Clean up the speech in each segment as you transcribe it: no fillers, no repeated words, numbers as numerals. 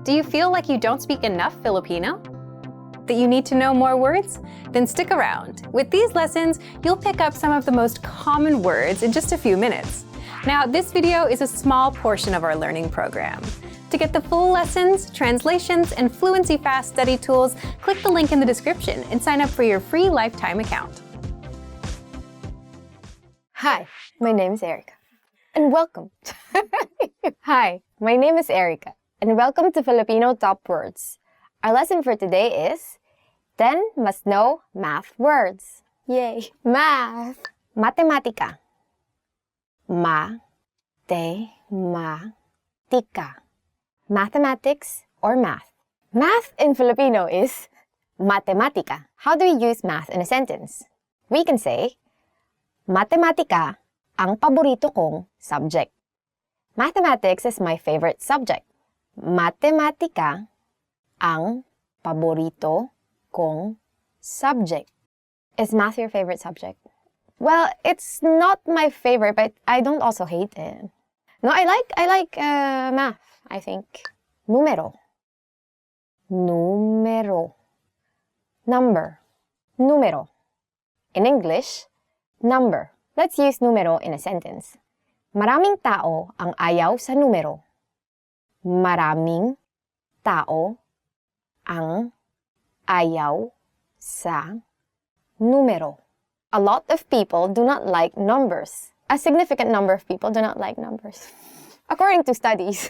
Do you feel like you don't speak enough Filipino? That you need to know more words? Then stick around. With these lessons, you'll pick up some of the most common words in just a few minutes. Now, this video is a small portion of our learning program. To get the full lessons, translations, and Fluency Fast study tools, click the link in the description and sign up for your free lifetime account. Hi, my name is Erica, and welcome. Hi, my name is Erica, and welcome to Filipino Top Words. Our lesson for today is 10 must-know math words. Yay! Math! Matematika. Ma-te-ma-tika. Mathematics or math. Math in Filipino is matematika. How do we use math in a sentence? We can say, matematika ang paborito kong subject. Mathematics is my favorite subject. Matematika ang paborito kong subject. Is math your favorite subject? Well, it's not my favorite, but I don't also hate it. No, I like math, I think. Numero. Numero. Number. Numero. In English, number. Let's use numero in a sentence. Maraming tao ang ayaw sa numero. Maraming tao ang ayaw sa numero. A lot of people do not like numbers. A significant number of people do not like numbers. According to studies.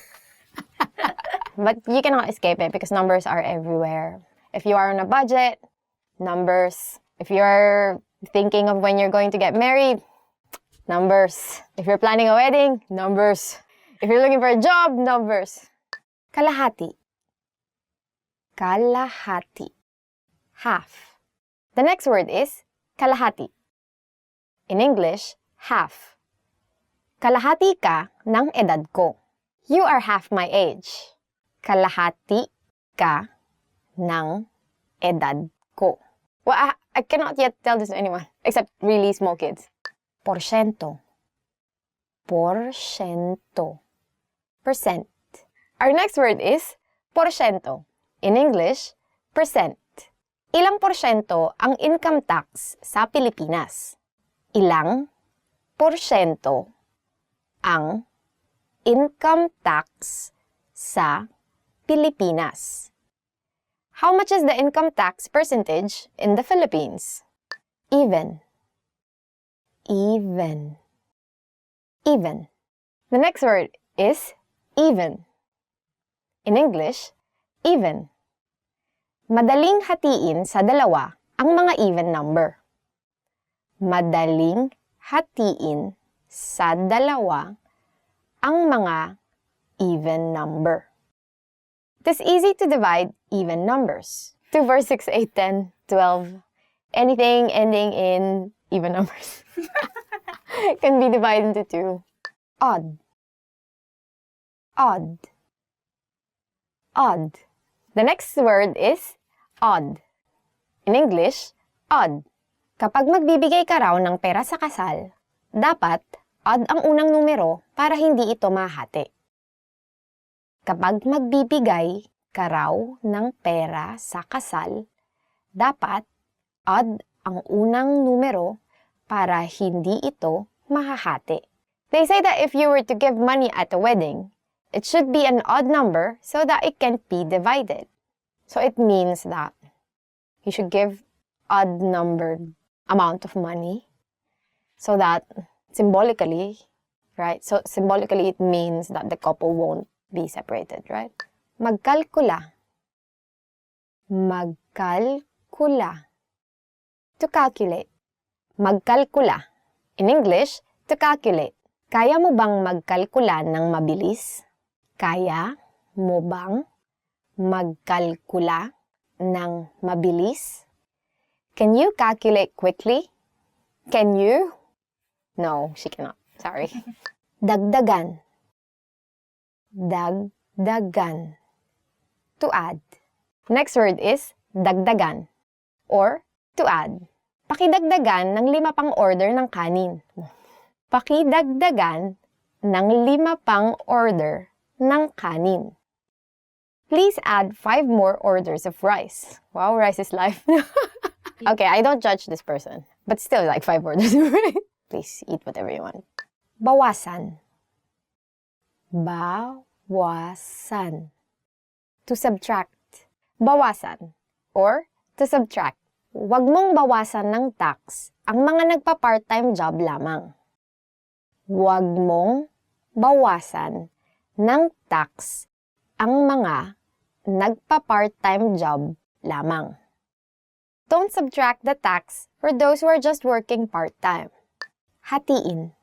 But you cannot escape it because numbers are everywhere. If you are on a budget, numbers. If you're thinking of when you're going to get married, numbers. If you're planning a wedding, numbers. If you're looking for a job, numbers. Kalahati. Kalahati. Half. The next word is kalahati. In English, half. Kalahati ka ng edad ko. You are half my age. Kalahati ka ng edad ko. Well, I cannot yet tell this to anyone, except really small kids. Porsyento. Porsyento. Percent. Our next word is porsyento. In English, percent. Ilang porsyento ang income tax sa Pilipinas? Ilang porsyento ang income tax sa Pilipinas? How much is the income tax percentage in the Philippines? Even. Even. Even. The next word is even. In English, even. Madaling hatiin sa dalawa ang mga even number. Madaling hatiin sa dalawa ang mga even number. It is easy to divide even numbers. 2, 4, 6, 8, 10, 12. Anything ending in even numbers can be divided into 2. Odd. Odd. Odd. The next word is odd. In English, odd. Kapag magbibigay ka raw ng pera sa kasal, dapat odd ang unang numero para hindi ito mahati. Kapag magbibigay ka raw ng pera sa kasal, dapat odd ang unang numero para hindi ito mahahati. They say that if you were to give money at a wedding, it should be an odd number so that it can be divided. So it means that you should give odd numbered amount of money so that symbolically, right? So symbolically it means that the couple won't be separated, right? Magkalkula. Magkalkula. To calculate. Magkalkula. In English, to calculate. Kaya mo bang magkalkula ng mabilis? Kaya mo bang magkalkula ng mabilis? Can you calculate quickly? Can you? No, she cannot. Sorry. Dagdagan. Dagdagan. To add. Next word is dagdagan or to add. Pakidagdagan ng 5 pang order ng kanin. Pakidagdagan ng 5 pang order ng kanin. Please add 5 more orders of rice. Wow, rice is life. Okay, I don't judge this person, but still like 5 orders of rice. Please eat whatever you want. Bawasan. Bawasan. To subtract. Bawasan. Or to subtract. Huwag mong bawasan ng tax ang mga nagpa-part-time job lamang. Huwag mong bawasan ng tax ang mga nagpa-part-time job lamang. Don't subtract the tax for those who are just working part-time. Hatiin.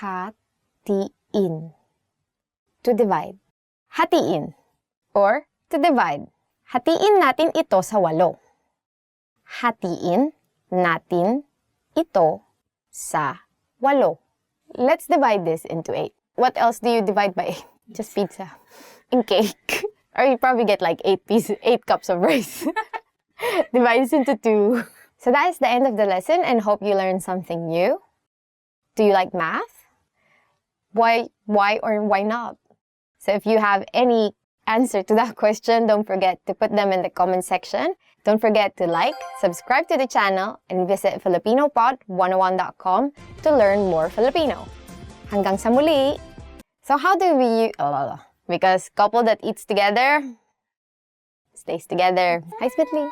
Hatiin. To divide. Hatiin. Or to divide. Hatiin natin ito sa 8. Hatiin natin ito sa 8. Let's divide this into 8. What else do you divide by 8? Just pizza. And cake. Or you probably get like 8 cups of rice. Divides into 2. So that is the end of the lesson and hope you learned something new. Do you like math? Why or why not? So if you have any answer to that question, don't forget to put them in the comment section. Don't forget to like, subscribe to the channel, and visit FilipinoPod101.com to learn more Filipino. Hanggang sa muli! So how do we... because couple that eats together stays together. Hi, Smitly!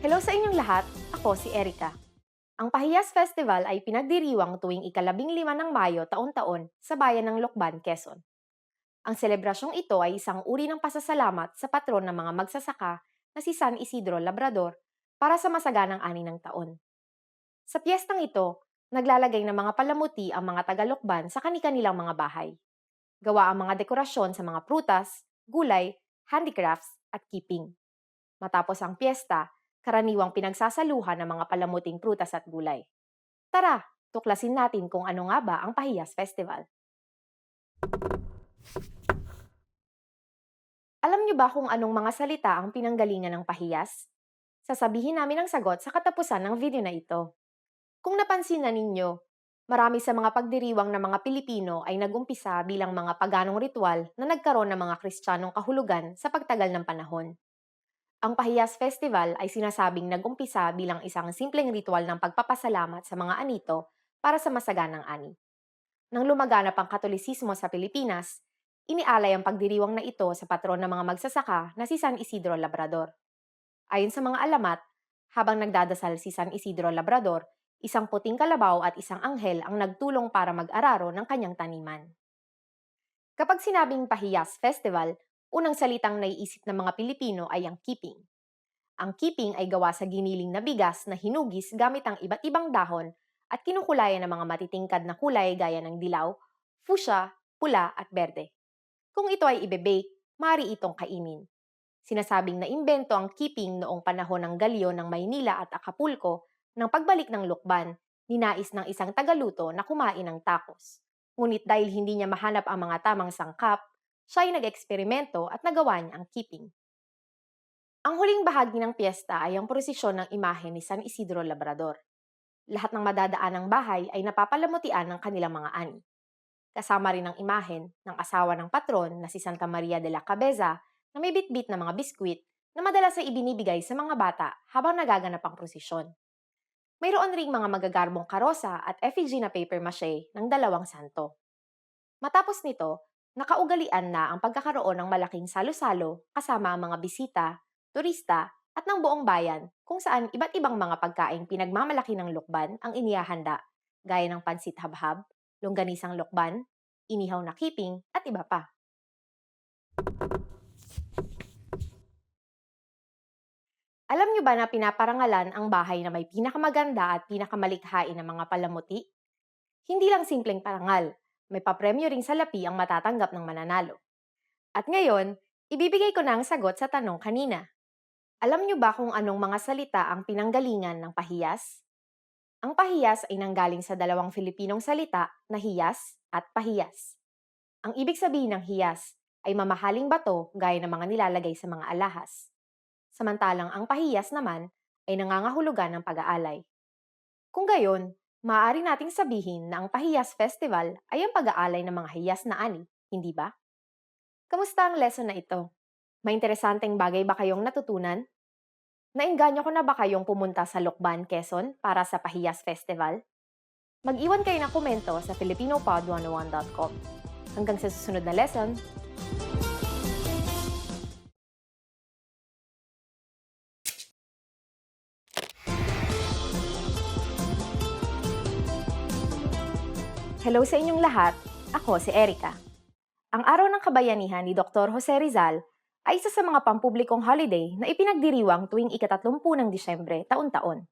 Hello sa inyong lahat, ako si Erica. Ang Pahiyas Festival ay pinagdiriwang tuwing ika-15 ng Mayo taon-taon sa bayan ng Lokban, Quezon. Ang selebrasyong ito ay isang uri ng pasasalamat sa patron ng mga magsasaka na si San Isidro Labrador para sa masaganang ani ng taon. Sa piyestang ito, naglalagay ng mga palamuti ang mga taga-Lokban sa kani-kanilang mga bahay. Gawa ang mga dekorasyon sa mga prutas, gulay, handicrafts at keeping. Matapos ang piyesta, karaniwang pinagsasaluhan ng mga palamuting prutas at gulay. Tara, tuklasin natin kung ano nga ba ang Pahiyas Festival. Alam niyo ba kung anong mga salita ang pinanggalingan ng pahiyas? Sasabihin namin ang sagot sa katapusan ng video na ito. Kung napansin na ninyo, marami sa mga pagdiriwang ng mga Pilipino ay nagumpisa bilang mga paganong ritual na nagkaroon ng mga Kristiyanong kahulugan sa pagtagal ng panahon. Ang Pahiyas Festival ay sinasabing nag-umpisa bilang isang simpleng ritual ng pagpapasalamat sa mga anito para sa masaganang ani. Nang lumaganap ang Katolisismo sa Pilipinas, inialay ang pagdiriwang na ito sa patron ng mga magsasaka na si San Isidro Labrador. Ayon sa mga alamat, habang nagdadasal si San Isidro Labrador, isang puting kalabaw at isang anghel ang nagtulong para mag-araro ng kanyang taniman. Kapag sinabing Pahiyas Festival, unang salitang naiisip ng mga Pilipino ay ang keeping. Ang keeping ay gawa sa giniling na bigas na hinugis gamit ang iba't ibang dahon at kinukulayan ng mga matitingkad na kulay gaya ng dilaw, fuchsia, pula at berde. Kung ito ay ibe-bake, maaari itong kainin. Sinasabing na imbento ang keeping noong panahon ng galyo ng Maynila at Acapulco nang pagbalik ng Lukban, ninais ng isang tagaluto na kumain ng tacos. Ngunit dahil hindi niya mahanap ang mga tamang sangkap, siya ay nag-eksperimento at nagawa niya ang keeping. Ang huling bahagi ng piyesta ay ang prosesyon ng imahe ni San Isidro Labrador. Lahat ng madadaanang bahay ay napapalamutian ng kanilang mga ani. Kasama rin ang imahen ng asawa ng patron na si Santa Maria de la Cabeza na may bitbit na mga biskwit na madalas ay ibinibigay sa mga bata habang nagaganap ang prosesyon. Mayroon ring mga magagarbong karosa at effigy na paper mache ng dalawang santo. Matapos nito, nakaugalian na ang pagkakaroon ng malaking salo-salo kasama ang mga bisita, turista, at ng buong bayan kung saan iba't ibang mga pagkaing pinagmamalaki ng Lukban ang inihahanda, gaya ng pansit habhab, longganisang Lukban, inihaw na keeping, at iba pa. Alam niyo ba na pinaparangalan ang bahay na may pinakamaganda at pinakamalikhain ng mga palamuti? Hindi lang simpleng parangal, may papremyo ring salapi ang matatanggap ng mananalo. At ngayon, ibibigay ko na ang sagot sa tanong kanina. Alam niyo ba kung anong mga salita ang pinanggalingan ng pahiyas? Ang pahiyas ay nanggaling sa dalawang Filipinong salita na hiyas at pahiyas. Ang ibig sabihin ng hiyas ay mamahaling bato gaya ng mga nilalagay sa mga alahas. Samantalang ang pahiyas naman ay nangangahulugan ng pag-aalay. Kung gayon, maaari nating sabihin na ang Pahiyas Festival ay ang pag-aalay ng mga hiyas na ani, hindi ba? Kamusta ang lesson na ito? May interesanteng bagay ba kayong natutunan? Nainganyo ko na ba kayong pumunta sa Lokban, Quezon para sa Pahiyas Festival? Mag-iwan kayo ng komento sa filipinopod101.com. Hanggang sa susunod na lesson, hello sa inyong lahat, ako si Erica. Ang Araw ng Kabayanihan ni Dr. Jose Rizal ay isa sa mga pampublikong holiday na ipinagdiriwang tuwing ika-30 ng Disyembre taon-taon.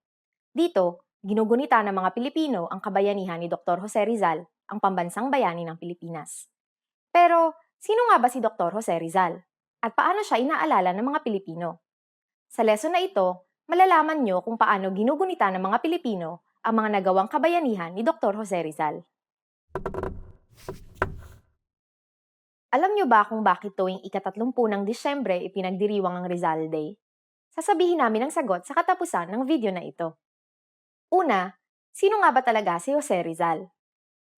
Dito, ginugunita ng mga Pilipino ang kabayanihan ni Dr. Jose Rizal, ang pambansang bayani ng Pilipinas. Pero, sino nga ba si Dr. Jose Rizal? At paano siya inaalala ng mga Pilipino? Sa lesson na ito, malalaman nyo kung paano ginugunita ng mga Pilipino ang mga nagawang kabayanihan ni Dr. Jose Rizal. Alam nyo ba kung bakit tuwing ika-30 ng Disyembre ipinagdiriwang ang Rizal Day? Sasabihin namin ang sagot sa katapusan ng video na ito. Una, sino nga ba talaga si Jose Rizal?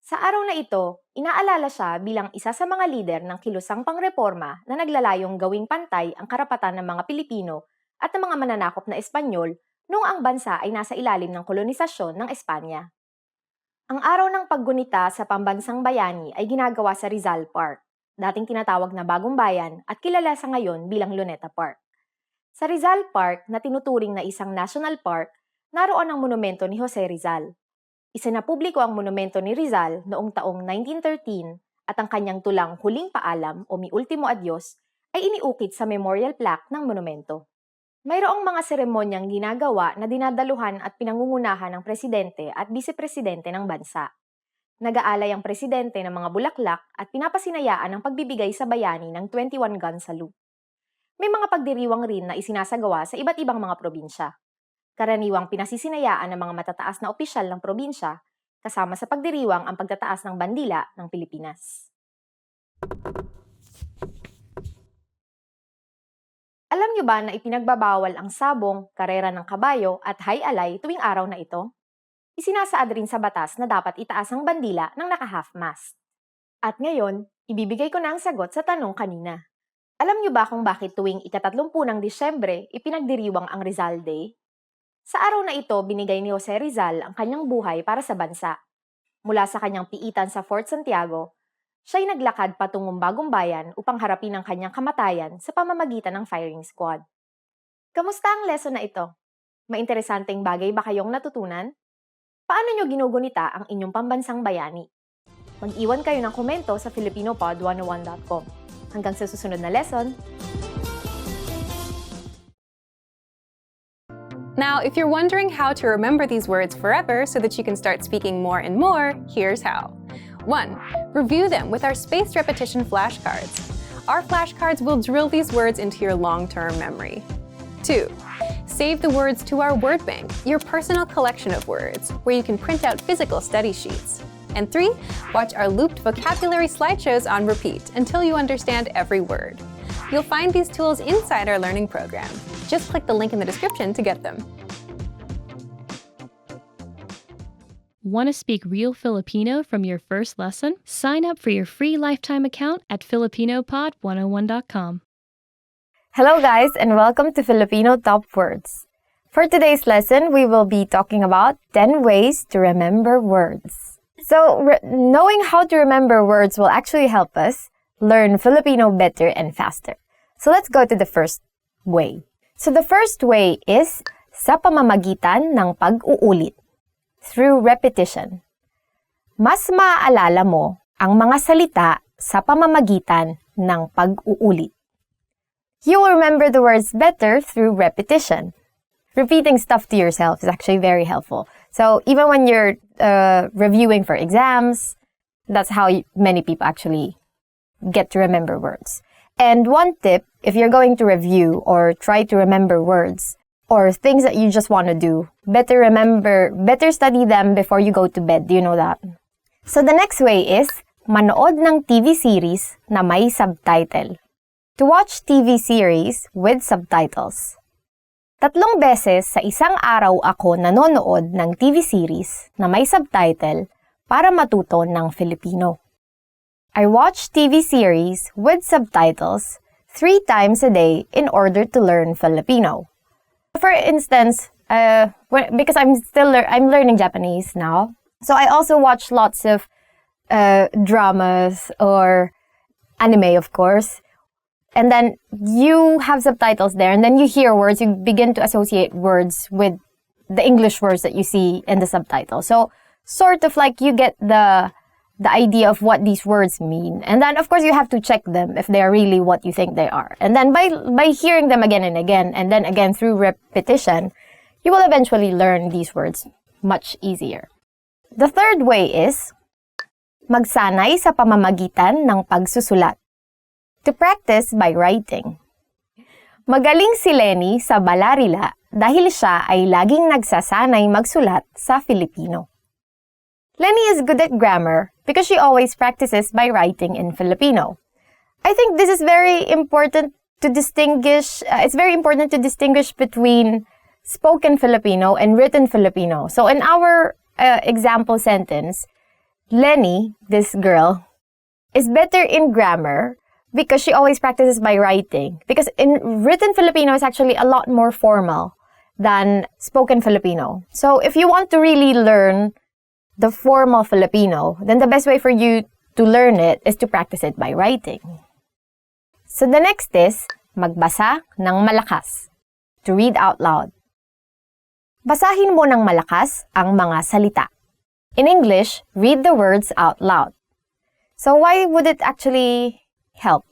Sa araw na ito, inaalala siya bilang isa sa mga lider ng kilusang pangreporma na naglalayong gawing pantay ang karapatan ng mga Pilipino at ng mga mananakop na Espanyol noong ang bansa ay nasa ilalim ng kolonisasyon ng Espanya. Ang araw ng paggunita sa pambansang bayani ay ginagawa sa Rizal Park, dating tinatawag na Bagong Bayan at kilala sa ngayon bilang Luneta Park. Sa Rizal Park na tinuturing na isang national park, naroon ang monumento ni Jose Rizal. Isinapubliko ang monumento ni Rizal noong taong 1913 at ang kanyang tulang Huling Paalam o Mi Ultimo Adios ay iniukit sa memorial plaque ng monumento. Mayroong mga seremonyang ginagawa na dinadaluhan at pinangungunahan ng presidente at vice-presidente ng bansa. Nag-aalay ang presidente ng mga bulaklak at pinapasinayaan ang pagbibigay sa bayani ng 21 gun salute. May mga pagdiriwang rin na isinasagawa sa iba't ibang mga probinsya. Karaniwang pinasisinayaan ng mga matataas na opisyal ng probinsya, kasama sa pagdiriwang ang pagtataas ng bandila ng Pilipinas. Alam niyo ba na ipinagbabawal ang sabong, karera ng kabayo at hay-alay tuwing araw na ito? Isinasaad rin sa batas na dapat itaas ang bandila ng naka-half-mast. At ngayon, ibibigay ko na ang sagot sa tanong kanina. Alam niyo ba kung bakit tuwing ika-30 ng Disyembre ipinagdiriwang ang Rizal Day? Sa araw na ito, binigay ni Jose Rizal ang kanyang buhay para sa bansa. Mula sa kanyang piitan sa Fort Santiago, siya'y naglakad patungong Bagong Bayan upang harapin ang kanyang kamatayan sa pamamagitan ng firing squad. Kamusta ang lesson na ito? May interesanteng bagay ba kayong natutunan? Paano nyo ginugunita ang inyong pambansang bayani? Mag-iwan kayo ng komento sa filipinopod101.com. Hanggang sa susunod na lesson! Now, if you're wondering how to remember these words forever so that you can start speaking more and more, here's how. 1. Review them with our spaced repetition flashcards. Our flashcards will drill these words into your long-term memory. 2. Save the words to our word bank, your personal collection of words, where you can print out physical study sheets. And 3. Watch our looped vocabulary slideshows on repeat until you understand every word. You'll find these tools inside our learning program. Just click the link in the description to get them. Want to speak real Filipino from your first lesson? Sign up for your free lifetime account at filipinopod101.com. Hello guys and welcome to Filipino Top Words. For today's lesson, we will be talking about 10 ways to remember words. So, knowing how to remember words will actually help us learn Filipino better and faster. So let's go to the first way. So the first way is sa pamamagitan ng pag-uulit, through repetition. Mas maaalala mo ang mga salita sa pamamagitan ng pag-uulit. You will remember the words better through repetition. Repeating stuff to yourself is actually very helpful. So even when you're reviewing for exams, that's how many people actually get to remember words. And one tip, if you're going to review or try to remember words, or things that you just want to do. Better study them before you go to bed. Do you know that? So the next way is manood ng TV series na may subtitle. To watch TV series with subtitles. 3 beses sa isang araw ako nanonood ng TV series na may subtitle para matuto ng Filipino. I watch TV series with subtitles 3 times a day in order to learn Filipino. For instance, because I'm learning Japanese now, so I also watch lots of dramas or anime, of course. And then you have subtitles there, and then you hear words, you begin to associate words with the English words that you see in the subtitle. So sort of like you get the idea of what these words mean. And then of course you have to check them if they are really what you think they are. And then by hearing them again and again, and then again through repetition, you will eventually learn these words much easier. The third way is magsanay sa pamamagitan ng pagsusulat. To practice by writing. Magaling si Lenny sa balarila dahil siya ay laging nagsasanay magsulat sa Filipino. Lenny is good at grammar because she always practices by writing in Filipino. I think this is very important to distinguish. It's very important to distinguish between spoken Filipino and written Filipino. So in our example sentence, Lenny, this girl, is better in grammar because she always practices by writing. Because in written Filipino is actually a lot more formal than spoken Filipino. So if you want to really learn the formal Filipino, then the best way for you to learn it is to practice it by writing. So the next is magbasa ng malakas. To read out loud. Basahin mo ng malakas ang mga salita. In English, read the words out loud. So why would it actually help?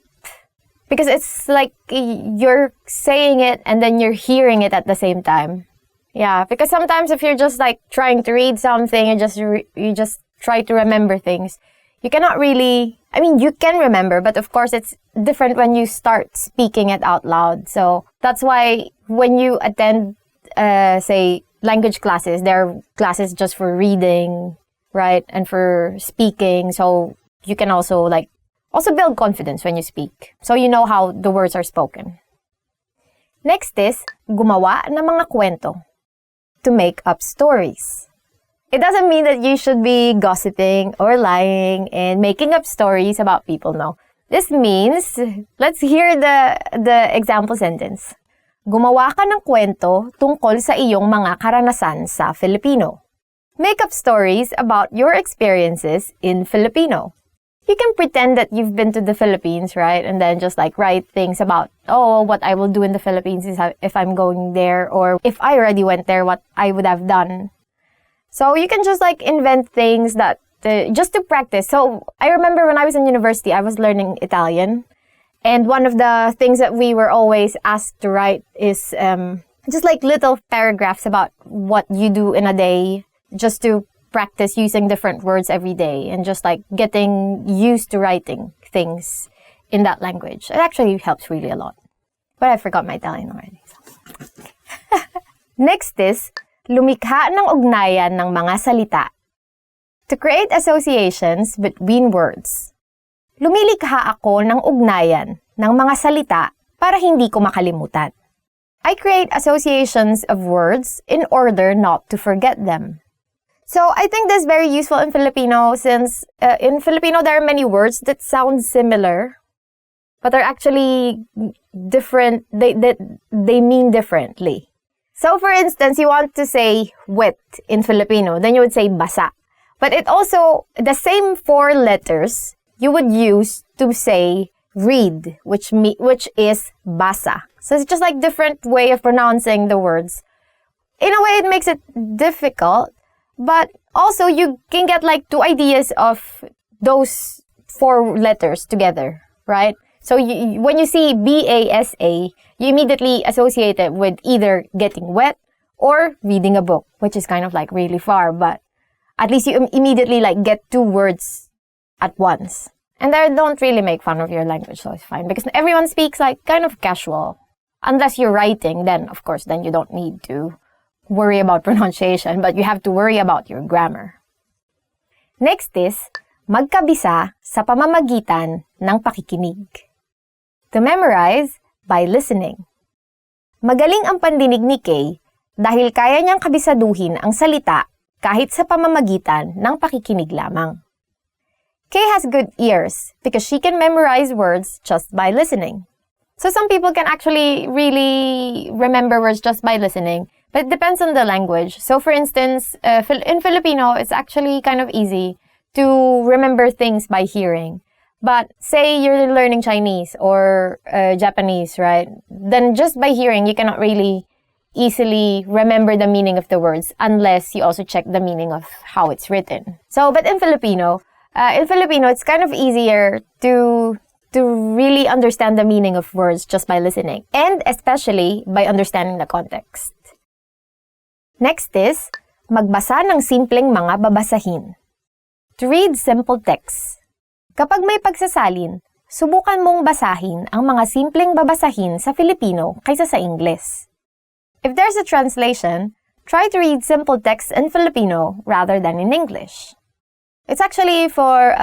Because it's like you're saying it and then you're hearing it at the same time. Yeah, because sometimes if you're just like trying to read something and you just try to remember things, you cannot really, I mean, you can remember, but of course it's different when you start speaking it out loud. So that's why when you attend, say, language classes, there are classes just for reading, right? And for speaking. So you can also build confidence when you speak. So you know how the words are spoken. Next is, gumawa ng mga kwento. To make up stories. It doesn't mean that you should be gossiping or lying and making up stories about people, no. This means, let's hear the example sentence. Gumawa ka ng kwento tungkol sa iyong mga karanasan sa Filipino. Make up stories about your experiences in Filipino. You can pretend that you've been to the Philippines, right? And then just like write things about, what I will do in the Philippines is if I'm going there, or if I already went there, what I would have done. So you can just like invent things that, just to practice. So I remember when I was in university, I was learning Italian. And one of the things that we were always asked to write is just like little paragraphs about what you do in a day, just to practice using different words every day and just like getting used to writing things in that language. It actually helps really a lot. But I forgot my Italian already. So. Next is, lumikha ng ugnayan ng mga salita. To create associations between words. Lumilikha ako ng ugnayan ng mga salita para hindi ko makalimutan. I create associations of words in order not to forget them. So I think this is very useful in Filipino since in Filipino there are many words that sound similar but are actually different. They mean differently. So for instance, you want to say wet in Filipino, then you would say basa. But it also, the same 4 letters you would use to say read, which is basa. So it's just like different way of pronouncing the words. In a way, it makes it difficult. But also, you can get like 2 ideas of those 4 letters together, right? So when you see B-A-S-A, you immediately associate it with either getting wet or reading a book, which is kind of like really far, but at least you immediately like get 2 words at once. And I don't really make fun of your language, so it's fine because everyone speaks like kind of casual. Unless you're writing, then of course, then you don't need to worry about pronunciation, but you have to worry about your grammar. Next is, magkabisa sa pamamagitan ng pakikinig. To memorize by listening. Magaling ang pandinig ni Kay dahil kaya niyang kabisaduhin ang salita kahit sa pamamagitan ng pakikinig lamang. Kay has good ears because she can memorize words just by listening. So some people can actually really remember words just by listening, but it depends on the language. So for instance, in Filipino, it's actually kind of easy to remember things by hearing. But say you're learning Chinese or Japanese, right? Then just by hearing, you cannot really easily remember the meaning of the words unless you also check the meaning of how it's written. So, but in Filipino, it's kind of easier to really understand the meaning of words just by listening, and especially by understanding the context. Next is, magbasa ng simpleng mga babasahin. To read simple texts. Kapag may pagsasalin, subukan mong basahin ang mga simpleng babasahin sa Filipino kaysa sa Ingles. If there's a translation, try to read simple texts in Filipino rather than in English. It's actually for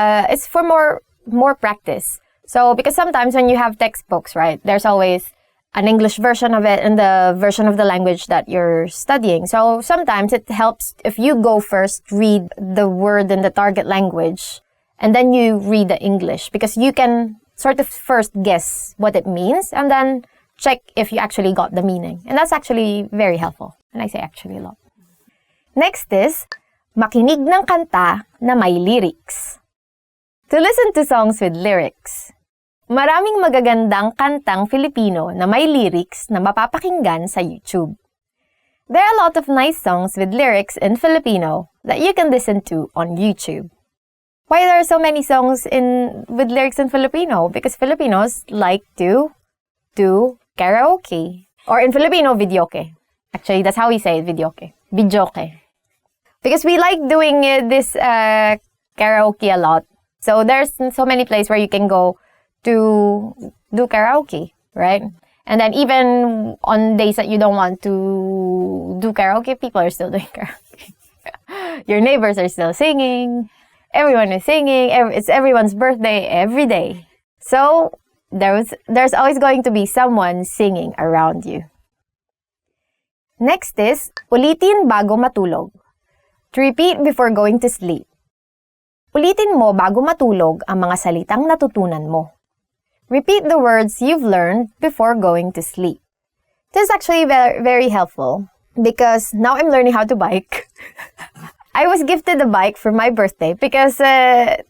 more practice. So, because sometimes when you have textbooks, right, there's always an English version of it and the version of the language that you're studying. So, sometimes it helps if you go first, read the word in the target language, and then you read the English, because you can sort of first guess what it means and then check if you actually got the meaning. And that's actually very helpful. And I say actually a lot. Next is, makinig ng kanta na may lyrics. To listen to songs with lyrics. Maraming magagandang kantang Filipino na may lyrics na mapapakinggan sa YouTube. There are a lot of nice songs with lyrics in Filipino that you can listen to on YouTube. Why there are so many songs with lyrics in Filipino? Because Filipinos like to do karaoke. Or in Filipino, videoke. Actually, that's how we say it, videoke. Videoke. Because we like doing this karaoke a lot. So there's so many places where you can go to do karaoke, right? And then even on days that you don't want to do karaoke, people are still doing karaoke. Your neighbors are still singing. Everyone is singing. It's everyone's birthday every day. So there's always going to be someone singing around you. Next is, ulitin bago matulog. To repeat before going to sleep. Ulitin mo bago matulog ang mga salitang natutunan mo. Repeat the words you've learned before going to sleep. This is actually very, very helpful because now I'm learning how to bike. I was gifted a bike for my birthday because I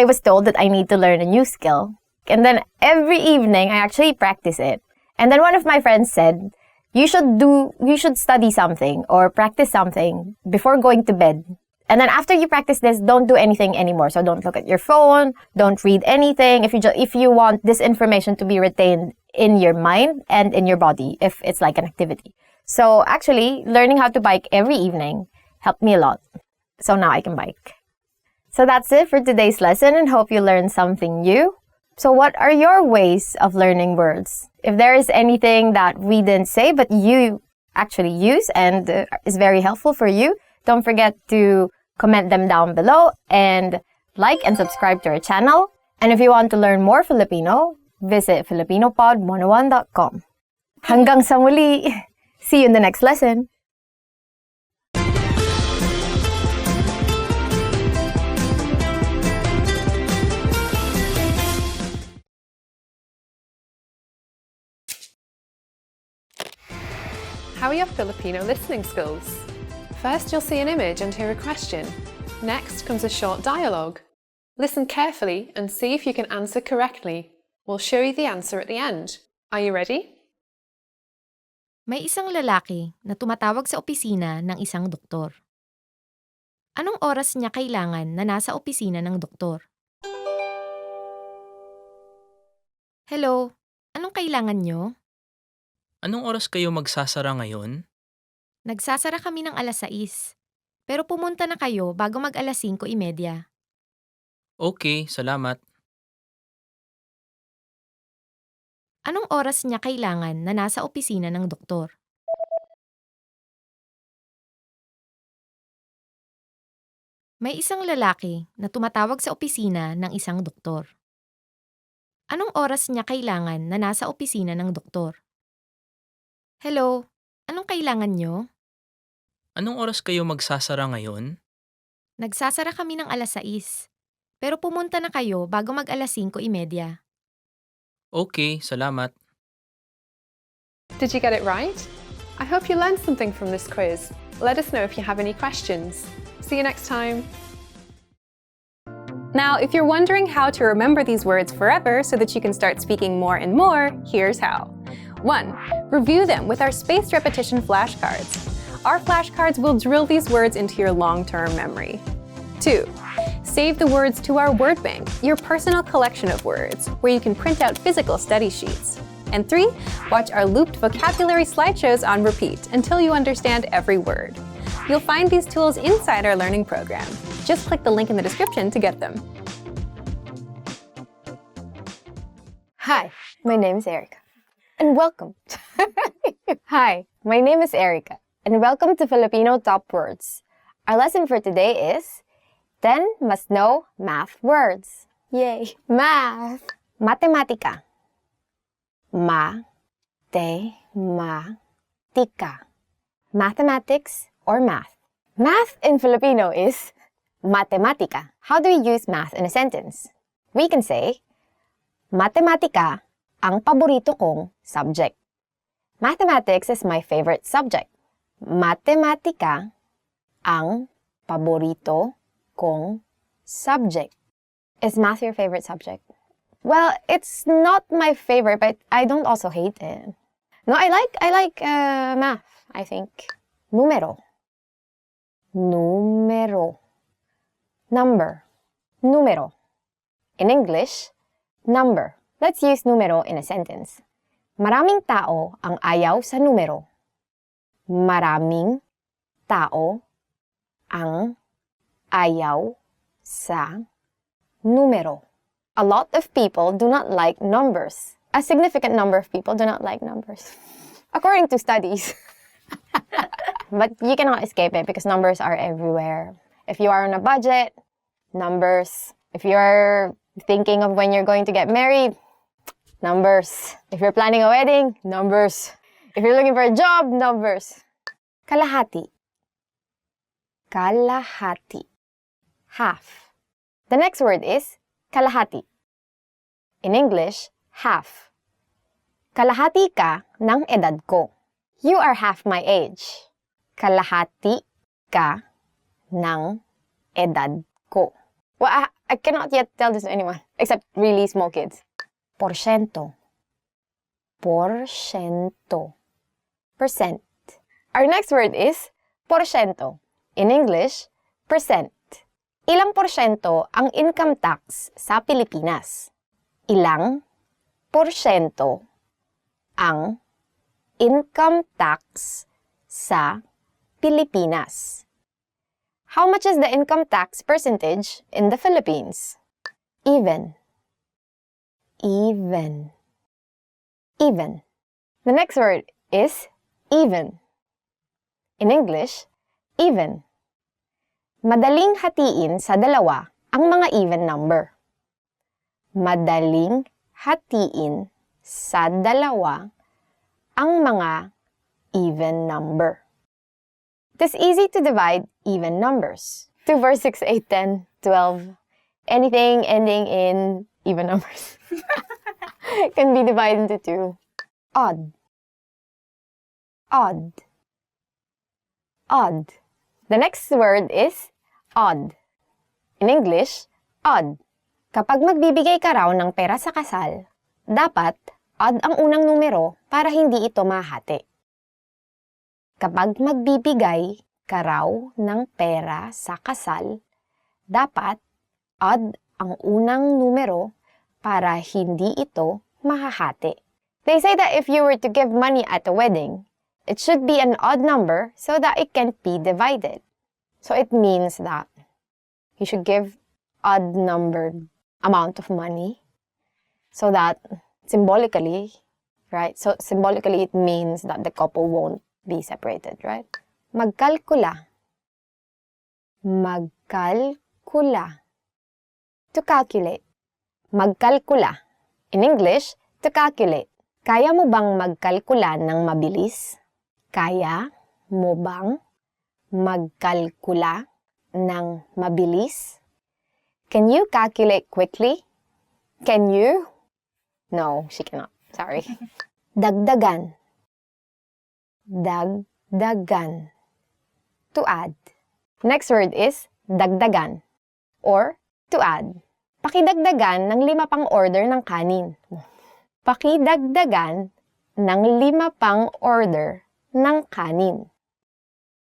was told that I need to learn a new skill. And then every evening I actually practice it. And then one of my friends said, you should study something or practice something before going to bed. And then after you practice this, don't do anything anymore. So don't look at your phone, don't read anything. If you want this information to be retained in your mind and in your body, if it's like an activity. So actually, learning how to bike every evening helped me a lot. So now I can bike. So that's it for today's lesson, and hope you learned something new. So what are your ways of learning words? If there is anything that we didn't say but you actually use and is very helpful for you, don't forget to comment them down below and like and subscribe to our channel. And if you want to learn more Filipino, visit filipinopod101.com. Hanggang sa muli! See you in the next lesson! How are your Filipino listening skills? First, you'll see an image and hear a question. Next comes a short dialogue. Listen carefully and see if you can answer correctly. We'll show you the answer at the end. Are you ready? May isang lalaki na tumatawag sa opisina ng isang doktor. Anong oras niya kailangan na nasa opisina ng doktor? Hello, anong kailangan nyo? Anong oras kayo magsasara ngayon? Nagsasara kami ng 6:00, pero pumunta na kayo bago mag 5:30. Okay, salamat. Anong oras niya kailangan na nasa opisina ng doktor? May isang lalaki na tumatawag sa opisina ng isang doktor. Anong oras niya kailangan na nasa opisina ng doktor? Hello, anong kailangan nyo? Anong oras kayo magsasara ngayon? Nagsasara kami ng alas 6. Pero pumunta na kayo bago mag alas 5:30. Okay, salamat. Did you get it right? I hope you learned something from this quiz. Let us know if you have any questions. See you next time. Now, if you're wondering how to remember these words forever so that you can start speaking more and more, here's how. 1. Review them with our spaced repetition flashcards. Our flashcards will drill these words into your long-term memory. 2. Save the words to our word bank, your personal collection of words, where you can print out physical study sheets. And 3. Watch our looped vocabulary slideshows on repeat until you understand every word. You'll find these tools inside our learning program. Just click the link in the description to get them. Hi, my name is Erica. And welcome. Hi, my name is Erica. And welcome to Filipino Top Words. Our lesson for today is 10 must-know math words. Yay! Math. Matematika. Ma-te-ma-tika. Mathematics or math. Math in Filipino is matematika. How do we use math in a sentence? We can say, matematika ang paborito kong subject. Mathematics is my favorite subject. Matematika ang paborito kong subject. Is math your favorite subject? Well, it's not my favorite, but I don't also hate it. No, I like math, I think. Numero. Numero. Number. Numero. In English, number. Let's use numero in a sentence. Maraming tao ang ayaw sa numero. Maraming tao ang ayaw sa numero. A lot of people do not like numbers. A significant number of people do not like numbers. According to studies. But you cannot escape it because numbers are everywhere. If you are on a budget, numbers. If you're thinking of when you're going to get married, numbers. If you're planning a wedding, numbers. If you're looking for a job, numbers. Kalahati. Kalahati. Half. The next word is kalahati. In English, half. Kalahati ka ng edad ko. You are half my age. Kalahati ka ng edad ko. Well, I cannot yet tell this to anyone, except really small kids. Porsyento. Porsyento. Percent. Our next word is porsyento. In English, percent. Ilang porsyento ang income tax sa Pilipinas? Ilang porsyento ang income tax sa Pilipinas? How much is the income tax percentage in the Philippines? Even. Even. Even. The next word is even. In English, even. Madaling hatiin sa dalawa ang mga even number. Madaling hatiin sa dalawa ang mga even number. It is easy to divide even numbers. 2, 4, 6, 8, 10, 12. Anything ending in even numbers can be divided into 2. Odd. Odd. Odd. The next word is odd. In English, odd. Kapag magbibigay ka raw ng pera sa kasal, dapat odd ang unang numero para hindi ito mahati. Kapag magbibigay ka raw ng pera sa kasal, dapat odd ang unang numero para hindi ito mahahati. They say that if you were to give money at a wedding, it should be an odd number so that it can't be divided. So it means that you should give odd numbered amount of money so that symbolically right? So symbolically, it means that the couple won't be separated, right? Magkalkula. Magkalkula. To calculate. Magkalkula. In English, to calculate. Kaya mo bang magkalkula ng mabilis? Kaya mo bang magkalkula ng mabilis? Can you calculate quickly? Can you? No, she cannot. Sorry. Dagdagan. Dagdagan. To add. Next word is dagdagan or to add. Pakidagdagan ng 5 pang order ng kanin. Pakidagdagan ng 5 pang order ng kanin.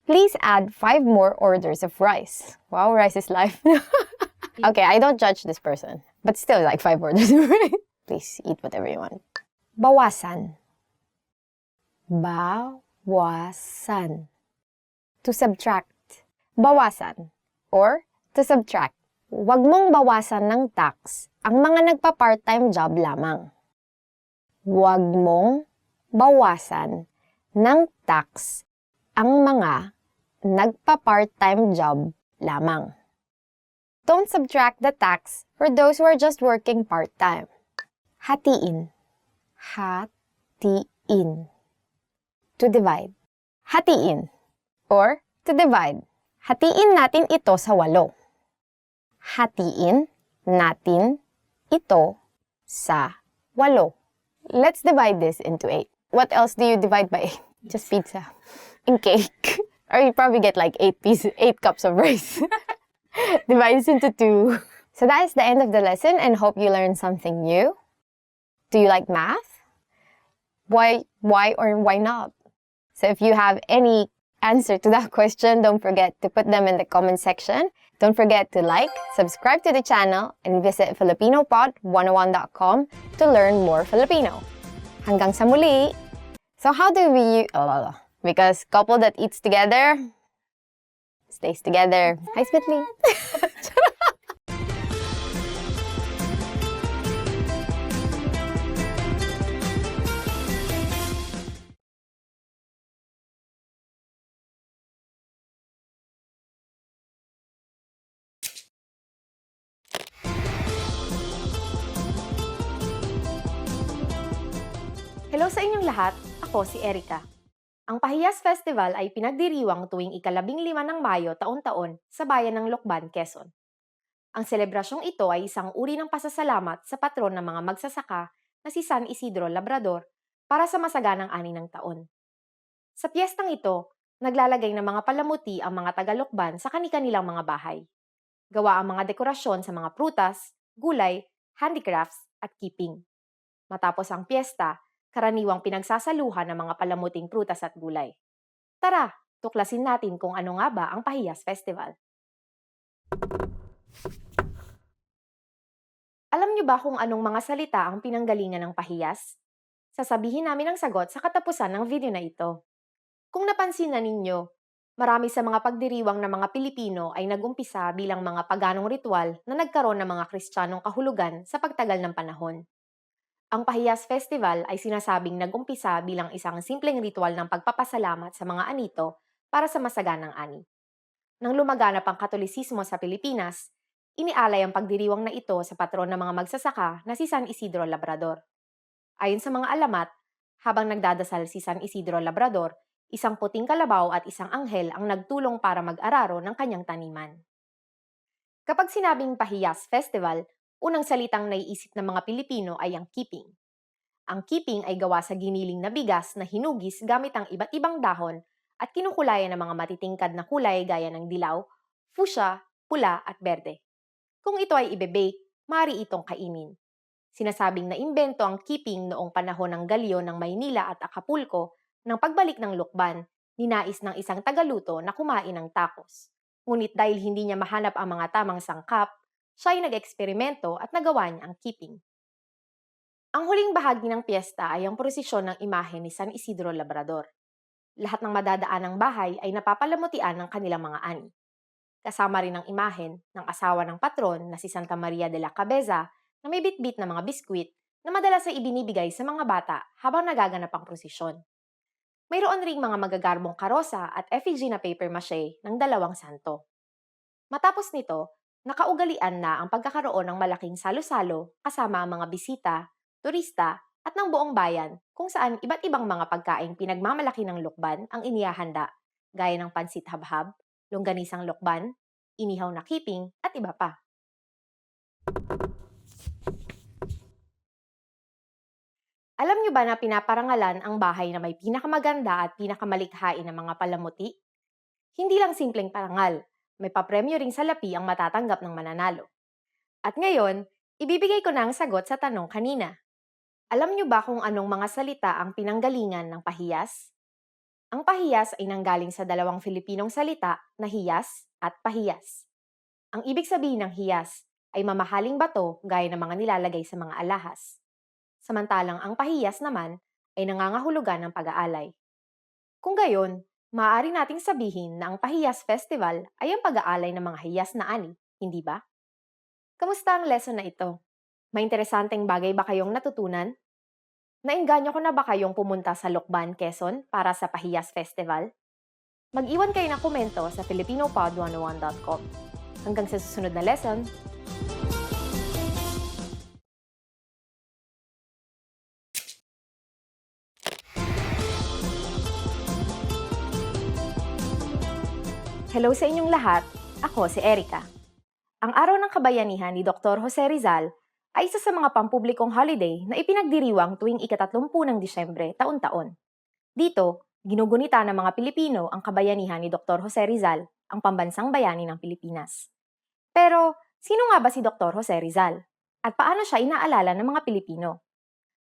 Please add 5 more orders of rice. Wow, rice is life. Okay, I don't judge this person, but still like 5 orders of rice. Please eat whatever you want. Bawasan. Bawasan. To subtract. Bawasan or to subtract. Huwag mong bawasan ng tax ang mga nagpa-part-time job lamang. Huwag mong bawasan ng tax ang mga nagpa-part-time job lamang. Don't subtract the tax for those who are just working part-time. Hatiin. Hatiin. To divide. Hatiin or to divide. Hatiin natin ito sa 8. Hatiin natin ito sa 8. Let's divide this into 8. What else do you divide by 8? Just pizza and cake. Or you probably get like 8 cups of rice. Divide this into 2. So that is the end of the lesson and hope you learned something new. Do you like math? Why or why not? So if you have any answer to that question, don't forget to put them in the comment section. Don't forget to like, subscribe to the channel, and visit FilipinoPod101.com to learn more Filipino. Hanggang sa muli! So how do we... because couple that eats together stays together. Hi, Smitly! Hello sa inyong lahat, ako si Erica. Ang Pahiyas Festival ay pinagdiriwang tuwing ika-15 ng Mayo taon-taon sa bayan ng Lokban, Quezon. Ang selebrasyong ito ay isang uri ng pasasalamat sa patron ng mga magsasaka na si San Isidro Labrador para sa masaganang ani ng taon. Sa piyestang ito, naglalagay ng mga palamuti ang mga taga-Lokban sa kani-kanilang mga bahay. Gawa ang mga dekorasyon sa mga prutas, gulay, handicrafts at keeping. Matapos ang piyesta, karaniwang pinagsasaluhan ng mga palamuting prutas at gulay. Tara, tuklasin natin kung ano nga ba ang Pahiyas Festival. Alam niyo ba kung anong mga salita ang pinanggalingan ng pahiyas? Sasabihin namin ang sagot sa katapusan ng video na ito. Kung napansin na ninyo, marami sa mga pagdiriwang ng mga Pilipino ay nagumpisa bilang mga paganong ritual na nagkaroon ng mga Kristiyanong kahulugan sa pagtagal ng panahon. Ang Pahiyas Festival ay sinasabing nagumpisa bilang isang simpleng ritual ng pagpapasalamat sa mga anito para sa masaganang ani. Nang lumaganap ang Katolisismo sa Pilipinas, inialay ang pagdiriwang na ito sa patron ng mga magsasaka na si San Isidro Labrador. Ayon sa mga alamat, habang nagdadasal si San Isidro Labrador, isang puting kalabaw at isang anghel ang nagtulong para mag-araro ng kanyang taniman. Kapag sinabing Pahiyas Festival, unang salitang naiisip ng mga Pilipino ay ang keeping. Ang keeping ay gawa sa giniling na bigas na hinugis gamit ang iba't ibang dahon at kinukulayan ng mga matitingkad na kulay gaya ng dilaw, fuchsia, pula at berde. Kung ito ay ibe-bake, maaari itong kainin. Sinasabing na imbento ang keeping noong panahon ng galyo ng Maynila at Acapulco nang pagbalik ng Lukban, ninais ng isang tagaluto na kumain ng tacos. Ngunit dahil hindi niya mahanap ang mga tamang sangkap, siya ay nag-eksperimento at nagawa niya ang keeping. Ang huling bahagi ng piyesta ay ang prosesyon ng imahe ni San Isidro Labrador. Lahat ng madadaan ng bahay ay napapalamutian ng kanilang mga ani. Kasama rin ang imahen ng asawa ng patron na si Santa Maria de la Cabeza na may bitbit na mga biskwit na madalas ay ibinibigay sa mga bata habang nagaganap ang prosesyon. Mayroon ring mga magagarbong karosa at effigy na paper mache ng dalawang santo. Matapos nito, nakaugalian na ang pagkakaroon ng malaking salo-salo kasama ang mga bisita, turista, at ng buong bayan kung saan iba't ibang mga pagkaing pinagmamalaki ng lukban ang inihahanda, gaya ng pansit habhab, longganisang lukban, inihaw na kiping, at iba pa. Alam niyo ba na pinaparangalan ang bahay na may pinakamaganda at pinakamalikhain na mga palamuti? Hindi lang simpleng parangal, may papremyo ring salapi ang matatanggap ng mananalo. At ngayon, ibibigay ko na ang sagot sa tanong kanina. Alam niyo ba kung anong mga salita ang pinanggalingan ng pahiyas? Ang pahiyas ay nanggaling sa dalawang Filipinong salita na hiyas at pahiyas. Ang ibig sabihin ng hiyas ay mamahaling bato gaya ng mga nilalagay sa mga alahas. Samantalang ang pahiyas naman ay nangangahulugan ng pag-aalay. Kung gayon, maaari nating sabihin na ang Pahiyas Festival ay ang pag-aalay ng mga hiyas na ani, hindi ba? Kamusta ang lesson na ito? May interesanteng bagay ba kayong natutunan? Nainganyo ko na ba kayong pumunta sa Lucban, Quezon para sa Pahiyas Festival? Mag-iwan kayo ng komento sa filipinopod101.com. Hanggang sa susunod na lesson! Hello sa inyong lahat, ako si Erica. Ang Araw ng Kabayanihan ni Dr. Jose Rizal ay isa sa mga pampublikong holiday na ipinagdiriwang tuwing ika-30 ng Disyembre taon-taon. Dito, ginugunita ng mga Pilipino ang kabayanihan ni Dr. Jose Rizal, ang pambansang bayani ng Pilipinas. Pero, sino nga ba si Dr. Jose Rizal? At paano siya inaalala ng mga Pilipino?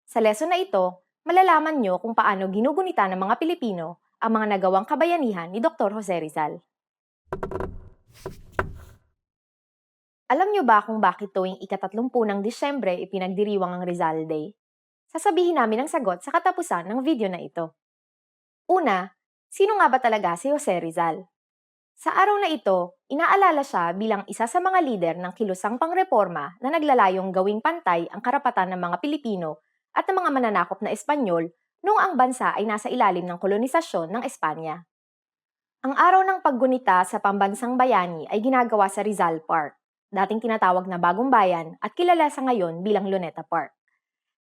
Sa lesson na ito, malalaman nyo kung paano ginugunita ng mga Pilipino ang mga nagawang kabayanihan ni Dr. Jose Rizal. Alam niyo ba kung bakit tuwing ika-30 ng Disyembre ipinagdiriwang ang Rizal Day? Sasabihin namin ang sagot sa katapusan ng video na ito. Una, sino nga ba talaga si Jose Rizal? Sa araw na ito, inaalala siya bilang isa sa mga lider ng kilusang pangreporma na naglalayong gawing pantay ang karapatan ng mga Pilipino at ng mga mananakop na Espanyol noong ang bansa ay nasa ilalim ng kolonisasyon ng Espanya. Ang araw ng paggunita sa pambansang bayani ay ginagawa sa Rizal Park, dating tinatawag na Bagong Bayan at kilala sa ngayon bilang Luneta Park.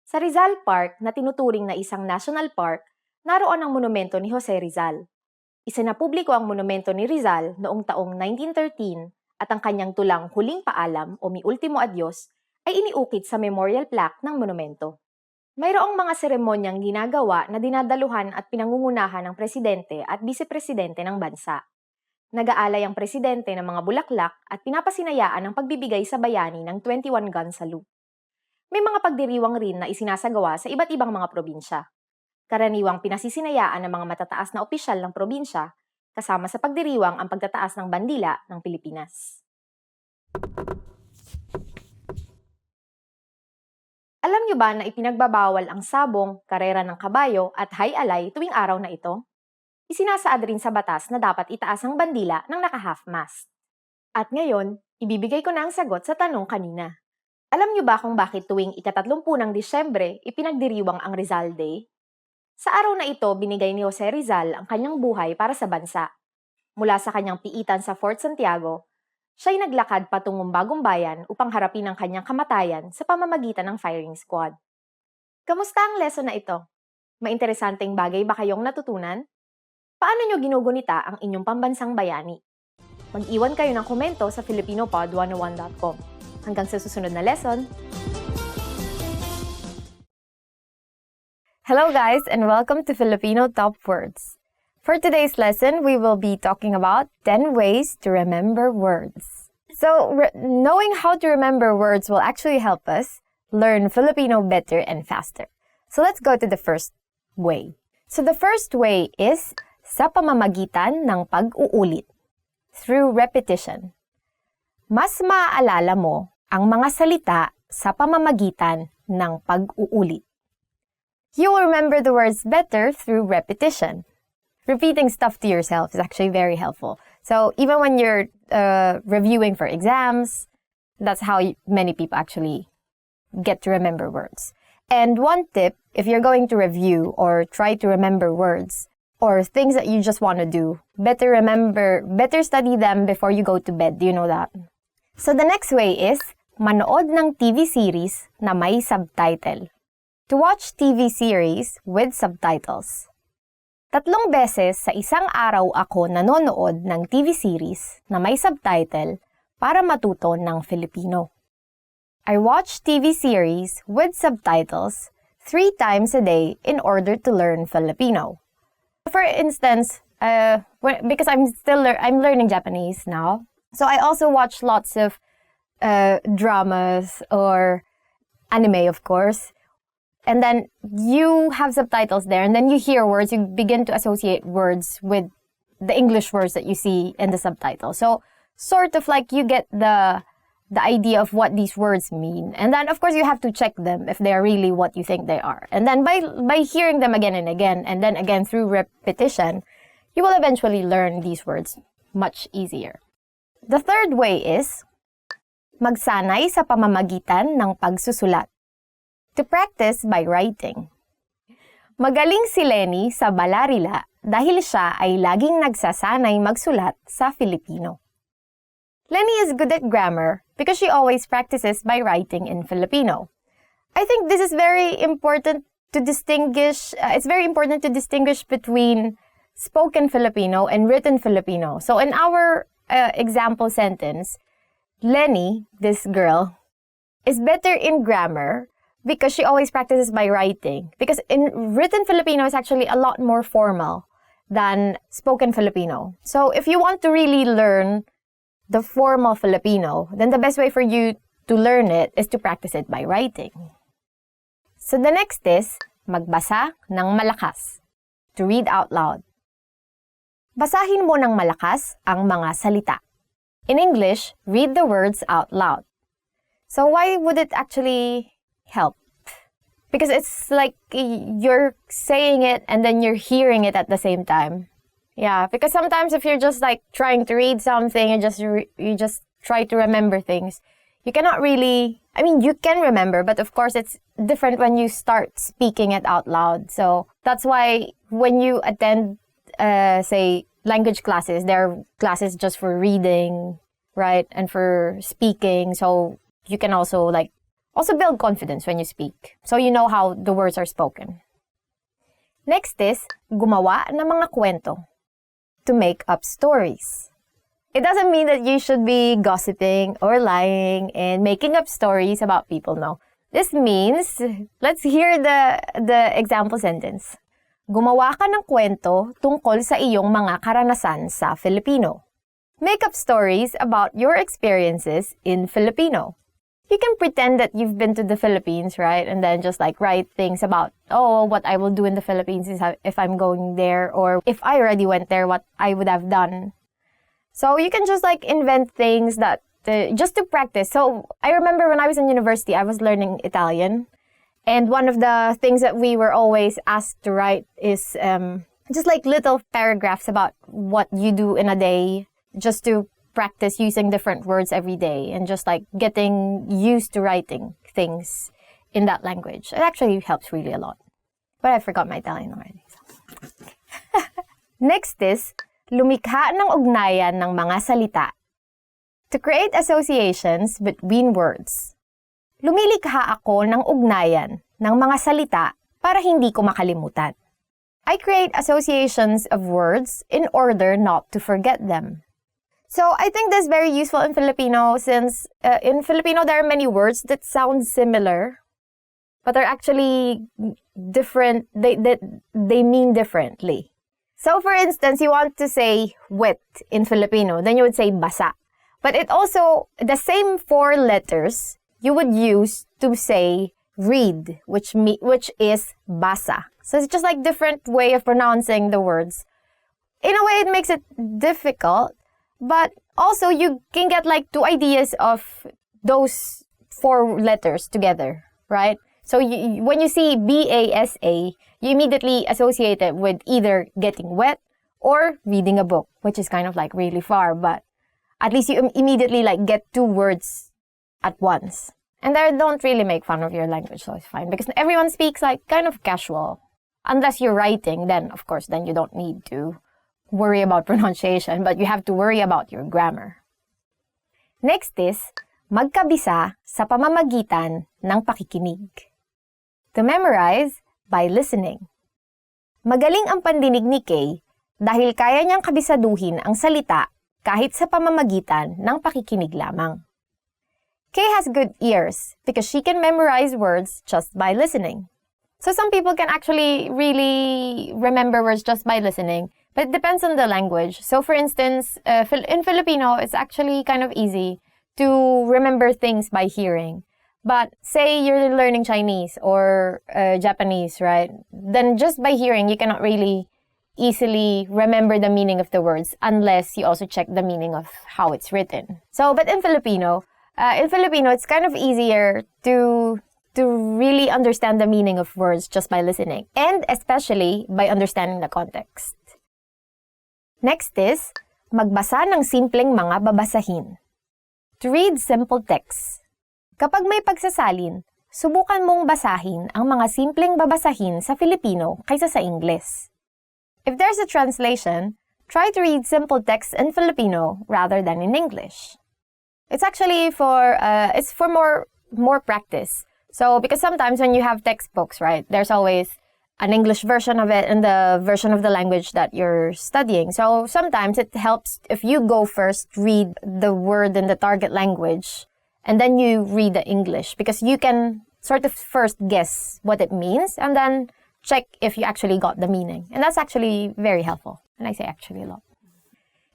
Sa Rizal Park na tinuturing na isang national park, naroon ang monumento ni Jose Rizal. Isinapubliko ang monumento ni Rizal noong taong 1913 at ang kanyang tulang Huling Paalam o Mi Ultimo Adios ay iniukit sa memorial plaque ng monumento. Mayroong mga seremonyang ginagawa na dinadaluhan at pinangungunahan ng presidente at vice-presidente ng bansa. Nag-aalay ang presidente ng mga bulaklak at pinapasinayaan ang pagbibigay sa bayani ng 21 gun salute. May mga pagdiriwang rin na isinasagawa sa iba't ibang mga probinsya. Karaniwang pinasisinayaan ng mga matataas na opisyal ng probinsya, kasama sa pagdiriwang ang pagtataas ng bandila ng Pilipinas. Alam niyo ba na ipinagbabawal ang sabong, karera ng kabayo at hay-alay tuwing araw na ito? Isinasaad rin sa batas na dapat itaas ang bandila ng naka-half-mast. At ngayon, ibibigay ko na ang sagot sa tanong kanina. Alam niyo ba kung bakit tuwing ika-30 ng Disyembre ipinagdiriwang ang Rizal Day? Sa araw na ito, binigay ni Jose Rizal ang kanyang buhay para sa bansa. Mula sa kanyang piitan sa Fort Santiago, siya'y naglakad patungong Bagong Bayan upang harapin ang kanyang kamatayan sa pamamagitan ng firing squad. Kamusta ang lesson na ito? May interesanteng bagay ba kayong natutunan? Paano nyo ginugunita ang inyong pambansang bayani? Mag-iwan kayo ng komento sa filipinopod101.com. Hanggang sa susunod na lesson! Hello guys and welcome to Filipino Top Words. For today's lesson, we will be talking about 10 ways to remember words. So, knowing how to remember words will actually help us learn Filipino better and faster. So, let's go to the first way. So, the first way is sa pamamagitan ng pag-uulit. Through repetition. Mas maaalala mo ang mga salita sa pamamagitan ng pag-uulit. You will remember the words better through repetition. Repeating stuff to yourself is actually very helpful. So even when you're reviewing for exams, that's how many people actually get to remember words. And one tip, if you're going to review or try to remember words or things that you just want to do, better study them before you go to bed. Do you know that? So the next way is manood ng TV series na may subtitle. To watch TV series with subtitles. 3 beses sa isang araw ako nanonood ng TV series na may subtitle para matuto ng Filipino. I watch TV series with subtitles 3 times a day in order to learn Filipino. For instance, because I'm learning Japanese now, so I also watch lots of dramas or anime, of course. And then you have subtitles there, and then you hear words, you begin to associate words with the English words that you see in the subtitle. So sort of like you get the idea of what these words mean. And then of course you have to check them if they are really what you think they are. And then by hearing them again and again, and then again through repetition, you will eventually learn these words much easier. The third way is magsanay sa pamamagitan ng pagsusulat. To practice by writing. Magaling si Lenny sa balarila dahil siya ay laging nagsasanay magsulat sa Filipino. Lenny is good at grammar because she always practices by writing in Filipino. I think this is very important to distinguish, between spoken Filipino and written Filipino. So in our example sentence, Lenny, this girl, is better in grammar because she always practices by writing. Because in written Filipino is actually a lot more formal than spoken Filipino. So if you want to really learn the formal Filipino, then the best way for you to learn it is to practice it by writing. So the next is magbasa ng malakas. To read out loud. Basahin mo ng malakas ang mga salita. In English, read the words out loud. So why would it actually help? Because it's like you're saying it and then you're hearing it at the same time. Yeah, because sometimes if you're just like trying to read something and you just try to remember things, you cannot really, you can remember, but of course it's different when you start speaking it out loud. So that's why when you attend, say, language classes, there are classes just for reading, right? And for speaking. So you can also build confidence when you speak. So you know how the words are spoken. Next is, gumawa ng mga kwento. To make up stories. It doesn't mean that you should be gossiping or lying and making up stories about people, no. This means, let's hear the example sentence. Gumawa ka ng kwento tungkol sa iyong mga karanasan sa Filipino. Make up stories about your experiences in Filipino. You can pretend that you've been to the Philippines, right? And then just write things about, what I will do in the Philippines is if I'm going there, or if I already went there, what I would have done. So you can just invent things that, just to practice. So I remember when I was in university, I was learning Italian. And one of the things that we were always asked to write is just little paragraphs about what you do in a day, just to practice using different words every day and just getting used to writing things in that language. It actually helps really a lot. But I forgot my Italian already. So. Next is, lumikha ng ugnayan ng mga salita. To create associations between words. Lumilikha ako ng ugnayan ng mga salita para hindi ko makalimutan. I create associations of words in order not to forget them. So I think this is very useful in Filipino since in Filipino there are many words that sound similar but are actually different. They mean differently. So for instance, you want to say wet in Filipino, then you would say basa. But it also, the same 4 letters you would use to say read, which is basa. So it's just different way of pronouncing the words. In a way, it makes it difficult. But also, you can get 2 ideas of those 4 letters together, right? So when you see B-A-S-A, you immediately associate it with either getting wet or reading a book, which is kind of really far. But at least you immediately get 2 words at once. And they don't really make fun of your language, so it's fine. Because everyone speaks like kind of casual. Unless you're writing, then of course, then you don't need to worry about pronunciation, but you have to worry about your grammar. Next is, magkabisa sa pamamagitan ng pakikinig. To memorize by listening. Magaling ang pandinig ni Kay dahil kaya niyang kabisaduhin ang salita kahit sa pamamagitan ng pakikinig lamang. Kay has good ears because she can memorize words just by listening. So some people can actually really remember words just by listening, but it depends on the language. So for instance, in Filipino, it's actually kind of easy to remember things by hearing. But say you're learning Chinese or Japanese, right? Then just by hearing, you cannot really easily remember the meaning of the words unless you also check the meaning of how it's written. So, but in Filipino, it's kind of easier to really understand the meaning of words just by listening, and especially by understanding the context. Next is, magbasa ng simpleng mga babasahin. To read simple texts. Kapag may pagsasalin, subukan mong basahin ang mga simpleng babasahin sa Filipino kaysa sa Ingles. If there's a translation, try to read simple texts in Filipino rather than in English. It's actually for more practice. So, because sometimes when you have textbooks, right, there's always an English version of it and the version of the language that you're studying. So, sometimes it helps if you go first, read the word in the target language, and then you read the English, because you can sort of first guess what it means and then check if you actually got the meaning. And that's actually very helpful. And I say actually a lot.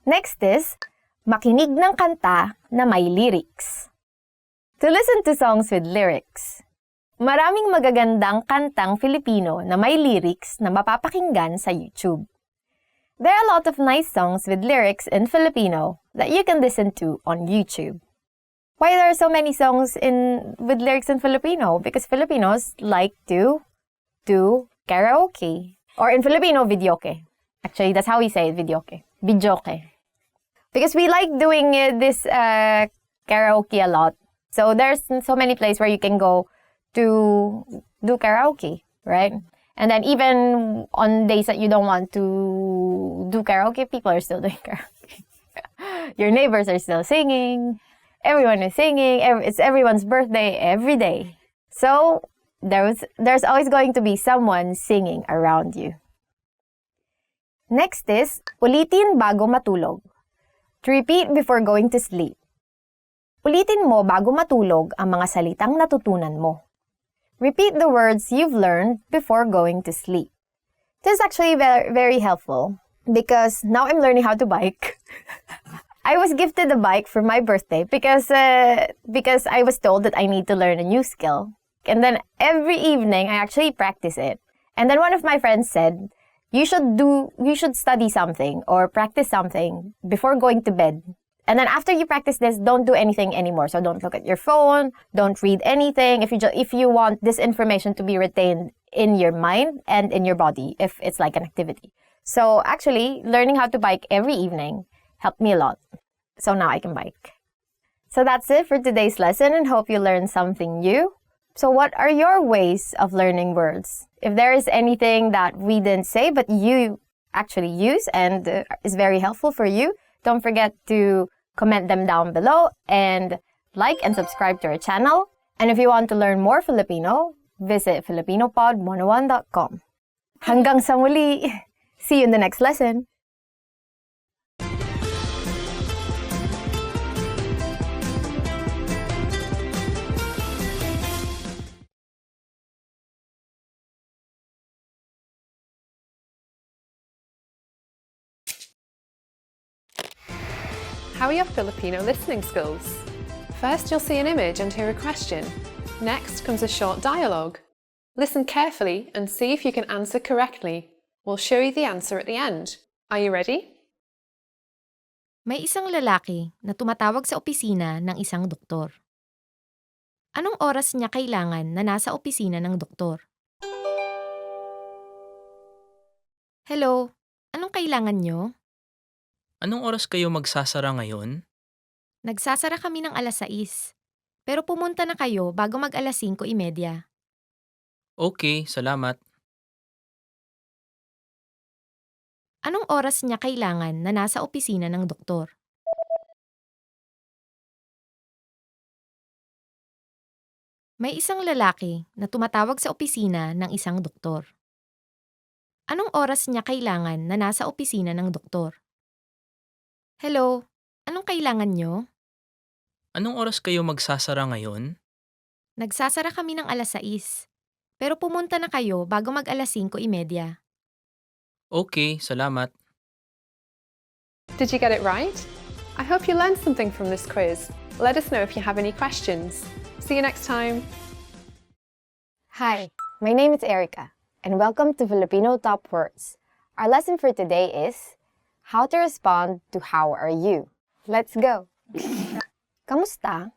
Next is, makinig ng kanta na may lyrics. To listen to songs with lyrics. Maraming magagandang kantang Filipino na may lyrics na mapapakinggan sa YouTube. There are a lot of nice songs with lyrics in Filipino that you can listen to on YouTube. Why there are so many songs with lyrics in Filipino? Because Filipinos like to do karaoke. Or in Filipino, videoke. Actually, that's how we say it, videoke. Videoke. Because we like doing this karaoke a lot. So there's so many places where you can go to do karaoke, right? And then even on days that you don't want to do karaoke, people are still doing karaoke. Your neighbors are still singing. Everyone is singing. It's everyone's birthday every day. So there's always going to be someone singing around you. Next is, ulitin bago matulog. To repeat before going to sleep. Ulitin mo bago matulog ang mga salitang natutunan mo. Repeat the words you've learned before going to sleep. This is actually very, very helpful because now I'm learning how to bike. I was gifted a bike for my birthday because I was told that I need to learn a new skill. And then every evening I actually practice it. And then one of my friends said, you should study something or practice something before going to bed. And then after you practice this, don't do anything anymore. So don't look at your phone, don't read anything. If you want this information to be retained in your mind and in your body, if it's like an activity. So actually, learning how to bike every evening helped me a lot. So now I can bike. So that's it for today's lesson, and hope you learned something new. So what are your ways of learning words? If there is anything that we didn't say but you actually use and is very helpful for you, don't forget to comment them down below and like and subscribe to our channel. And if you want to learn more Filipino, visit filipinopod101.com. Hanggang sa muli! See you in the next lesson! How are your Filipino listening skills? First, you'll see an image and hear a question. Next comes a short dialogue. Listen carefully and see if you can answer correctly. We'll show you the answer at the end. Are you ready? May isang lalaki na tumatawag sa opisina ng isang doktor. Anong oras niya kailangan na nasa opisina ng doktor? Hello, anong kailangan nyo? Anong oras kayo magsasara ngayon? Nagsasara kami ng 6:00. Pero pumunta na kayo bago mag-alas 5:30. Okay, salamat. Anong oras niya kailangan na nasa opisina ng doktor? May isang lalaki na tumatawag sa opisina ng isang doktor. Anong oras niya kailangan na nasa opisina ng doktor? Hello, anong kailangan nyo? Anong oras kayo magsasara ngayon? Nagsasara kami ng alas 6. Pero pumunta na kayo bago mag-alas 5:30. Okay, salamat. Did you get it right? I hope you learned something from this quiz. Let us know if you have any questions. See you next time. Hi, my name is Erica, and welcome to Filipino Top Words. Our lesson for today is how to respond to how are you. Let's go. Kamusta?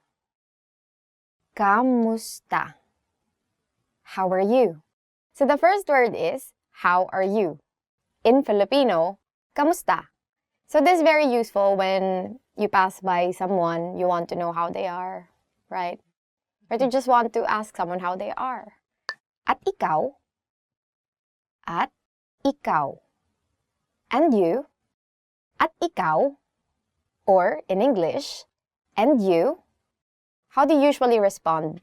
Kamusta? How are you? So the first word is how are you? In Filipino, kamusta? So this is very useful when you pass by someone, you want to know how they are, right? Or you just want to ask someone how they are. At ikaw? At ikaw. And you? At ikaw? Or in English, and you? How do you usually respond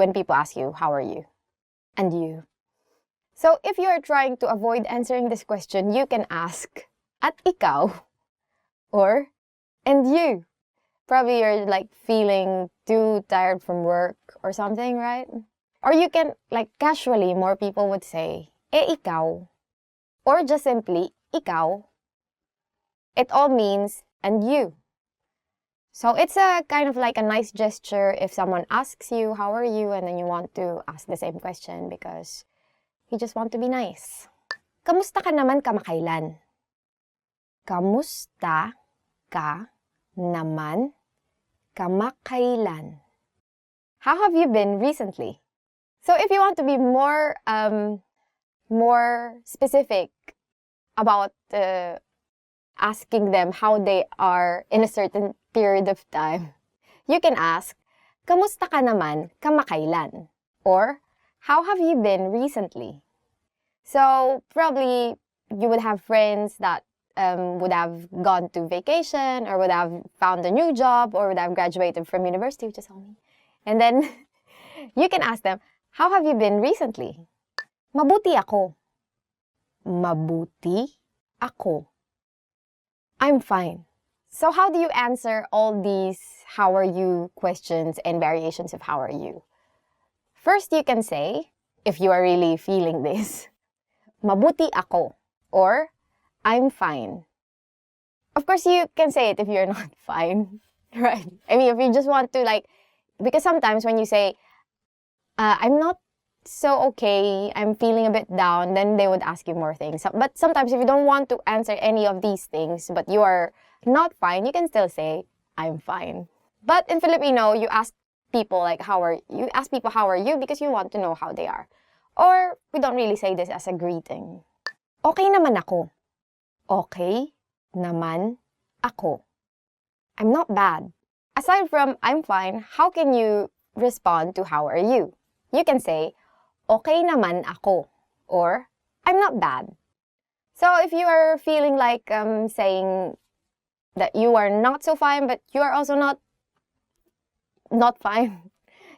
when people ask you, how are you? And you? So if you are trying to avoid answering this question, you can ask, at ikaw? Or, and you? Probably you're like feeling too tired from work or something, right? Or you can, like casually, more people would say, ikaw. Or just simply, ikaw. It all means, and you. So it's a kind of like a nice gesture if someone asks you, how are you? And then you want to ask the same question because you just want to be nice. Kamusta ka naman kamakailan? Kamusta ka naman kamakailan? How have you been recently? So if you want to be more specific about asking them how they are in a certain period of time, you can ask, kamusta ka naman kamakailan? Or, how have you been recently? So probably you would have friends that would have gone to vacation or would have found a new job or would have graduated from university, which is all me. And then you can ask them, how have you been recently? Mabuti ako. Mabuti ako. I'm fine. So how do you answer all these how are you questions and variations of how are you? First, you can say, if you are really feeling this, mabuti ako, or I'm fine. Of course, you can say it if you're not fine, right? I mean, if you just want to like, because sometimes when you say, I'm not so okay, I'm feeling a bit down, then they would ask you more things. But sometimes if you don't want to answer any of these things, but you are not fine, you can still say, I'm fine. But in Filipino, you ask people like, how are you because you want to know how they are. Or we don't really say this as a greeting. Okay naman ako. Okay naman ako. I'm not bad. Aside from I'm fine, how can you respond to how are you? You can say, okay naman ako, or I'm not bad. So if you are feeling like saying that you are not so fine, but you are also not fine,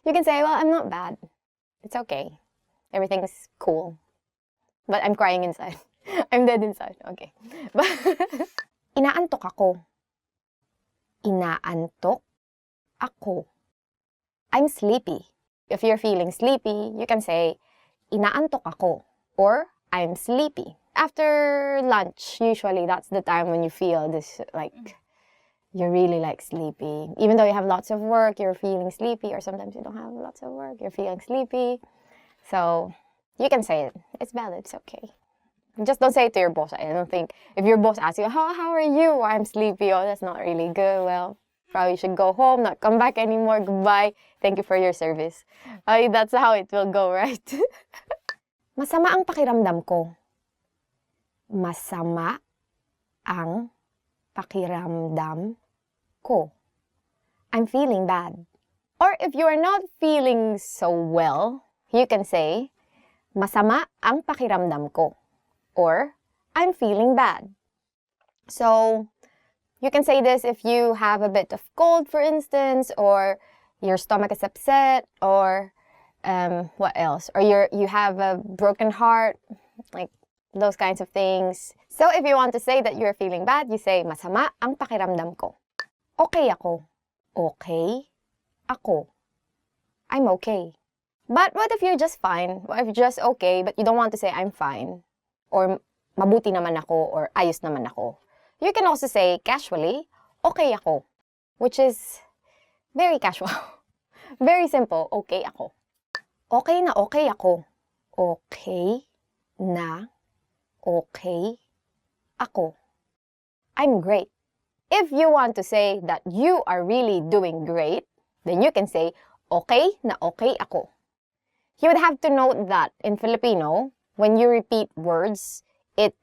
you can say, well, I'm not bad. It's okay. Everything's cool. But I'm crying inside. I'm dead inside. Okay. Inaantok ako. Inaantok ako. I'm sleepy. If you're feeling sleepy, you can say, inaantok ako, or I'm sleepy. After lunch, usually that's the time when you feel this, like, you're really like sleepy. Even though you have lots of work, you're feeling sleepy, or sometimes you don't have lots of work, you're feeling sleepy. So, you can say it. It's valid, it's okay. Just don't say it to your boss. I don't think, if your boss asks you, how are you? I'm sleepy. Oh, that's not really good. Well, probably should go home, not come back anymore. Goodbye. Thank you for your service. That's how it will go, right? Masama ang pakiramdam ko. Masama ang pakiramdam ko. I'm feeling bad. Or if you are not feeling so well, you can say, masama ang pakiramdam ko. Or, I'm feeling bad. So, you can say this if you have a bit of cold, for instance, or your stomach is upset, or what else? Or you have a broken heart, like those kinds of things. So, if you want to say that you're feeling bad, you say, masama ang pakiramdam ko. Okay ako. Okay ako. I'm okay. But what if you're just fine? What if you're just okay, but you don't want to say I'm fine? Or mabuti naman ako, or ayos naman ako. You can also say casually, okay ako. Which is very casual. Very simple, okay ako. Okay na okay ako. Okay na okay ako. I'm great. If you want to say that you are really doing great, then you can say, okay na okay ako. You would have to note that in Filipino, when you repeat words, it,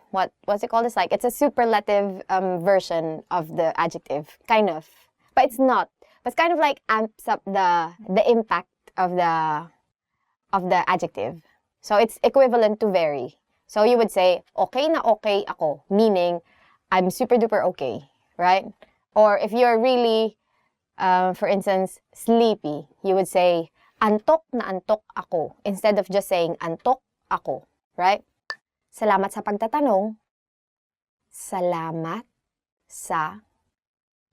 what's it called? It's like, it's a superlative version of the adjective, kind of. But it's not. But it's kind of like amps up the impact of the adjective. So it's equivalent to very. So you would say, okay na okay ako, meaning, I'm super duper okay, right? Or if you're really, for instance, sleepy, you would say, antok na antok ako, instead of just saying, antok ako, right? Salamat sa pagtatanong. Salamat sa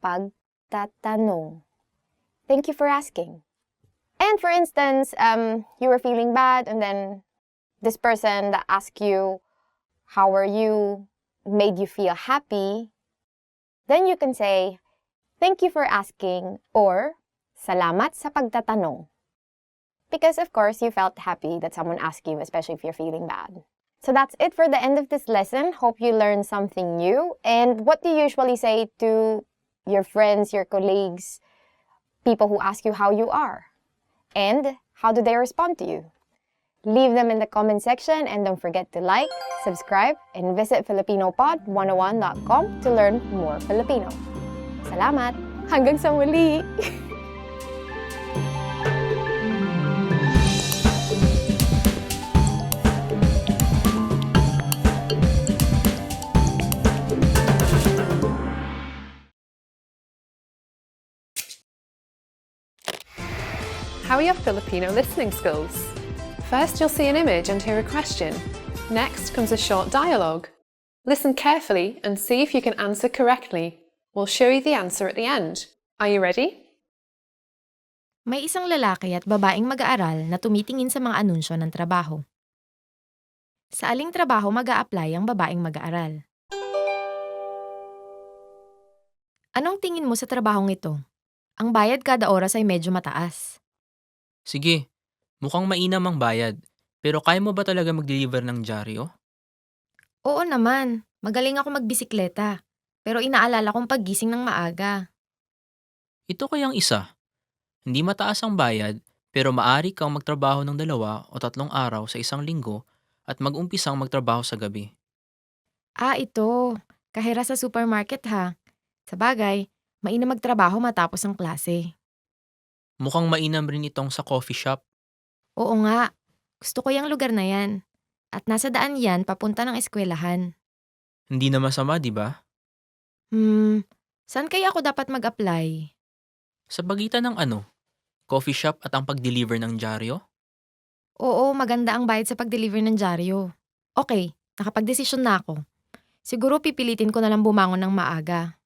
pagtatanong. Thank you for asking. And for instance, you were feeling bad, and then this person that asked you, how are you, made you feel happy, then you can say, thank you for asking, or salamat sa pagtatanong. Because of course, you felt happy that someone asked you, especially if you're feeling bad. So that's it for the end of this lesson. Hope you learned something new. And what do you usually say to your friends, your colleagues, people who ask you how you are? And how do they respond to you? Leave them in the comment section, and don't forget to like, subscribe, and visit FilipinoPod101.com to learn more Filipino. Salamat! Hanggang sa muli! How are your Filipino listening skills? First, you'll see an image and hear a question. Next comes a short dialogue. Listen carefully and see if you can answer correctly. We'll show you the answer at the end. Are you ready? May isang lalaki at babaeng mag-aaral na tumitingin sa mga anunsyo ng trabaho. Sa aling trabaho mag-a-apply ang babaeng mag-aaral? Anong tingin mo sa trabahong ito? Ang bayad kada oras ay medyo mataas. Sige, mukhang mainam ang bayad. Pero kaya mo ba talaga mag-deliver ng dyaryo? Oo naman, magaling ako magbisikleta. Pero inaalala kong paggising ng maaga. Ito kayang isa. Hindi mataas ang bayad, pero maaari kang magtrabaho ng 2 o 3 araw sa isang linggo at mag-umpisang magtrabaho sa gabi. Ito. Kahera sa supermarket ha. Sabagay, mainam magtrabaho matapos ang klase. Mukhang mainam rin itong sa coffee shop. Oo nga, gusto ko yung lugar na yan. At nasa daan yan papunta ng eskwelahan. Hindi na masama, di ba? Saan kaya ako dapat mag-apply? Sa pagitan ng ano? Coffee shop at ang pag-deliver ng dyaryo? Oo, maganda ang bayad sa pag-deliver ng dyaryo. Okay, nakapag-desisyon na ako. Siguro pipilitin ko na lang bumangon ng maaga.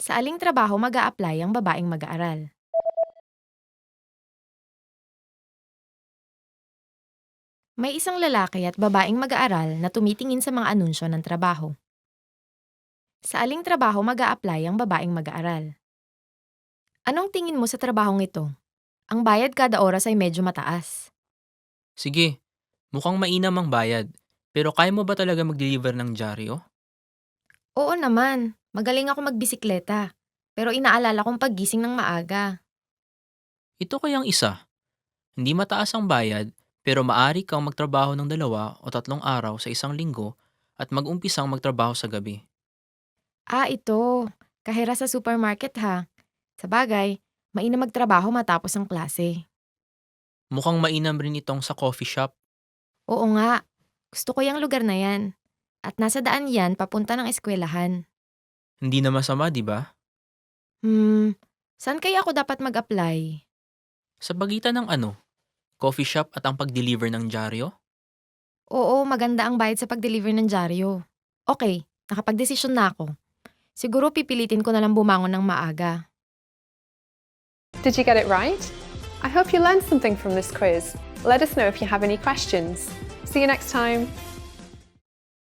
Sa aling trabaho mag-a-apply ang babaeng mag-aaral? May isang lalaki at babaeng mag-aaral na tumitingin sa mga anunsyo ng trabaho. Sa aling trabaho mag-a-apply ang babaeng mag-aaral? Anong tingin mo sa trabahong ito? Ang bayad kada oras ay medyo mataas. Sige, mukhang mainam ang bayad. Pero kaya mo ba talaga mag-deliver ng dyaryo? Oo naman, magaling ako magbisikleta. Pero inaalala kong paggising ng maaga. Ito kayang isa. Hindi mataas ang bayad, pero maaari kang magtrabaho ng 2 o 3 araw sa isang linggo at mag-umpisang magtrabaho sa gabi. Ito. Kahera sa supermarket ha. Sa bagay, mainam magtrabaho matapos ang klase. Mukhang mainam rin itong sa coffee shop. Oo nga, gusto ko yung lugar na yan. At nasa daan yan papunta ng eskwelahan. Hindi na masama, di ba? Saan kaya ako dapat mag-apply? Sa pagitan ng ano? Coffee shop at ang pag-deliver ng dyaryo? Oo, maganda ang bayad sa pag-deliver ng dyaryo. Okay, nakapag-desisyon na ako. Siguro pipilitin ko na lang bumangon ng maaga. Did you get it right? I hope you learned something from this quiz. Let us know if you have any questions. See you next time.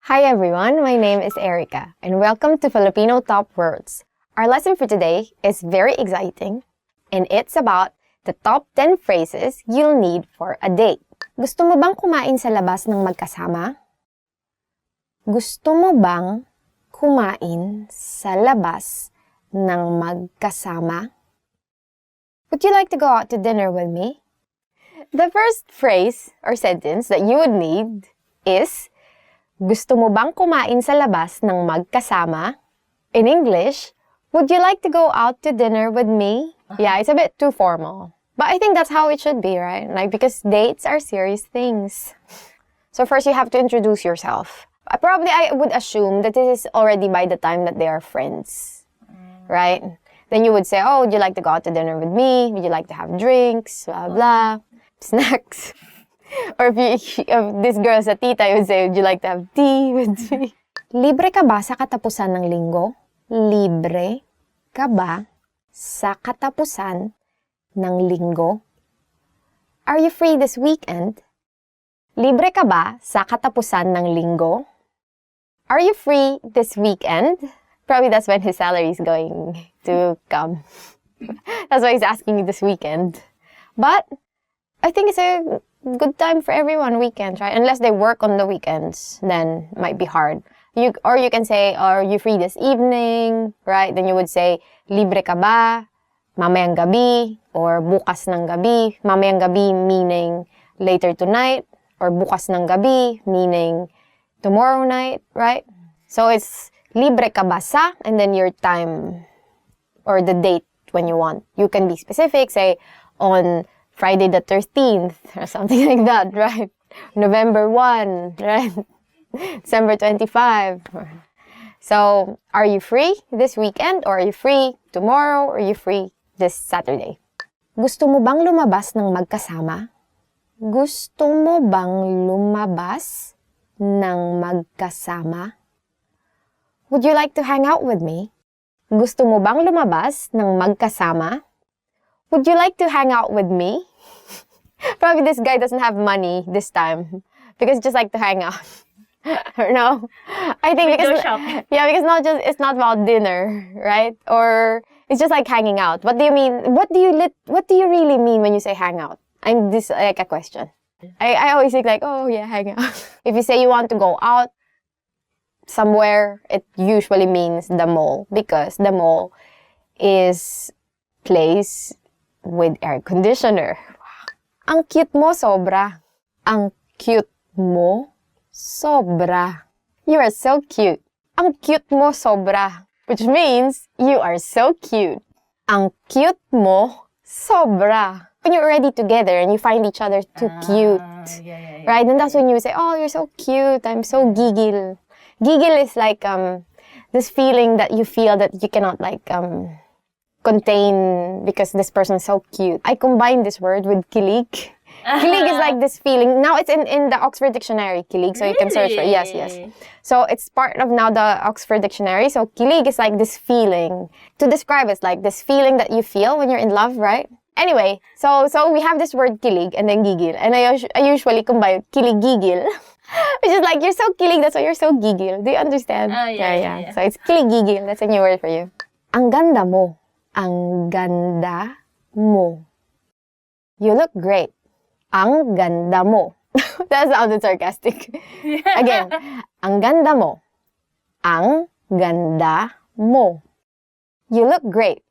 Hi everyone, my name is Erica, and welcome to Filipino Top Words. Our lesson for today is very exciting, and it's about the top 10 phrases you'll need for a date. Gusto mo bang kumain sa labas ng magkasama? Gusto mo bang kumain sa labas ng magkasama? Would you like to go out to dinner with me? The first phrase or sentence that you would need is, gusto mo bang kumain sa labas ng magkasama? In English, would you like to go out to dinner with me? Yeah, it's a bit too formal. But I think that's how it should be, right? Like, because dates are serious things. So first you have to introduce yourself. Probably I would assume that this is already by the time that they are friends, right? Then you would say, oh, would you like to go out to dinner with me? Would you like to have drinks? Blah, blah. Snacks. Or if this girl's a tita, you would say, would you like to have tea with me? Libre ka ba sa katapusan ng linggo? Libre ka ba sa katapusan ng linggo? Are you free this weekend? Libre ka ba sa katapusan ng linggo? Are you free this weekend? Probably that's when his salary is going to come. That's why he's asking you this weekend. But I think it's a good time for everyone, weekends, right? Unless they work on the weekends, then it might be hard. Or you can say, are you free this evening, right? Then you would say, libre ka ba? Mamayang gabi, or bukas ng gabi. Mamayang gabi meaning later tonight, or bukas ng gabi meaning tomorrow night, right? So it's libre ka ba sa, and then your time or the date when you want. You can be specific, say on Friday the 13th or something like that, right? November 1, right? December 25. So, are you free this weekend, or are you free tomorrow, or are you free this Saturday? Gusto mo bang lumabas ng magkasama? Gusto mo bang lumabas ng magkasama? Would you like to hang out with me? Gusto mo bang lumabas ng magkasama? Would you like to hang out with me? Probably this guy doesn't have money this time because he just like to hang out. Or no? I think because because it's not about dinner, right? Or it's just like hanging out. What do you mean? What do you really mean when you say hang out? I'm this like a question. I always think like, oh yeah, hang out. If you say you want to go out somewhere, it usually means the mall, because the mall is place with air conditioner. Ang cute mo sobra. Ang cute mo sobra. You are so cute. Ang cute mo sobra. Which means you are so cute. Ang cute mo sobra. When you're already together and you find each other too cute. Right? And that's when you say, oh, you're so cute. I'm so gigil. Gigil is like this feeling that you feel that you cannot like contain because this person is so cute. I combine this word with kilig. Kilig is like this feeling. Now it's in the Oxford Dictionary, kilig, so you can search for it. Yes. So it's part of now the Oxford Dictionary. So kilig is like this feeling. To describe it's like this feeling that you feel when you're in love, right? Anyway, so we have this word kilig and then gigil. And I usually combine kilig gigil. Which is like, you're so kilig, that's why you're so gigil. Do you understand? Yeah. So it's kilig gigil. That's a new word for you. Ang ganda mo. Ang ganda mo. You look great. Ang ganda mo. That sounded sarcastic. Again, ang ganda mo. Ang ganda mo. You look great.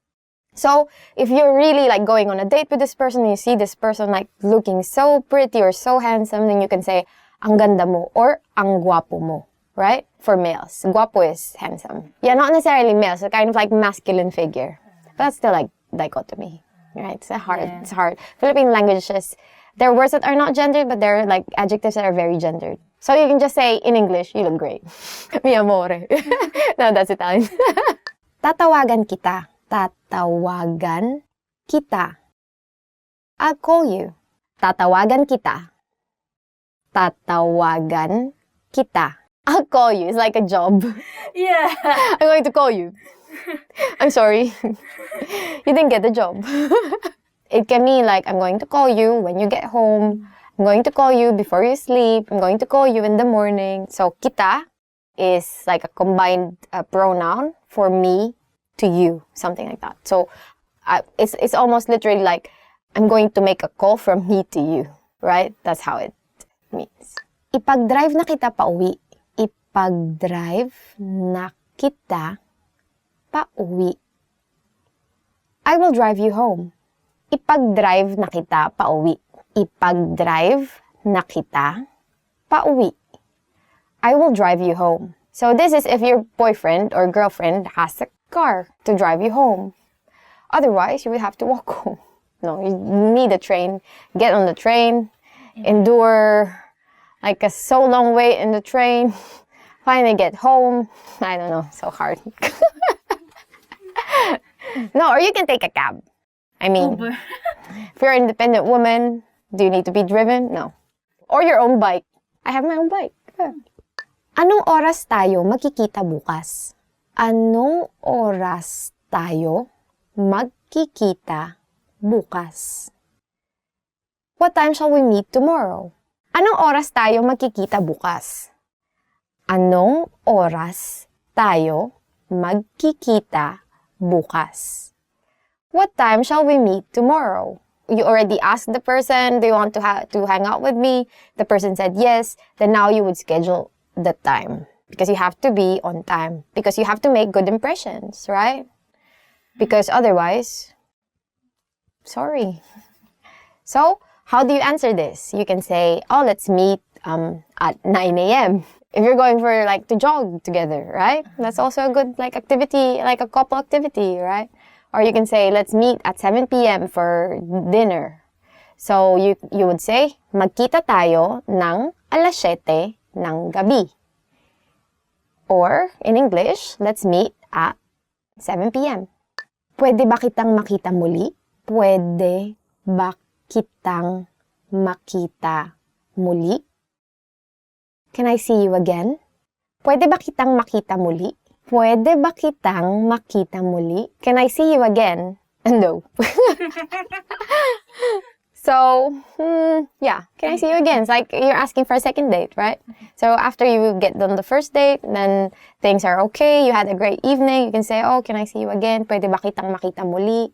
So, if you're really like going on a date with this person and you see this person like looking so pretty or so handsome, then you can say, ang ganda mo or ang guwapo mo, right? For males. Guapo is handsome. Yeah, not necessarily males, a kind of like masculine figure. But that's still like dichotomy, right? It's hard. Philippine languages, there are words that are not gendered, but there are like adjectives that are very gendered. So you can just say in English, you look great. Mi amore. No, that's Italian. Tatawagan kita. Tatawagan kita. I'll call you. Tatawagan kita. Tatawagan kita. I'll call you. It's like a job. Yeah. I'm going to call you. I'm sorry. You didn't get the job. It can mean like, I'm going to call you when you get home. I'm going to call you before you sleep. I'm going to call you in the morning. So, kita is like a combined pronoun for me to you, something like that. So, it's almost literally like, I'm going to make a call from me to you, right? That's how it means. Ipag-drive na kita pauwi. Ipag-drive na kita pauwi. I will drive you home. Ipag-drive na kita pauwi. Ipag-drive na kita pauwi. I will drive you home. So this is if your boyfriend or girlfriend has a car to drive you home. Otherwise, you would have to walk home. No, you need a train. Get on the train, endure like a so long wait in the train, finally get home. I don't know, so hard. No, or you can take a cab. I mean, if you're an independent woman, do you need to be driven? No. Or your own bike. I have my own bike. Yeah. Anong oras tayo magkikita bukas? Anong oras tayo magkikita bukas? What time shall we meet tomorrow? Anong oras tayo magkikita bukas? Anong oras tayo magkikita bukas? What time shall we meet tomorrow? You already asked the person, do you want to hang out with me? The person said yes. Then now you would schedule the time. Because you have to be on time. Because you have to make good impressions, right? Because otherwise, sorry. So, how do you answer this? You can say, oh, let's meet at 9 a.m. If you're going for like to jog together, right? That's also a good like activity, like a couple activity, right? Or you can say, let's meet at 7 p.m. for dinner. So you would say, magkita tayo ng alas 7 ng gabi. Or in English, let's meet at 7 p.m. Pwede ba kitang makita muli? Pwede ba kitang makita muli? Can I see you again? Pwede ba kitang makita muli? Pwede ba kitang makita muli? Can I see you again? No. So, yeah. Can I see you again? It's like you're asking for a second date, right? So after you get done the first date, then things are okay, you had a great evening, you can say, oh, can I see you again? Pwede ba kitang makita muli?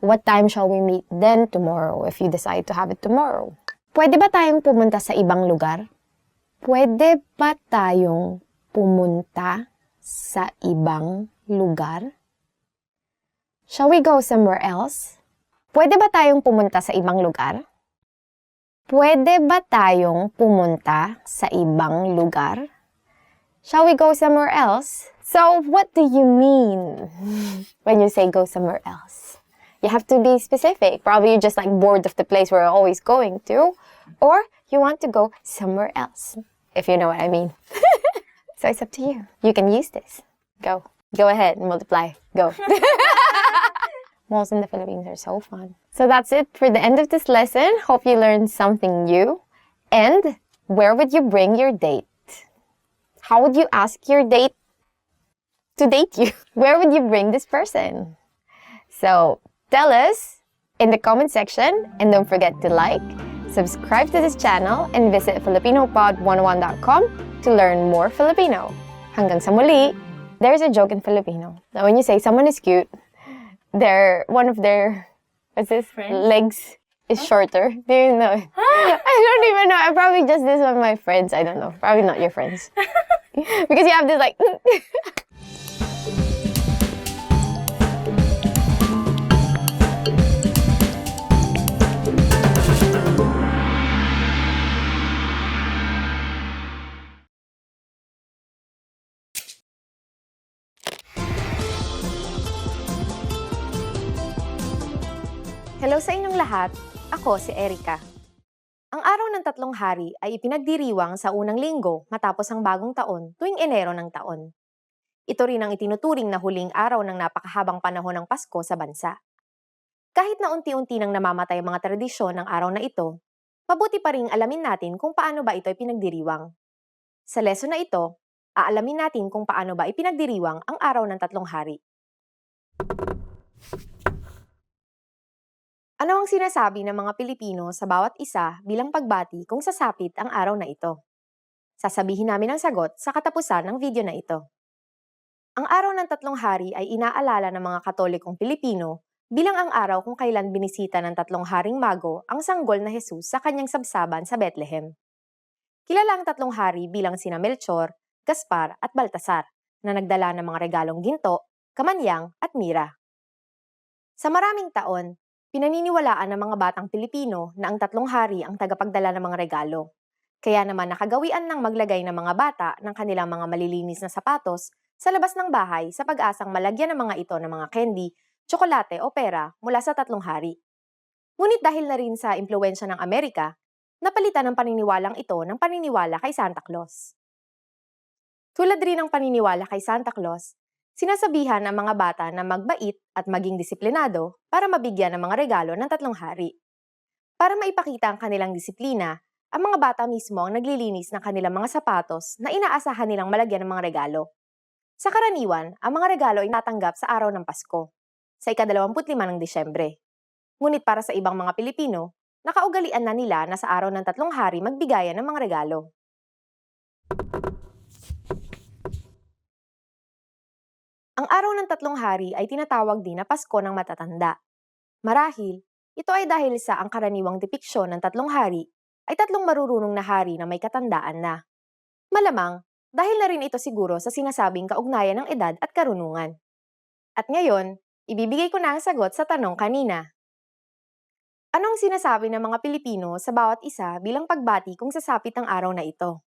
What time shall we meet then tomorrow if you decide to have it tomorrow? Pwede ba tayong pumunta sa ibang lugar? Pwede ba tayong pumunta sa ibang lugar? Shall we go somewhere else? Pwede ba tayong pumunta sa ibang lugar? Pwede ba tayong pumunta sa ibang lugar? Shall we go somewhere else? So, what do you mean when you say go somewhere else? You have to be specific. Probably you're just like bored of the place where you're always going to. Or you want to go somewhere else, if you know what I mean. So it's up to you. You can use this. Go. Go ahead and multiply. Go. Malls in the Philippines are so fun. So that's it for the end of this lesson. Hope you learned something new. And where would you bring your date? How would you ask your date to date you? Where would you bring this person? So tell us in the comment section. And don't forget to like, subscribe to this channel, and visit FilipinoPod101.com to learn more Filipino. Hanggang sa muli! There's a joke in Filipino that when you say someone is cute, one of their legs is shorter. Do you know? I don't even know. I probably just this one of my friends. I don't know. Probably not your friends. Because you have this like Hello sa inyong lahat, ako si Erika. Ang araw ng tatlong hari ay ipinagdiriwang sa unang linggo matapos ang bagong taon tuwing Enero ng taon. Ito rin ang itinuturing na huling araw ng napakahabang panahon ng Pasko sa bansa. Kahit na unti-unti nang namamatay ang mga tradisyon ng araw na ito, mabuti pa ring alamin natin kung paano ba ito ipinagdiriwang. Sa lesson na ito, aalamin natin kung paano ba ipinagdiriwang ang araw ng tatlong hari. Ano ang sinasabi ng mga Pilipino sa bawat isa bilang pagbati kung sasapit ang araw na ito? Sasabihin namin ang sagot sa katapusan ng video na ito. Ang araw ng tatlong hari ay inaalala ng mga Katolikong Pilipino bilang ang araw kung kailan binisita ng tatlong haring mago ang sanggol na Jesus sa kanyang sabsaban sa Bethlehem. Kilala ang tatlong hari bilang sina Melchor, Gaspar at Baltasar na nagdala ng mga regalong ginto, kamanyang at mira. Sa maraming taon, pinaniniwalaan ng mga batang Pilipino na ang tatlong hari ang tagapagdala ng mga regalo. Kaya naman nakagawian ng maglagay ng mga bata ng kanilang mga malilinis na sapatos sa labas ng bahay sa pag-asang malagyan ng mga ito ng mga candy, tsokolate o pera mula sa tatlong hari. Ngunit dahil na rin sa impluwensya ng Amerika, napalitan ang paniniwalang ito ng paniniwala kay Santa Claus. Tulad rin ng paniniwala kay Santa Claus, sinasabihan ang mga bata na magbait at maging disiplinado para mabigyan ng mga regalo ng tatlong hari. Para maipakita ang kanilang disiplina, ang mga bata mismo ang naglilinis ng kanilang mga sapatos na inaasahan nilang malagyan ng mga regalo. Sa karaniwan, ang mga regalo ay natanggap sa araw ng Pasko, sa ika-25 ng Disyembre. Ngunit para sa ibang mga Pilipino, nakaugalian na nila na sa araw ng tatlong hari magbigayan ng mga regalo. Ang araw ng tatlong hari ay tinatawag din na Pasko ng Matatanda. Marahil, ito ay dahil sa ang karaniwang depiksyon ng tatlong hari ay tatlong marurunong na hari na may katandaan na. Malamang, dahil na rin ito siguro sa sinasabing kaugnayan ng edad at karunungan. At ngayon, ibibigay ko na ang sagot sa tanong kanina. Anong sinasabi ng mga Pilipino sa bawat isa bilang pagbati kung sasapit ang araw na ito?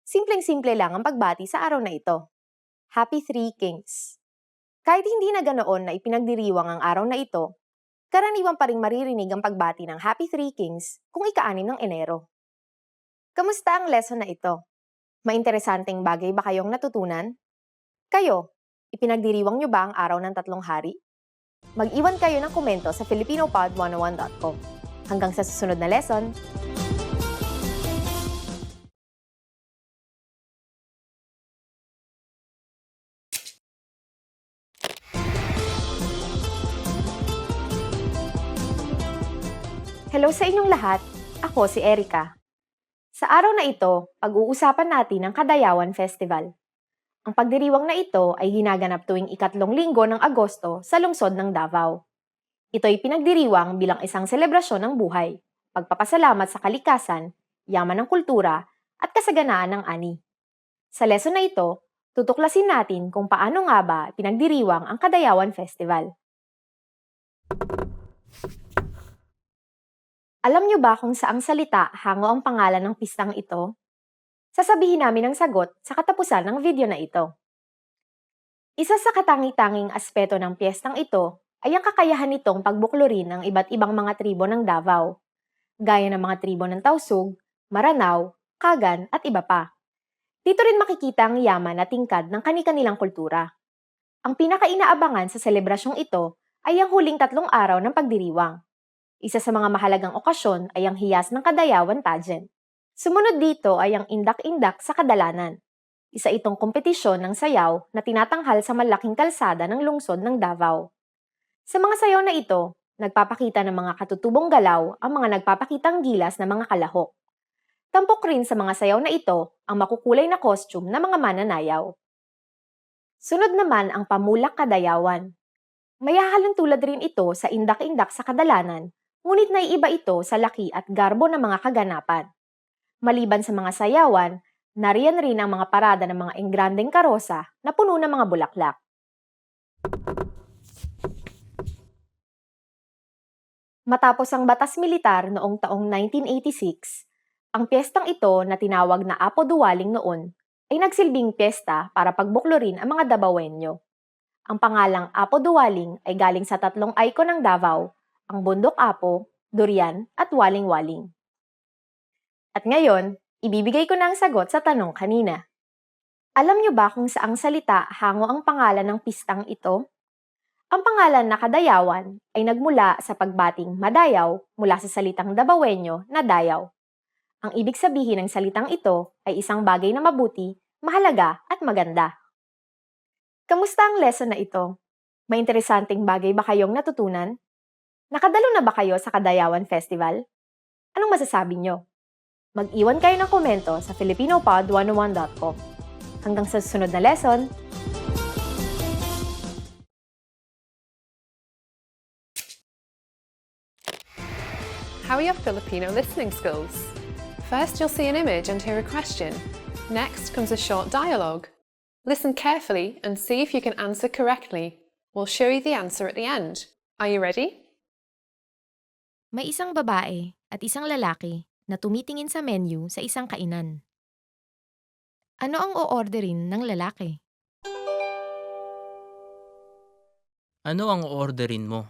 Simpleng-simple lang ang pagbati sa araw na ito. Happy Three Kings. Kahit hindi na ganoon na ipinagdiriwang ang araw na ito, karaniwan pa ring maririnig ang pagbati ng Happy Three Kings kung ika-6 ng Enero. Kamusta ang lesson na ito? Mainteresanteng bagay ba kayong natutunan? Kayo, ipinagdiriwang nyo ba ang araw ng tatlong hari? Mag-iwan kayo ng komento sa filipinopod101.com. Hanggang sa susunod na lesson! Hello sa inyong lahat, ako si Erika. Sa araw na ito, pag-uusapan natin ang Kadayawan Festival. Ang pagdiriwang na ito ay ginaganap tuwing ikatlong linggo ng Agosto sa lungsod ng Davao. Ito ay pinagdiriwang bilang isang selebrasyon ng buhay, pagpapasalamat sa kalikasan, yaman ng kultura, at kasaganaan ng ani. Sa lesson na ito, tutuklasin natin kung paano nga ba pinagdiriwang ang Kadayawan Festival. Alam niyo ba kung saang salita hango ang pangalan ng pistang ito? Sasabihin namin ang sagot sa katapusan ng video na ito. Isa sa katangi-tanging aspeto ng piyestang ito ay ang kakayahan nitong pagbuklurin ng iba't ibang mga tribo ng Davao, gaya ng mga tribo ng Tausug, Maranao, Kagan at iba pa. Dito rin makikita ang yaman at tingkad ng kani-kanilang kultura. Ang pinakainaabangan sa selebrasyong ito ay ang huling 3 araw ng pagdiriwang. Isa sa mga mahalagang okasyon ay ang hiyas ng Kadayawan pageant. Sumunod dito ay ang indak-indak sa kadalanan. Isa itong kompetisyon ng sayaw na tinatanghal sa malaking kalsada ng lungsod ng Davao. Sa mga sayaw na ito, nagpapakita ng mga katutubong galaw ang mga nagpapakitang gilas na mga kalahok. Tampok rin sa mga sayaw na ito ang makukulay na costume ng mga mananayaw. Sunod naman ang Pamulak Kadayawan. Mayahalong tulad rin ito sa indak-indak sa kadalanan, ngunit naiiba ito sa laki at garbo ng mga kaganapan. Maliban sa mga sayawan, nariyan rin ang mga parada ng mga engrandeng karosa na puno ng mga bulaklak. Matapos ang batas militar noong taong 1986, ang piyestang ito na tinawag na Apo Duwaling noon ay nagsilbing piyesta para pagbuklurin ang mga Davaoenyo. Ang pangalang Apo Duwaling ay galing sa 3 icon ng Davao, ang bundok apo, durian, at waling-waling. At ngayon, ibibigay ko na ang sagot sa tanong kanina. Alam niyo ba kung saang salita hango ang pangalan ng pistang ito? Ang pangalan na Kadayawan ay nagmula sa pagbating madayaw mula sa salitang Dabawenyo na dayaw. Ang ibig sabihin ng salitang ito ay isang bagay na mabuti, mahalaga at maganda. Kamusta ang lesson na ito? May interesanteng bagay ba kayong natutunan? Nakadalo na ba kayo sa Kadayawan Festival? Anong masasabi nyo? Mag-iwan kayo ng komento sa filipinopod101.com. Hanggang sa susunod na lesson! How are your Filipino listening skills? First, you'll see an image and hear a question. Next comes a short dialogue. Listen carefully and see if you can answer correctly. We'll show you the answer at the end. Are you ready? May isang babae at isang lalaki na tumitingin sa menu sa isang kainan. Ano ang o-orderin ng lalaki? Ano ang orderin mo?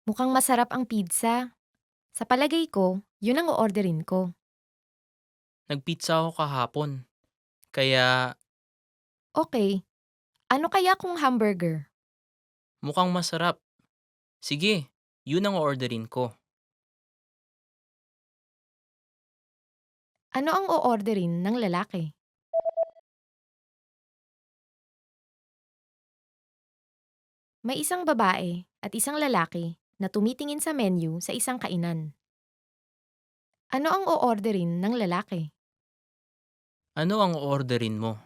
Mukhang masarap ang pizza. Sa palagay ko, yun ang o-orderin ko. Nagpizza ako kahapon. Kaya Okay, ano kaya kung hamburger? mukhang masarap. Sige, yun ang orderin ko. Ano ang o-orderin ng lalaki? May isang babae at isang lalaki na tumitingin sa menu sa isang kainan. Ano ang o-orderin ng lalaki? Ano ang orderin mo?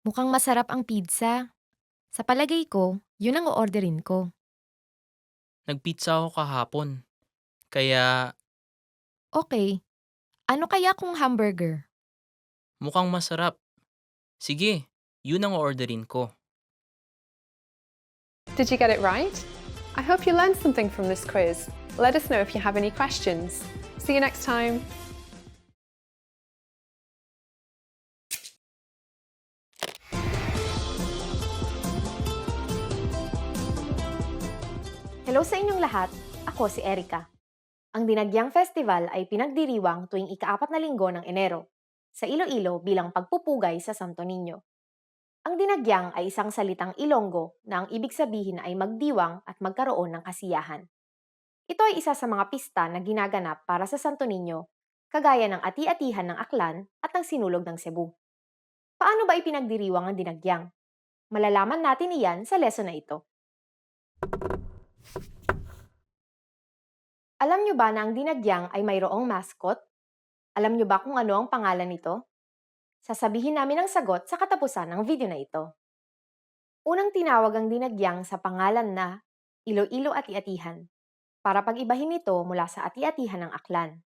Mukhang masarap ang pizza. Sa palagay ko, yun ang o-orderin ko. Nagpizza ako kahapon. Kaya Okay, ano kaya kung hamburger? mukhang masarap. Sige, yun ang orderin ko. Did you get it right? I hope you learned something from this quiz. Let us know if you have any questions. See you next time. Hello sa inyong lahat, ako si Erica. Ang Dinagyang Festival ay pinagdiriwang tuwing ika-4 na linggo ng Enero sa Iloilo bilang pagpupugay sa Santo Niño. Ang dinagyang ay isang salitang Ilonggo na ang ibig sabihin ay magdiwang at magkaroon ng kasiyahan. Ito ay isa sa mga pista na ginaganap para sa Santo Niño, kagaya ng ati-atihan ng Aklan at ng Sinulog ng Cebu. Paano ba ipinagdiriwang ang dinagyang? Malalaman natin iyan sa lesson na ito. Alam nyo ba na ang dinagyang ay mayroong mascot? Alam nyo ba kung ano ang pangalan nito? Sasabihin namin ang sagot sa katapusan ng video na ito. Unang tinawag ang dinagyang sa pangalan na Iloilo Ati-Atihan para pag-ibahin ito mula sa ati-atihan ng Aklan.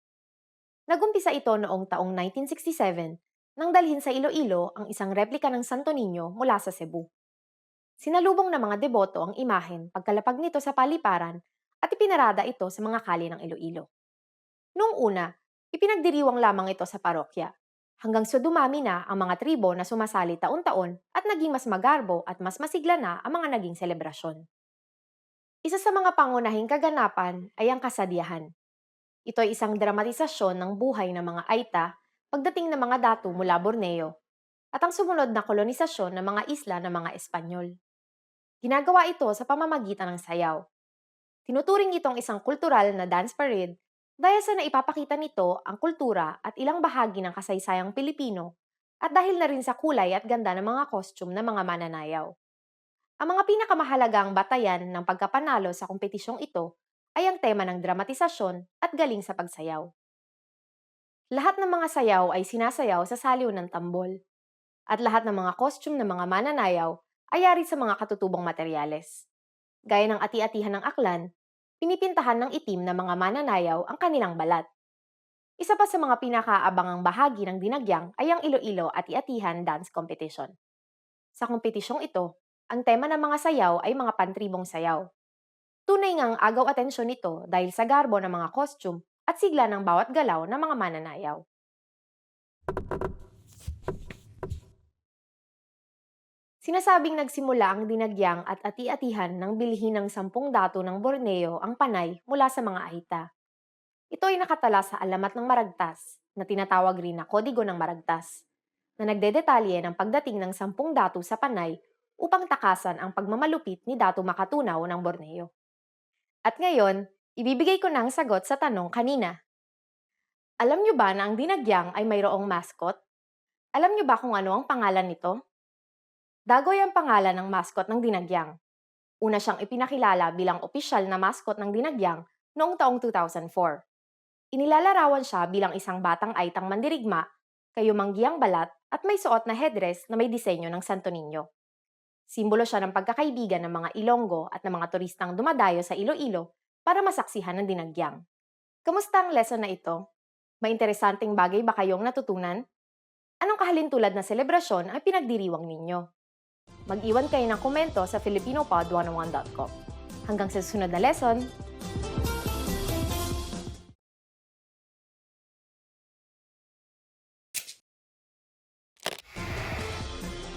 Nagumpisa ito noong taong 1967 nang dalhin sa Iloilo ang isang replika ng Santo Niño mula sa Cebu. Sinalubong ng mga deboto ang imahen pagkalapag nito sa paliparan at ipinarada ito sa mga kalye ng Iloilo. Noong una, ipinagdiriwang lamang ito sa parokya, hanggang sa dumami na ang mga tribo na sumasali taon-taon at naging mas magarbo at mas masigla na ang mga naging selebrasyon. Isa sa mga pangunahing kaganapan ay ang kasadyahan. Ito ay isang dramatisasyon ng buhay ng mga Aita pagdating ng mga datu mula Borneo at ang sumunod na kolonisasyon ng mga isla ng mga Espanyol. Ginagawa ito sa pamamagitan ng sayaw. Tinuturing itong isang kultural na dance parade dahil sa naipapakita nito ang kultura at ilang bahagi ng kasaysayang Pilipino at dahil na rin sa kulay at ganda ng mga costume ng mga mananayaw. Ang mga pinakamahalagang batayan ng pagkapanalo sa kompetisyong ito ay ang tema ng dramatisasyon at galing sa pagsayaw. Lahat ng mga sayaw ay sinasayaw sa saliw ng tambol at lahat ng mga costume ng mga mananayaw ay yari sa mga katutubong materyales. Gaya ng ati-atihan ng Aklan, pinipintahan ng itim na mga mananayaw ang kanilang balat. Isa pa sa mga pinakaabangang bahagi ng dinagyang ay ang Iloilo Ati-Atihan Dance Competition. Sa kompetisyong ito, ang tema ng mga sayaw ay mga pantribong sayaw. Tunay ngang agaw atensyon nito dahil sa garbo ng mga costume at sigla ng bawat galaw ng mga mananayaw. Sinasabing nagsimula ang dinagyang at ati-atihan ng bilhin ng 10 dato ng Borneo ang panay mula sa mga ahita. Ito ay nakatala sa alamat ng maragtas, na tinatawag rin na Kodigo ng Maragtas, na nagdedetalye ng pagdating ng 10 dato sa panay upang takasan ang pagmamalupit ni Dato Makatunaw ng Borneo. At ngayon, ibibigay ko na ang sagot sa tanong kanina. Alam niyo ba na ang dinagyang ay mayroong mascot? Alam niyo ba kung ano ang pangalan nito? Dagoy ang pangalan ng mascot ng dinagyang. Una siyang ipinakilala bilang opisyal na mascot ng dinagyang noong taong 2004. Inilalarawan siya bilang isang batang aitang mandirigma, kayumanggiang balat at may suot na headdress na may disenyo ng Santo Niño. Simbolo siya ng pagkakaibigan ng mga Ilonggo at ng mga turistang dumadayo sa Iloilo para masaksihan ng dinagyang. Kamusta ang lesson na ito? May interesanteng bagay ba kayong natutunan? Anong kahalintulad na selebrasyon ang pinagdiriwang ninyo? Mag-iwan kayo ng komento sa filipinopod101.com. Hanggang sa susunod na lesson!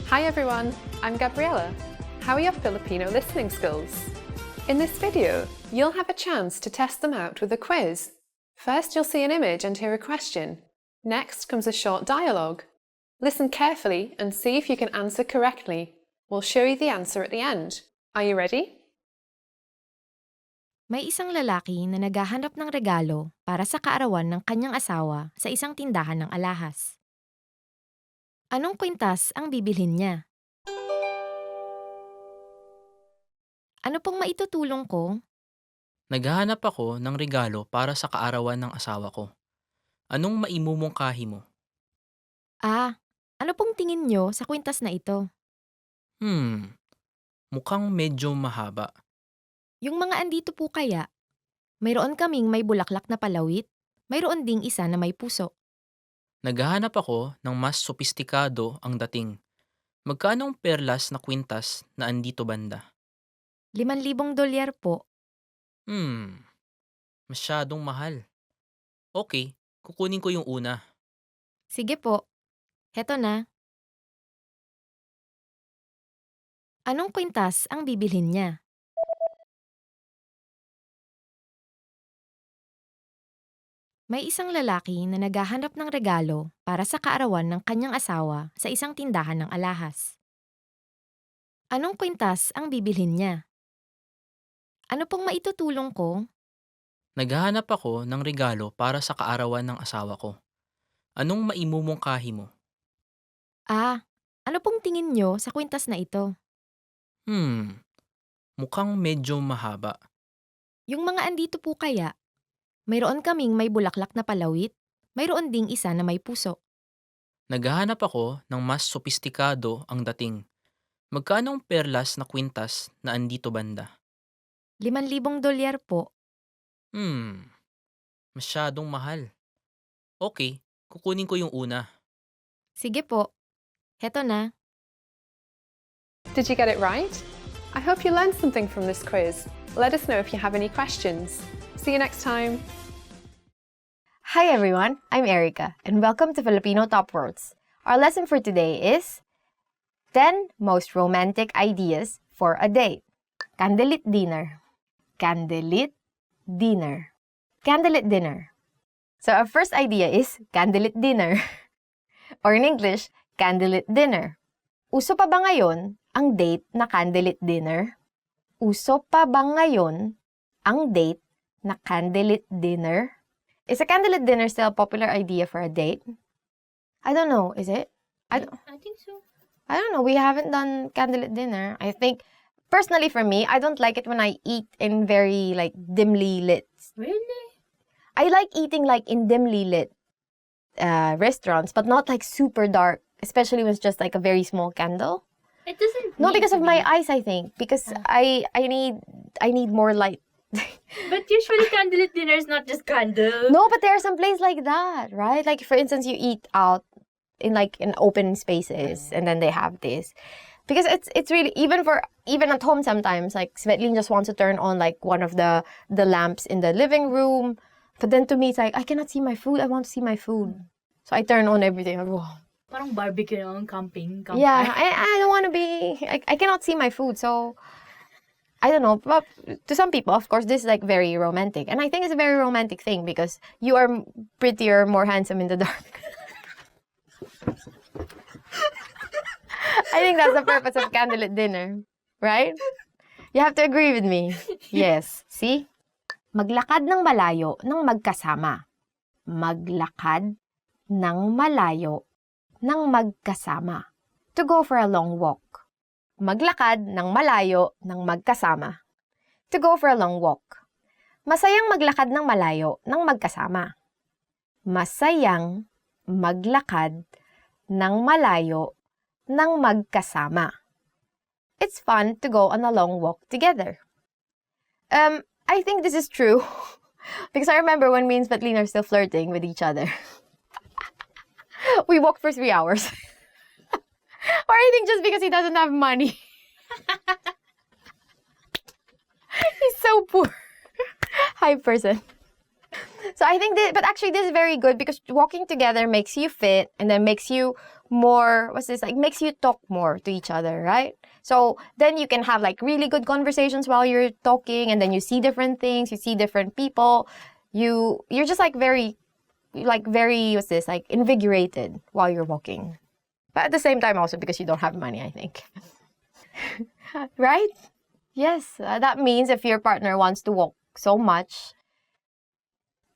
Hi everyone, I'm Gabriella. How are your Filipino listening skills? In this video, you'll have a chance to test them out with a quiz. First, you'll see an image and hear a question. Next comes a short dialogue. Listen carefully and see if you can answer correctly. We'll show you the answer at the end. Are you ready? May isang lalaki na naghahanap ng regalo para sa kaarawan ng kanyang asawa sa isang tindahan ng alahas. Anong kwintas ang bibilhin niya? Ano pong maitutulong ko? Naghahanap ako ng regalo para sa kaarawan ng asawa ko. Anong maimumungkahi mo? Ano pong tingin nyo sa kwintas na ito? Mukhang medyo mahaba. Yung mga andito po kaya, mayroon kaming may bulaklak na palawit, mayroon ding isa na may puso. Naghahanap ako ng mas sopistikado ang dating. Magkano ang perlas na kwintas na andito banda? $5,000 po. Masyadong mahal. Okay, kukunin ko yung una. Sige po. Heto na. Anong kwintas ang bibilhin niya? May isang lalaki na naghahanap ng regalo para sa kaarawan ng kanyang asawa sa isang tindahan ng alahas. Anong kwintas ang bibilhin niya? Ano pong maitutulong ko? Naghahanap ako ng regalo para sa kaarawan ng asawa ko. Anong maimumungkahi mo? Ano pong tingin nyo sa kwintas na ito? Mukhang medyo mahaba. Yung mga andito po kaya, mayroon kaming may bulaklak na palawit, mayroon ding isa na may puso. Naghahanap ako ng mas sopistikado ang dating. Magkano ang perlas na kwintas na andito banda? $5,000 po. Masyadong mahal. Okay, kukunin ko yung una. Sige po. Heto na. Did you get it right? I hope you learned something from this quiz. Let us know if you have any questions. See you next time. Hi everyone, I'm Erica, and welcome to Filipino Top Words. Our lesson for today is 10 most romantic ideas for a date. Candlelit dinner. Candlelit dinner. Candlelit dinner. So our first idea is candlelit dinner. Or in English, candlelit dinner. Uso pa ba ngayon ang date na candlelit dinner? Uso pa ba ngayon ang date na candlelit dinner? Is a candlelit dinner still a popular idea for a date? I don't know, is it? I think so. I don't know, we haven't done candlelit dinner. I think, personally for me, I don't like it when I eat in very, dimly lit. Really? I like eating, in dimly lit restaurants, but not, super dark, especially when it's just, a very small candle. It doesn't. No, because of my eyes, I think. Because I need more light. But usually candlelit dinner is not just candle. No, but there are some places like that, right? Like, for instance, you eat out in open spaces, and then they have this. Because it's really, even at home sometimes, Svetlin just wants to turn on, one of the lamps in the living room. But then to me, it's I cannot see my food. I want to see my food. So I turn on everything. Parang barbecue naman, camping. Yeah, I don't want to be, I cannot see my food, so I don't know. But to some people, of course, this is like very romantic. And I think it's a very romantic thing because you are prettier, more handsome in the dark. I think that's the purpose of candlelit dinner, right? You have to agree with me. Yes. See? Maglakad ng malayo ng magkasama. Maglakad ng malayo ng magkasama. To go for a long walk. Maglakad ng malayo ng magkasama. To go for a long walk. Masayang maglakad ng malayo ng magkasama. Masayang maglakad ng malayo ng magkasama. It's fun to go on a long walk together. I think this is true because I remember when me and Svetlina are still flirting with each other. We walked for 3 hours. Or I think just because he doesn't have money. He's so poor. Hi, person. So I think but actually this is very good because walking together makes you fit and then makes you more, makes you talk more to each other, right? So then you can have like really good conversations while you're talking and then you see different things, you see different people. You're just like very, invigorated while you're walking. But at the same time also because you don't have money, I think. Right? Yes, that means if your partner wants to walk so much,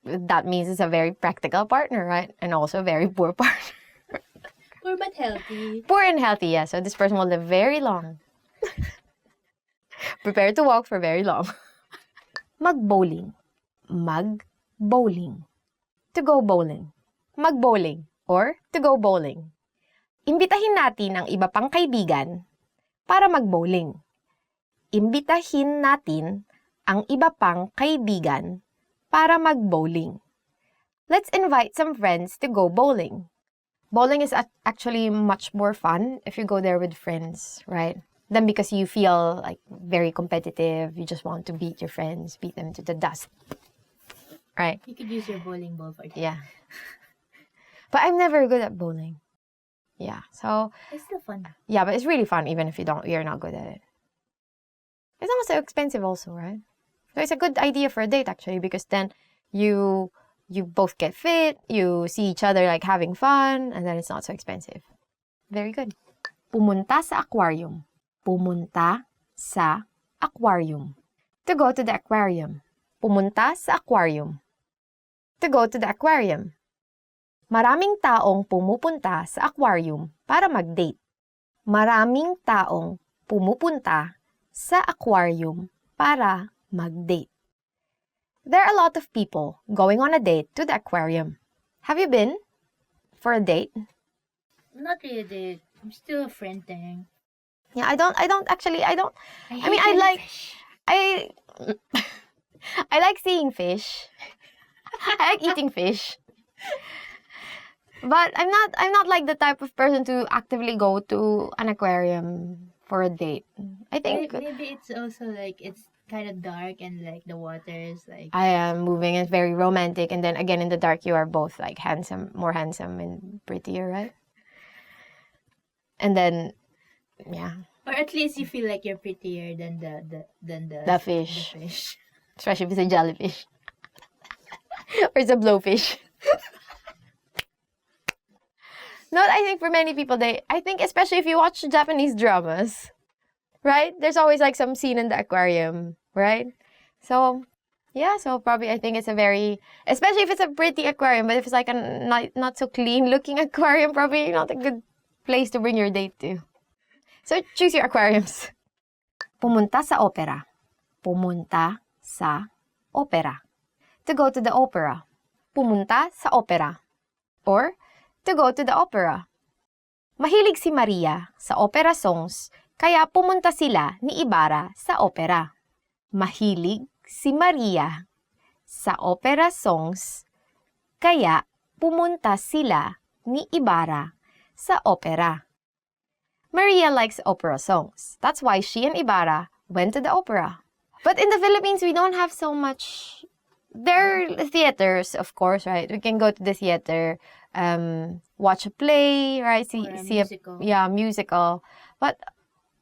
that means it's a very practical partner, right? And also a very poor partner. Poor but healthy. Poor and healthy, yeah. So this person will live very long. Prepare to walk for very long. Mag-bowling. Mag-bowling. To go bowling. Mag-bowling. Or to go bowling. Imbitahin natin ang iba pang kaibigan para mag-bowling. Imbitahin natin ang iba pang kaibigan para mag-bowling. Let's invite some friends to go bowling. Bowling is actually much more fun if you go there with friends, right? Then because you feel like very competitive, you just want to beat your friends, beat them to the dust, right? You could use your bowling ball for that. Yeah. But I'm never good at bowling. Yeah, so It's still fun. yeah, but it's really fun even if you're not good at it. It's not so expensive also, right? So it's a good idea for a date actually because then you both get fit, you see each other like having fun, and then it's not so expensive. Very good. Pumunta sa aquarium. Pumunta sa aquarium. To go to the aquarium. Pumunta sa aquarium. To go to the aquarium. Maraming taong pumupunta sa aquarium para mag-date. Maraming taong pumupunta sa aquarium para mag-date. There are a lot of people going on a date to the aquarium. Have you been for a date? Not really a date. I'm still a friend thing. Yeah, I don't I mean, hate I like seeing fish. I like eating fish. But I'm not like the type of person to actively go to an aquarium for a date. I think Maybe it's also like it's kind of dark and like the water is like I am moving. It's very romantic, and then again in the dark, you are both like more handsome and prettier, right? And then, yeah, or at least you feel like you're prettier than the fish, the fish. especially if it's a jellyfish or it's a blowfish. No, I think for many people, I think especially if you watch Japanese dramas, right? There's always like some scene in the aquarium, right? So, yeah, so probably I think it's a very, especially if it's a pretty aquarium, but if it's like a not so clean looking aquarium, probably not a good place to bring your date to. So choose your aquariums. Pumunta sa opera. Pumunta sa opera. To go to the opera. Pumunta sa opera. Or, to go to the opera. Mahilig si Maria sa opera songs, kaya pumunta sila ni Ibarra sa opera. Mahilig si Maria sa opera songs, kaya pumunta sila ni Ibarra sa opera. Maria likes opera songs. That's why she and Ibarra went to the opera. But in the Philippines, we don't have so much. There are theaters, of course, right? We can go to the theater. watch a play, right? Or a See musical. musical. But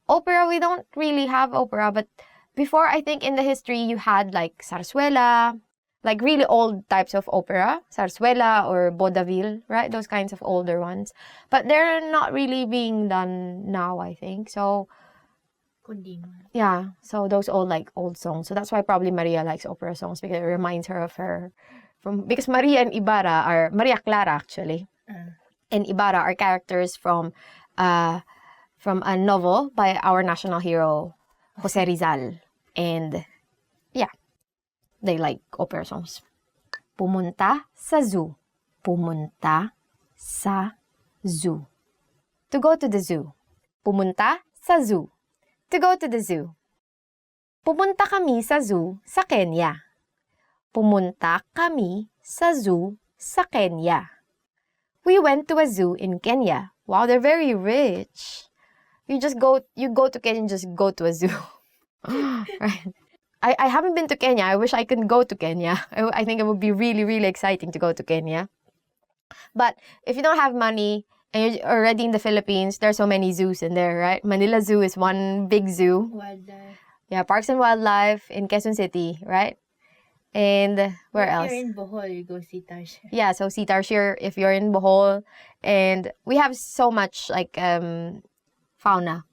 opera, we don't really have opera. But before, I think in the history, you had like zarzuela, like really old types of opera, zarzuela or vaudeville, right? Those kinds of older ones. But they're not really being done now, I think. So Kundi man. yeah, so those old songs. So that's why probably Maria likes opera songs, because it reminds her of her because Maria and Ibarra are Maria Clara actually. And Ibarra are characters from a novel by our national hero Jose Rizal. And yeah, they like opera songs. Pumunta sa zoo. Pumunta sa zoo. To go to the zoo. Pumunta sa zoo. To go to the zoo. Pumunta kami sa zoo sa Kenya. Pumunta kami sa zoo sa Kenya. We went to a zoo in Kenya. Wow, they're very rich. You go to Kenya and just go to a zoo. Right. I haven't been to Kenya. I wish I could go to Kenya. I think it would be really, really exciting to go to Kenya. But if you don't have money and you're already in the Philippines, there's so many zoos in there, right? Manila Zoo is one big zoo. Wildlife. Yeah, Parks and Wildlife in Quezon City, right? And where else? If you're in Bohol, you go see Tarsha. Yeah, so see Tarsier if you're in Bohol. And we have so much like fauna,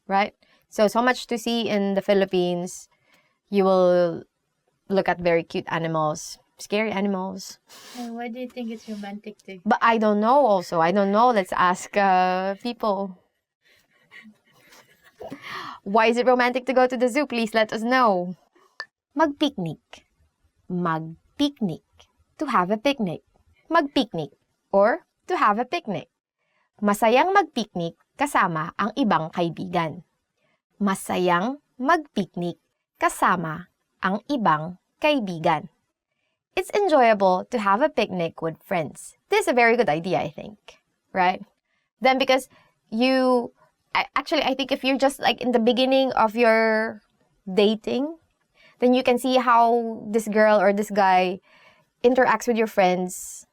right? So much to see in the Philippines. You will look at very cute animals, scary animals. And why do you think it's romantic to? But I don't know also. I don't know. Let's ask people. Why is it romantic to go to the zoo? Please let us know. Mag-picnic. Mag-picnic. To have a picnic. Mag-picnic. Or to have a picnic. Masayang mag-picnic kasama ang ibang kaibigan. Masayang mag-picnic kasama ang ibang kaibigan. It's enjoyable to have a picnic with friends. This is a very good idea, I think. Right? Then because I think if you're just like in the beginning of your dating, then you can see how this girl or this guy interacts with your friends.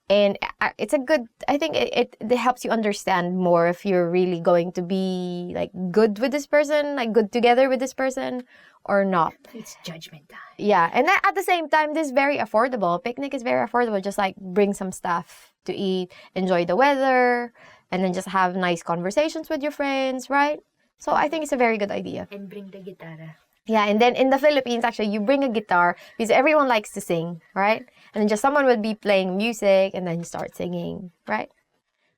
And it's a good, I think it helps you understand more if you're really going to be like good with this person, like good together with this person or not. It's judgment time. Yeah, and then at the same time, this is very affordable. Picnic is very affordable. Just like bring some stuff to eat, enjoy the weather, and then just have nice conversations with your friends, right? So I think it's a very good idea. And bring the guitarra. Yeah, and then in the Philippines, actually, you bring a guitar because everyone likes to sing, right? And then just someone would be playing music and then you start singing, right?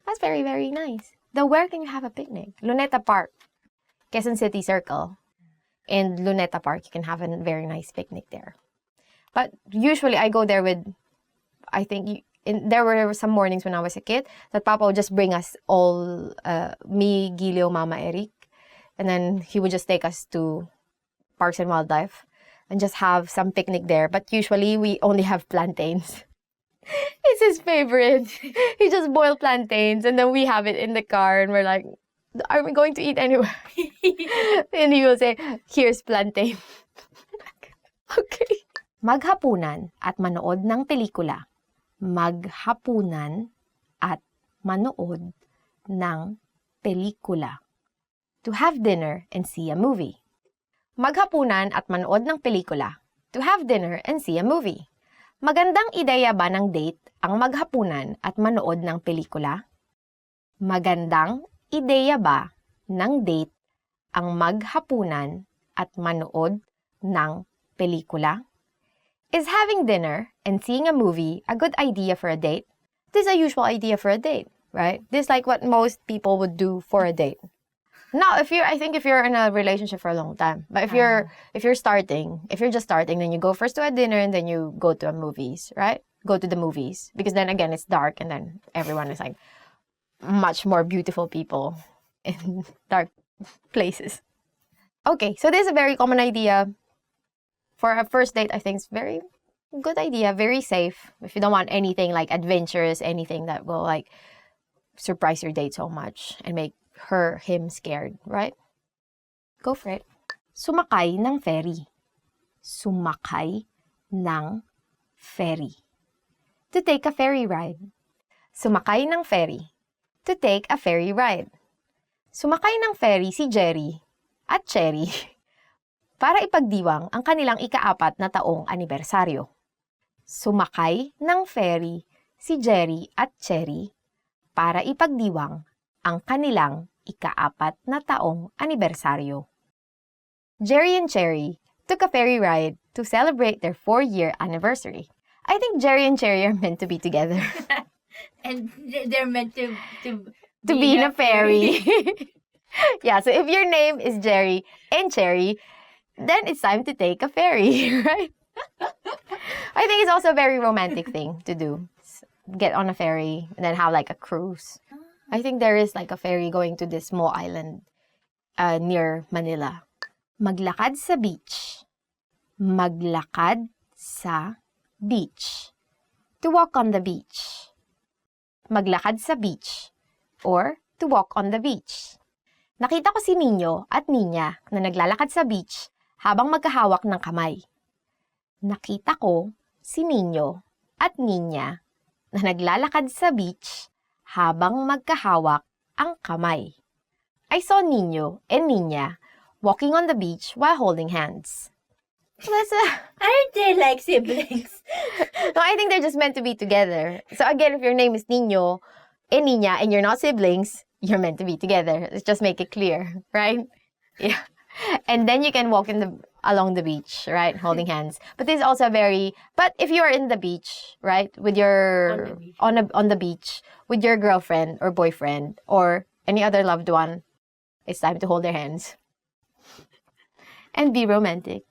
That's very, very nice. Then where can you have a picnic? Luneta Park, Quezon City Circle. And Luneta Park, you can have a very nice picnic there. But usually I go there with, I think, there were some mornings when I was a kid that Papa would just bring us all, me, Gilio, Mama, Eric. And then he would just take us to Parks and Wildlife and just have some picnic there. But usually we only have plantains. It's his favorite. He just boiled plantains and then we have it in the car and we're like, are we going to eat anywhere? And he will say, here's plantain. Okay. Maghapunan at manood ng pelikula. Maghapunan at manood ng pelikula. To have dinner and see a movie. Maghapunan at manood ng pelikula. To have dinner and see a movie. Magandang ideya ba ng date ang maghapunan at manood ng pelikula? Magandang ideya ba ng date ang maghapunan at manood ng pelikula? Is having dinner and seeing a movie a good idea for a date? This is a usual idea for a date, right? This is like what most people would do for a date. Now, if you're in a relationship for a long time, but if you're just starting, then you go first to a dinner and then you go to a movies, right? Go to the movies because then again it's dark and then everyone is like much more beautiful people in dark places. Okay, so this is a very common idea for a first date. I think it's very good idea, very safe. If you don't want anything like adventurous, anything that will like surprise your date so much and make him scared, right? Go for it. Sumakay ng ferry. Sumakay ng ferry. To take a ferry ride. Sumakay ng ferry. To take a ferry ride. Sumakay ng ferry si Jerry at Cherry para ipagdiwang ang kanilang ika-4 na taong anibersaryo. Sumakay ng ferry si Jerry at Cherry para ipagdiwang ang kanilang ika-4 na taong anibersaryo. Jerry and Cherry took a ferry ride to celebrate their 4-year anniversary. I think Jerry and Cherry are meant to be together. And they're meant to Be in a ferry. Yeah, so if your name is Jerry and Cherry, then it's time to take a ferry, right? I think it's also a very romantic thing to do. Get on a ferry and then have like a cruise. I think there is like a ferry going to this small island near Manila. Maglakad sa beach. Maglakad sa beach. To walk on the beach. Maglakad sa beach. Or to walk on the beach. Nakita ko si Nino at Ninya na naglalakad sa beach habang magkahawak ng kamay. Nakita ko si Nino at Ninya na naglalakad sa beach habang magkahawak ang kamay. I saw Nino and Ninya walking on the beach while holding hands. Aren't they like siblings? No, I think they're just meant to be together. So again, if your name is Nino and Ninya and you're not siblings, you're meant to be together. Let's just make it clear, right? Yeah. And then you can walk along the beach, right? Holding hands. But this is also but if you're in the beach, right? With your, on the beach, with your girlfriend or boyfriend or any other loved one, it's time to hold their hands. And be romantic.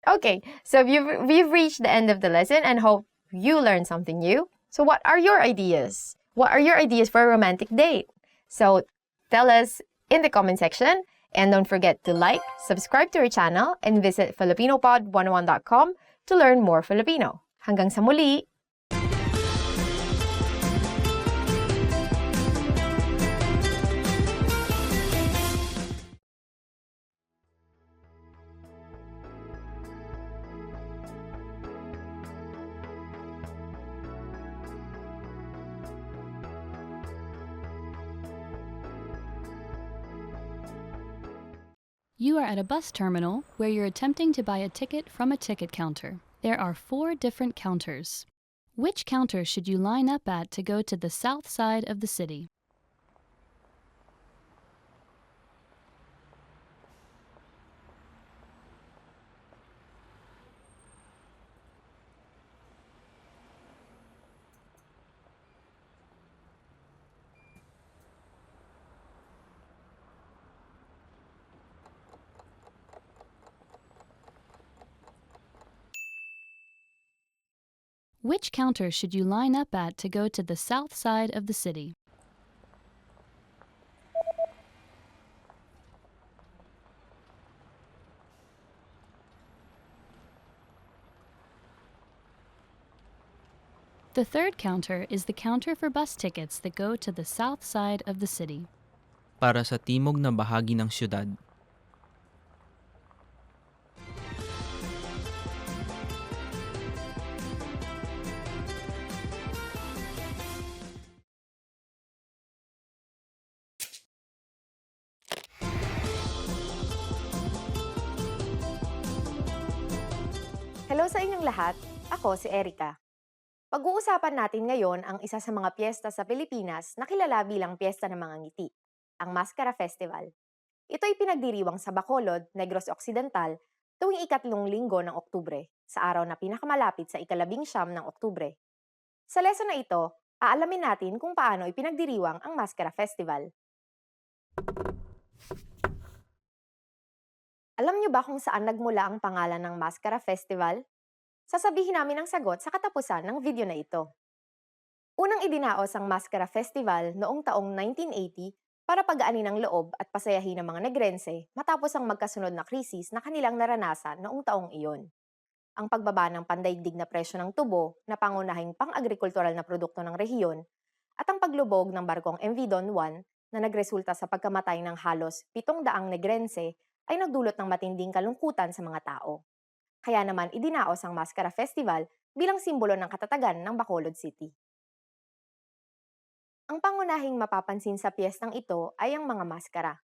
Okay, so we've reached the end of the lesson and hope you learned something new. So what are your ideas? What are your ideas for a romantic date? So tell us in the comment section, and don't forget to like, subscribe to our channel, and visit filipinopod101.com to learn more Filipino. Hanggang sa muli! You are at a bus terminal where you're attempting to buy a ticket from a ticket counter. There are 4 different counters. Which counter should you line up at to go to the south side of the city? Which counter should you line up at to go to the south side of the city? The third counter is the counter for bus tickets that go to the south side of the city. Para sa timog na bahagi ng syudad. Hello sa inyong lahat, ako si Erica. Pag-uusapan natin ngayon ang isa sa mga piyesta sa Pilipinas na kilala bilang Piyesta ng Mga Ngiti, ang Mascara Festival. Ito ay pinagdiriwang sa Bacolod, Negros Occidental, tuwing ikatlong linggo ng Oktubre, sa araw na pinakamalapit sa ika-19 ng Oktubre. Sa lesson na ito, aalamin natin kung paano ipinagdiriwang ang Mascara Festival. Alam niyo ba kung saan nagmula ang pangalan ng Mascara Festival? Sasabihin namin ang sagot sa katapusan ng video na ito. Unang idinaos ang Mascara Festival noong taong 1980 para pagaanin ang loob at pasayahin ng mga Negrense matapos ang magkasunod na krisis na kanilang naranasan noong taong iyon. Ang pagbaba ng pandaigdig na presyo ng tubo na pangunahing pang-agrikultural na produkto ng rehiyon at ang paglubog ng barkong MV Don Juan na nagresulta sa pagkamatay ng halos 700 Negrense ay nagdulot ng matinding kalungkutan sa mga tao. Kaya naman idinaos ang Mascara Festival bilang simbolo ng katatagan ng Bacolod City. Ang pangunahing mapapansin sa piyestang ito ay ang mga maskara.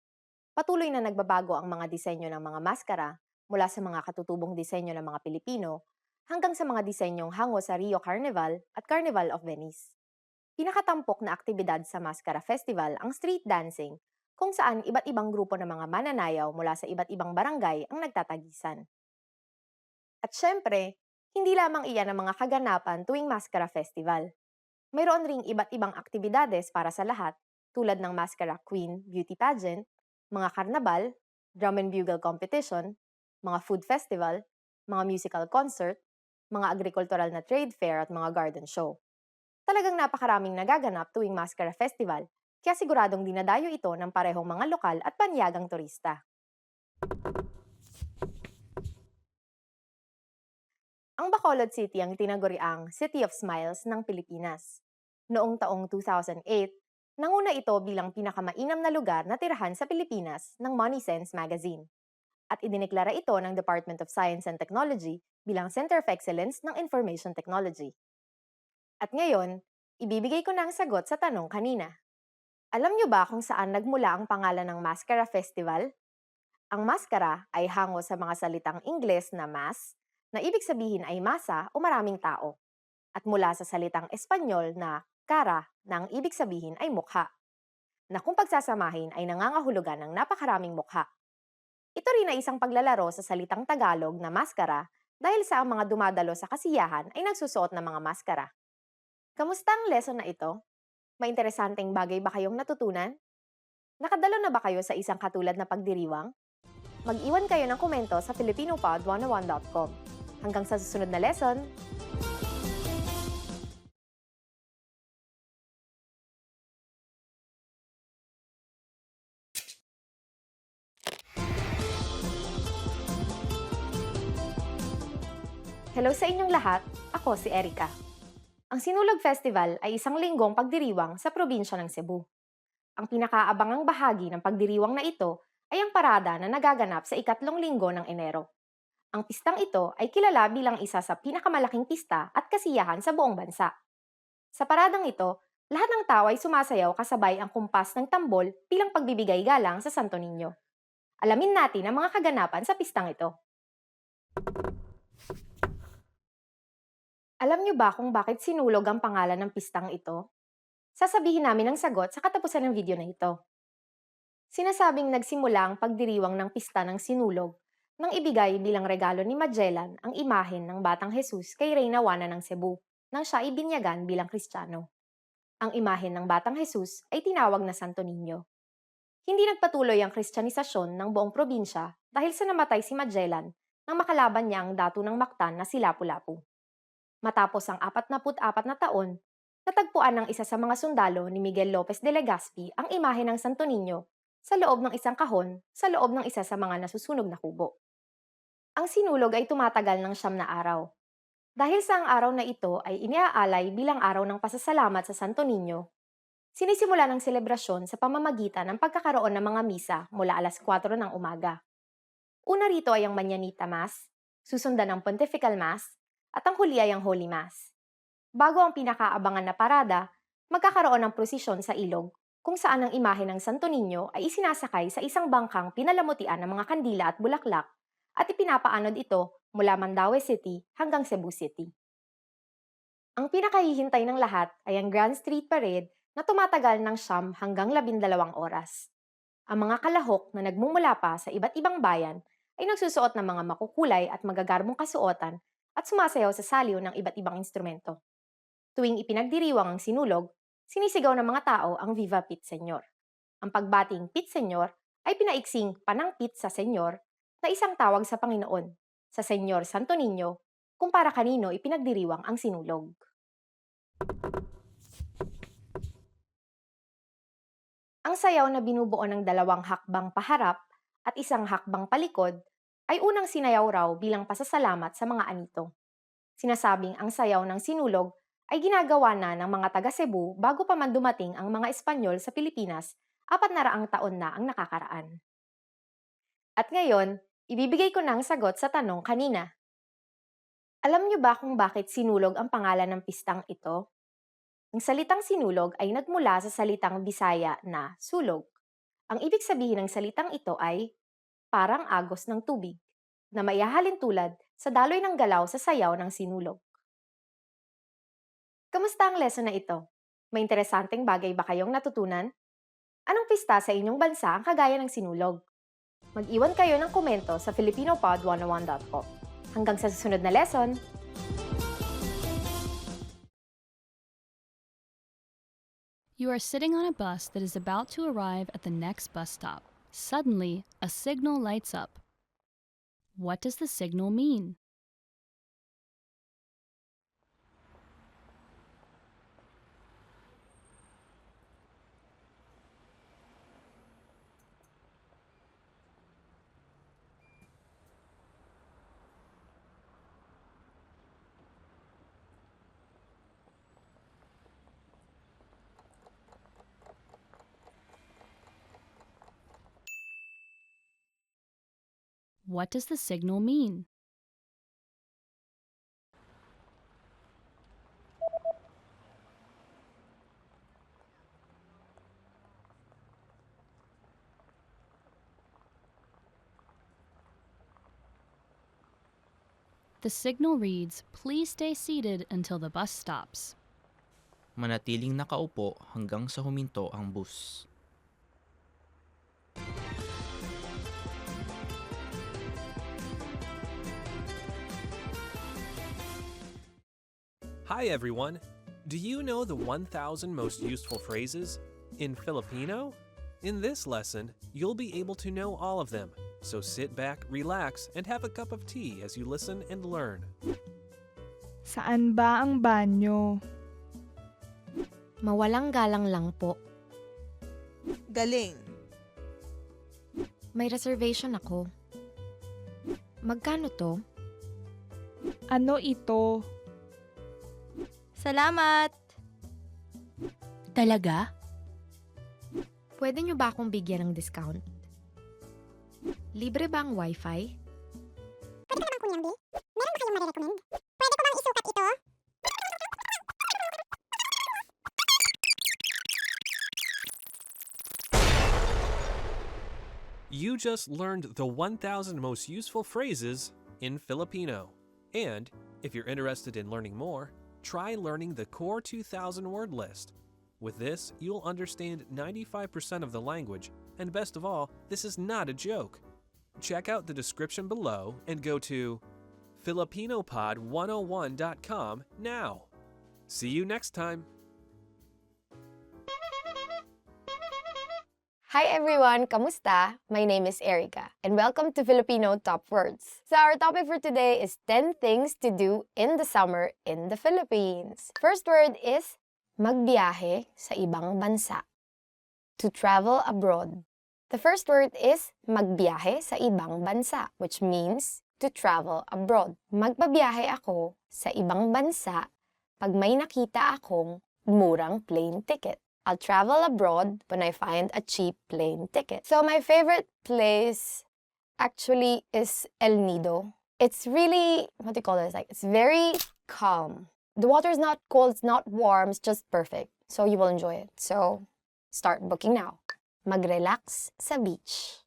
Patuloy na nagbabago ang mga disenyo ng mga maskara mula sa mga katutubong disenyo ng mga Pilipino hanggang sa mga disenyong hango sa Rio Carnival at Carnival of Venice. Pinakatampok na aktibidad sa Maskara Festival ang street dancing, kung saan iba't ibang grupo ng mga mananayaw mula sa iba't ibang barangay ang nagtatagisan. At syempre, hindi lamang iyan ang mga kaganapan tuwing Maskara Festival. Mayroon ring iba't ibang aktibidades para sa lahat, tulad ng Maskara Queen Beauty Pageant, mga karnabal, drum and bugle competition, mga food festival, mga musical concert, mga agricultural na trade fair at mga garden show. Talagang napakaraming nagaganap tuwing Maskara Festival, kaya siguradong dinadayo ito ng parehong mga lokal at panyagang turista. Ang Bacolod City ang tinaguriang City of Smiles ng Pilipinas. Noong taong 2008, nanguna ito bilang pinakamainam na lugar na tirahan sa Pilipinas ng Money Sense magazine. At idineklara ito ng Department of Science and Technology bilang Center of Excellence ng Information Technology. At ngayon, ibibigay ko na ang sagot sa tanong kanina. Alam niyo ba kung saan nagmula ang pangalan ng Maskara Festival? Ang maskara ay hango sa mga salitang Ingles na mass, na ibig sabihin ay masa o maraming tao, at mula sa salitang Espanyol na cara, na ang ibig sabihin ay mukha, na kung pagsasamahin ay nangangahulugan ng napakaraming mukha. Ito rin ay isang paglalaro sa salitang Tagalog na maskara dahil sa ang mga dumadalo sa kasiyahan ay nagsusuot ng mga maskara. Kamusta ang lesson na ito? May interesanteng bagay ba kayong natutunan? Nakadalo na ba kayo sa isang katulad na pagdiriwang? Mag-iwan kayo ng komento sa filipinopod101.com. Hanggang sa susunod na lesson! Hello sa inyong lahat, ako si Erica. Ang Sinulog Festival ay isang linggong pagdiriwang sa probinsya ng Cebu. Ang pinakaabangang bahagi ng pagdiriwang na ito ay ang parada na nagaganap sa ikatlong linggo ng Enero. Ang pistang ito ay kilala bilang isa sa pinakamalaking pista at kasiyahan sa buong bansa. Sa paradang ito, lahat ng tao ay sumasayaw kasabay ang kumpas ng tambol bilang pagbibigay galang sa Santo Niño. Alamin natin ang mga kaganapan sa pistang ito. Alam niyo ba kung bakit sinulog ang pangalan ng pistang ito? Sasabihin namin ang sagot sa katapusan ng video na ito. Sinasabing nagsimula ang pagdiriwang ng pista ng sinulog nang ibigay bilang regalo ni Magellan ang imahen ng Batang Jesus kay Reyna Juana ng Cebu nang siya ibinyagan bilang Kristiyano. Ang imahen ng Batang Jesus ay tinawag na Santo Niño. Hindi nagpatuloy ang kristyanisasyon ng buong probinsya dahil sa namatay si Magellan nang makalaban niya ang datu ng Mactan na si Lapu-Lapu. Matapos ang 44 na taon, natagpuan ng isa sa mga sundalo ni Miguel Lopez de Legazpi ang imahe ng Santo Niño sa loob ng isang kahon sa loob ng isa sa mga nasusunog na kubo. Ang sinulog ay tumatagal ng 9 na araw. Dahil sa ang araw na ito ay iniaalay bilang araw ng pasasalamat sa Santo Niño, sinisimula ng selebrasyon sa pamamagitan ng pagkakaroon ng mga misa mula alas 4 ng umaga. Una rito ay ang Mañanita Mass, susundan ng Pontifical Mass, at ang huli ay ang Holy Mass. Bago ang pinakaabangan na parada, magkakaroon ng prosesyon sa ilog kung saan ang imahe ng Santo Niño ay isinasakay sa isang bangkang pinalamutian ng mga kandila at bulaklak at ipinapaanod ito mula Mandaue City hanggang Cebu City. Ang pinakahihintay ng lahat ay ang Grand Street Parade na tumatagal ng 9 hanggang 12 oras. Ang mga kalahok na nagmumula pa sa iba't ibang bayan ay nagsusuot ng mga makukulay at magagarbong kasuotan at sumasayaw sa saliw ng iba't ibang instrumento. Tuwing ipinagdiriwang ang sinulog, sinisigaw ng mga tao ang Viva Pit Señor. Ang pagbating Pit Señor ay pinaiksing Panangpit sa Señor na isang tawag sa Panginoon, sa Señor Santo Niño, kung para kanino ipinagdiriwang ang sinulog. Ang sayaw na binubuo ng 2 hakbang paharap at 1 hakbang palikod ay unang sinayaw raw bilang pasasalamat sa mga anito. Sinasabing ang sayaw ng sinulog ay ginagawa na ng mga taga Cebu bago pa man dumating ang mga Espanyol sa Pilipinas 400 taon na ang nakakaraan. At ngayon, ibibigay ko na ang sagot sa tanong kanina. Alam niyo ba kung bakit sinulog ang pangalan ng pistang ito? Ang salitang sinulog ay nagmula sa salitang Bisaya na sulog. Ang ibig sabihin ng salitang ito ay parang agos ng tubig, na maihahalin tulad sa daloy ng galaw sa sayaw ng sinulog. Kamusta ang lesson na ito? May interesanteng bagay ba kayong natutunan? Anong pista sa inyong bansa ang kagaya ng sinulog? Mag-iwan kayo ng komento sa filipinopod101.com. Hanggang sa susunod na lesson! You are sitting on a bus that is about to arrive at the next bus stop. Suddenly, a signal lights up. What does the signal mean? What does the signal mean? The signal reads, "Please stay seated until the bus stops." Manatiling nakaupo hanggang sa huminto ang bus. Hi everyone! Do you know the 1,000 most useful phrases in Filipino? In this lesson, you'll be able to know all of them, so sit back, relax, and have a cup of tea as you listen and learn. Saan ba ang banyo? Mawalang galang lang po. Galing. May reservation ako. Magkano to? Ano ito? Salamat! Talaga? Pwede niyo ba akong bigyan ng discount? Libre ba ang wifi? Pwede ka naman kunyang B? Meron ba kayong marirecommend? Pwede ko bang isukat ito? You just learned the 1,000 most useful phrases in Filipino. And if you're interested in learning more, try learning the core 2,000 word list. With this, you'll understand 95% of the language, and best of all, this is not a joke. Check out the description below and go to filipinopod101.com now. See you next time. Hi everyone! Kamusta? My name is Erica, and welcome to Filipino Top Words. So our topic for today is 10 things to do in the summer in the Philippines. First word is magbiyahe sa ibang bansa. To travel abroad. The first word is magbiyahe sa ibang bansa, which means to travel abroad. Magbabiyahe ako sa ibang bansa pag may nakita akong murang plane ticket. I'll travel abroad when I find a cheap plane ticket. So my favorite place actually is El Nido. It's really, what do you call this? Like, it's very calm. The water is not cold, it's not warm, it's just perfect. So you will enjoy it. So start booking now. Mag-relax sa beach.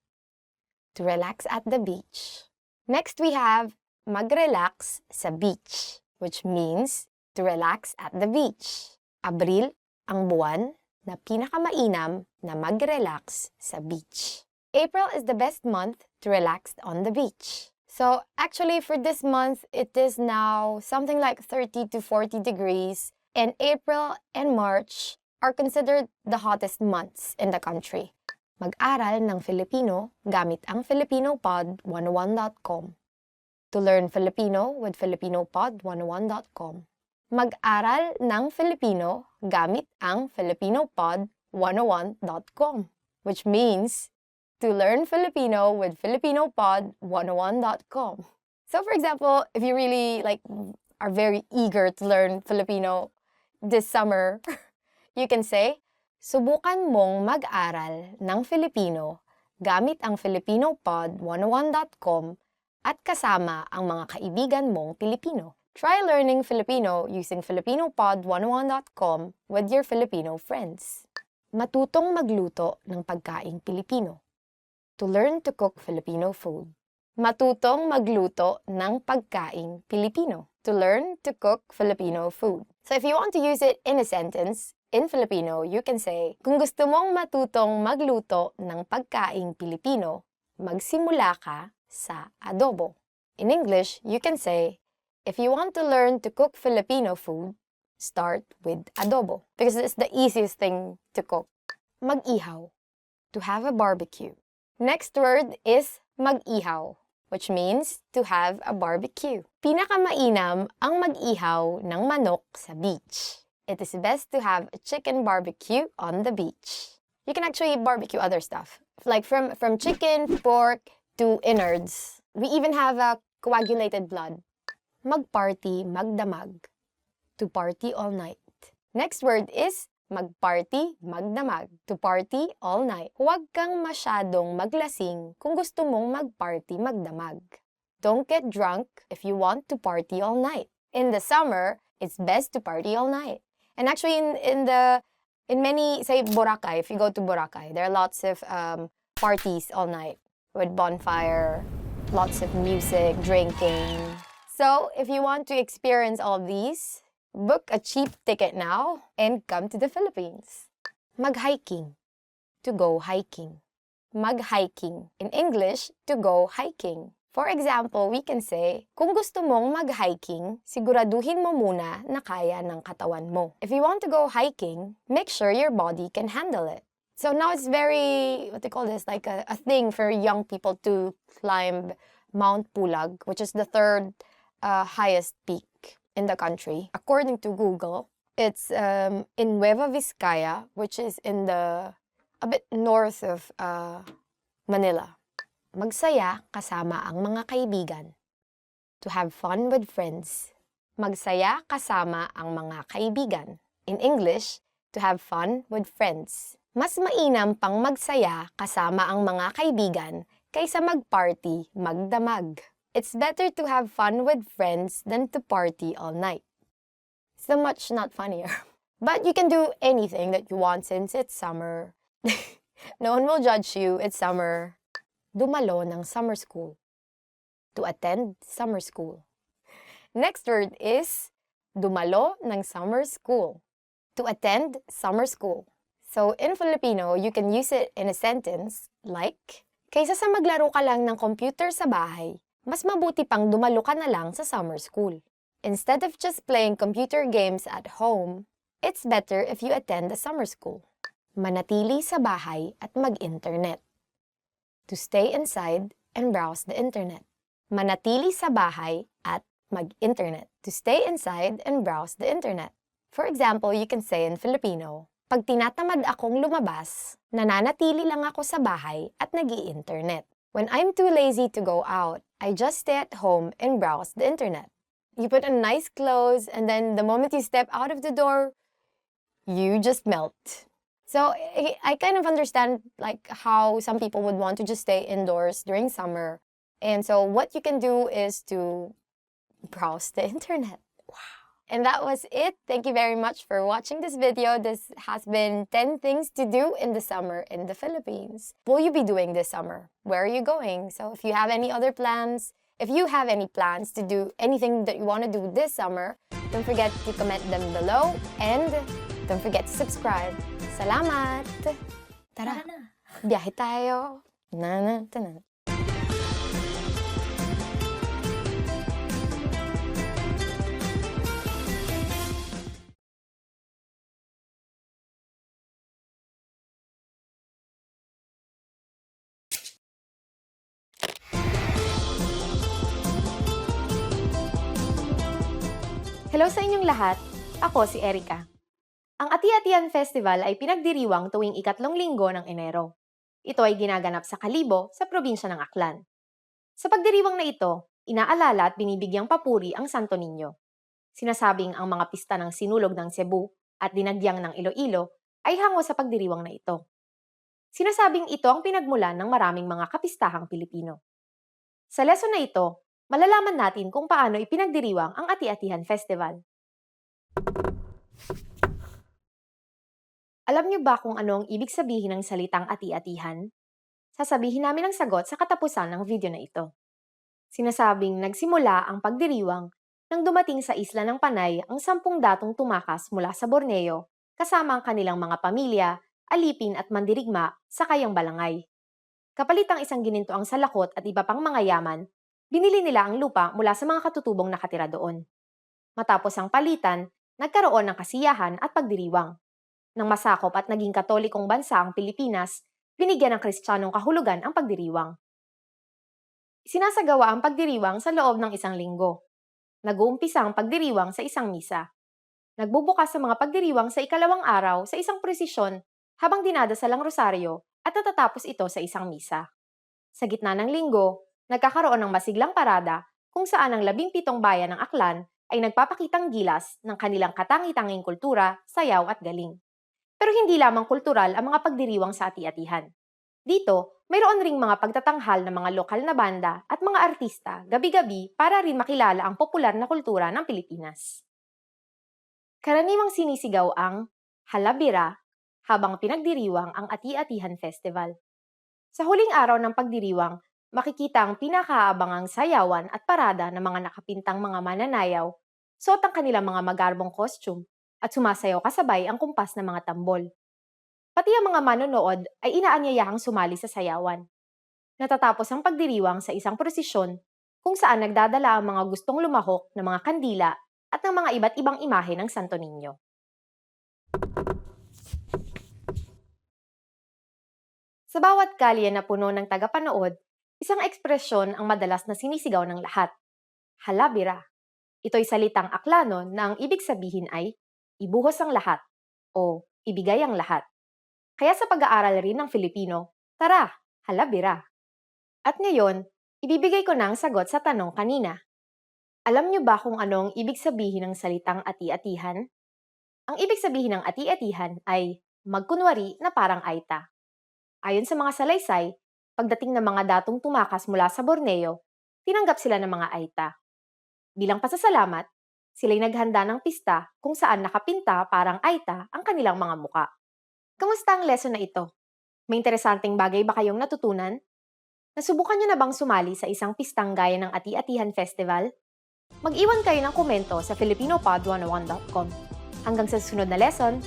To relax at the beach. Next we have mag-relax sa beach, which means to relax at the beach. Abril ang buwan na pinakamainam na mag-relax sa beach. April is the best month to relax on the beach. So actually for this month, it is now something like 30 to 40 degrees, and April and March are considered the hottest months in the country. Mag-aral ng Filipino gamit ang filipinopod101.com. To learn Filipino with filipinopod101.com. Mag-aral ng Filipino gamit ang filipinopod101.com, which means to learn Filipino with filipinopod101.com. So for example, if you really are very eager to learn Filipino this summer, you can say, subukan mong mag-aral ng Filipino gamit ang filipinopod101.com at kasama ang mga kaibigan mong Pilipino. Try learning Filipino using filipinopod101.com with your Filipino friends. Matutong magluto ng pagkaing Pilipino. To learn to cook Filipino food. Matutong magluto ng pagkaing Pilipino. To learn to cook Filipino food. So if you want to use it in a sentence, in Filipino, you can say, kung gusto mong matutong magluto ng pagkaing Pilipino, magsimula ka sa adobo. In English, you can say, if you want to learn to cook Filipino food, start with adobo because it's the easiest thing to cook. Mag-ihaw, to have a barbecue. Next word is mag-ihaw, which means to have a barbecue. Pinakamainam ang mag-ihaw ng manok sa beach. It is best to have a chicken barbecue on the beach. You can actually barbecue other stuff, like from chicken, pork, to innards. We even have a coagulated blood. Mag-party, magdamag. To party all night. Next word is mag-party, magdamag. To party all night. Huwag kang masyadong maglasing kung gusto mong mag-party, magdamag. Don't get drunk if you want to party all night. In the summer, it's best to party all night. And actually, in many, say, Boracay, if you go to Boracay, there are lots of parties all night with bonfire, lots of music, drinking. So, if you want to experience all of these, book a cheap ticket now and come to the Philippines. Mag-hiking, to go hiking. Mag-hiking. In English, to go hiking. For example, we can say, kung gusto mong mag-hiking, siguraduhin mo muna na kaya ng katawan mo. If you want to go hiking, make sure your body can handle it. So now it's very, what they call this, like a thing for young people to climb Mount Pulag, which is the third highest peak in the country. According to Google, it's in Nueva Vizcaya, which is in a bit north of Manila. Magsaya kasama ang mga kaibigan. To have fun with friends. Magsaya kasama ang mga kaibigan. In English, to have fun with friends. Mas mainam pang magsaya kasama ang mga kaibigan kaysa mag-party, magdamag. It's better to have fun with friends than to party all night. So much not funnier. But you can do anything that you want since it's summer. No one will judge you, it's summer. Dumalo ng summer school. To attend summer school. Next word is dumalo ng summer school. To attend summer school. So in Filipino, you can use it in a sentence like, kaysa sa maglaro ka lang ng computer sa bahay, mas mabuti pang dumalo ka na lang sa summer school. Instead of just playing computer games at home, it's better if you attend a summer school. Manatili sa bahay at mag-internet. To stay inside and browse the internet. Manatili sa bahay at mag-internet. To stay inside and browse the internet. For example, you can say in Filipino, pag tinatamad akong lumabas, nananatili lang ako sa bahay at nag-i-internet. When I'm too lazy to go out, I just stay at home and browse the internet. You put on nice clothes and then the moment you step out of the door, you just melt. So I kind of understand like how some people would want to just stay indoors during summer. And so what you can do is to browse the internet. Wow. And that was it. Thank you very much for watching this video. This has been 10 things to do in the summer in the Philippines. What will you be doing this summer? Where are you going? So if you have any other plans, if you have any plans to do anything that you want to do this summer, don't forget to comment them below and don't forget to subscribe. Salamat! Tara, biyahe tayo! Na. Hello sa inyong lahat, ako si Erica. Ang Ati-Atian Festival ay pinagdiriwang tuwing ikatlong linggo ng Enero. Ito ay ginaganap sa Kalibo sa probinsya ng Aklan. Sa pagdiriwang na ito, inaalala at binibigyang papuri ang Santo Niño. Sinasabing ang mga pista ng Sinulog ng Cebu at Dinagyang ng Iloilo ay hango sa pagdiriwang na ito. Sinasabing ito ang pinagmulan ng maraming mga kapistahang Pilipino. Sa lesson na ito, malalaman natin kung paano ipinagdiriwang ang Ati-Atihan Festival. Alam niyo ba kung ano ang ibig sabihin ng salitang ati-atihan? Sasabihin namin ang sagot sa katapusan ng video na ito. Sinasabing nagsimula ang pagdiriwang nang dumating sa isla ng Panay ang 10 datong tumakas mula sa Borneo kasama ang kanilang mga pamilya, alipin at mandirigma sa kayang balangay. Kapalit ang isang gininto ang salakot at iba pang mga yaman, binili nila ang lupa mula sa mga katutubong nakatira doon. Matapos ang palitan, nagkaroon ng kasiyahan at pagdiriwang. Nang masakop at naging katolikong bansa ang Pilipinas, binigyan ng Kristiyanong kahulugan ang pagdiriwang. Sinasagawa ang pagdiriwang sa loob ng 1 linggo. Nag-uumpisa ang pagdiriwang sa isang misa. Nagbubukas sa mga pagdiriwang sa ikalawang araw sa isang prosesyon habang dinadasal ang rosaryo at natatapos ito sa isang misa. Sa gitna ng linggo, nagkakaroon ng masiglang parada kung saan ang 17 bayan ng Aklan ay nagpapakitang gilas ng kanilang katangi-tanging kultura, sayaw at galing. Pero hindi lamang kultural ang mga pagdiriwang sa ati-atihan. Dito, mayroon ring mga pagtatanghal ng mga lokal na banda at mga artista gabi-gabi para rin makilala ang popular na kultura ng Pilipinas. Karaniwang sinisigaw ang halabira habang pinagdiriwang ang Ati-Atihan Festival. Sa huling araw ng pagdiriwang, makikita ang pinakaabangang sayawan at parada ng mga nakapintang mga mananayaw, suot ang kanilang mga magarbong costume, at sumasayaw kasabay ang kumpas ng mga tambol. Pati ang mga manonood ay inaanyayahang sumali sa sayawan. Natatapos ang pagdiriwang sa isang prosesyon kung saan nagdadala ang mga gustong lumahok ng mga kandila at ng mga iba't ibang imahe ng Santo Niño. Sa bawat kalye na puno ng tagapanood, isang ekspresyon ang madalas na sinisigaw ng lahat. Halabira. Ito'y salitang Aklanon na ang ibig sabihin ay ibuhos ang lahat o ibigay ang lahat. Kaya sa pag-aaral rin ng Filipino, tara, halabira. At ngayon, ibibigay ko na ang sagot sa tanong kanina. Alam niyo ba kung ano ang ibig sabihin ng salitang ati-atihan? Ang ibig sabihin ng ati-atihan ay magkunwari na parang aita. Ayon sa mga salaysay, pagdating ng mga datong tumakas mula sa Borneo, tinanggap sila ng mga aita. Bilang pasasalamat, sila'y naghanda ng pista kung saan nakapinta parang aita ang kanilang mga muka. Kamusta ang lesson na ito? May interesanteng bagay ba kayong natutunan? Nasubukan niyo na bang sumali sa isang pistang gaya ng Ati-Atihan Festival? Mag-iwan kayo ng komento sa filipinopod101.com. Hanggang sa susunod na lesson!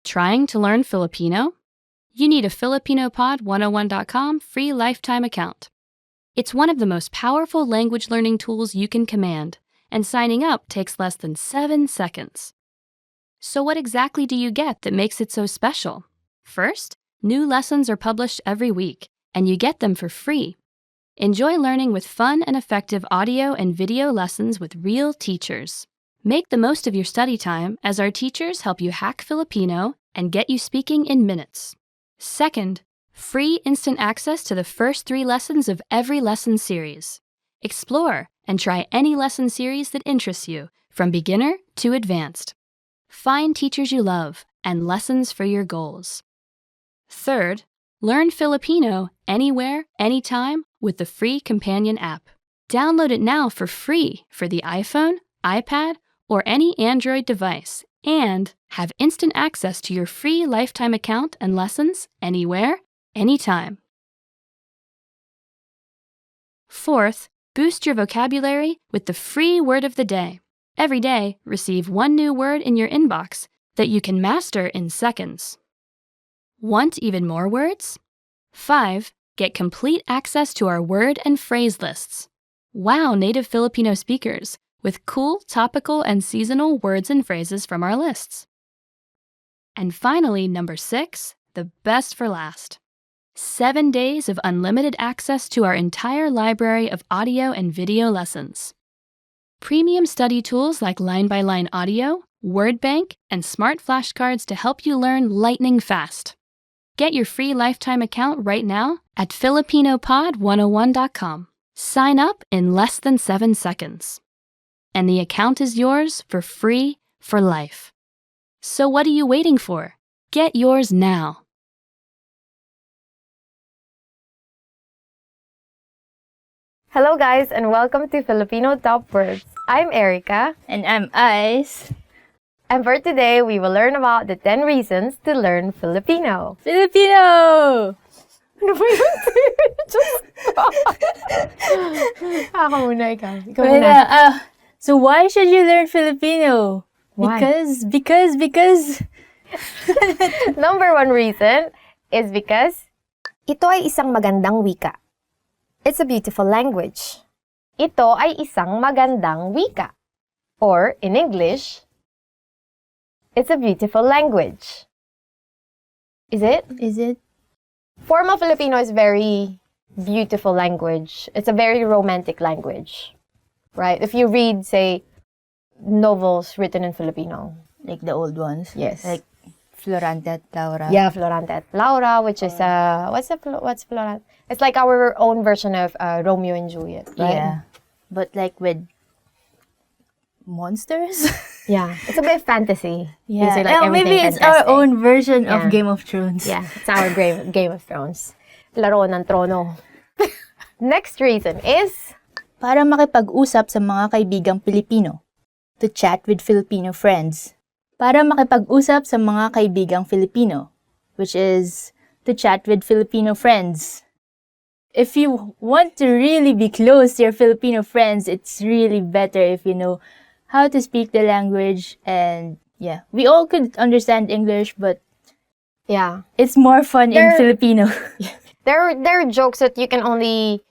Trying to learn Filipino? You need a filipinopod101.com free lifetime account. It's one of the most powerful language learning tools you can command, and signing up takes less than 7 seconds. So what exactly do you get that makes it so special? First, new lessons are published every week, and you get them for free. Enjoy learning with fun and effective audio and video lessons with real teachers. Make the most of your study time as our teachers help you hack Filipino and get you speaking in minutes. Second, free instant access to the first 3 lessons of every lesson series. Explore and try any lesson series that interests you, from beginner to advanced. Find teachers you love and lessons for your goals. Third, learn Filipino anywhere, anytime with the free companion app. Download it now for free for the iPhone, iPad, or any Android device, and have instant access to your free lifetime account and lessons anywhere, anytime. Fourth, boost your vocabulary with the free word of the day. Every day, receive 1 new word in your inbox that you can master in seconds. Want even more words? 5. Get complete access to our word and phrase lists. Wow native Filipino speakers with cool, topical, and seasonal words and phrases from our lists. And finally, number 6, the best for last. 7 days of unlimited access to our entire library of audio and video lessons. Premium study tools like line-by-line audio, word bank, and smart flashcards to help you learn lightning fast. Get your free lifetime account right now at filipinopod101.com. Sign up in less than 7 seconds. And the account is yours for free for life. So what are you waiting for? Get yours now. Hello guys and welcome to Filipino Top Words. I'm Erica. And I'm Ice. And for today, we will learn about the 10 reasons to learn Filipino. Filipino! Ano ba yun? Just Ako muna, ikaw. Ikaw muna. So why should you learn Filipino? Why? Because. Number 1 reason is because ito ay isang magandang wika. It's a beautiful language. Ito ay isang magandang wika. Or, in English, it's a beautiful language. Is it? Is it? Formal Filipino is very beautiful language. It's a very romantic language. Right? If you read, say, novels written in Filipino. Like the old ones? Yes. Like Florante at Laura? Yeah, Florante at Laura, which is, what's Florante? It's like our own version of Romeo and Juliet, right? Yeah. But like with monsters? Yeah. It's a bit fantasy. Yeah. Usually, like, Maybe everything it's our fantastic. own version Yeah. of Game of Thrones. Yeah, it's our Game of Thrones. Laro ng trono. Next reason is Para makipag-usap sa mga kaibigang Pilipino. To chat with Filipino friends. Para makipag-usap sa mga kaibigang Filipino. Which is to chat with Filipino friends. If you want to really be close to your Filipino friends, it's really better if you know how to speak the language. And yeah, we all could understand English, but yeah, it's more fun in Filipino. there are jokes that you can only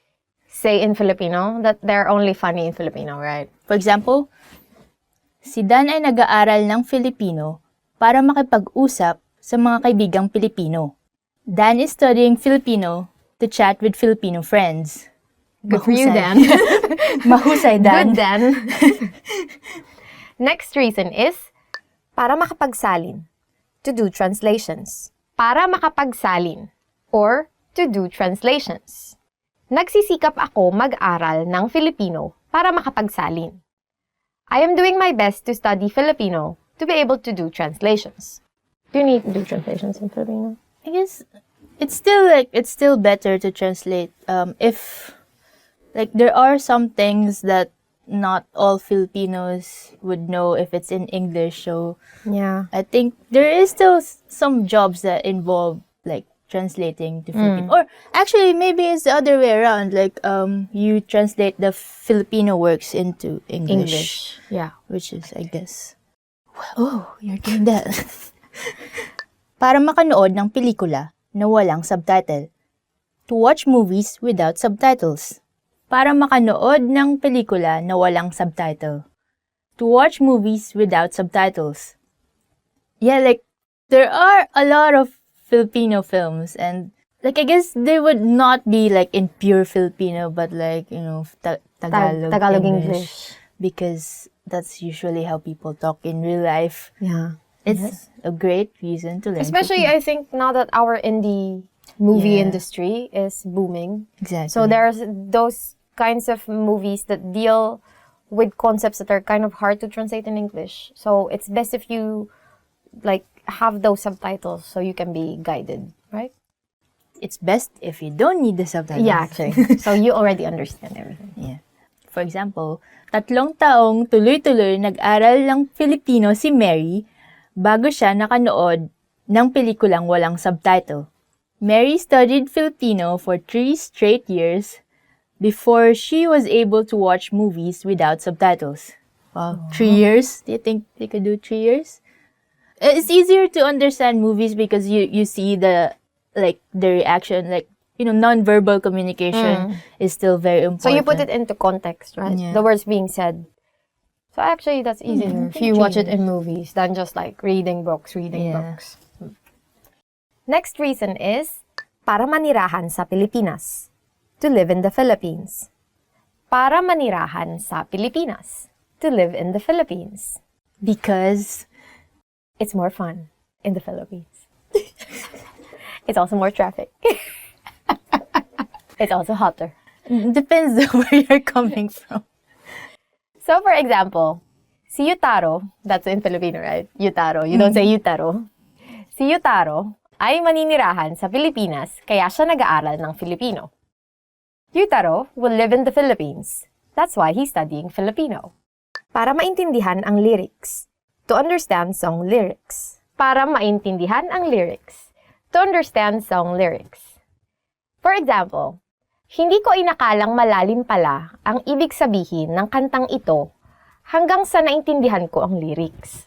say in Filipino, that they're only funny in Filipino, right? For example, si Dan ay nag-aaral ng Filipino para makipag-usap sa mga kaibigang Pilipino. Dan is studying Filipino to chat with Filipino friends. Good for you, Dan. Mahusay, Dan. Good, Dan. Next reason is para makapagsalin, to do translations. Para makapagsalin, or to do translations. Nagsisikap ako mag-aral ng Filipino para makapagsalin. I am doing my best to study Filipino to be able to do translations. Do you need to do translations in Filipino? I guess it's still better to translate if like there are some things that not all Filipinos would know if it's in English, so yeah, I think there is still some jobs that involve like translating to Filipino. Or actually maybe it's the other way around, like you translate the Filipino works into English. Yeah, which is I guess you're doing that. Para makanood ng pelikula na walang subtitle. To watch movies without subtitles. Para makanood ng pelikula na walang subtitle. To watch movies without subtitles. Yeah, like, there are a lot of Filipino films, and, like, I guess they would not be, like, in pure Filipino, but, like, you know, Tagalog English. Because that's usually how people talk in real life. Yeah. It's a great reason to learn. Especially, Filipino. I think, now that our indie movie industry is booming. Exactly. So there's those kinds of movies that deal with concepts that are kind of hard to translate in English. So it's best if you, like, have those subtitles so you can be guided, right? It's best if you don't need the subtitles. Yeah, actually. So you already understand everything. Yeah. For example, 3 taong tuloy-tuloy nag-aral ng Filipino si Mary bago siya nakanood ng pelikulang walang subtitle. Mary studied Filipino for 3 straight years before she was able to watch movies without subtitles. Wow, 3 years? Do you think they could do 3 years? It's easier to understand movies because you see the reaction, like, you know, non-verbal communication is still very important. So you put it into context, right? Yeah. The words being said. So actually, that's easier if you watch it in movies than just like reading books. Next reason is para manirahan sa Pilipinas. To live in the Philippines. Para manirahan sa Pilipinas. To live in the Philippines. Because it's more fun in the Philippines. It's also more traffic. It's also hotter. Depends on where you're coming from. So, for example, si Yutaro, that's in Filipino, right? Yutaro. You don't say Yutaro. Si Yutaro ay maninirahan sa Pilipinas kaya siya nag-aaral ng Filipino. Yutaro will live in the Philippines. That's why he's studying Filipino. Para maintindihan ang lyrics. To understand song lyrics. Para maintindihan ang lyrics. To understand song lyrics. For example, hindi ko inakalang malalim pala ang ibig sabihin ng kantang ito hanggang sa naintindihan ko ang lyrics.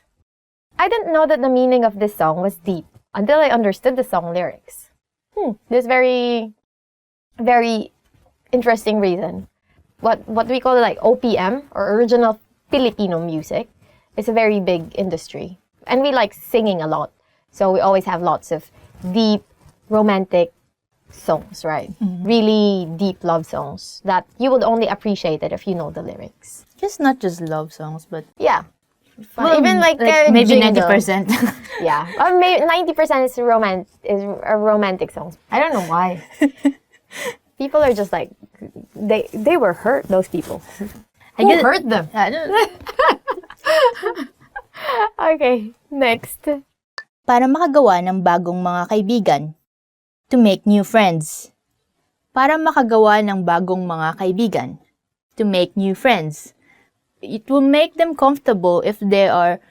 I didn't know that the meaning of this song was deep until I understood the song lyrics. This very, very interesting reason. What we call like OPM, or original Filipino music, is a very big industry. And we like singing a lot. So we always have lots of deep, romantic songs, right? Really deep love songs that you would only appreciate it if you know the lyrics. Just not just love songs, but Yeah. well, Even like maybe jingle. 90%. Yeah. Or maybe 90% is romantic songs. I don't know why. People are just like, they were hurt, those people. Who hurt them? I don't Okay, next. Para makagawa ng bagong mga kaibigan. To make new friends. Para makagawa ng bagong mga kaibigan. To make new friends. It will make them comfortable if they are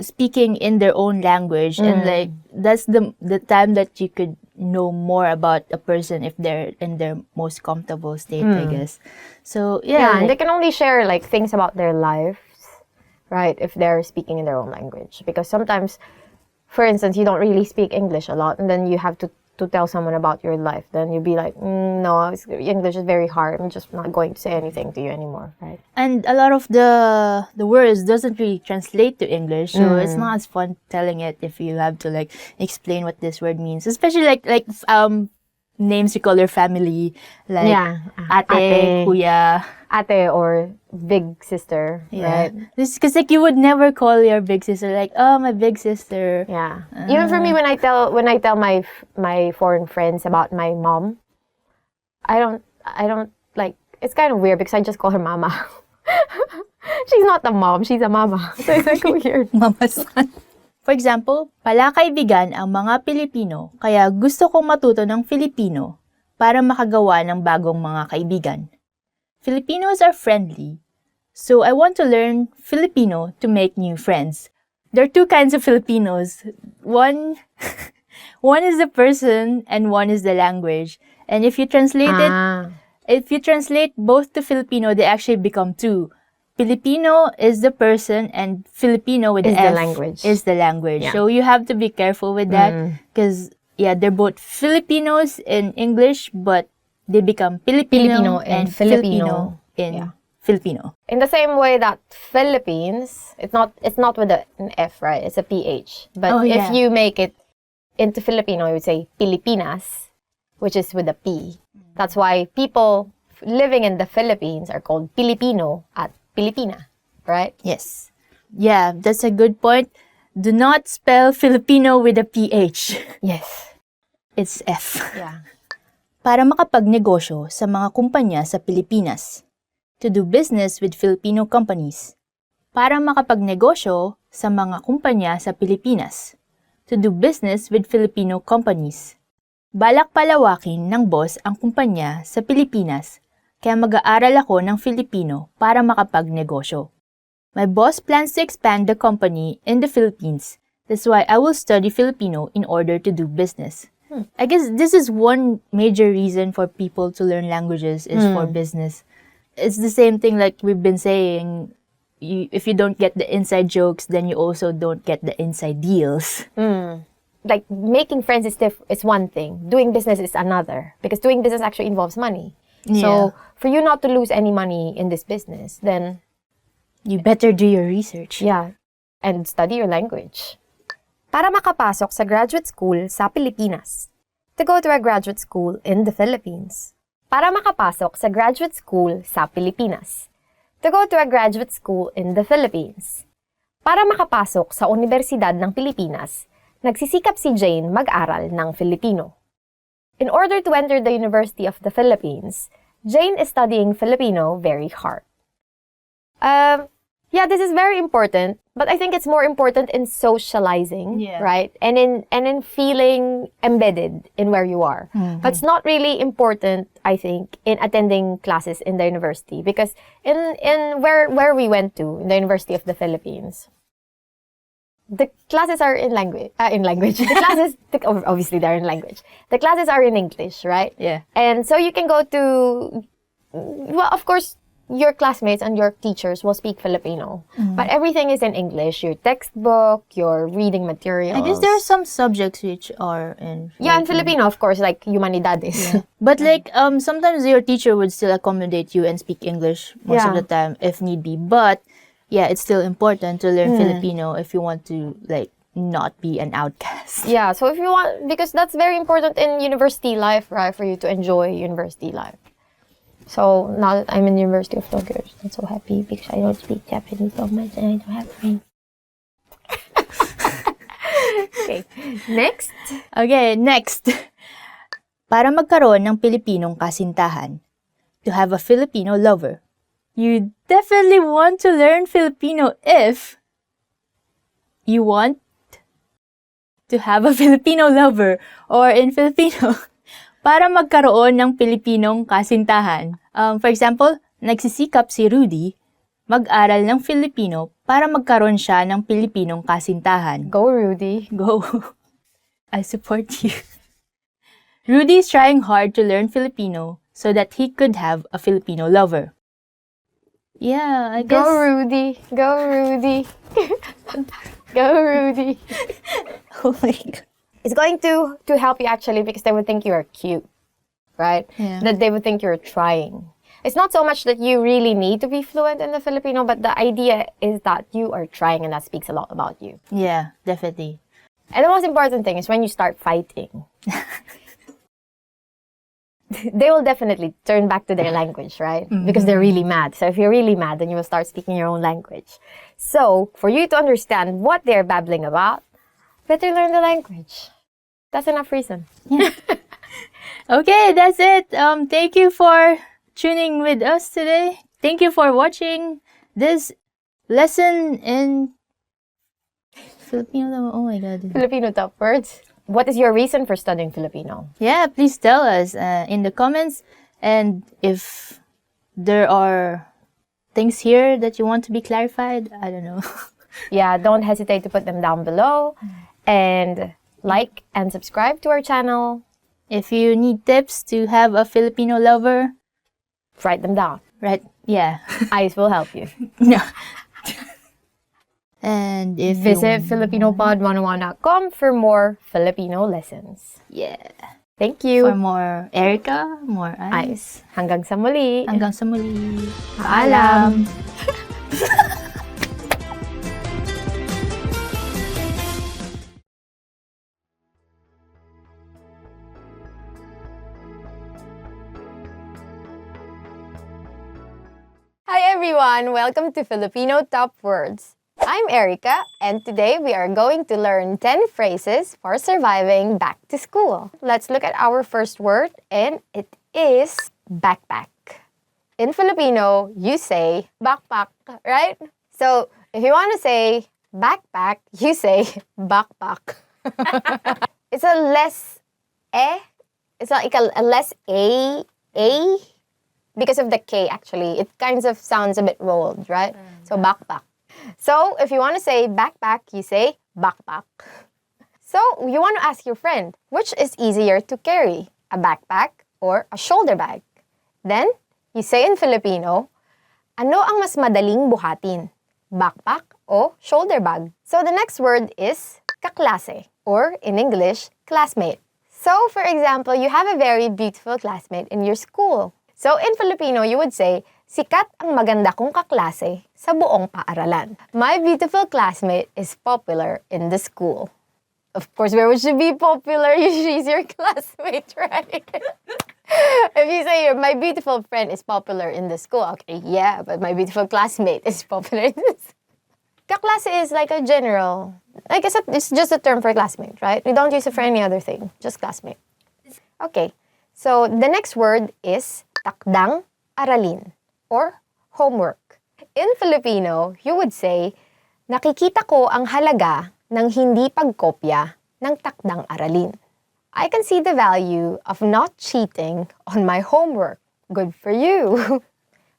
speaking in their own language, and like that's the time that you could know more about a person if they're in their most comfortable state, I guess. So Yeah, and like, they can only share like things about their lives, right, if they're speaking in their own language. Because sometimes, for instance, you don't really speak English a lot, and then you have to tell someone about your life. Then you'd be like, no, English is very hard. I'm just not going to say anything to you anymore, right? and a lot of the words doesn't really translate to English, so it's not as fun telling it if you have to like explain what this word means. Especially like names you call your family, like ate, kuya. Ate or big sister, right? This because like you would never call your big sister like, oh, my big sister. Yeah. Even for me, when I tell my foreign friends about my mom, I don't like. It's kind of weird because I just call her mama. She's not a mom. She's a mama. So it's like weird. Mama's son. For example, palakaibigan ang mga Pilipino, kaya gusto kong matuto ng Filipino para makagawa ng bagong mga kaibigan. Filipinos are friendly, so I want to learn Filipino to make new friends. There are two kinds of Filipinos. One is the person and one is the language. And if you translate both to Filipino, they actually become two. Filipino is the person and Filipino with Is F the language. is the language. Yeah. So you have to be careful with that because they're both Filipinos in English, but they become Filipino and Filipino in Filipino. In the same way that Philippines, it's not with an F, right? It's a PH. But if you make it into Filipino, you would say Pilipinas, which is with a P. That's why people living in the Philippines are called Filipino at Pilipina, right? Yes. Yeah, that's a good point. Do not spell Filipino with a PH. Yes. It's F. Yeah. Para makapagnegosyo sa mga kumpanya sa Pilipinas. To do business with Filipino companies. Para makapagnegosyo sa mga kumpanya sa Pilipinas. To do business with Filipino companies. Balak palawakin ng boss ang kumpanya sa Pilipinas, kaya mag-aaral ako ng Filipino para makapagnegosyo. My boss plans to expand the company in the Philippines. That's why I will study Filipino in order to do business. I guess this is one major reason for people to learn languages is for business. It's the same thing like we've been saying. If you don't get the inside jokes, then you also don't get the inside deals. Like making friends is one thing. Doing business is another. Because doing business actually involves money. So for you not to lose any money in this business, then you better do your research. Yeah. And study your language. Para makapasok sa graduate school sa Pilipinas. To go to a graduate school in the Philippines. Para makapasok sa graduate school sa Pilipinas. To go to a graduate school in the Philippines. Para makapasok sa Universidad ng Pilipinas, nagsisikap si Jane mag-aral ng Filipino. In order to enter the University of the Philippines, Jane is studying Filipino very hard. Yeah, this is very important, but I think it's more important in socializing, Yeah. right? And in feeling embedded in where you are. But it's not really important, I think, in attending classes in the university, because in where we went to, in the University of the Philippines, the classes are in language. The classes, obviously, they're in language. The classes are in English, right? Yeah. And so you can go to, well, of course, your classmates and your teachers will speak Filipino, but everything is in English. Your textbook, your reading materials. I guess there are some subjects which are in Yeah, in Filipino, of course, like Humanidades. Yeah. But like sometimes your teacher would still accommodate you and speak English most of the time if need be. But yeah, it's still important to learn Filipino if you want to like not be an outcast. Yeah, so if you want, because that's very important in university life, right? For you to enjoy university life. So now that I'm in University of Tokyo, I'm so happy because I don't speak Japanese so much and I don't have friends. Okay, next. Okay, next. Para magkaroon ng Pilipinong kasintahan, to have a Filipino lover, you definitely want to learn Filipino if you want to have a Filipino lover, or in Filipino, para magkaroon ng Pilipinong kasintahan. For example, nagsisikap si Rudy mag-aral ng Filipino para magkaroon siya ng Pilipinong kasintahan. Go, Rudy. Go. I support you. Rudy is trying hard to learn Filipino so that he could have a Filipino lover. Yeah, I guess... Go, Rudy. Go, Rudy. Go, Rudy. Oh my God. It's going to help you actually because they would think you are cute, right? Yeah. That they would think you're trying. It's not so much that you really need to be fluent in the Filipino, but the idea is that you are trying, and that speaks a lot about you. Yeah, definitely. And the most important thing is when you start fighting, they will definitely turn back to their language, right? Because they're really mad. So if you're really mad, then you will start speaking your own language. So for you to understand what they're babbling about, better learn the language. That's enough reason. Yeah. Okay, that's it. Thank you for tuning with us today. Thank you for watching this lesson in Filipino. Oh my God. Filipino top words. What is your reason for studying Filipino? Yeah, please tell us in the comments. And if there are things here that you want to be clarified, I don't know. Yeah, don't hesitate to put them down below. And like and subscribe to our channel. If you need tips to have a Filipino lover, write them down. Right? Yeah. Ice will help you. No. And if visit FilipinoPod101.com for more Filipino lessons. Yeah. Thank you. For more Erica, more Ice. Hanggang sa muli. Hanggang sa muli. Paalam. Hi everyone! Welcome to Filipino Top Words. I'm Erica, and today we are going to learn 10 phrases for surviving back to school. Let's look at our first word, and it is backpack. In Filipino, you say backpack, right? So if you want to say backpack, you say backpack. It's a less it's like a less a. Because of the K, actually. It kind of sounds a bit rolled, right? So, backpack. So, if you want to say backpack, you say backpack. So, you want to ask your friend, which is easier to carry, a backpack or a shoulder bag? Then, you say in Filipino, ano ang mas madaling buhatin, backpack o shoulder bag? So, the next word is kaklase, or in English, classmate. So, for example, you have a very beautiful classmate in your school. So, in Filipino, you would say, sikat ang maganda kong kaklase sa buong paaralan. My beautiful classmate is popular in the school. Of course, where would she be popular? She's your classmate, right? If you say, my beautiful friend is popular in the school, okay, yeah, but my beautiful classmate is popular in the school. Kaklase is like a general, I guess it's just a term for classmate, right? We don't use it for any other thing, just classmate. Okay, so the next word is takdang aralin or homework. In Filipino, you would say, nakikita ko ang halaga ng hindi pagkopya ng takdang aralin. I can see the value of not cheating on my homework. Good for you.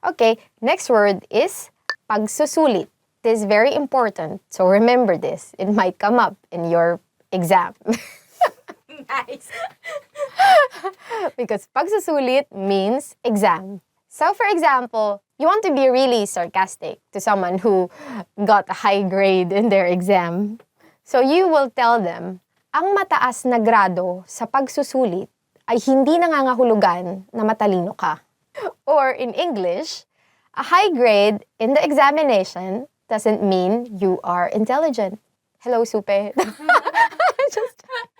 Okay, next word is pagsusulit. This is very important, so remember this. It might come up in your exam. Nice. Because pagsusulit means exam. So for example, you want to be really sarcastic to someone who got a high grade in their exam. So you will tell them, ang mataas na grado sa pagsusulit ay hindi nangangahulugan na matalino ka. Or in English, a high grade in the examination doesn't mean you are intelligent. Hello, Supe.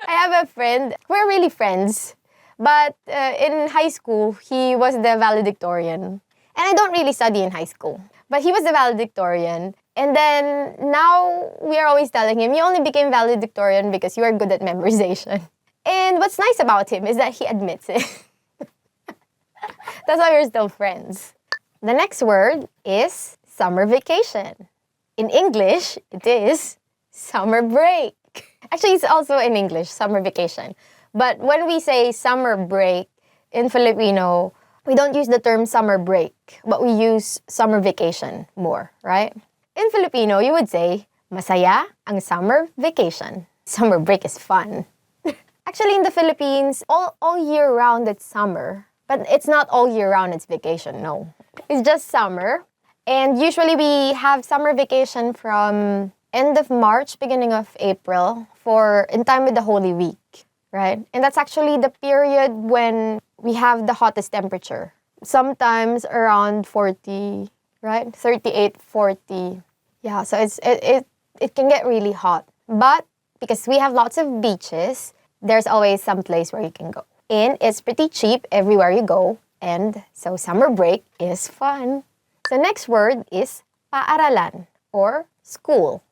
I have a friend. We're really friends. But in high school, he was the valedictorian. And I don't really study in high school. But he was the valedictorian. And then now we are always telling him, you only became valedictorian because you are good at memorization. And what's nice about him is that he admits it. That's why we're still friends. The next word is summer vacation. In English, it is summer break. Actually, it's also in English, summer vacation. But when we say summer break in Filipino, we don't use the term summer break, but we use summer vacation more, right? In Filipino, you would say, masaya ang summer vacation. Summer break is fun. Actually, in the Philippines, all year round it's summer. But it's not all year round, it's vacation, no. It's just summer. And usually we have summer vacation from end of March, beginning of April, in time with the Holy Week, right? And that's actually the period when we have the hottest temperature. Sometimes around 40, right? 38, 40. Yeah, so it can get really hot. But because we have lots of beaches, there's always some place where you can go. And it's pretty cheap everywhere you go. And so summer break is fun. The next word is paaralan or school.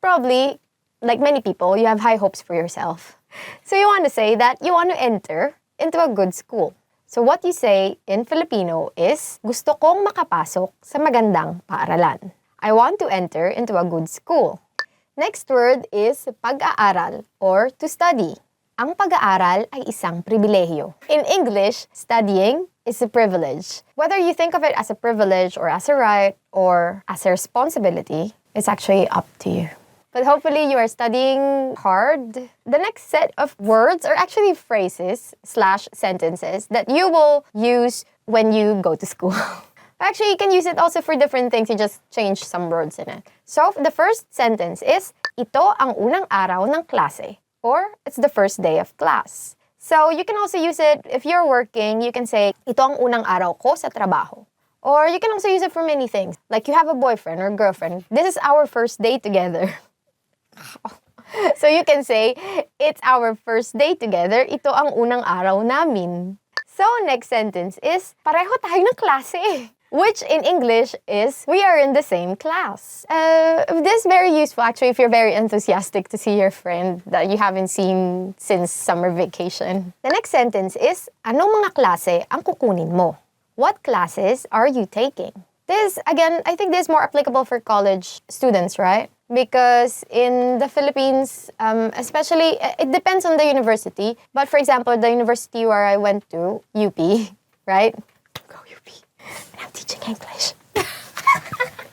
Probably, like many people, you have high hopes for yourself. So you want to say that you want to enter into a good school. So what you say in Filipino is, gusto kong makapasok sa magandang paaralan. I want to enter into a good school. Next word is pag-aaral or to study. Ang pag-aaral ay isang pribilehiyo. In English, studying is a privilege. Whether you think of it as a privilege or as a right or as a responsibility, it's actually up to you. But hopefully you are studying hard. The next set of words are actually phrases / sentences that you will use when you go to school. Actually, you can use it also for different things. You just change some words in it. So the first sentence is, ito ang unang araw ng klase. Or, it's the first day of class. So you can also use it if you're working. You can say, ito ang unang araw ko sa trabaho. Or you can also use it for many things. Like you have a boyfriend or girlfriend. This is our first day together. So you can say, it's our first day together. Ito ang unang araw namin. So next sentence is, pareho tayo ng klase. Which in English is, we are in the same class. This is very useful actually if you're very enthusiastic to see your friend that you haven't seen since summer vacation. The next sentence is, anong mga klase ang kukunin mo? What classes are you taking? This, again, I think this is more applicable for college students, right? Because in the Philippines, especially, it depends on the university. But for example, the university where I went to, UP, right? Go UP. And I'm teaching English.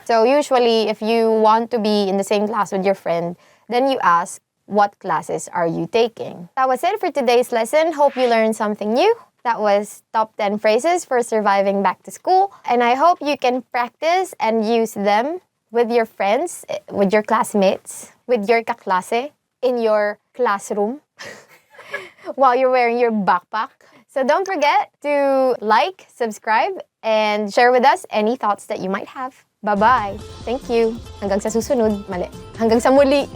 So usually, if you want to be in the same class with your friend, then you ask, what classes are you taking? That was it for today's lesson. Hope you learned something new. That was top 10 phrases for surviving back to school. And I hope you can practice and use them with your friends, with your classmates, with your kaklase, in your classroom, while you're wearing your backpack. So don't forget to like, subscribe, and share with us any thoughts that you might have. Bye-bye. Thank you. Hanggang sa susunod. Mali. Hanggang sa muli.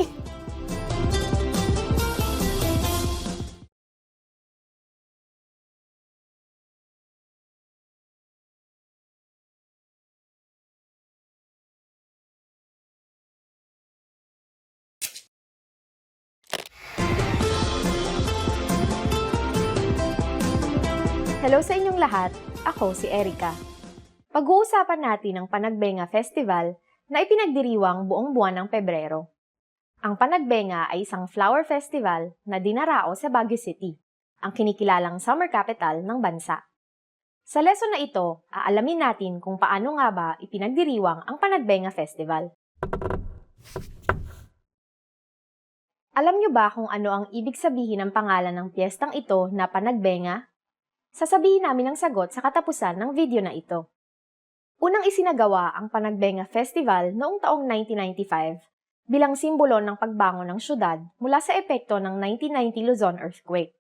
Hello sa inyong lahat. Ako si Erica. Pag-uusapan natin ang Panagbenga Festival na ipinagdiriwang buong buwan ng Pebrero. Ang Panagbenga ay isang flower festival na dinarao sa Baguio City, ang kinikilalang summer capital ng bansa. Sa lesson na ito, aalamin natin kung paano nga ba ipinagdiriwang ang Panagbenga Festival. Alam niyo ba kung ano ang ibig sabihin ng pangalan ng piyestang ito na Panagbenga? Sasabihin namin ang sagot sa katapusan ng video na ito. Unang isinagawa ang Panagbenga Festival noong taong 1995 bilang simbolo ng pagbangon ng syudad mula sa epekto ng 1990 Luzon earthquake.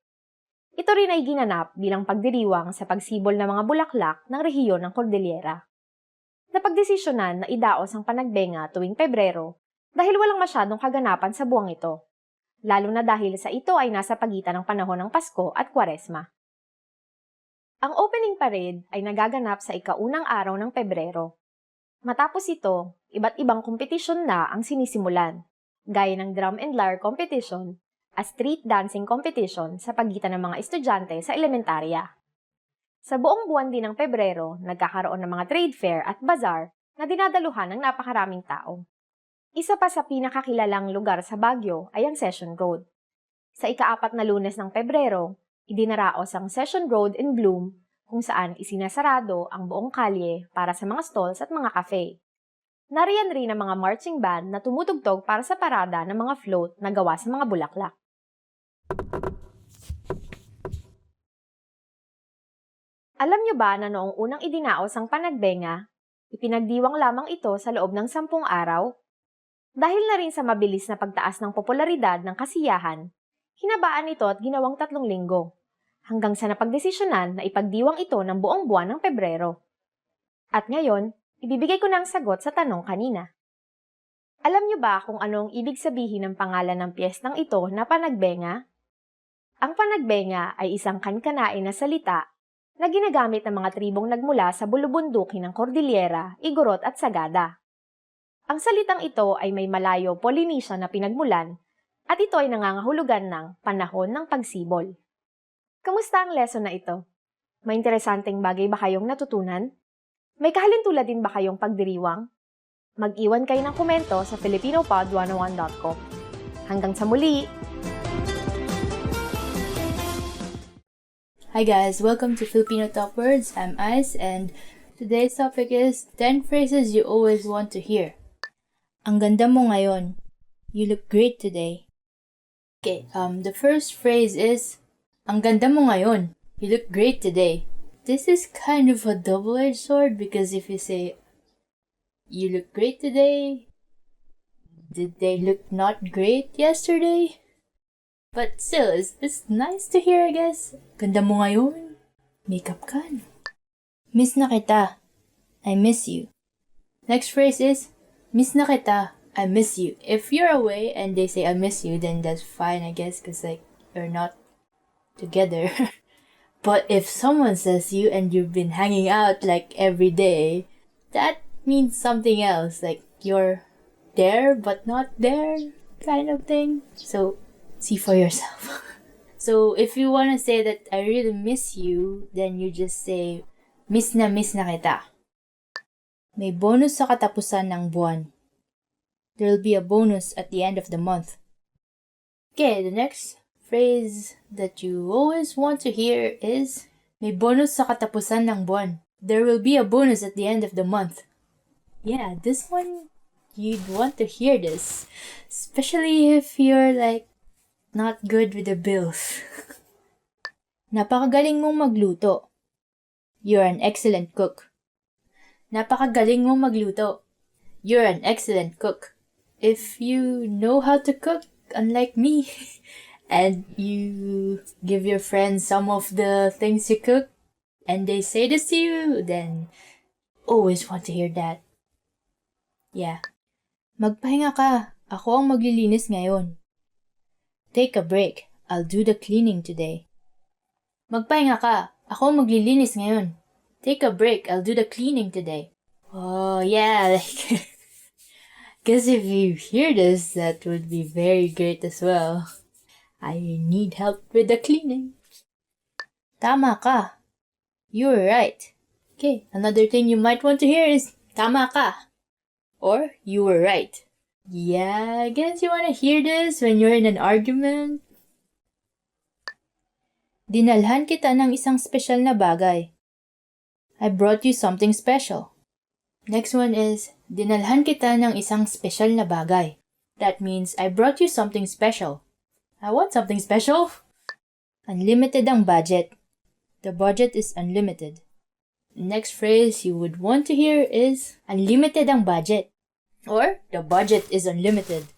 Ito rin ay ginanap bilang pagdiriwang sa pagsibol ng mga bulaklak ng rehiyon ng Cordillera. Napagdesisyonan na idaos ang Panagbenga tuwing Pebrero dahil walang masyadong kaganapan sa buwang ito, lalo na dahil sa ito ay nasa pagitan ng panahon ng Pasko at Kwaresma. Ang opening parade ay nagaganap sa ikaunang araw ng Pebrero. Matapos ito, iba't ibang kompetisyon na ang sinisimulan, gaya ng drum and lyre competition at street dancing competition sa pagitan ng mga estudyante sa elementarya. Sa buong buwan din ng Pebrero, nagkakaroon ng mga trade fair at bazaar na dinadaluhan ng napakaraming tao. Isa pa sa pinakakilalang lugar sa Baguio ay ang Session Road. Sa ika-4 na Lunes ng Pebrero, idinaraos ang Session Road in Bloom kung saan isinasarado ang buong kalye para sa mga stalls at mga cafe. Nariyan rin ang mga marching band na tumutugtog para sa parada ng mga float na gawa sa mga bulaklak. Alam niyo ba na noong unang idinaos ang Panagbenga, ipinagdiwang lamang ito sa loob ng 10 araw? Dahil na rin sa mabilis na pagtaas ng popularidad ng kasiyahan, hinabaan ito at ginawang 3 linggo, hanggang sa napagdesisyonan na ipagdiwang ito ng buong buwan ng Pebrero. At ngayon, ibibigay ko na ang sagot sa tanong kanina. Alam niyo ba kung ano ang ibig sabihin ng pangalan ng piyestang ito na Panagbenga? Ang Panagbenga ay isang kankanain na salita na ginagamit ng mga tribong nagmula sa bulubundukin ng Cordillera, Igorot at Sagada. Ang salitang ito ay may Malayo Polynesian na pinagmulan at ito ay nangangahulugan ng panahon ng pagsibol. Kamusta ang lesson na ito? May interesanteng bagay ba kayong natutunan? May kahalintulad din ba kayong pagdiriwang? Mag-iwan kayo ng komento sa filipinopod101.com. Hanggang sa muli! Hi guys, welcome to Filipino Top Words. I'm Ice and today's topic is 10 phrases you always want to hear. Ang ganda mo ngayon. You look great today. Okay, the first phrase is ang ganda mo ngayon. You look great today. This is kind of a double-edged sword because if you say you look great today, did they look not great yesterday? But still, it's nice to hear, I guess. Ganda mo ngayon. Makeup ka. Miss na kita. I miss you. Next phrase is, miss na kita. I miss you. If you're away and they say I miss you, then that's fine, I guess, because like, you're not together. But if someone says you and you've been hanging out like every day, that means something else. Like, you're there but not there kind of thing. So, see for yourself. So, if you want to say that I really miss you, then you just say, miss na kita. May bonus sa katapusan ng buwan. There'll be a bonus at the end of the month. Okay, the next phrase that you always want to hear is, may bonus sa katapusan ng buwan. There will be a bonus at the end of the month. Yeah, this one, you'd want to hear this. Especially if you're like, not good with the bills. Napakagaling mong magluto. You're an excellent cook. Napakagaling mong magluto. You're an excellent cook. If you know how to cook, unlike me, and you give your friends some of the things you cook, and they say this to you, then always want to hear that. Yeah. Magpahinga ka. Ako ang maglilinis ngayon. Take a break. I'll do the cleaning today. Magpahinga ka. Ako maglilinis ngayon. Take a break. I'll do the cleaning today. Oh, yeah. Because if you hear this, that would be very great as well. I need help with the cleaning. Tama ka. You're right. Okay, another thing you might want to hear is tama ka or you were right. Yeah, I guess you want to hear this when you're in an argument. Dinalhan kita ng isang special na bagay. I brought you something special. Next one is, dinalhan kita ng isang special na bagay. That means, I brought you something special. I want something special. Unlimited ang budget. The budget is unlimited. Next phrase you would want to hear is, unlimited ang budget. Or, the budget is unlimited.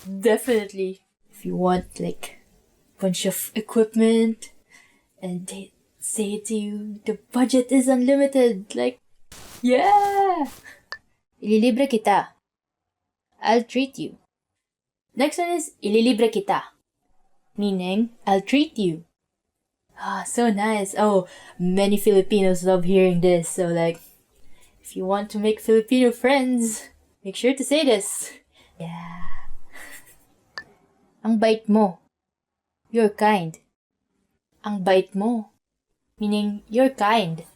Definitely, if you want like bunch of equipment and they say to you, the budget is unlimited. Like, yeah! Ililibre kita. I'll treat you. Next one is, ililibre kita. Meaning, I'll treat you. Ah, so nice. Oh, many Filipinos love hearing this. So like, if you want to make Filipino friends, make sure to say this. Yeah. Ang bait mo. You're kind. Ang bait mo. Meaning, you're kind.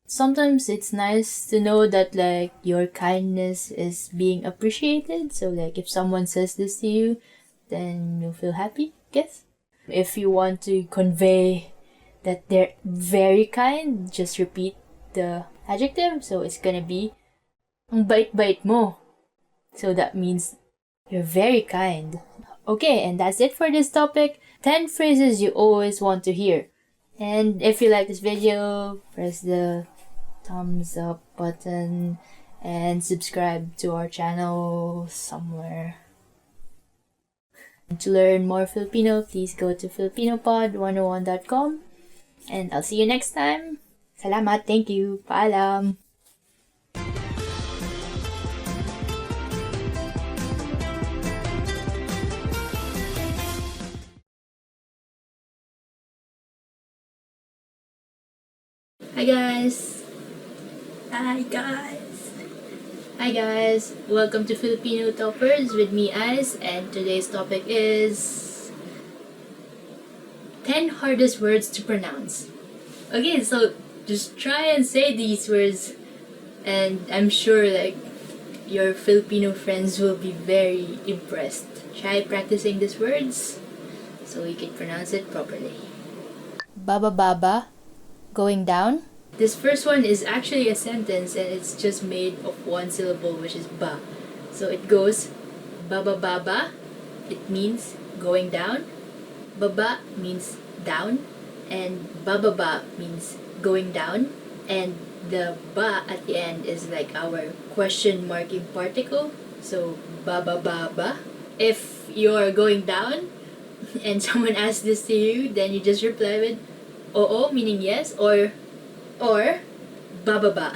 Sometimes it's nice to know that like your kindness is being appreciated. So like if someone says this to you, then you'll feel happy, I guess. If you want to convey that they're very kind, just repeat the adjective. So it's gonna be ang bait-bait mo. So that means you're very kind. Okay, and that's it for this topic. 10 phrases you always want to hear. And if you like this video, press the thumbs up button and subscribe to our channel somewhere. To learn more Filipino, please go to filipinopod101.com. And I'll see you next time. Salamat, thank you, paalam. Hi guys! Hi guys! Welcome to Filipino Toppers with me Ice, and today's topic is 10 hardest words to pronounce. Okay, so just try and say these words, and I'm sure like your Filipino friends will be very impressed. Try practicing these words so you can pronounce it properly. Baba baba, going down. This first one is actually a sentence and it's just made of one syllable, which is ba. So it goes baba baba, it means going down. Baba means down, and bababa means going down, and the ba at the end is like our question marking particle. So baba baba. If you're going down and someone asks this to you, then you just reply with oo, meaning yes, or bababa.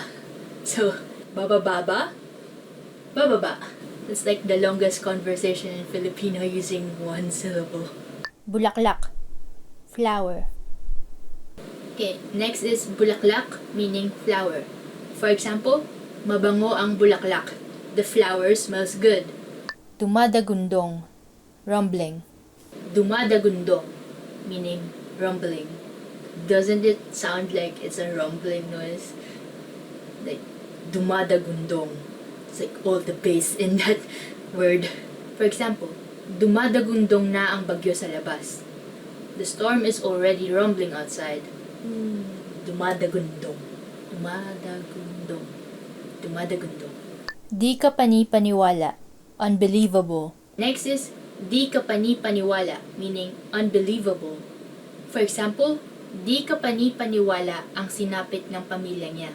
So bababa, bababa. It's like the longest conversation in Filipino using one syllable. Bulaklak, flower. Okay, next is bulaklak, meaning flower. For example, mabango ang bulaklak. The flower smells good. Dumadagundong, rumbling. Dumadagundong, meaning rumbling. Doesn't it sound like it's a rumbling noise? Like dumadagundong. It's like all the bass in that word. For example, dumadagundong na ang bagyo sa labas. The storm is already rumbling outside. Dumadagundong. Dumadagundong. Dumadagundong. Di ka pani-paniwala. Unbelievable. Next is di ka pani-paniwala, meaning unbelievable. For example, di ka pani-paniwala ang sinapit ng pamilya niya.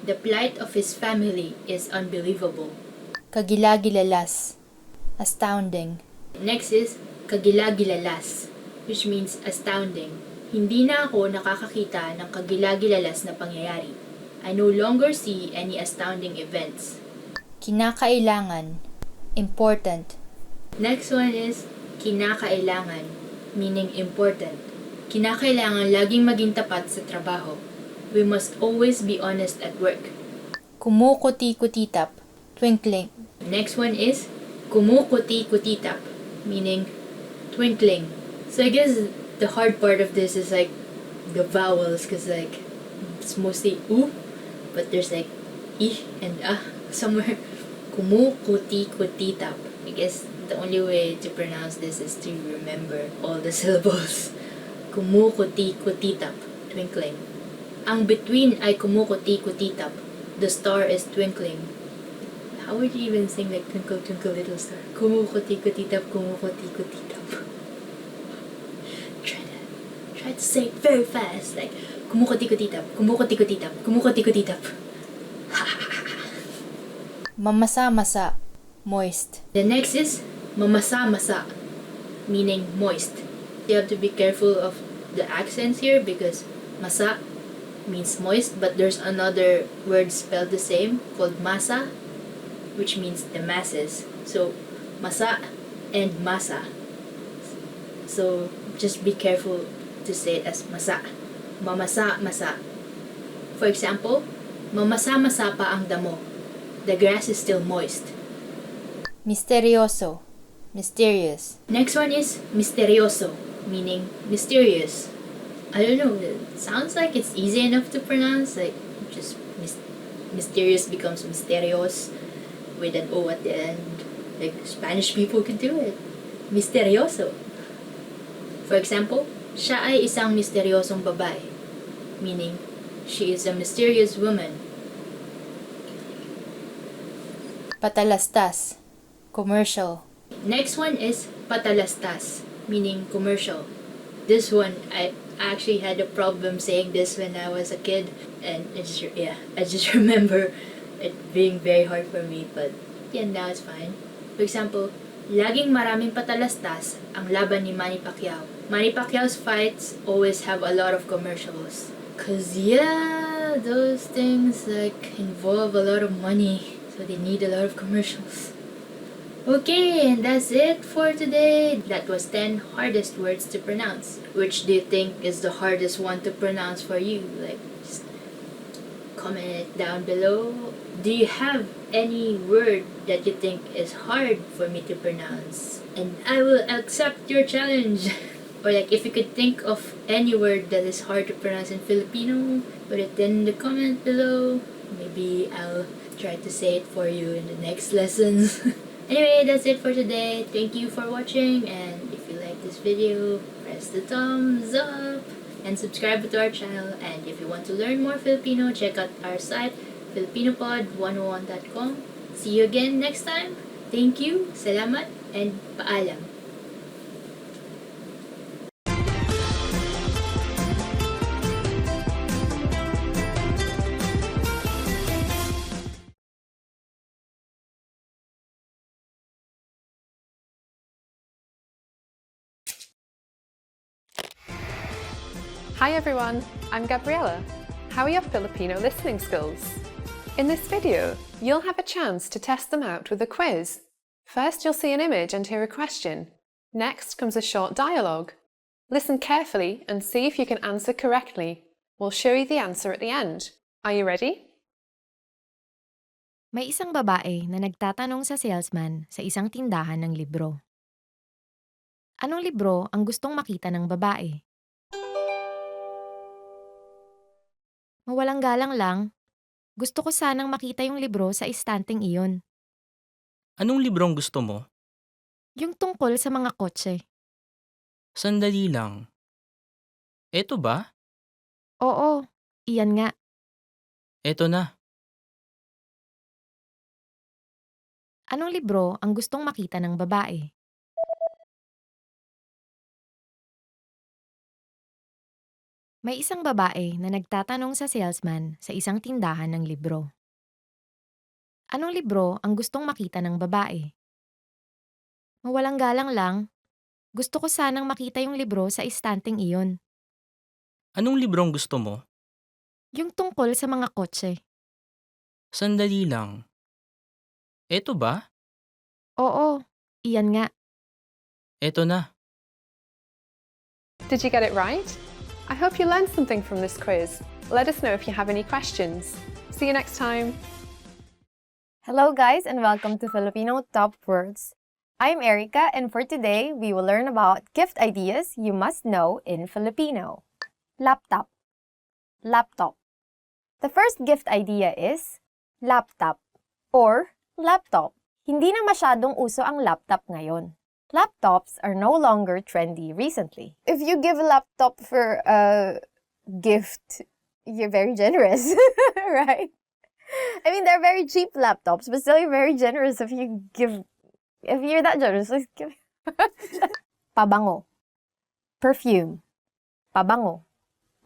The plight of his family is unbelievable. Kagilagilalas. Astounding. Next is kagilagilalas, which means astounding. Hindi na ako nakakakita ng kagilagilalas na pangyayari. I no longer see any astounding events. Kinakailangan. Important. Next one is kinakailangan, meaning important. Kinakailangan laging maging tapat sa trabaho. We must always be honest at work. Kumukuti-kutitap, twinkling. Next one is kumukuti-kutitap, meaning twinkling. So I guess the hard part of this is like the vowels, because like it's mostly u, but there's like I and somewhere. Kutitap. I guess the only way to pronounce this is to remember all the syllables. Kutitap, twinkling. Ang between ay kutitap. The star is twinkling. How would you even sing like Twinkle Twinkle Little Star? Kutitap. Try to say it very fast, like kutitap. Mamasa-masa, moist. The next is mamasa-masa, meaning moist. You have to be careful of the accents here because masa means moist, but there's another word spelled the same called masa, which means the masses. So masa and masa. So just be careful to say it as masa. Mamasa-masa. For example, mamasa-masa pa ang damo. The grass is still moist. Misterioso, mysterious. Next one is misterioso, meaning mysterious. I don't know, it sounds like it's easy enough to pronounce, like just mysterious becomes misterios with an O at the end. Like Spanish people could do it. Misterioso. For example, siya ay isang misteryosong babae, meaning she is a mysterious woman. Patalastas, commercial. Next one is patalastas, meaning commercial. This one, I actually had a problem saying this when I was a kid, and I just remember it being very hard for me, but yeah, now it's fine. For example, laging maraming patalastas ang laban ni Manny Pacquiao. Manny Pacquiao's fights always have a lot of commercials. Cause yeah, those things like involve a lot of money. So they need a lot of commercials. Okay, and that's it for today. That was 10 hardest words to pronounce. Which do you think is the hardest one to pronounce for you? Like, just comment it down below. Do you have any word that you think is hard for me to pronounce? And I will accept your challenge. Or like, if you could think of any word that is hard to pronounce in Filipino, put it in the comment below. Maybe I'll try to say it for you in the next lessons. Anyway, that's it for today. Thank you for watching, and if you like this video, press the thumbs up and subscribe to our channel. And if you want to learn more Filipino, check out our site, filipinopod101.com. See you again next time. Thank you, salamat, and paalam. Hi everyone, I'm Gabriella. How are your Filipino listening skills? In this video, you'll have a chance to test them out with a quiz. First, you'll see an image and hear a question. Next comes a short dialogue. Listen carefully and see if you can answer correctly. We'll show you the answer at the end. Are you ready? May isang babae na nagtatanong sa salesman sa isang tindahan ng libro. Anong libro ang gustong makita ng babae? Mawalang galang lang, gusto ko sanang makita yung libro sa istanteng iyon. Anong librong gusto mo? Yung tungkol sa mga kotse. Sandali lang. Eto ba? Oo, iyan nga. Eto na. Anong libro ang gustong makita ng babae? May isang babae na nagtatanong sa salesman sa isang tindahan ng libro. Anong libro ang gustong makita ng babae? Mawalang galang lang, gusto ko sanang makita yung libro sa istanteng iyon. Anong librong gusto mo? Yung tungkol sa mga kotse. Sandali lang. Eto ba? Oo, iyan nga. Eto na. Did you get it right? I hope you learned something from this quiz. Let us know if you have any questions. See you next time. Hello guys and welcome to Filipino Top Words. I'm Erica and for today we will learn about gift ideas you must know in Filipino. Laptop, laptop. The first gift idea is laptop or laptop. Hindi na masyadong uso ang laptop ngayon. Laptops are no longer trendy recently. If you give a laptop for a gift, you're very generous, right? I mean, they're very cheap laptops, but still you're very generous if you're that generous, let's give. Pabango. Perfume. Pabango.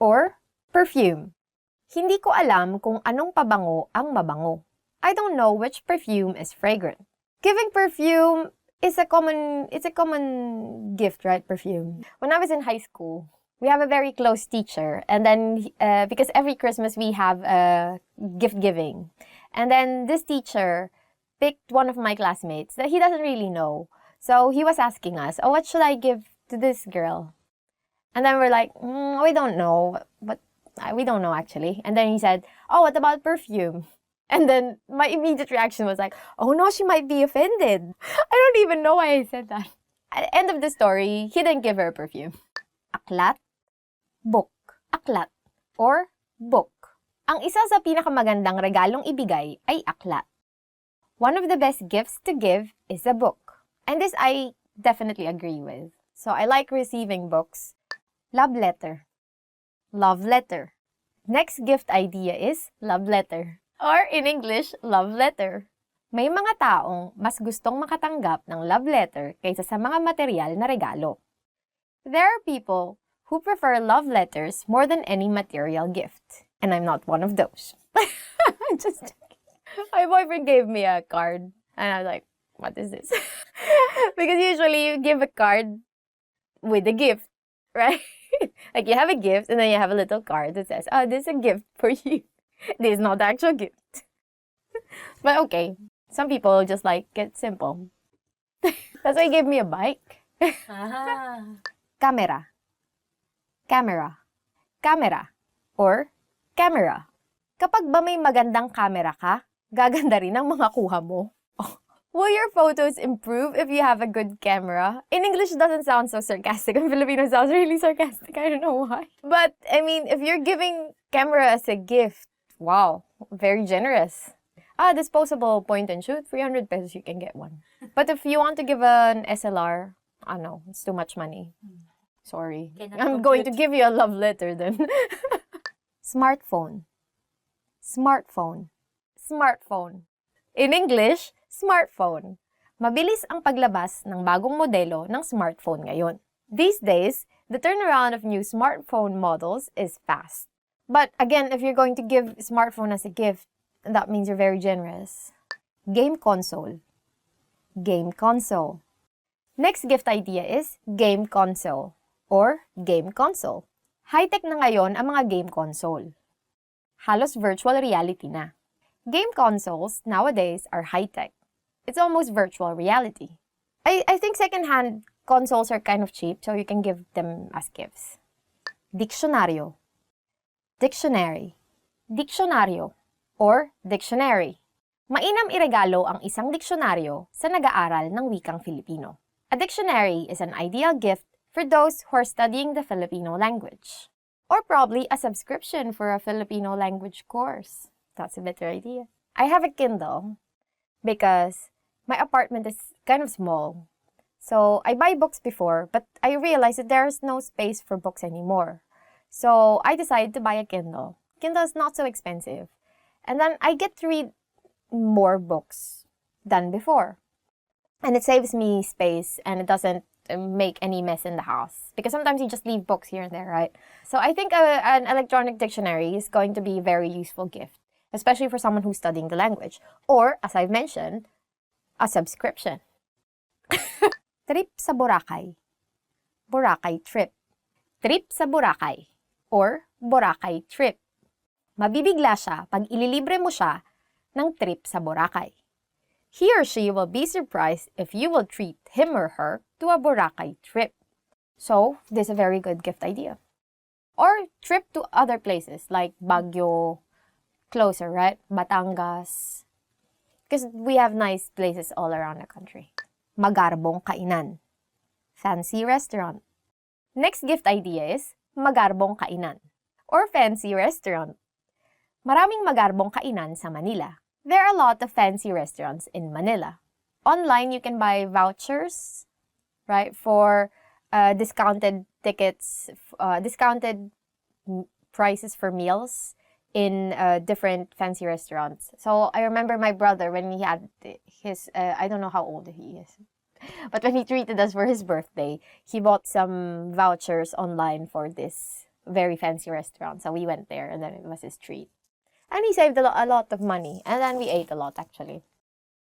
Or perfume. Hindi ko alam kung anong pabango ang mabango. I don't know which perfume is fragrant. Giving perfume is a common gift, right? Perfume. When I was in high school, we have a very close teacher, and then because every Christmas we have gift giving, and then this teacher picked one of my classmates that he doesn't really know, so he was asking us, "Oh, what should I give to this girl?" And then we're like, "We don't know, but we don't know actually." And then he said, "Oh, what about perfume?" And then my immediate reaction was like, "Oh no, she might be offended." I don't even know why I said that. At the end of the story, he didn't give her a perfume. Aklat, book. Aklat or book. Ang isa sa pinakamagandang regalong ibigay ay aklat. One of the best gifts to give is a book. And this I definitely agree with. So I like receiving books. Love letter. Love letter. Next gift idea is love letter. Or in English, love letter. May mga taong mas gustong makatanggap ng love letter kaysa sa mga material na regalo. There are people who prefer love letters more than any material gift. And I'm not one of those. Just my boyfriend gave me a card. And I was like, what is this? Because usually you give a card with a gift, right? Like you have a gift and then you have a little card that says, "Oh, this is a gift for you." This is not the actual gift. But okay, some people just like it simple. That's why he gave me a bike. Camera. Camera. Camera. Or camera. Kapag ba may magandang camera ka, gaganda rin ang mga kuha mo. Oh. Will your photos improve if you have a good camera? In English, it doesn't sound so sarcastic. In Filipino, it sounds really sarcastic. I don't know why. But, I mean, if you're giving camera as a gift, wow, very generous. Disposable point and shoot, 300 pesos you can get one. But if you want to give an SLR, no, it's too much money. Sorry. I'm going to give you a love letter then. Smartphone. Smartphone. Smartphone. In English, smartphone. Mabilis ang paglabas ng bagong modelo ng smartphone ngayon. These days, the turnaround of new smartphone models is fast. But again, if you're going to give smartphone as a gift, that means you're very generous. Game console. Game console. Next gift idea is game console or game console. High-tech na ngayon ang mga game console. Halos virtual reality na. Game consoles nowadays are high-tech. It's almost virtual reality. I think second-hand consoles are kind of cheap, so you can give them as gifts. Diccionario. Dictionary. Dictionario or dictionary. Mainam iregalo ang isang diksyonaryo sa nag-aaral ng wikang Filipino. A dictionary is an ideal gift for those who are studying the Filipino language. Or probably a subscription for a Filipino language course. That's a better idea. I have a Kindle because my apartment is kind of small. So I buy books before, but I realized that there's no space for books anymore. So I decided to buy a Kindle. Kindle is not so expensive. And then I get to read more books than before. And it saves me space and it doesn't make any mess in the house. Because sometimes you just leave books here and there, right? So I think an electronic dictionary is going to be a very useful gift, especially for someone who's studying the language. Or, as I've mentioned, a subscription. Trip sa Boracay. Boracay trip. Trip sa Boracay. Or Boracay trip. Mabibigla siya pag ililibre mo siya ng trip sa Boracay. He or she will be surprised if you will treat him or her to a Boracay trip. So, this is a very good gift idea. Or trip to other places like Baguio, closer, right? Batangas. Because we have nice places all around the country. Magarbong kainan. Fancy restaurant. Next gift idea is magarbong kainan or fancy restaurant. Maraming magarbong kainan sa Manila. There are a lot of fancy restaurants in Manila. Online, you can buy vouchers, right, for discounted tickets, discounted prices for meals in different fancy restaurants. So I remember my brother when he had his, I don't know how old he is, but when he treated us for his birthday, he bought some vouchers online for this very fancy restaurant. So we went there and then it was his treat. And he saved a lot of money. And then we ate a lot, actually.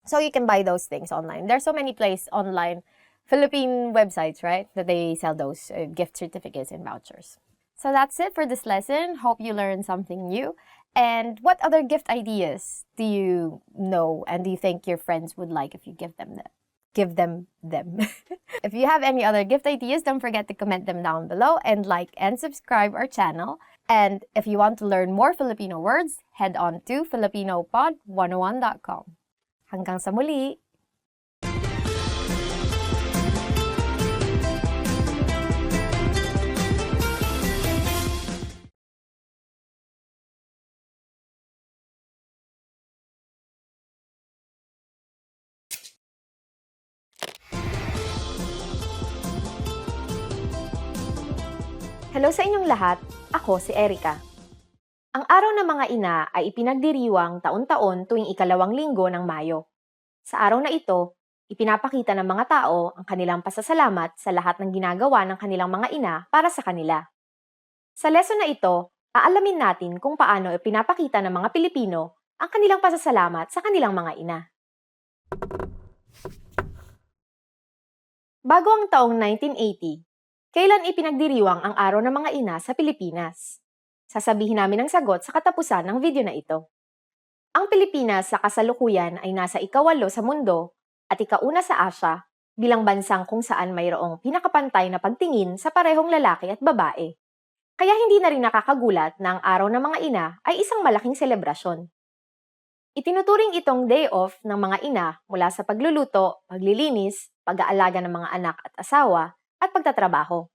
So you can buy those things online. There's so many places online, Philippine websites, right, that they sell those gift certificates and vouchers. So that's it for this lesson. Hope you learned something new. And what other gift ideas do you know and do you think your friends would like if you give them them? Give them. If you have any other gift ideas, don't forget to comment them down below and like and subscribe our channel. And if you want to learn more Filipino words, head on to filipinopod101.com. Hanggang sa muli! Hello sa inyong lahat, ako si Erica. Ang araw ng mga ina ay ipinagdiriwang taon-taon tuwing ikalawang linggo ng Mayo. Sa araw na ito, ipinapakita ng mga tao ang kanilang pasasalamat sa lahat ng ginagawa ng kanilang mga ina para sa kanila. Sa lesson na ito, aalamin natin kung paano ipinapakita ng mga Pilipino ang kanilang pasasalamat sa kanilang mga ina. Bago ang taong 1980, kailan ipinagdiriwang ang araw ng mga ina sa Pilipinas? Sasabihin namin ang sagot sa katapusan ng video na ito. Ang Pilipinas sa kasalukuyan ay nasa ika-8 sa mundo at ika-1 sa Asia bilang bansang kung saan mayroong pinakapantay na pagtingin sa parehong lalaki at babae. Kaya hindi na rin nakakagulat na ang araw ng mga ina ay isang malaking selebrasyon. Itinuturing itong day off ng mga ina mula sa pagluluto, paglilinis, pag-aalaga ng mga anak at asawa, at pagtatrabaho.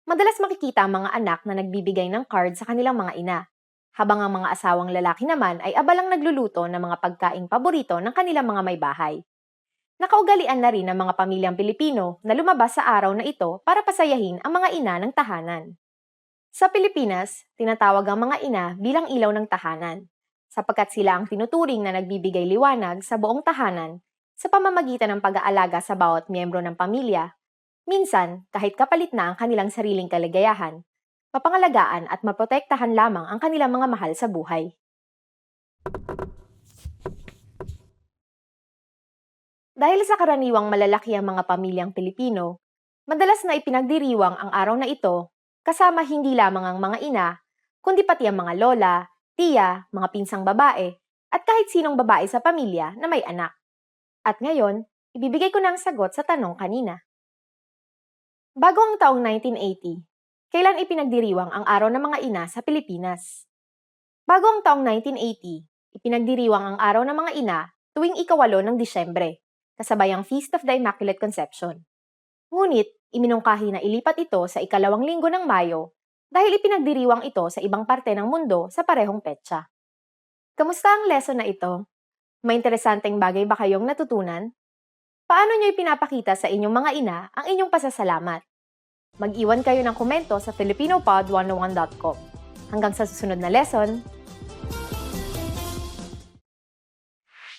Madalas makikita ang mga anak na nagbibigay ng card sa kanilang mga ina, habang ang mga asawang lalaki naman ay abalang nagluluto ng mga pagkaing paborito ng kanilang mga may bahay. Nakaugalian na rin ng mga pamilyang Pilipino na lumabas sa araw na ito para pasayahin ang mga ina ng tahanan. Sa Pilipinas, tinatawag ang mga ina bilang ilaw ng tahanan, sapagkat sila ang tinuturing na nagbibigay liwanag sa buong tahanan sa pamamagitan ng pag-aalaga sa bawat miyembro ng pamilya. Minsan, kahit kapalit na ang kanilang sariling kaligayahan, mapangalagaan at maprotektahan lamang ang kanilang mga mahal sa buhay. Dahil sa karaniwang malalaki ang mga pamilyang Pilipino, madalas na ipinagdiriwang ang araw na ito kasama hindi lamang ang mga ina, kundi pati ang mga lola, tiya, mga pinsang babae, at kahit sinong babae sa pamilya na may anak. At ngayon, ibibigay ko na ang sagot sa tanong kanina. Bago ang taong 1980, kailan ipinagdiriwang ang araw ng mga ina sa Pilipinas? Bago ang taong 1980, ipinagdiriwang ang araw ng mga ina tuwing ika-8 ng Disyembre, kasabay ang Feast of the Immaculate Conception. Ngunit, iminungkahi na ilipat ito sa ikalawang linggo ng Mayo dahil ipinagdiriwang ito sa ibang parte ng mundo sa parehong petsa. Kamusta ang lesson na ito? May interesanteng bagay ba kayong natutunan? Paano nyo ipinapakita sa inyong mga ina ang inyong pasasalamat? Mag-iwan kayo ng komento sa filipinopod101.com. Hanggang sa susunod na lesson!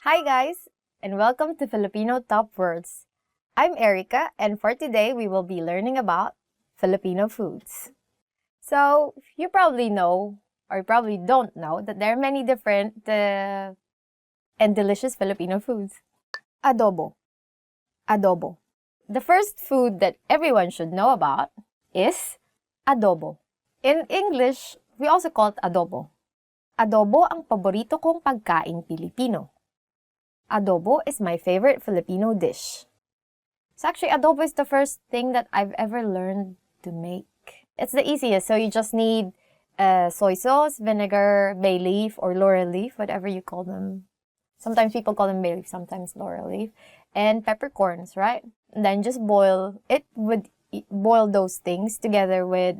Hi guys! And welcome to Filipino Top Words. I'm Erica, and for today we will be learning about Filipino foods. So, you probably know, or probably don't know, that there are many different and delicious Filipino foods. Adobo. Adobo. The first food that everyone should know about is adobo. In English, we also call it adobo. Adobo ang paborito kong pagkaing Pilipino. Adobo is my favorite Filipino dish. So actually, adobo is the first thing that I've ever learned to make. It's the easiest, so you just need soy sauce, vinegar, bay leaf, or laurel leaf, whatever you call them. Sometimes people call them bay leaf, sometimes laurel leaf. And peppercorns, right? And then just boil those things together with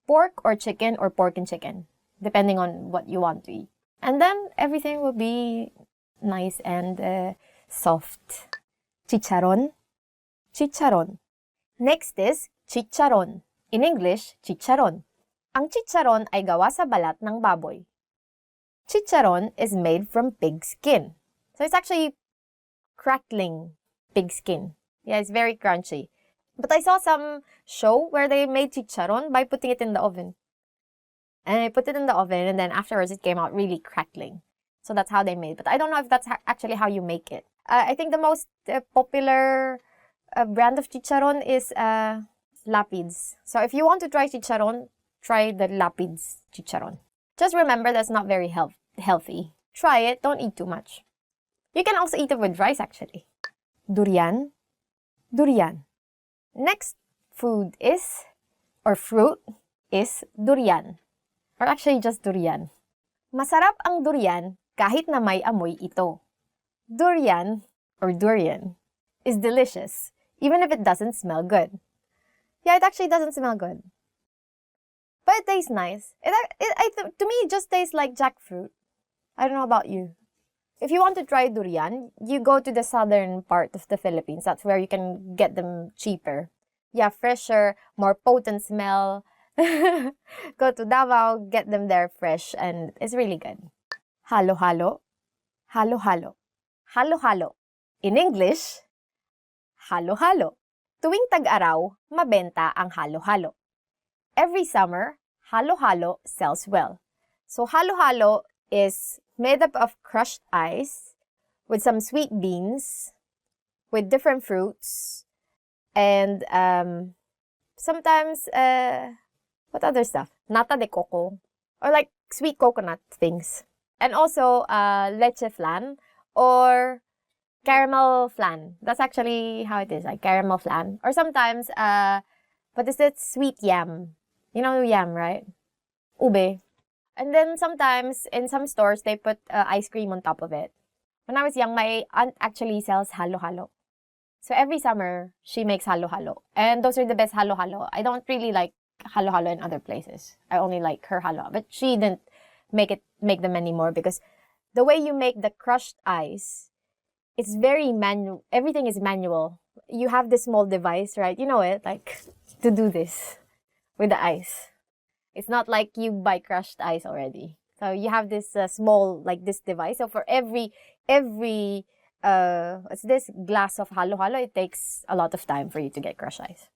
pork or chicken or pork and chicken. depending on what you want to eat. And then everything will be nice and soft. Chicharon. Chicharon. Next is chicharon. In English, chicharon. Ang chicharon ay gawa sa balat ng baboy. Chicharon is made from pig skin. So it's actually crackling pig skin. Yeah, it's very crunchy. But I saw some show where they made chicharon by putting it in the oven. And I put it in the oven, and then afterwards it came out really crackling. So that's how they made it. But I don't know if that's actually how you make it. I think the most popular brand of chicharon is Lapids. So if you want to try chicharon, try the Lapids chicharon. Just remember that's not very healthy. Try it, don't eat too much. You can also eat it with rice actually. Durian. Durian. Next food is, or fruit is durian. Or actually just durian. Masarap ang durian kahit na may amoy ito. Durian, or durian, is delicious, even if it doesn't smell good. Yeah, it actually doesn't smell good. But it tastes nice. To me, it just tastes like jackfruit. I don't know about you. If you want to try durian, you go to the southern part of the Philippines. That's where you can get them cheaper. Yeah, fresher, more potent smell. Go to Davao, get them there fresh, and it's really good. Halo-halo. Halo-halo. Halo-halo. In English, halo-halo. Tuwing tag-araw, mabenta ang halo-halo. Every summer, halo-halo sells well. So halo-halo is made up of crushed ice with some sweet beans, with different fruits, and sometimes, what other stuff? Nata de coco, or like sweet coconut things. And also leche flan or caramel flan. That's actually how it is, like caramel flan. Or sometimes, what is it? Sweet yam. You know yam, right? Ube. And then sometimes, in some stores, they put ice cream on top of it. When I was young, my aunt actually sells halo-halo. So every summer, she makes halo-halo. And those are the best halo-halo. I don't really like halo-halo in other places. I only like her halo. But she didn't make them anymore because the way you make the crushed ice, it's very manual. Everything is manual. You have this small device, right? You know it, like, to do this with the ice. It's not like you buy crushed ice already. So you have this small, like this device. So for every what's this, glass of halo-halo, it takes a lot of time for you to get crushed ice.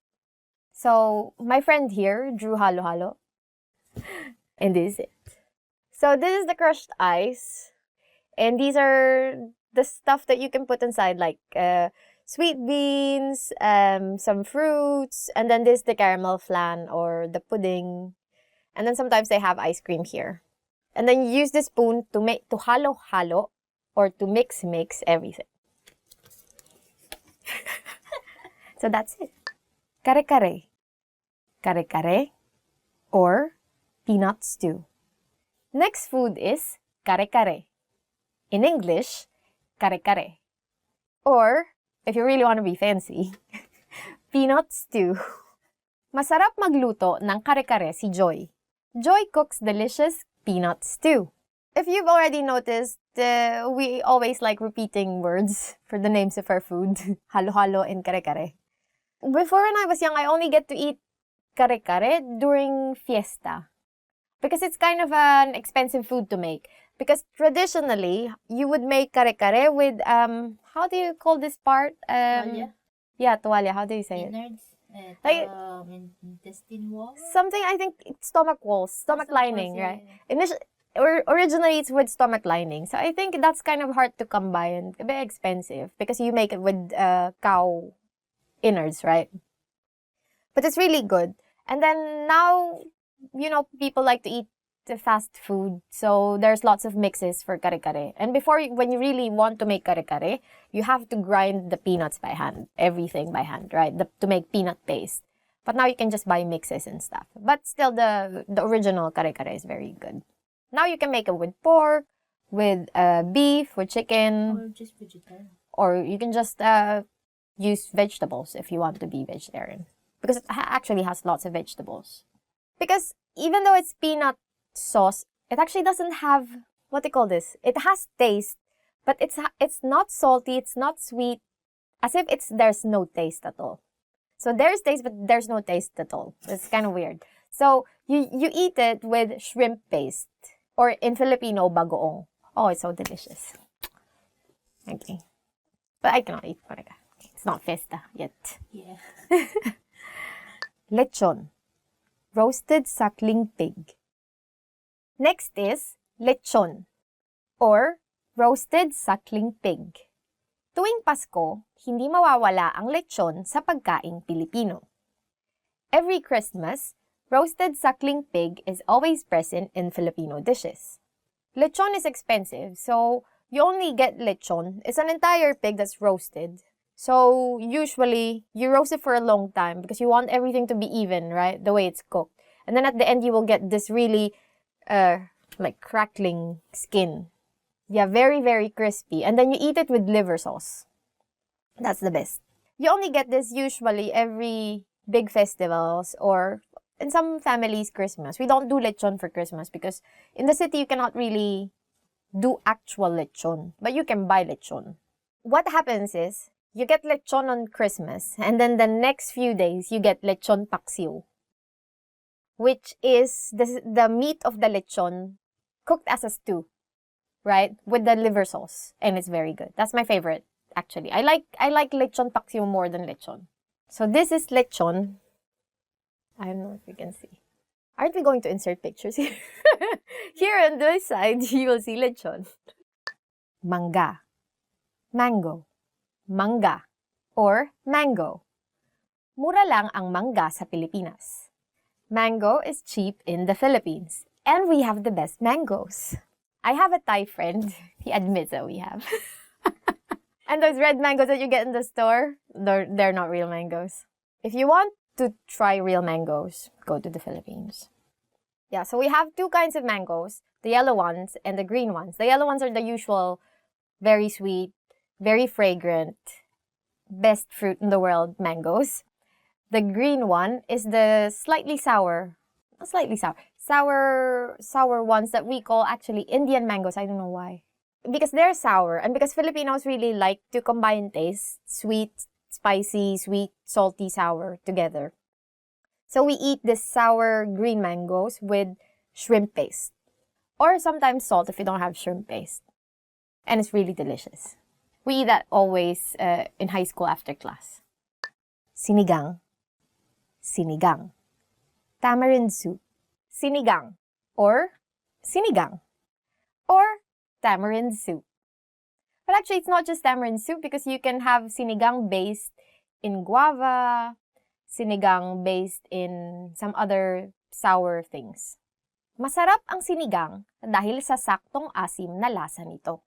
So my friend here drew halo-halo. And this is it. So this is the crushed ice. And these are the stuff that you can put inside, like sweet beans, some fruits, and then this is the caramel flan or the pudding. And then sometimes they have ice cream here. And then you use the spoon to halo-halo or to mix everything. So that's it. Kare-kare. Kare-kare or peanut stew. Next food is kare-kare. In English, kare-kare. Or, if you really want to be fancy, peanut stew. Masarap magluto ng kare-kare si Joy. Joy cooks delicious peanut stew. If you've already noticed, we always like repeating words for the names of our food. Halo-halo and kare-kare. Before when I was young, I only get to eat kare-kare during fiesta. Because it's kind of an expensive food to make. Because traditionally, you would make kare-kare with, how do you call this part? Tuwalya? Yeah, tuwalya. How do you say it? Innards? Like, Intestine wall? something, I think, stomach walls, stomach lining, walls, right? Originally, it's with stomach lining. So I think that's kind of hard to come by and a bit expensive because you make it with cow innards, right? But it's really good. And then now, people like to eat the fast food. So there's lots of mixes for kare-kare. And when you really want to make kare-kare, you have to grind the peanuts by hand, everything by hand, right? To make peanut paste. But now you can just buy mixes and stuff. But still, the original kare-kare is very good. Now you can make it with pork, with beef, with chicken. Or just vegetarian. Or you can just use vegetables if you want to be vegetarian. Because it actually has lots of vegetables. Because even though it's peanut sauce, It actually doesn't have, what do you call this? It has taste, but it's not salty, it's not sweet, as if there's no taste at all. So there's taste, but there's no taste at all. It's kind of weird. So you eat it with shrimp paste, or in Filipino, bagoong. Oh, it's so delicious. Okay. But I cannot eat paraga. It's not fiesta yet. Yeah. Lechon. Roasted suckling pig. Next is lechon, or roasted suckling pig. Tuwing Pasko, hindi mawawala ang lechon sa pagkaing Pilipino. Every Christmas, roasted suckling pig is always present in Filipino dishes. Lechon is expensive, so you only get lechon. It's an entire pig that's roasted. So usually, you roast it for a long time because you want everything to be even, right? The way it's cooked. And then at the end, you will get this really, like crackling skin. Yeah, very, very crispy. And then you eat it with liver sauce. That's the best. You only get this usually every big festivals or in some families, Christmas. We don't do lechon for Christmas because in the city, you cannot really do actual lechon. But you can buy lechon. What happens is, you get lechon on Christmas, and then the next few days, you get lechon paksiw, which is the meat of the lechon cooked as a stew, right? With the liver sauce, and it's very good. That's my favorite, actually. I like lechon paksiw more than lechon. So this is lechon. I don't know if you can see. Aren't we going to insert pictures here? Here on this side, you will see lechon. Mangga. Mango. Mangga, or mango. Mura lang ang mangga sa Pilipinas. Mango is cheap in the Philippines, and we have the best mangoes. I have a Thai friend. He admits that we have. And those red mangoes that you get in the store, they're not real mangoes. If you want to try real mangoes, go to the Philippines. Yeah, so we have two kinds of mangoes, the yellow ones and the green ones. The yellow ones are the usual, very sweet, very fragrant, best fruit in the world mangoes. The green one is the slightly sour ones that we call actually Indian mangoes. I don't know why. Because they're sour and because Filipinos really like to combine tastes, sweet, spicy, sweet, salty, sour together. So we eat this sour green mangoes with shrimp paste. Or sometimes salt if you don't have shrimp paste. And it's really delicious. We eat that always in high school after class. Sinigang. Sinigang. Tamarind soup. Sinigang. Or sinigang. Or tamarind soup. But actually, it's not just tamarind soup because you can have sinigang based in guava, sinigang based in some other sour things. Masarap ang sinigang dahil sa saktong asim na lasa nito.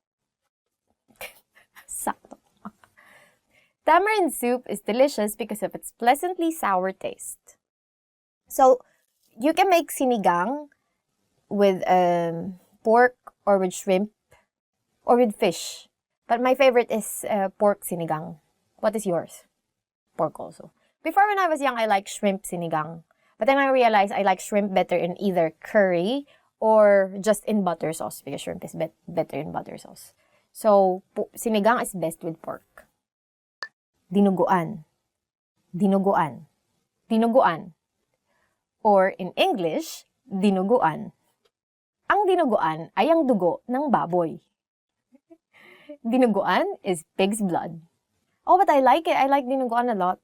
Sakto. Tamarind soup is delicious because of its pleasantly sour taste. So, you can make sinigang with pork or with shrimp or with fish. But my favorite is pork sinigang. What is yours? Pork also. Before when I was young, I liked shrimp sinigang. But then I realized I like shrimp better in either curry or just in butter sauce because shrimp is better in butter sauce. So, sinigang is best with pork. Dinuguan. Dinuguan. Dinuguan. Or in English, dinuguan. Ang dinuguan ay ang dugo ng baboy. Dinuguan is pig's blood. Oh, but I like it. I like dinuguan a lot.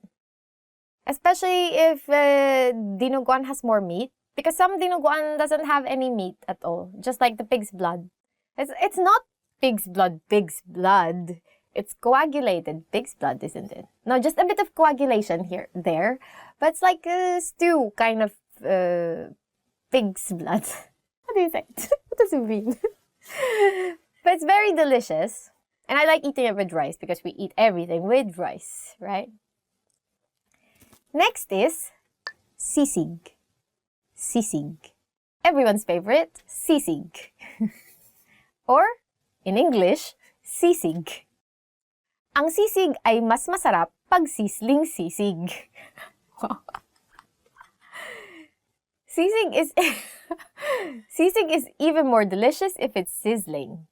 Especially if dinuguan has more meat. Because some dinuguan doesn't have any meat at all. Just like the pig's blood. It's not pig's blood. It's coagulated pig's blood, isn't it? No, just a bit of coagulation there. But it's like a stew kind of pig's blood. What do you say? What does it mean? But it's very delicious. And I like eating it with rice because we eat everything with rice, right? Next is sisig. Sisig. Everyone's favorite, sisig. Or, in English, sisig. Ang sisig ay mas masarap pag sisling sisig. Sisig is sisig is even more delicious if it's sizzling.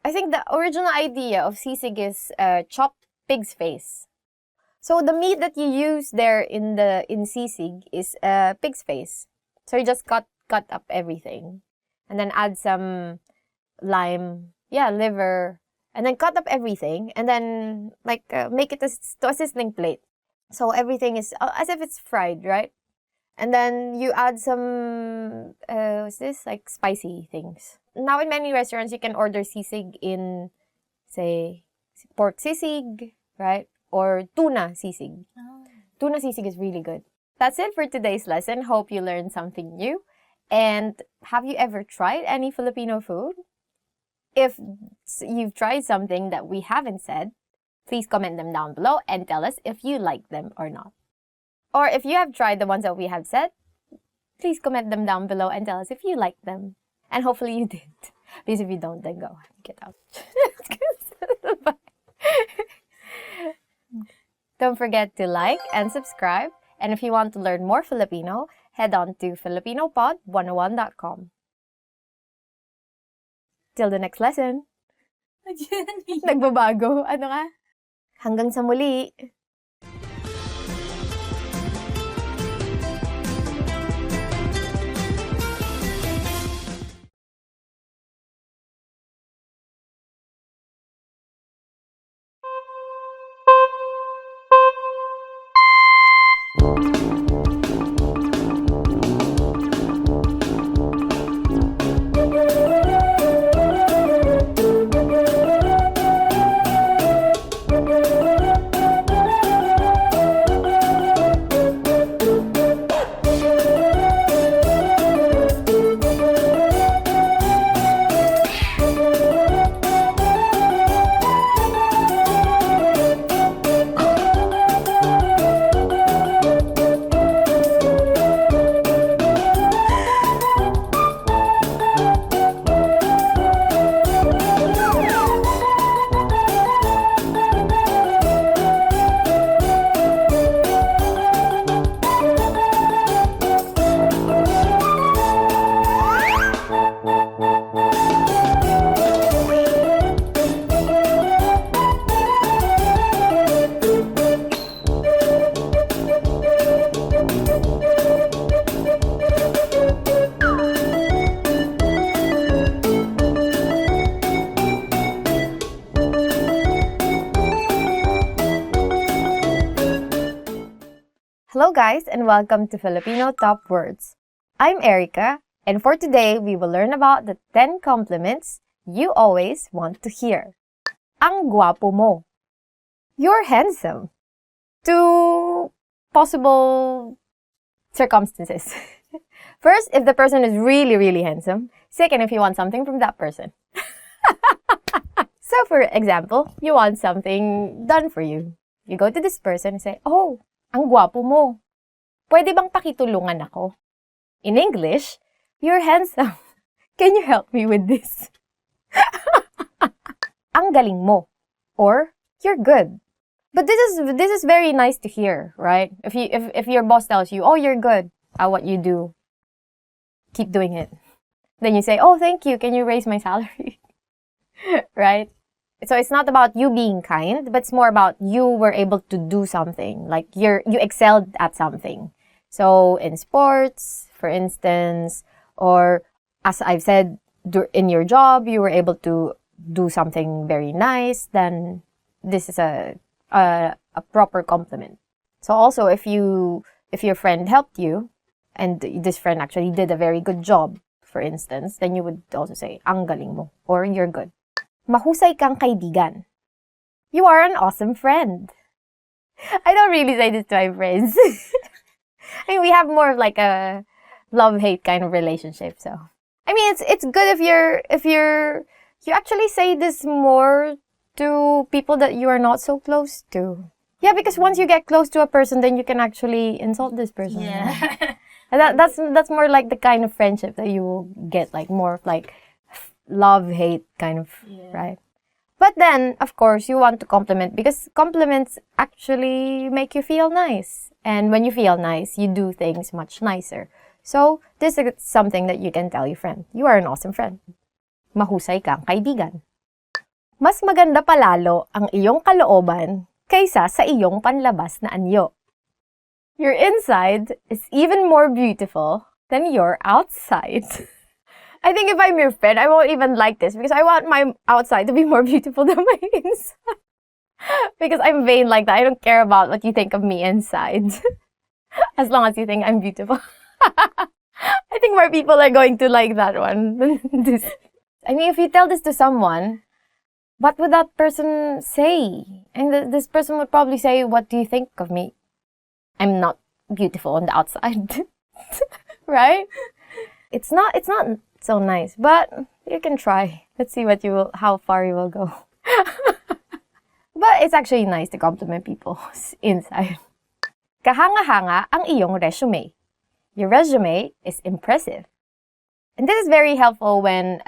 I think the original idea of sisig is chopped pig's face. So the meat that you use there in sisig is pig's face. So you just cut up everything, and then add some lime, liver, and then cut up everything, and then make it to a sizzling plate. So everything is as if it's fried, right? And then you add some what's this, like spicy things. Now in many restaurants you can order sisig in, say, pork sisig, right? Or tuna sisig. Tuna sisig is really good. That's it for today's lesson. Hope you learned something new. And have you ever tried any Filipino food? If you've tried something that we haven't said, please comment them down below and tell us if you like them or not. Or if you have tried the ones that we have said, please comment them down below and tell us if you like them. And hopefully you did. Because if you don't, then go. Get out. Bye. Don't forget to like and subscribe. And if you want to learn more Filipino, head on to filipinopod101.com. Till the next lesson. Nagbabago. Ano nga? Hanggang sa muli. Hello guys and welcome to Filipino Top Words. I'm Erica and for today we will learn about the 10 compliments you always want to hear. Ang guwapo mo. You're handsome. Two possible circumstances. First, if the person is really, really handsome. Second, if you want something from that person. So for example, you want something done for you. You go to this person and say, "Oh, ang guwapo mo. Pwede bang pakitulungan ako?" In English, "You're handsome. Can you help me with this?" Ang galing mo. Or, "You're good." But this is very nice to hear, right? If your boss tells you, "Oh, you're good at what you do. Keep doing it." Then you say, "Oh, thank you. Can you raise my salary?" Right? So it's not about you being kind, but it's more about you were able to do something. Like you excelled at something. So in sports, for instance, or as I've said, in your job, you were able to do something very nice, then this is a proper compliment. So also if your friend helped you, and this friend actually did a very good job, for instance, then you would also say, "Ang galing mo," or "You're good." Mahusay kang kaibigan. You are an awesome friend. I don't really say this to my friends. I mean, we have more of like a love-hate kind of relationship, so. I mean, it's good if you actually say this more to people that you are not so close to. Yeah, because once you get close to a person, then you can actually insult this person. Yeah. And that's more like the kind of friendship that you will get, like more of like love-hate kind of, right? But then, of course, you want to compliment because compliments actually make you feel nice. And when you feel nice, you do things much nicer. So, this is something that you can tell your friend. You are an awesome friend. Mahusay kang kaibigan. Mas maganda palalo ang iyong kalooban kaysa sa iyong panlabas na anyo. Your inside is even more beautiful than your outside. I think if I'm your friend, I won't even like this because I want my outside to be more beautiful than my inside. Because I'm vain like that. I don't care about what you think of me inside. As long as you think I'm beautiful. I think more people are going to like that one than this. I mean, if you tell this to someone, what would that person say? And this person would probably say, what do you think of me? I'm not beautiful on the outside. Right? It's not so nice, but you can try. Let's see how far you will go. But it's actually nice to compliment people's inside. Kahanga-hanga ang iyong resume. Your resume is impressive. And this is very helpful when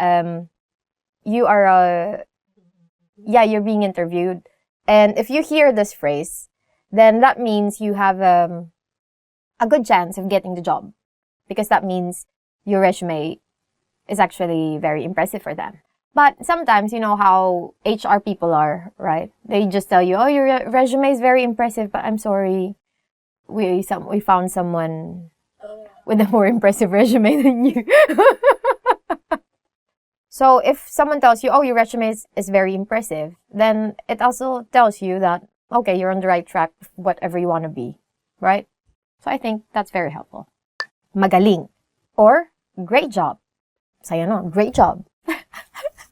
you're being interviewed. And if you hear this phrase, then that means you have a good chance of getting the job. Because that means your resume is actually very impressive for them. But sometimes, you know how HR people are, right? They just tell you, oh, your resume is very impressive, but I'm sorry, we found someone with a more impressive resume than you. So if someone tells you, oh, your resume is very impressive, then it also tells you that, okay, you're on the right track with whatever you want to be, right? So I think that's very helpful. Magaling or great job. Saya no, great job.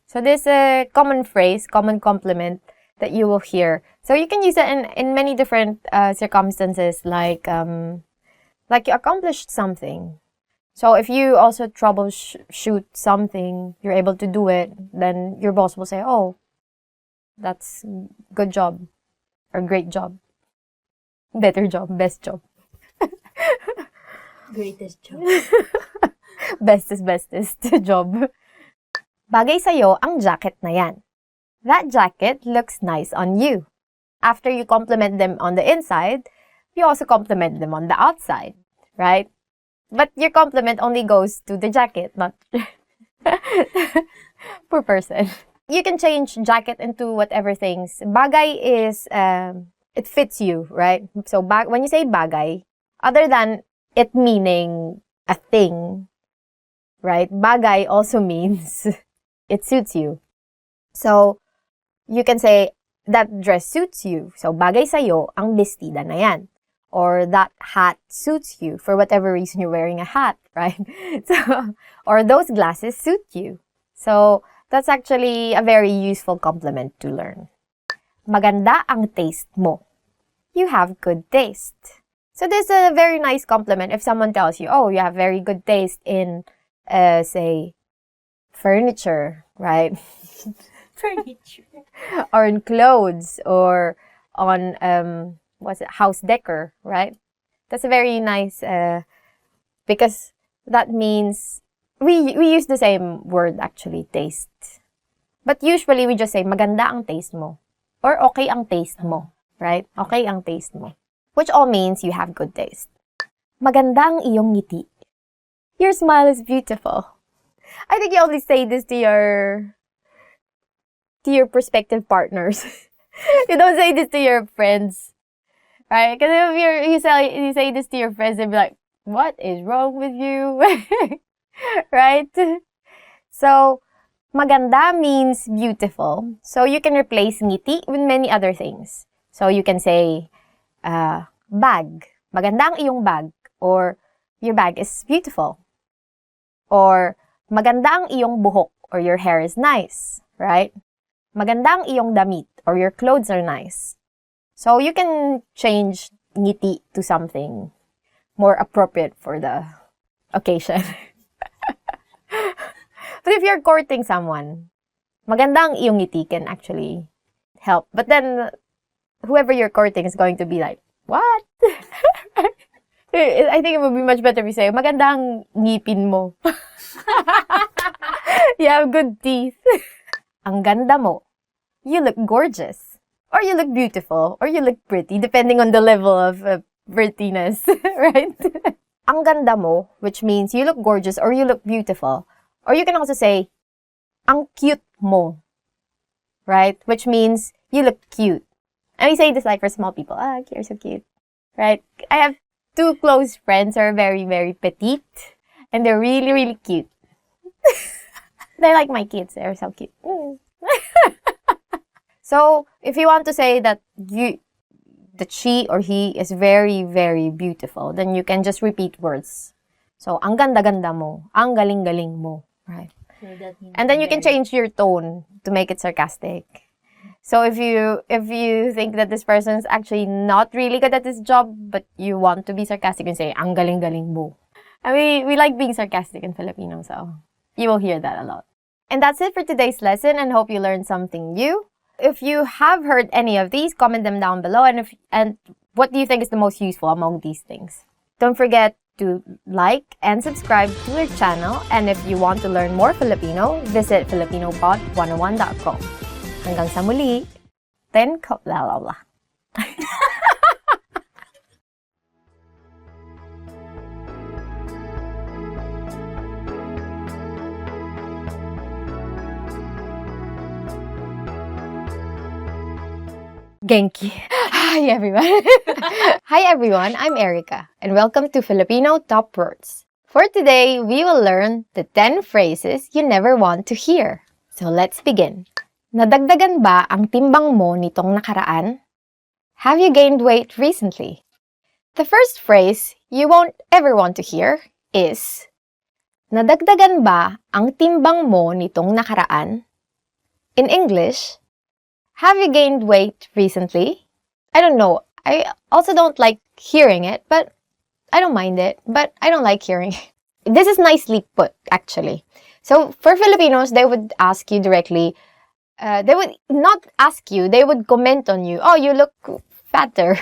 So this is a common phrase, common compliment that you will hear. So you can use it in many different circumstances, like you accomplished something. So if you also troubleshoot something, you're able to do it, then your boss will say, oh, that's good job or great job, better job, best job. Greatest job. Bestest job. Bagay sa'yo ang jacket na yan. That jacket looks nice on you. After you compliment them on the inside, you also compliment them on the outside, right? But your compliment only goes to the jacket, not per person. You can change jacket into whatever things. Bagay is, it fits you, right? So when you say bagay, other than it meaning a thing, right? Bagay also means it suits you. So, you can say, that dress suits you. So, bagay sa'yo ang bestida na yan. Or that hat suits you for whatever reason you're wearing a hat, right? So, or those glasses suit you. So, that's actually a very useful compliment to learn. Maganda ang taste mo. You have good taste. So, this is a very nice compliment if someone tells you, oh, you have very good taste in, say, furniture, right? Furniture. Or in clothes, or on, house decor, right? That's a very nice, because that means, we use the same word actually, taste. But usually we just say, maganda ang taste mo. Or okay ang taste mo, right? Okay ang taste mo. Which all means you have good taste. Maganda ang iyong ngiti. Your smile is beautiful. I think you only say this to your prospective partners. You don't say this to your friends, right? Because if you say this to your friends, they'll be like, "What is wrong with you?" Right? So, maganda means beautiful. So you can replace ngiti with many other things. So you can say, bag. Maganda ang iyong bag. Or, your bag is beautiful. Or, maganda ang iyong buhok. Or, your hair is nice. Right? Maganda ang iyong damit. Or, your clothes are nice. So, you can change ngiti to something more appropriate for the occasion. But if you're courting someone, maganda ang iyong ngiti can actually help. But then, whoever you're courting is going to be like, what? I think it would be much better if you say, maganda ang ngipin mo. You have good teeth. Ang ganda mo. You look gorgeous. Or you look beautiful. Or you look pretty, depending on the level of prettiness. Right? ang ganda mo, which means you look gorgeous or you look beautiful. Or you can also say, ang cute mo, right? Which means you look cute. And we say this like for small people. Ah, you're so cute, right? I have two close friends who are very, very petite. And they're really, really cute. They're like my kids. They're so cute. So, if you want to say that she or he is very, very beautiful, then you can just repeat words. So, ang ganda-ganda mo, ang galing-galing mo, right? So that means And then you can change your tone to make it sarcastic. So if you think that this person is actually not really good at this job, but you want to be sarcastic and say, ang galing-galing mo. And we like being sarcastic in Filipino, so you will hear that a lot. And that's it for today's lesson, and hope you learned something new. If you have heard any of these, comment them down below, and what do you think is the most useful among these things? Don't forget to like and subscribe to our channel, and if you want to learn more Filipino, visit filipinopod101.com. Hanggang sa muli, ten la la la. Genki. Hi everyone. Hi everyone, I'm Erica, and welcome to Filipino Top Words. For today, we will learn the 10 phrases you never want to hear. So let's begin. Nadagdagan ba ang timbang mo nitong nakaraan? Have you gained weight recently? The first phrase you won't ever want to hear is, nadagdagan ba ang timbang mo nitong nakaraan? In English, have you gained weight recently? I don't know. I also don't like hearing it, but I don't mind it. But I don't like hearing it. This is nicely put, actually. So for Filipinos, they would ask you directly. They would not ask you. They would comment on you. Oh, you look fatter,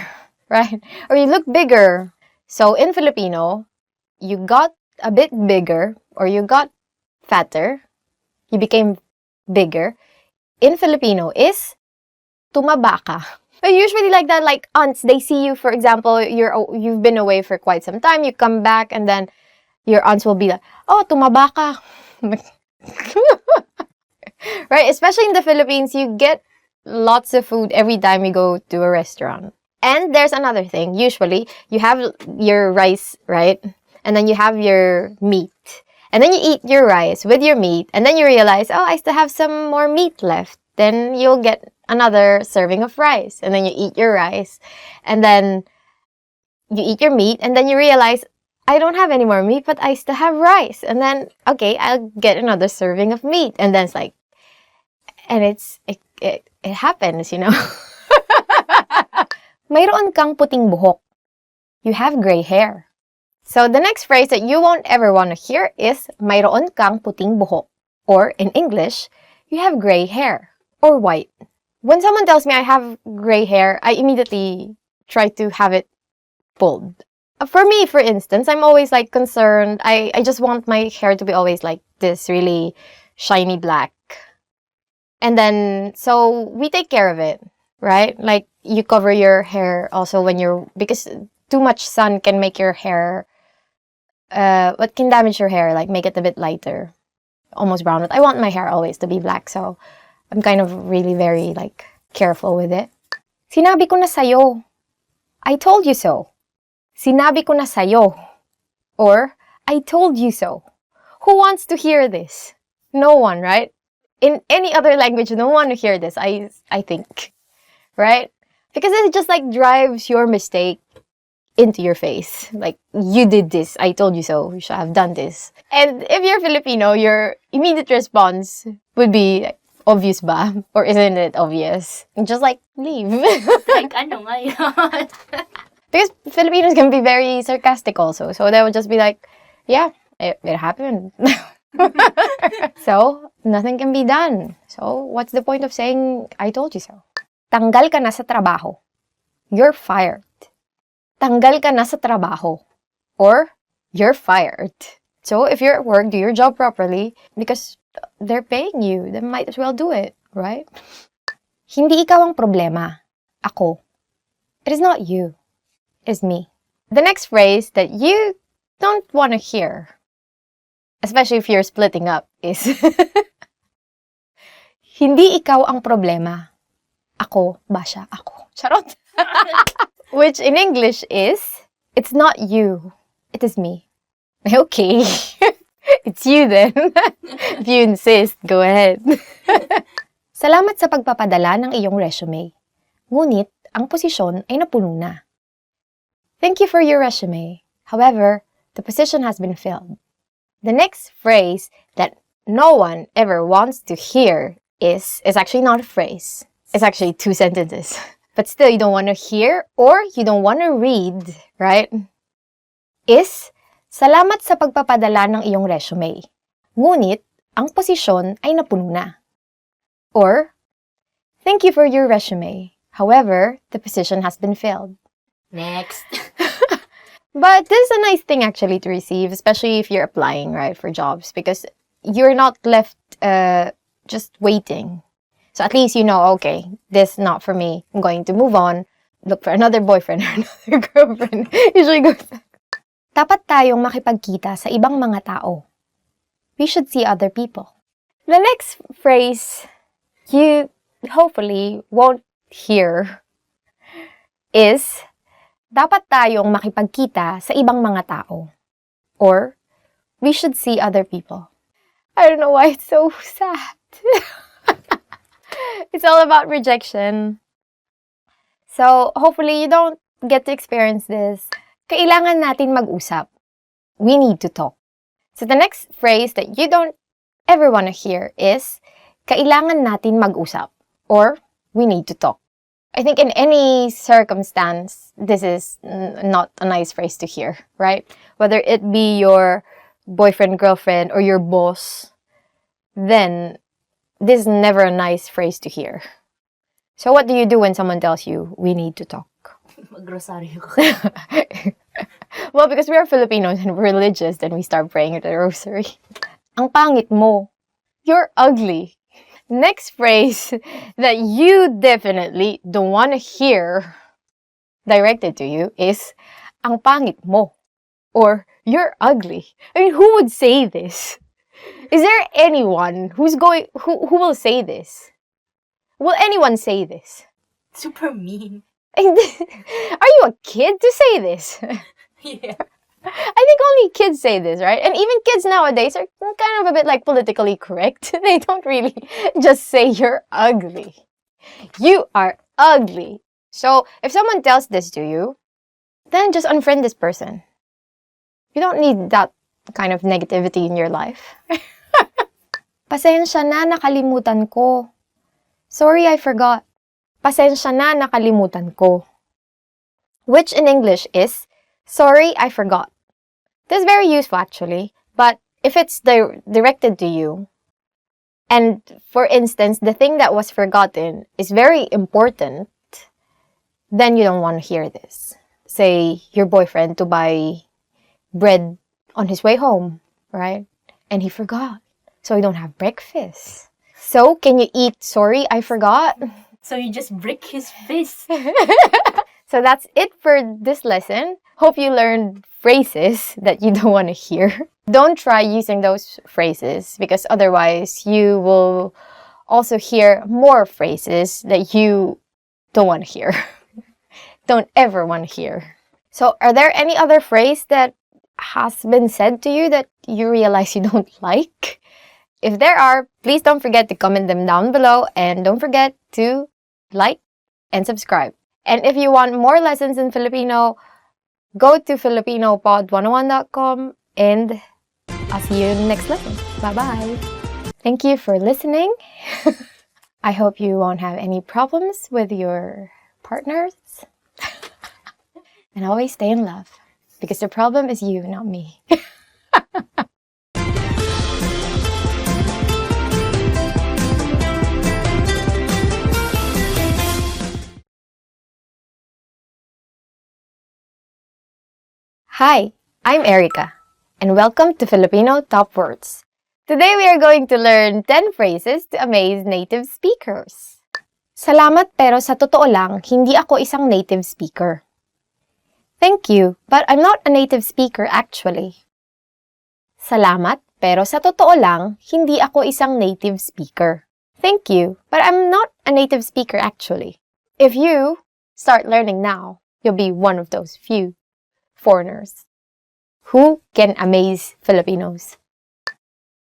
right? Or you look bigger. So in Filipino, you got a bit bigger or you got fatter. You became bigger. In Filipino is tumaba ka. But usually like that, like aunts, they see you, for example, you've been away for quite some time, you come back, and then your aunts will be like, oh, tumaba ka. Right? Especially in the Philippines, you get lots of food every time you go to a restaurant. And there's another thing. Usually, you have your rice, right? And then you have your meat. And then you eat your rice with your meat, and then you realize, oh, I still have some more meat left. Then you'll get another serving of rice, and then you eat your rice, and then you eat your meat, and then you realize, I don't have any more meat, but I still have rice. And then, okay, I'll get another serving of meat. And then it's like, and it happens, you know. Mayroon kang puting buhok. You have gray hair. So the next phrase that you won't ever want to hear is mayroon kang puting buhok. Or in English, you have gray hair or white. When someone tells me I have gray hair, I immediately try to have it pulled. For me, for instance, I'm always like concerned. I just want my hair to be always like this, really shiny black. And then, so we take care of it, right? Like you cover your hair also because too much sun can make your hair, what can damage your hair, like make it a bit lighter, almost brown. But I want my hair always to be black, so I'm kind of really very like careful with it. Sinabi ko na sayo. I told you so. Sinabi ko na sayo. Or, I told you so. Who wants to hear this? No one, right? In any other language, no one to hear this, I think. Right? Because it just like drives your mistake into your face. Like, you did this. I told you so. You should have done this. And if you're Filipino, your immediate response would be, obvious ba? Or isn't it obvious? Just like, leave. Like, ano nga yun? Because Filipinos can be very sarcastic also. So they would just be like, yeah, it happened. So, nothing can be done. So, what's the point of saying, I told you so? Tanggal ka na sa trabaho. You're fired. Tanggal ka na sa trabaho. Or, you're fired. So, if you're at work, do your job properly because they're paying you. They might as well do it, right? Hindi ikaw ang problema. Ako. It is not you. It is me. The next phrase that you don't want to hear, especially if you're splitting up, is hindi ikaw ang problema. Ako ba siya? Ako. Charot. Which in English is, it's not you. It is me. Okay. It's you then. If you insist, go ahead. Salamat sa pagpapadala ng iyong resume. Ngunit, ang posisyon ay napuno na. Thank you for your resume. However, the position has been filled. The next phrase that no one ever wants to hear is actually not a phrase. It's actually 2 sentences. But still, you don't want to hear or you don't want to read, right? Is, salamat sa pagpapadala ng iyong resume. Ngunit, ang posisyon ay napuno na. Or, thank you for your resume. However, the position has been filled. Next. But this is a nice thing actually to receive, especially if you're applying, right, for jobs, because you're not left just waiting. So at least you know, okay, this is not for me. I'm going to move on, look for another boyfriend or another girlfriend. Usually goes. Dapat tayong makipagkita sa ibang mga tao. We should see other people. The next phrase you hopefully won't hear is, dapat tayong makipagkita sa ibang mga tao. Or, we should see other people. I don't know why it's so sad. It's all about rejection. So, hopefully you don't get to experience this. Kailangan natin mag-usap. We need to talk. So, the next phrase that you don't ever want to hear is, kailangan natin mag-usap. Or, we need to talk. I think in any circumstance, this is not a nice phrase to hear, right? Whether it be your boyfriend, girlfriend, or your boss, then this is never a nice phrase to hear. So what do you do when someone tells you, we need to talk? Mag-rosaryo ko. Well, because we are Filipinos and we're religious, then we start praying at the rosary. Ang pangit mo. You're ugly. Next phrase that you definitely don't want to hear directed to you is, ang pangit mo. Or, you're ugly. I mean, who would say this? Is there anyone who will say this? Will anyone say this? Super mean. Are you a kid to say this? Yeah. I think only kids say this, right? And even kids nowadays are kind of a bit like politically correct. They don't really just say you're ugly. You are ugly. So if someone tells this to you, then just unfriend this person. You don't need that kind of negativity in your life. Pasensya na, nakalimutan ko. Sorry, I forgot. Pasensya na, nakalimutan ko. Which in English is, sorry, I forgot. This is very useful actually, but if it's directed to you, and for instance, the thing that was forgotten is very important, then you don't want to hear this. Say, your boyfriend to buy bread on his way home, right? And he forgot. So you don't have breakfast. So, can you eat, sorry, I forgot? So you just break his face. So that's it for this lesson. Hope you learned phrases that you don't want to hear. Don't try using those phrases because otherwise you will also hear more phrases that you don't want to hear. Don't ever want to hear. So are there any other phrase that has been said to you that you realize you don't like? If there are, please don't forget to comment them down below and don't forget to like and subscribe. And if you want more lessons in Filipino, go to filipinopod101.com and I'll see you in the next lesson. Bye-bye. Thank you for listening. I hope you won't have any problems with your partners. And always stay in love. Because the problem is you, not me. Hi, I'm Erica, and welcome to Filipino Top Words. Today we are going to learn 10 phrases to amaze native speakers. Salamat pero sa totoo lang, hindi ako isang native speaker. Thank you, but I'm not a native speaker actually. Salamat, pero sa totoo lang, hindi ako isang native speaker. Thank you, but I'm not a native speaker actually. If you start learning now, you'll be one of those few foreigners who can amaze Filipinos.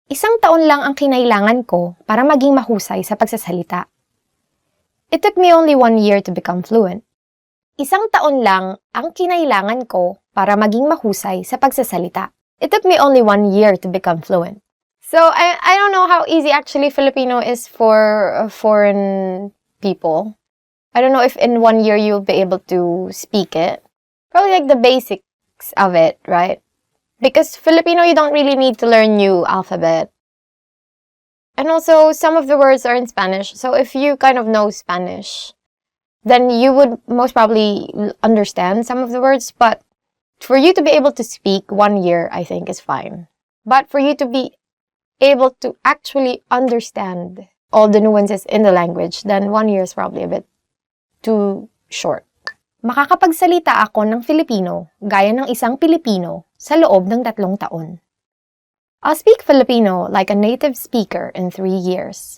Isang taon lang ang kinailangan ko para maging mahusay sa pagsasalita. It took me only 1 year to become fluent. Isang taon lang ang kinailangan ko para maging mahusay sa pagsasalita. It took me only 1 year to become fluent. So, I don't know how easy actually Filipino is for foreign people. I don't know if in 1 year you'll be able to speak it. Probably like the basics of it, right? Because Filipino, you don't really need to learn new alphabet. And also, some of the words are in Spanish. So if you kind of know Spanish, then you would most probably understand some of the words. But for you to be able to speak 1 year, I think is fine. But for you to be able to actually understand all the nuances in the language, then 1 year is probably a bit too short. Makakapagsalita ako ng Filipino gaya ng isang Pilipino sa loob ng 3 taon. I'll speak Filipino like a native speaker in 3 years.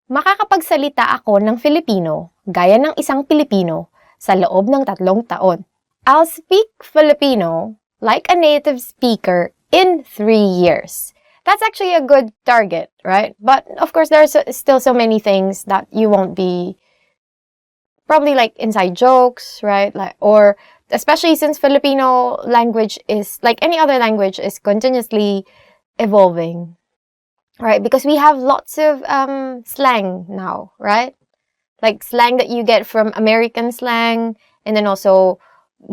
Makakapagsalita ako ng Filipino gaya ng isang Pilipino sa loob ng 3 taon. I'll speak Filipino like a native speaker in 3 years. That's actually a good target, right? But of course, there's still so many things that you won't be, probably like inside jokes, right? Like, or especially since Filipino language is, like any other language, is continuously evolving, right? Because we have lots of slang now, right? Like slang that you get from American slang, and then also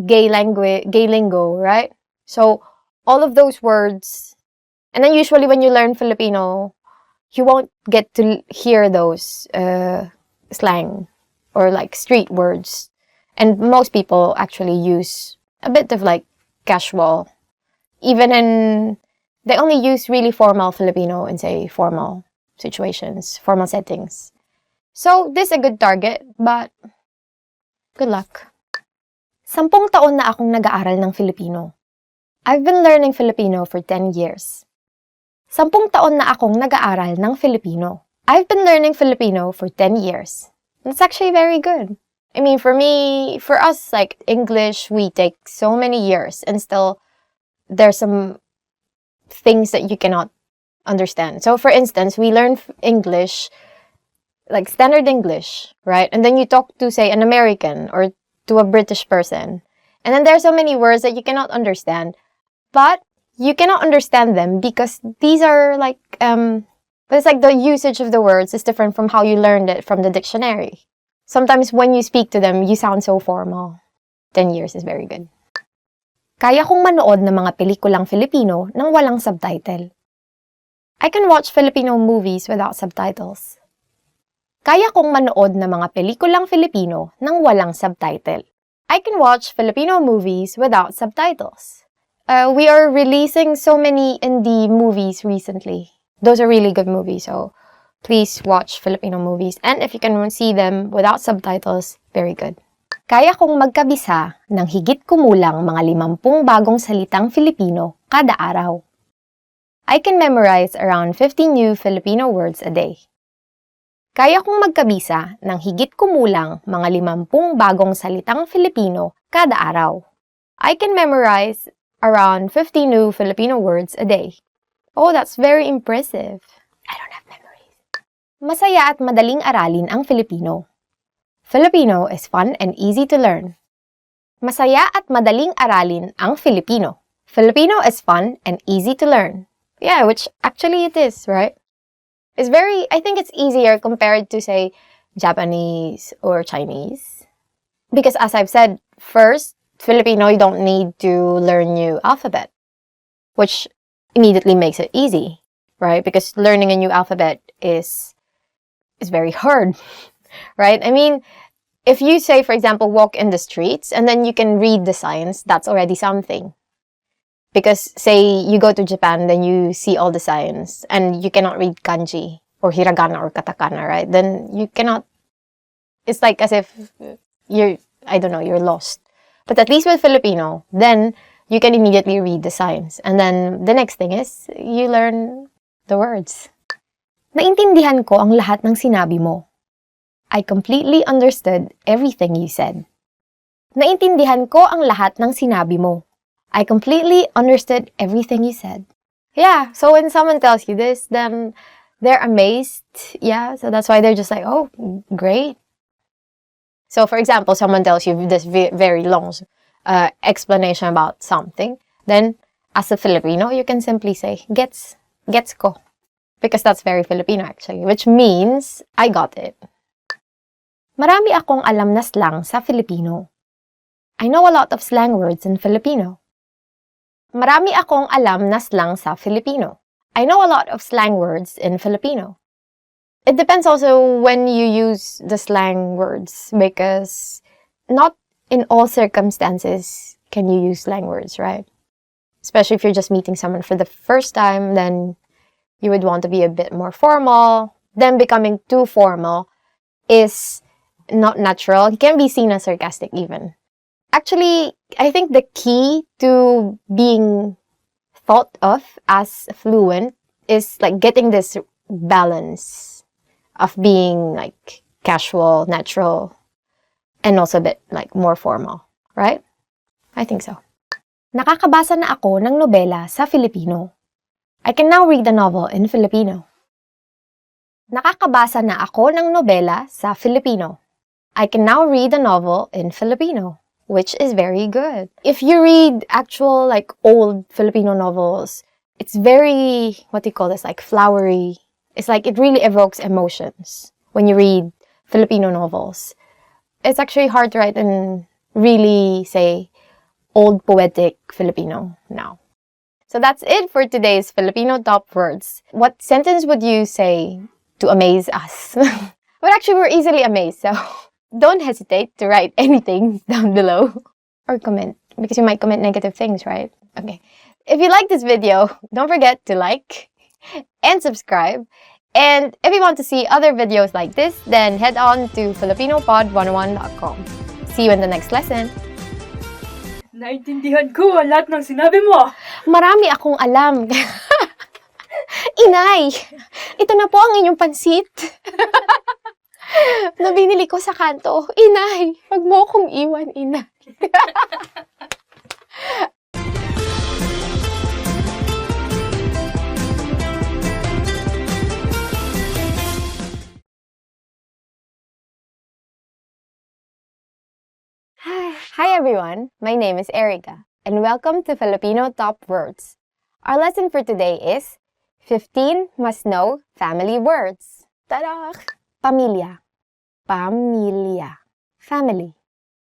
gay lingo, right? So all of those words, and then usually when you learn Filipino, you won't get to hear those slang or like street words. And most people actually use a bit of like casual, even in, they only use really formal Filipino in say formal situations, formal settings. So this is a good target, but good luck. 10 taon na akong nag-aaral ng Filipino. I've been learning Filipino for 10 years. 10 taon na akong nag-aaral ng Filipino. I've been learning Filipino for 10 years. It's actually very good. I mean, for me, for us, like English, we take so many years and still there's some things that you cannot understand. So for instance, we learn English, like standard English, right? And then you talk to, say, an American or to a British person. And then there are so many words that you cannot understand. But you cannot understand them because these are like, but it's like the usage of the words is different from how you learned it from the dictionary. Sometimes when you speak to them, you sound so formal. 10 years is very good. Kaya kong manood ng mga pelikulang Filipino nang walang subtitle. I can watch Filipino movies without subtitles. Kaya kong manood ng mga pelikulang Filipino nang walang subtitle. I can watch Filipino movies without subtitles. We are releasing so many indie movies recently. Those are really good movies, so please watch Filipino movies. And if you can see them without subtitles, very good. Kaya kong magkabisa ng higit kumulang mga 50 bagong salitang Filipino kada araw. I can memorize around 50 new Filipino words a day. Kaya kong magkabisa ng higit kumulang mga 50 bagong salitang Filipino kada araw. I can memorize around 50 new Filipino words a day. Oh, that's very impressive. I don't have memories. Masaya at madaling aralin ang Filipino. Filipino is fun and easy to learn. Masaya at madaling aralin ang Filipino. Filipino is fun and easy to learn. Yeah, which actually it is, right? It's very, I think it's easier compared to, say, Japanese or Chinese. Because as I've said, first, Filipino, you don't need to learn new alphabet, which immediately makes it easy, right? Because learning a new alphabet is very hard, right? I mean, if you say, for example, walk in the streets and then you can read the signs, that's already something. Because say you go to Japan, then you see all the signs and you cannot read kanji or hiragana or katakana, right? Then you cannot, it's like as if you're, I don't know, you're lost. But at least with Filipino, then you can immediately read the signs. And then the next thing is, you learn the words. Naintindihan ko ang lahat ng sinabi mo. I completely understood everything you said. Naintindihan ko ang lahat ng sinabi mo. I completely understood everything you said. Yeah, so when someone tells you this, then they're amazed. Yeah, so that's why they're just like, oh, great. So for example, someone tells you this very long explanation about something. Then, as a Filipino, you can simply say, gets ko. Because that's very Filipino actually, which means, I got it. Marami akong alam na slang sa Filipino. I know a lot of slang words in Filipino. Marami akong alam na slang sa Filipino. I know a lot of slang words in Filipino. It depends also when you use the slang words because not in all circumstances can you use slang words, right? Especially if you're just meeting someone for the first time, then you would want to be a bit more formal. Then becoming too formal is not natural. It can be seen as sarcastic even. Actually, I think the key to being thought of as fluent is like getting this balance of being like casual, natural, and also a bit like more formal, right? I think so. Nakakabasa na ako ng nobela sa Filipino. I can now read a novel in Filipino. Nakakabasa na ako ng nobela sa Filipino. I can now read a novel in Filipino, which is very good. If you read actual like old Filipino novels, it's very, what do you call this, like flowery. It's like it really evokes emotions when you read Filipino novels. It's actually hard to write in really, say, old poetic Filipino now. So that's it for today's Filipino top words. What sentence would you say to amaze us? But actually, we're easily amazed, so don't hesitate to write anything down below. Or comment, because you might comment negative things, right? Okay. If you like this video, don't forget to like and subscribe. And if you want to see other videos like this, then head on to filipinopod101.com. See you in the next lesson. Naintindihan ko ang lahat ng sinabi mo. Marami akong alam. Inay, ito na po ang inyong pansit. Na binili ko sa kanto. Inay, wag mo akong iwan, inay. Hi everyone, my name is Erica, and welcome to Filipino Top Words. Our lesson for today is 15 must-know family words. Ta-da! Pamilya. Pamilya. Family.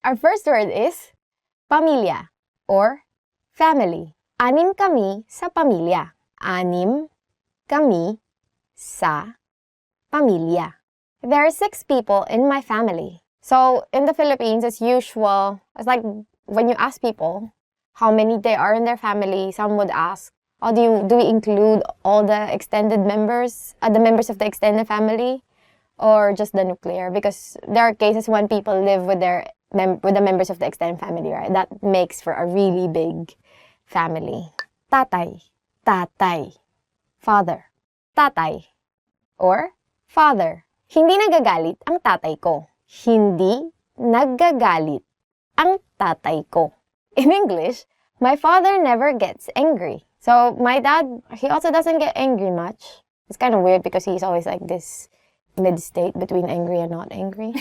Our first word is pamilya or family. Anim kami sa pamilya. Anim kami sa pamilya. There are 6 people in my family. So, in the Philippines, it's usual, it's like when you ask people how many they are in their family, some would ask, oh, do we include all the extended members, the members of the extended family, or just the nuclear? Because there are cases when people live with with the members of the extended family, right? That makes for a really big family. Tatay, tatay, father, tatay, or father. Hindi nagagalit ang tatay ko. Hindi naggagalit ang tatay ko. In English, my father never gets angry. So my dad, he also doesn't get angry much. It's kind of weird because he's always like this mid-state between angry and not angry.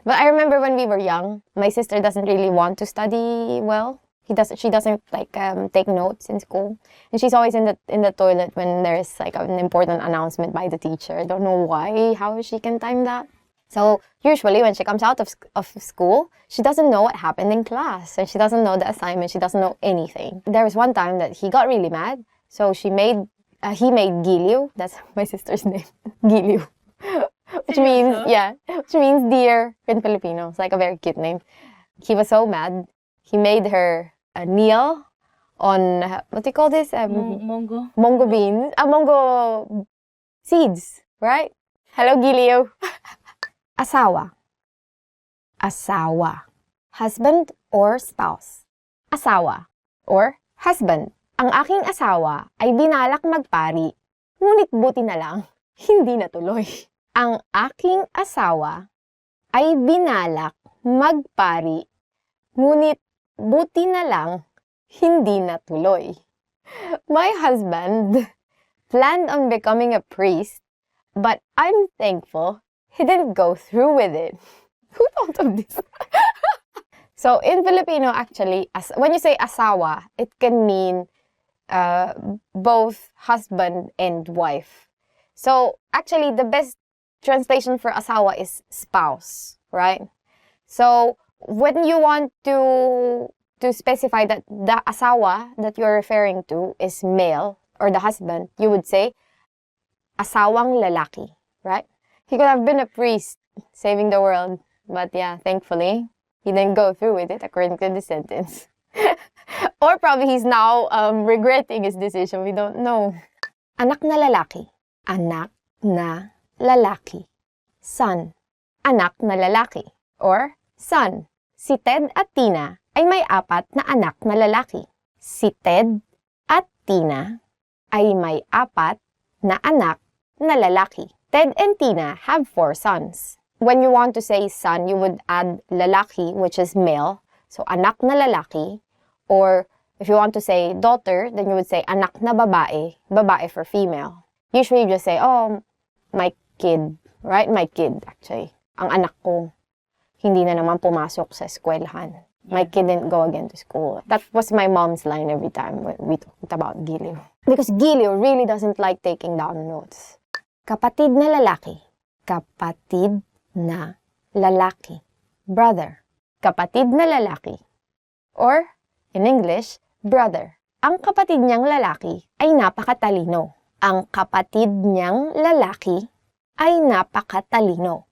But I remember when we were young, my sister doesn't really want to study well. She doesn't like take notes in school, and she's always in the toilet when there's like an important announcement by the teacher. I don't know why, how she can time that. So usually when she comes out of school, she doesn't know what happened in class, and she doesn't know the assignment, she doesn't know anything. There was one time that he got really mad, so he made Giliw, that's my sister's name, Giliw, which means dear in Filipino. It's like a very cute name. He was so mad, he made her kneel on, what do you call this? Mongo beans, mongo seeds, right? Hello, Giliw. Asawa. Asawa. husband or spouse. Asawa or husband. Ang aking asawa ay binalak magpari, ngunit buti na lang, hindi natuloy. Ang aking asawa ay binalak magpari, ngunit buti na lang, hindi natuloy. My husband planned on becoming a priest, but I'm thankful he didn't go through with it. Who thought of this? So in Filipino, actually, when you say asawa, it can mean both husband and wife. So actually, the best translation for asawa is spouse, right? So when you want to specify that the asawa that you're referring to is male or the husband, you would say asawang lalaki, right? He could have been a priest saving the world, but yeah, thankfully, he didn't go through with it according to the sentence. Or probably he's now regretting his decision. We don't know. Anak na lalaki. Anak na lalaki. Son. Anak na lalaki. Or son. Si Ted at Tina ay may 4 na anak na lalaki. Si Ted at Tina ay may 4 na anak na lalaki. Ted and Tina have 4 sons. When you want to say son, you would add lalaki, which is male. So, anak na lalaki. Or, if you want to say daughter, then you would say anak na babae. Babae for female. Usually, you just say, oh, my kid. Right? My kid, actually. Ang anak ko, hindi na naman pumasok sa eskwelahan. My kid didn't go again to school. That was my mom's line every time we talked about Giliw. Because Giliw really doesn't like taking down notes. Kapatid na lalaki. Kapatid na lalaki. Brother. Kapatid na lalaki. Or, in English, brother. Ang kapatid niyang lalaki ay napakatalino. Ang kapatid niyang lalaki ay napakatalino.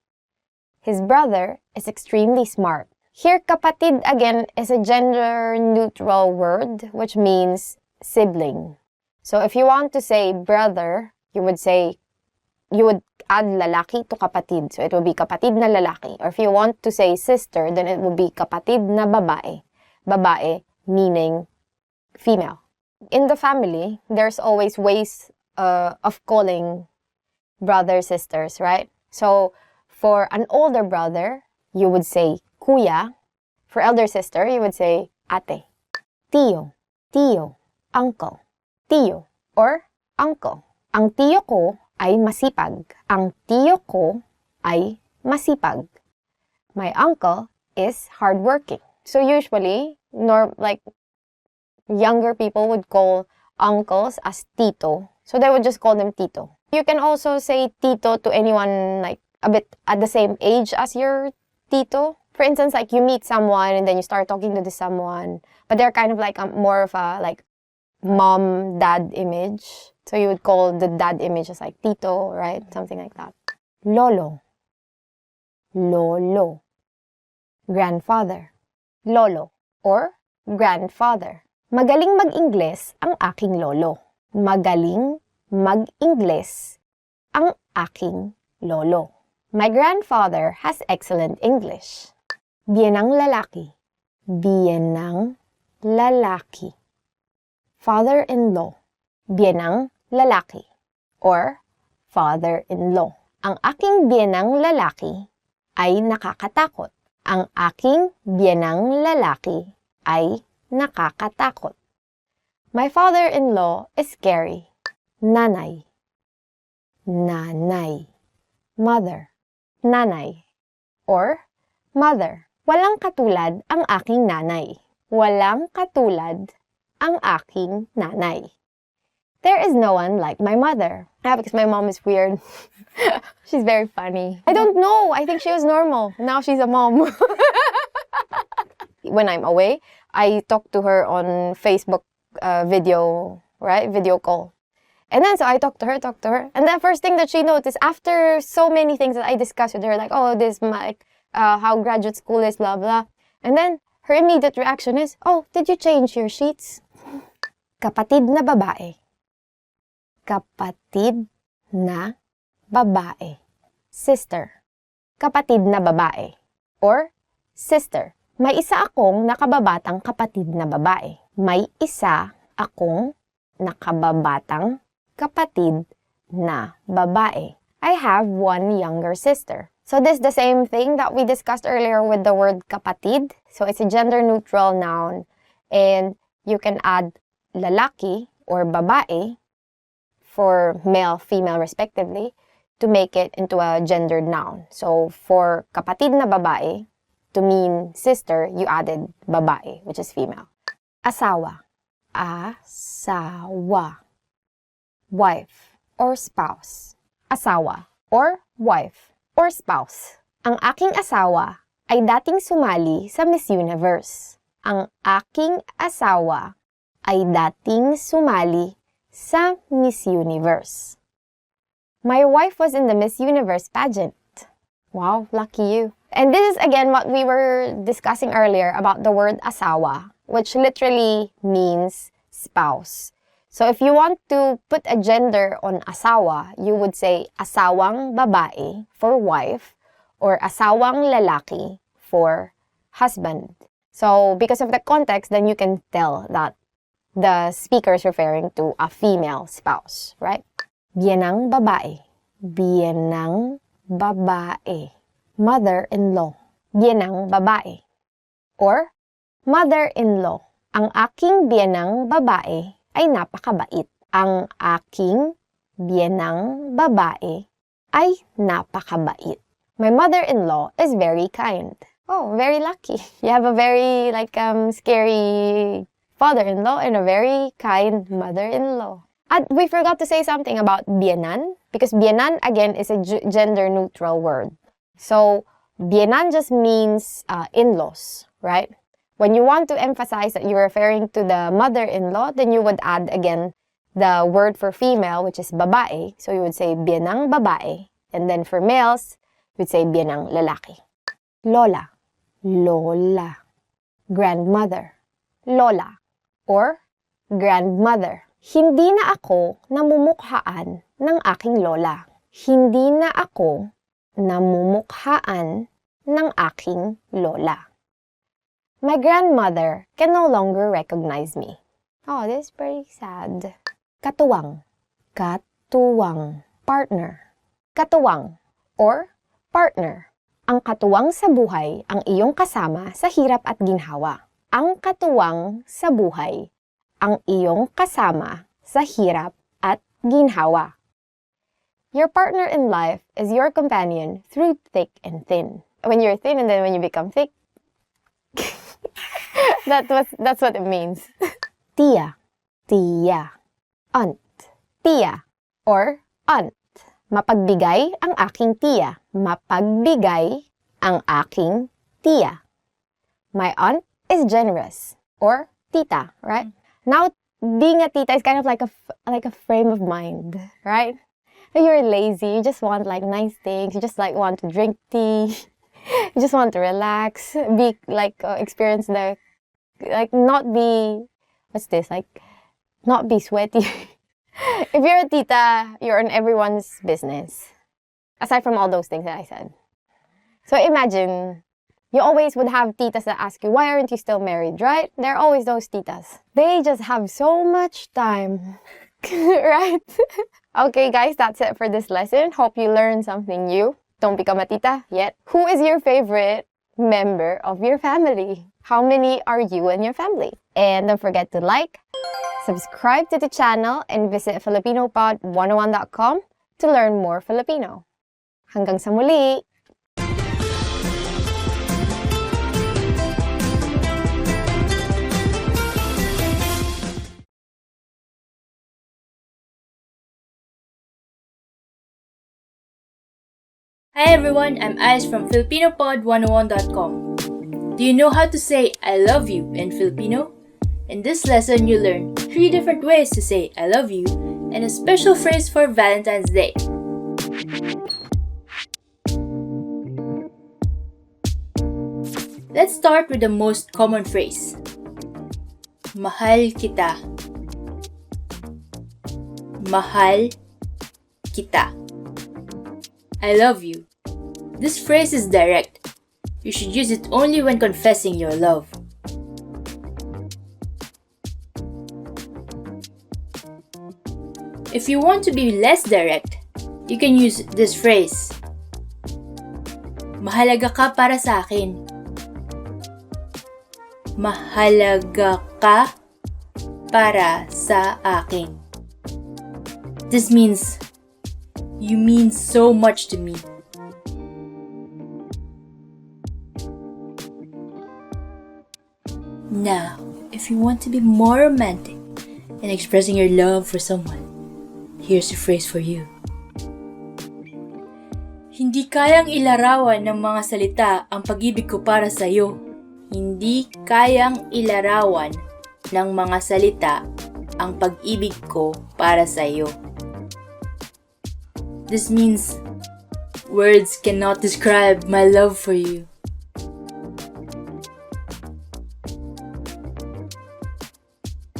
His brother is extremely smart. Here, kapatid again is a gender-neutral word, which means sibling. So, if you want to say brother, you would add lalaki to kapatid. So, it would be kapatid na lalaki. Or if you want to say sister, then it would be kapatid na babae. Babae meaning female. In the family, there's always ways of calling brothers, sisters, right? So, for an older brother, you would say kuya. For elder sister, you would say ate. Tío, tío, uncle. Tío or uncle. Ang tío ko ay masipag. Ang tío ko ay masipag. My uncle is hardworking. So usually, younger people would call uncles as tito. So they would just call them tito. You can also say tito to anyone like a bit at the same age as your tito. For instance, like you meet someone and then you start talking to this someone, but they're kind of like more of a like mom, dad image. So you would call the dad image as like tito, right? Something like that. Lolo. Lolo. Grandfather. Lolo or grandfather. Magaling mag-Ingles ang aking lolo. Magaling mag-Ingles ang aking lolo. My grandfather has excellent English. Biyenang lalaki. Biyenang lalaki. Father-in-law. Biyenang lalaki. Or father-in-law. Ang aking biyenang lalaki ay nakakatakot. Ang aking biyenang lalaki ay nakakatakot. My father-in-law is scary. Nanay. Nanay. Mother. Nanay. Or mother. Walang katulad ang aking nanay. Walang katulad ang aking nanay. There is no one like my mother. Because my mom is weird. She's very funny. I don't know. I think she was normal. Now she's a mom. When I'm away, I talk to her on Facebook video, right? Video call. And then, so I talk to her. And the first thing that she noticed, after so many things that I discussed with her, like, oh, this, how graduate school is, blah, blah. And then, her immediate reaction is, oh, did you change your sheets? Kapatid na babae. Kapatid na babae. Sister. Kapatid na babae. Or sister. May isa akong nakababatang kapatid na babae. May isa akong nakababatang kapatid na babae. I have one younger sister. So this is the same thing that we discussed earlier with the word kapatid. So it's a gender-neutral noun. And you can add lalaki or babae for male, female respectively to make it into a gendered noun. So for kapatid na babae, to mean sister, you added babae, which is female. Asawa. Asawa. Wife or spouse. Asawa or wife or spouse. Ang aking asawa ay dating sumali sa Miss Universe. Ang aking asawa ay dating sumali sa Miss Universe. My wife was in the Miss Universe pageant. Wow, lucky you. And this is again what we were discussing earlier about the word asawa, which literally means spouse. So if you want to put a gender on asawa, you would say asawang babae for wife or asawang lalaki for husband. So because of the context, then you can tell that the speaker is referring to a female spouse, right? Biyenang babae. Biyenang babae. Mother-in-law. Biyenang babae. Or mother-in-law. Ang aking biyenang babae ay napakabait. Ang aking biyenang babae ay napakabait. My mother-in-law is very kind. Oh, very lucky. You have a very scary father-in-law and a very kind mother-in-law. And we forgot to say something about biyenan, because biyenan again is a gender-neutral word. So biyenan just means in-laws, right? When you want to emphasize that you're referring to the mother-in-law, then you would add again the word for female, which is babae. So you would say biyenang babae. And then for males, you would say biyenang lalaki. Lola. Lola. Grandmother. Lola. Or grandmother. Hindi na ako namumukhaan ng aking lola. Hindi na ako namumukhaan ng aking lola. My grandmother can no longer recognize me. Oh, this is pretty sad. Katuwang. Katuwang. Partner. Katuwang or partner. Ang katuwang sa buhay ang iyong kasama sa hirap at ginhawa. Ang katuwang sa buhay ang iyong kasama sa hirap at ginhawa. Your partner in life is your companion through thick and thin. When you're thin and then when you become thick, that's what it means. Tia. Tia. Aunt. Tia. Or aunt. Mapagbigay ang aking tiya. Mapagbigay ang aking tiya. My aunt is generous. Or tita, right? Now, being a tita is kind of like a frame of mind, right? You're lazy, you just want nice things, you just want to drink tea, you just want to relax, be experience the not be not be sweaty. If you're a tita, you're in everyone's business. Aside from all those things that I said. So imagine, you always would have titas that ask you, why aren't you still married, right? There are always those titas. They just have so much time, right? Okay, guys, that's it for this lesson. Hope you learned something new. Don't become a tita yet. Who is your favorite member of your family? How many are you and your family? And don't forget to like, subscribe to the channel, and visit FilipinoPod101.com to learn more Filipino. Hanggang sa muli! Hi everyone, I'm Ice from FilipinoPod101.com. Do you know how to say I love you in Filipino? In this lesson, you learn 3 different ways to say I love you and a special phrase for Valentine's Day. Let's start with the most common phrase. Mahal kita. Mahal kita. I love you. This phrase is direct. You should use it only when confessing your love. If you want to be less direct, you can use this phrase. Mahalaga ka para sa akin. Mahalaga ka para sa akin. This means, you mean so much to me. Now, if you want to be more romantic in expressing your love for someone, here's a phrase for you. Hindi kayang ilarawan ng mga salita ang pag-ibig ko para sa iyo. Hindi kayang ilarawan ng mga salita ang pag-ibig ko para sa iyo. This means words cannot describe my love for you.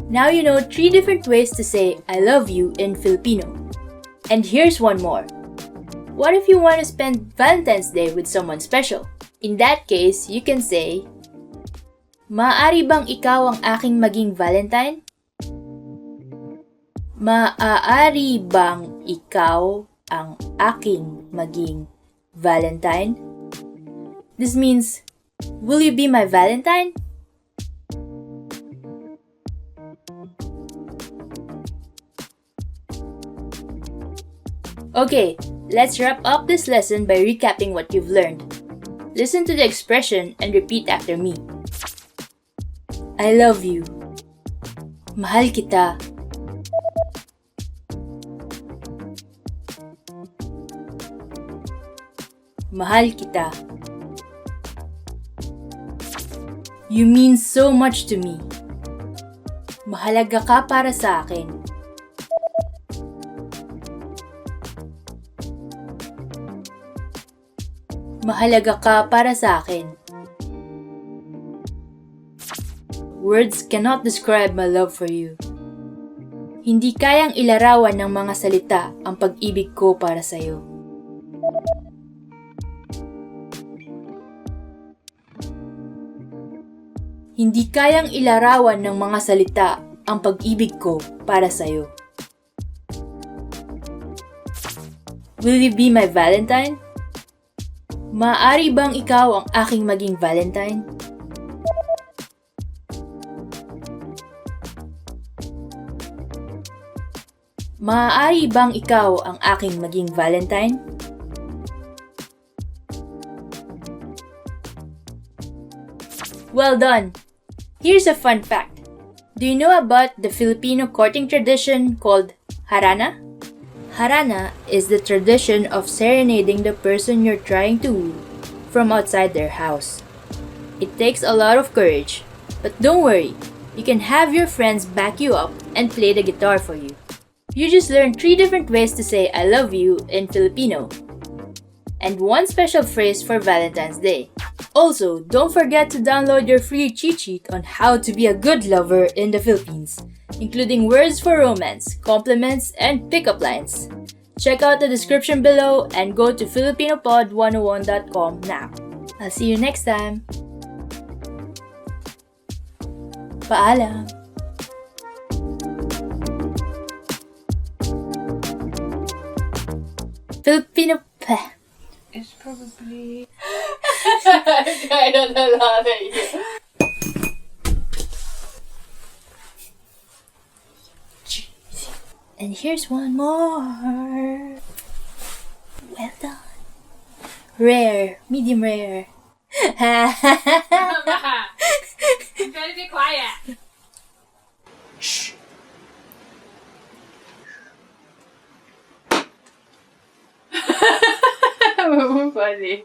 Now you know 3 different ways to say I love you in Filipino. And here's one more. What if you want to spend Valentine's Day with someone special? In that case, you can say, maaari bang ikaw ang aking maging Valentine? Maaari bang ikaw ang aking maging Valentine? This means, will you be my Valentine? Okay, let's wrap up this lesson by recapping what you've learned. Listen to the expression and repeat after me. I love you. Mahal kita. Mahal kita. You mean so much to me. Mahalaga ka para sa akin. Mahalaga ka para sa akin. Words cannot describe my love for you. Hindi kayang ilarawan ng mga salita ang pag-ibig ko para sa iyo. Hindi kayang ilarawan ng mga salita ang pag-ibig ko para sa iyo. Will you be my Valentine? Maaari bang ikaw ang aking maging Valentine? Maaari bang ikaw ang aking maging Valentine? Well done! Here's a fun fact. Do you know about the Filipino courting tradition called harana? Harana is the tradition of serenading the person you're trying to woo from outside their house. It takes a lot of courage, but don't worry, you can have your friends back you up and play the guitar for you. You just learned 3 different ways to say I love you in Filipino, and 1 special phrase for Valentine's Day. Also, don't forget to download your free cheat sheet on how to be a good lover in the Philippines, including words for romance, compliments, and pickup lines. Check out the description below and go to filipinopod101.com now. I'll see you next time. Paalam! Filipino It's probably... I don't know how to hear. And here's one more. Well done. Rare, medium rare. I'm trying to be quiet. Shh. Funny.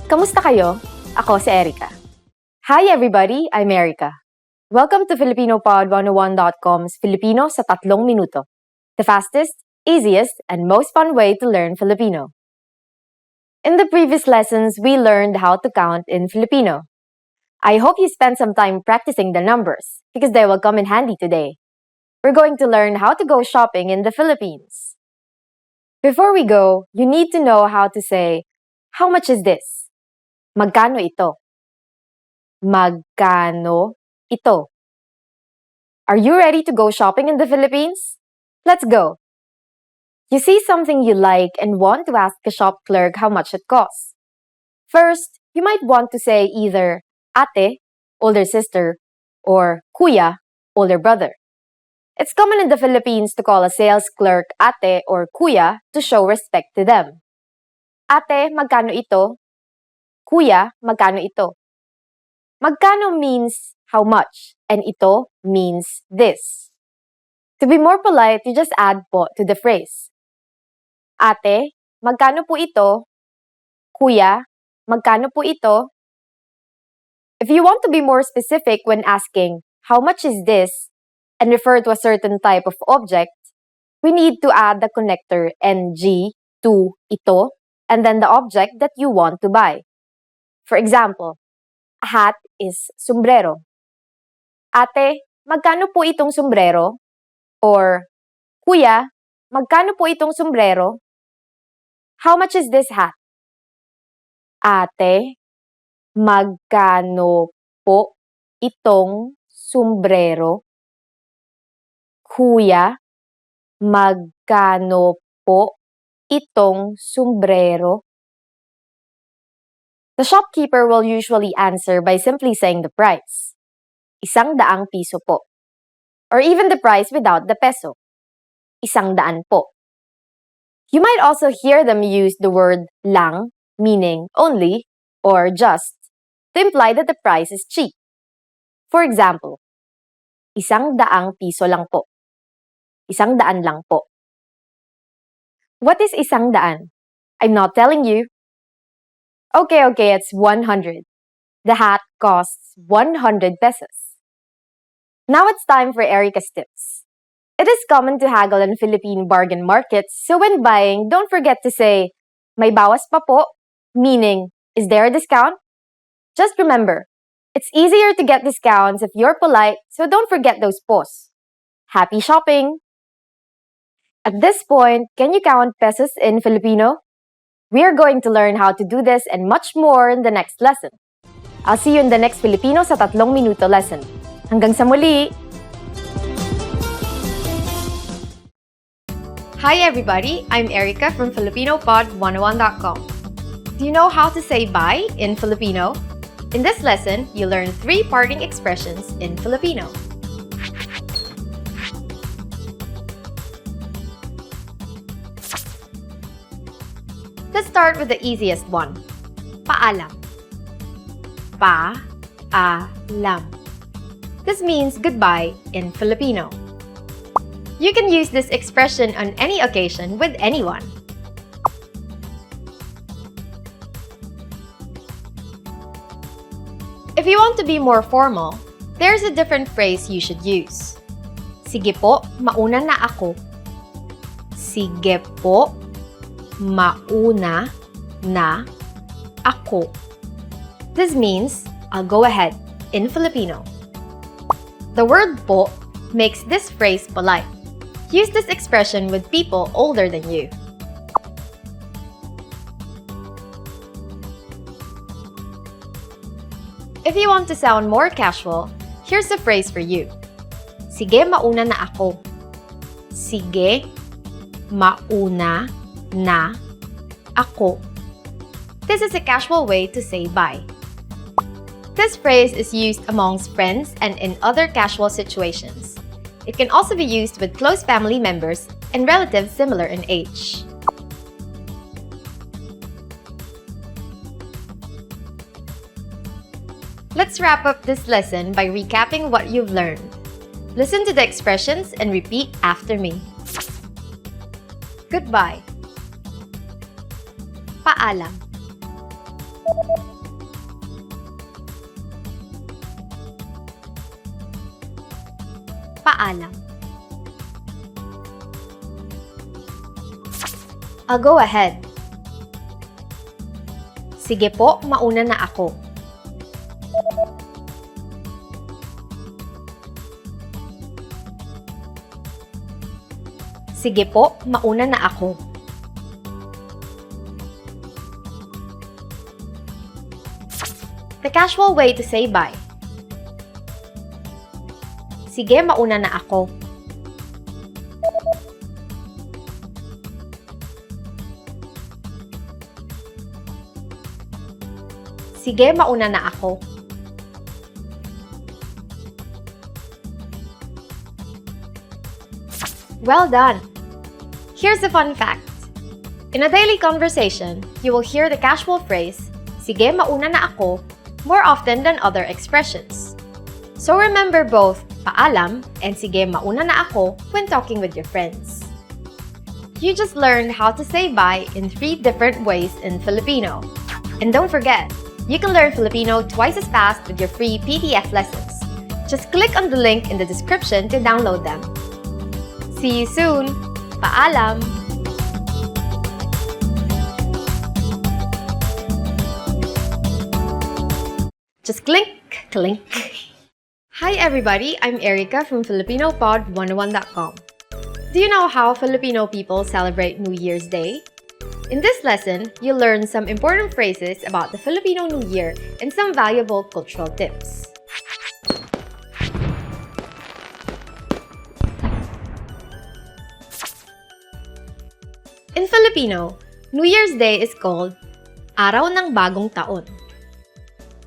Kamusta kayo? Ako si Erica. Hi everybody, I'm Erica. Welcome to FilipinoPod101.com's Filipino sa 3 minuto. The fastest, easiest, and most fun way to learn Filipino. In the previous lessons, we learned how to count in Filipino. I hope you spent some time practicing the numbers because they will come in handy today. we're going to learn how to go shopping in the Philippines. Before we go, you need to know how to say, how much is this? Magkano ito? Magkano ito? Are you ready to go shopping in the Philippines? Let's go! You see something you like and want to ask the shop clerk how much it costs. First, you might want to say either ate, older sister, or kuya, older brother. It's common in the Philippines to call a sales clerk ate or kuya to show respect to them. Ate, magkano ito? Kuya, magkano ito? Magkano means how much, and ito means this. To be more polite, you just add po to the phrase. Ate, magkano po ito? Kuya, magkano po ito? If you want to be more specific when asking, how much is this, and refer to a certain type of object, we need to add the connector ng to ito, and then the object that you want to buy. For example, a hat is sombrero. Ate, magkano po itong sombrero? Or, Kuya, magkano po itong sombrero? How much is this hat? Ate, magkano po itong sombrero? Kuya, magkano po itong sombrero? The shopkeeper will usually answer by simply saying the price. 100 piso po. Or even the price without the peso. 100 po. You might also hear them use the word lang, meaning only, or just, to imply that the price is cheap. For example, 100 piso lang po. 100 lang po. What is 100? I'm not telling you. Okay, it's 100. The hat costs 100 pesos. Now it's time for Erica's tips. It is common to haggle in Philippine bargain markets, so when buying, don't forget to say, may bawas pa po, meaning, is there a discount? Just remember, it's easier to get discounts if you're polite, so don't forget those pos. Happy shopping! At this point, can you count pesos in Filipino? We are going to learn how to do this and much more in the next lesson. I'll see you in the next Filipino sa 3 minuto lesson. Hanggang sa muli! Hi everybody, I'm Erica from FilipinoPod101.com. Do you know how to say bye in Filipino? In this lesson, you learn 3 parting expressions in Filipino. Let's start with the easiest one. Paalam. Paalam. This means goodbye in Filipino. You can use this expression on any occasion with anyone. If you want to be more formal, there's a different phrase you should use. Sige po, mauna na ako. Sige po, mauna na ako. This means, I'll go ahead, in Filipino. The word po makes this phrase polite. Use this expression with people older than you. If you want to sound more casual, here's a phrase for you. Sige, mauna na ako. Sige, mauna na ako. This is a casual way to say bye. This phrase is used amongst friends and in other casual situations. It can also be used with close family members and relatives similar in age. Let's wrap up this lesson by recapping what you've learned. Listen to the expressions and repeat after me. Goodbye. Paalam. Paalam. I'll go ahead. Sige po, mauna na ako. Sige po, mauna na ako. The casual way to say bye. Sige, mauna na ako. Sige, mauna na ako. Well done! Here's a fun fact. In a daily conversation, you will hear the casual phrase, sige, mauna na ako, more often than other expressions. So remember both paalam and sige, mauna na ako when talking with your friends. You just learned how to say bye in 3 different ways in Filipino. And don't forget, you can learn Filipino twice as fast with your free PDF lessons. Just click on the link in the description to download them. See you soon! Paalam! Just clink, clink. Hi everybody, I'm Erica from FilipinoPod101.com. Do you know how Filipino people celebrate New Year's Day? In this lesson, you'll learn some important phrases about the Filipino New Year and some valuable cultural tips. In Filipino, New Year's Day is called Araw ng Bagong Taon.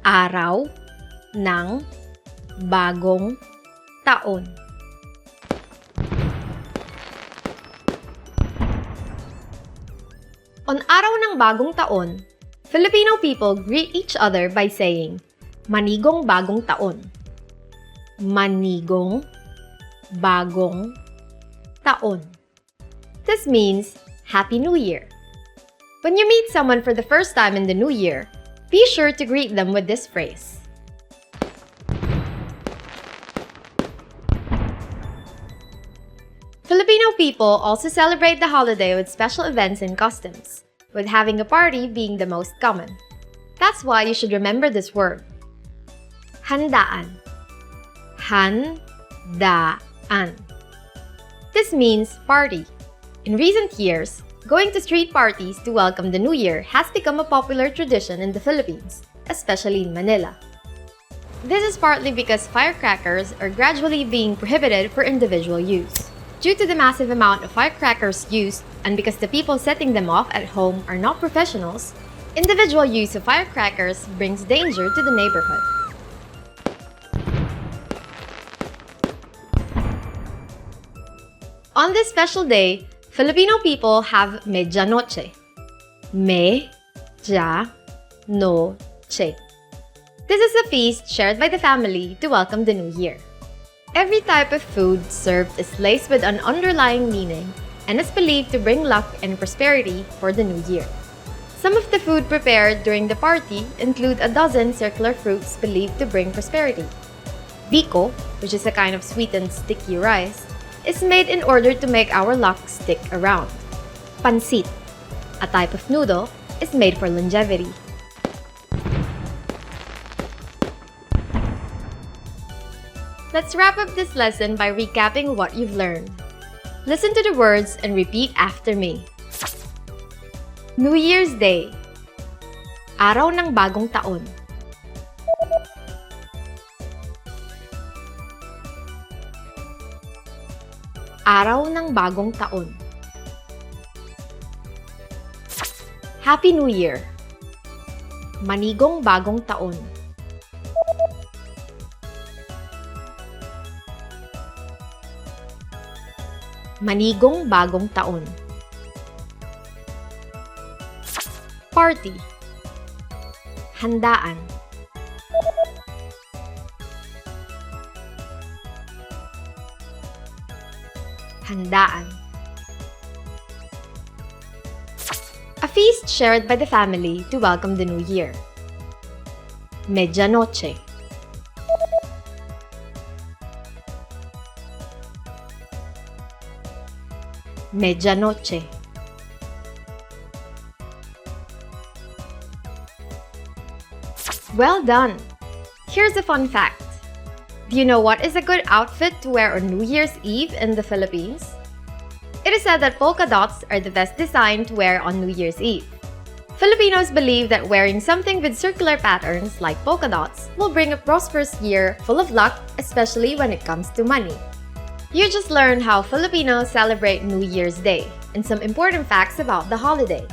Araw ng Bagong Taon. On Araw ng Bagong Taon, Filipino people greet each other by saying, Manigong Bagong Taon. Manigong Bagong Taon. This means Happy New Year. When you meet someone for the first time in the new year, be sure to greet them with this phrase. Filipino people also celebrate the holiday with special events and customs, with having a party being the most common. That's why you should remember this word. Handaan. Handaan. This means party. In recent years, going to street parties to welcome the new year has become a popular tradition in the Philippines, especially in Manila. This is partly because firecrackers are gradually being prohibited for individual use. Due to the massive amount of firecrackers used and because the people setting them off at home are not professionals, individual use of firecrackers brings danger to the neighborhood. On this special day, Filipino people have Medianoche. Medianoche. This is a feast shared by the family to welcome the new year. Every type of food served is laced with an underlying meaning and is believed to bring luck and prosperity for the new year. Some of the food prepared during the party include a dozen circular fruits believed to bring prosperity. Biko, which is a kind of sweetened sticky rice, is made in order to make our luck stick around. Pansit, a type of noodle, is made for longevity. Let's wrap up this lesson by recapping what you've learned. Listen to the words and repeat after me. New Year's Day. Araw ng Bagong Taon. Araw ng Bagong Taon. Happy New Year. Manigong Bagong Taon. Manigong Bagong Taon. Party. Handaan. Handaan. A feast shared by the family to welcome the new year. Medianoche. Medianoche. Well done! Here's a fun fact. Do you know what is a good outfit to wear on New Year's Eve in the Philippines? It is said that polka dots are the best design to wear on New Year's Eve. Filipinos believe that wearing something with circular patterns like polka dots will bring a prosperous year full of luck, especially when it comes to money. You just learned how Filipinos celebrate New Year's Day and some important facts about the holiday.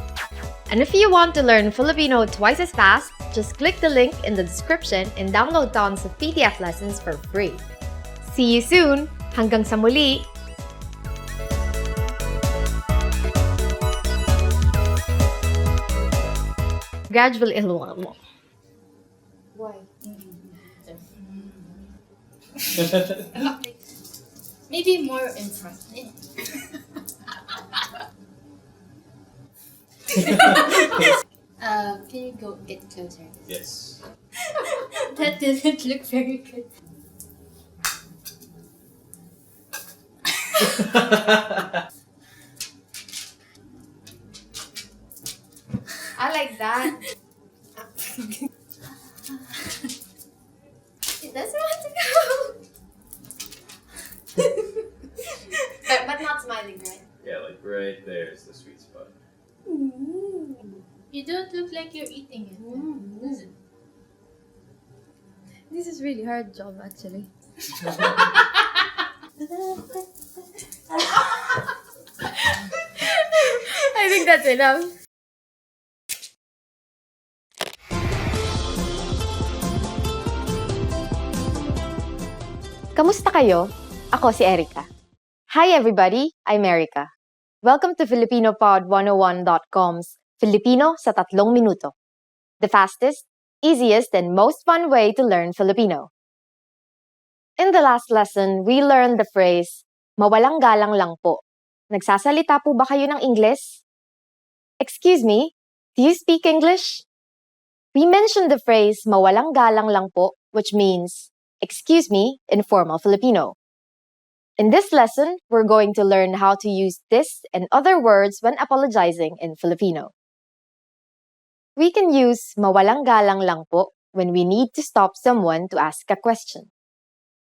And if you want to learn Filipino twice as fast, just click the link in the description and download tons of PDF lessons for free. See you soon! Hanggang sa muli! Gradual ilong. Why? Maybe more in front. Can you go get closer? Yes. That didn't look very good. I like that. It doesn't want to go. but not smiling, right? Yeah, like right there is the sweet spot. You don't look like you're eating it. Is it? This is really hard job actually. I think that's enough. Kamusta kayo? Ako si Erica. Hi everybody, I'm Erica. Welcome to FilipinoPod101.com's Filipino sa 3 minuto. The fastest, easiest, and most fun way to learn Filipino. In the last lesson, we learned the phrase, mawalang galang lang po. Nagsasalita po ba kayo ng English? Excuse me, do you speak English? We mentioned the phrase, mawalang galang lang po, which means, excuse me, in formal Filipino. In this lesson, we're going to learn how to use this and other words when apologizing in Filipino. We can use mawalang galang lang po when we need to stop someone to ask a question.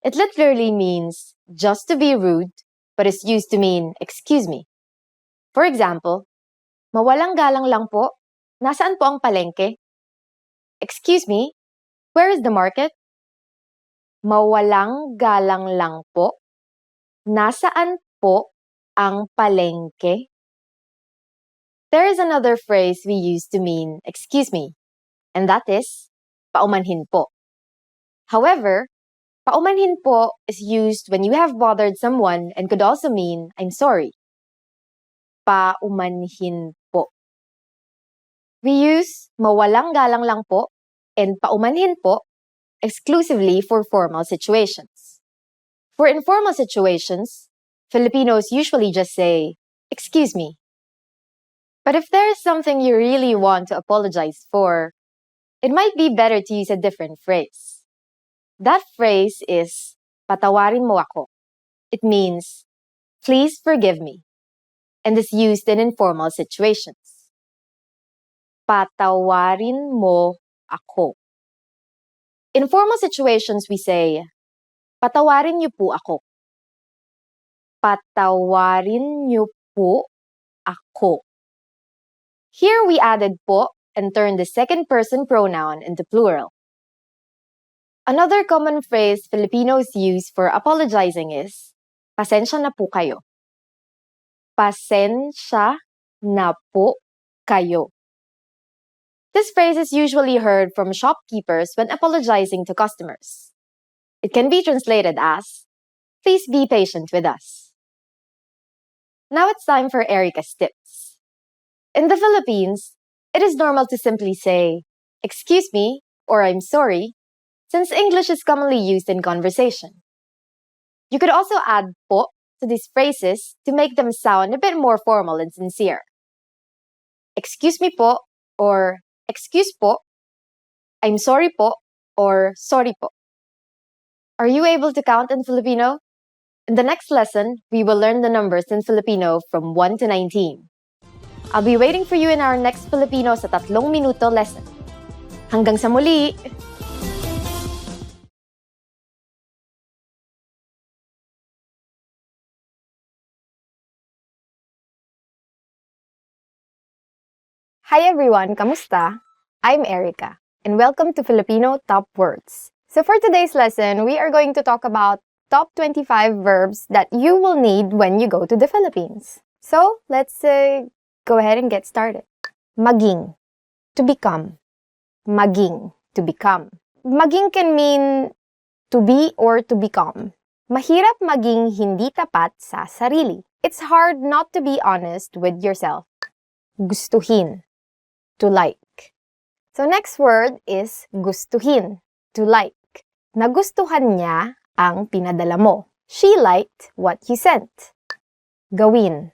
It literally means just to be rude, but is used to mean excuse me. For example, mawalang galang lang po, nasaan po ang palengke? Excuse me, where is the market? Mawalang galang lang po, nasaan po ang palengke? There is another phrase we use to mean excuse me, and that is paumanhin po. However, paumanhin po is used when you have bothered someone and could also mean I'm sorry. Paumanhin po. We use mawalang galang lang po and paumanhin po exclusively for formal situations. For informal situations, Filipinos usually just say, excuse me. But if there is something you really want to apologize for, it might be better to use a different phrase. That phrase is, patawarin mo ako. It means, please forgive me, and is used in informal situations. Patawarin mo ako. In formal situations, we say, patawarin niyo po ako. Patawarin niyo po ako. Here we added po and turned the second person pronoun into plural. Another common phrase Filipinos use for apologizing is, pasensya na po kayo. Pasensya na po kayo. This phrase is usually heard from shopkeepers when apologizing to customers. It can be translated as, please be patient with us. Now it's time for Erica's tips. In the Philippines, it is normal to simply say, excuse me, or I'm sorry, since English is commonly used in conversation. You could also add po to these phrases to make them sound a bit more formal and sincere. Excuse me po, or excuse po, I'm sorry po, or sorry po. Are you able to count in Filipino? In the next lesson, we will learn the numbers in Filipino from 1 to 19. I'll be waiting for you in our next Filipino sa 3 minuto lesson. Hanggang sa muli! Hi everyone, kamusta? I'm Erica, and welcome to Filipino Top Words. So for today's lesson, we are going to talk about top 25 verbs that you will need when you go to the Philippines. So let's go ahead and get started. Maging, to become. Maging, to become. Maging can mean to be or to become. Mahirap maging hindi tapat sa sarili. It's hard not to be honest with yourself. Gustuhin, to like. So next word is gustuhin, to like. Nagustuhan niya ang pinadala mo. She liked what you sent. Gawin,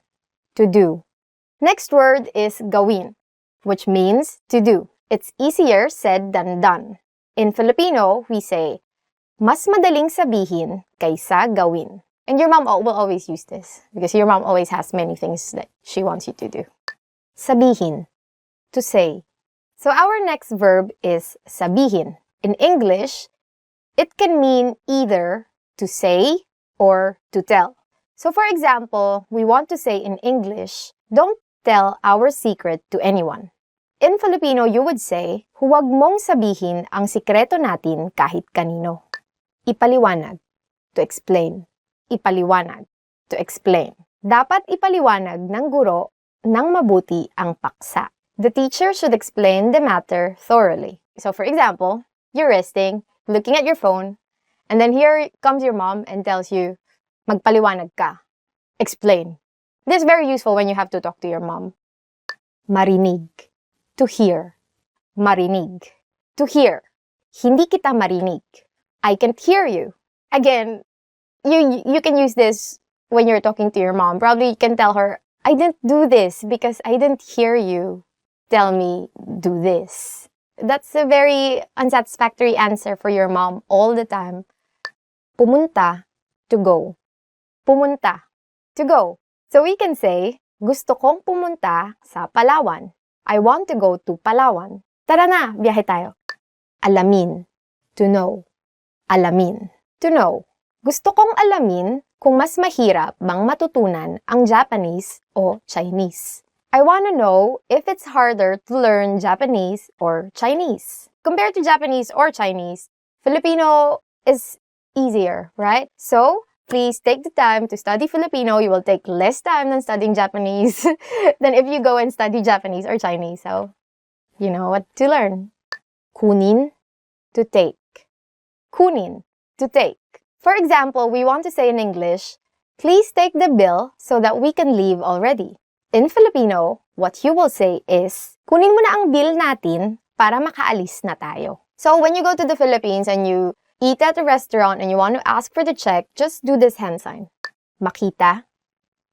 to do. Next word is gawin, which means to do. It's easier said than done. In Filipino, we say, mas madaling sabihin kaysa gawin. And your mom will always use this because your mom always has many things that she wants you to do. Sabihin, to say. So our next verb is sabihin. In English, it can mean either to say or to tell. So for example, we want to say in English, don't tell our secret to anyone. In Filipino, you would say, huwag mong sabihin ang sikreto natin kahit kanino. Ipaliwanag, to explain. Ipaliwanag, to explain. Dapat ipaliwanag ng guro ng mabuti ang paksa. The teacher should explain the matter thoroughly. So for example, you're resting, looking at your phone, and then here comes your mom and tells you, magpaliwanag ka. Explain. This is very useful when you have to talk to your mom. Marinig, to hear. Marinig, to hear. Hindi kita marinig. I can't hear you. Again, you can use this when you're talking to your mom. Probably you can tell her, I didn't do this because I didn't hear you tell me do this. That's a very unsatisfactory answer for your mom all the time. Pumunta, to go. Pumunta, to go. So we can say, gusto kong pumunta sa Palawan. I want to go to Palawan. Tara na, biyahe tayo. Alamin, to know. Alamin, to know. Gusto kong alamin kung mas mahirap bang matutunan ang Japanese o Chinese. I want to know if it's harder to learn Japanese or Chinese. Compared to Japanese or Chinese, Filipino is easier, right? So, please take the time to study Filipino. You will take less time than studying Japanese than if you go and study Japanese or Chinese. So, you know what to learn. Kunin, to take. Kunin, to take. For example, we want to say in English, please take the bill so that we can leave already. In Filipino, what you will say is, kunin mo na ang bill natin para makaalis na tayo. So when you go to the Philippines and you eat at a restaurant and you want to ask for the check, just do this hand sign. Makita,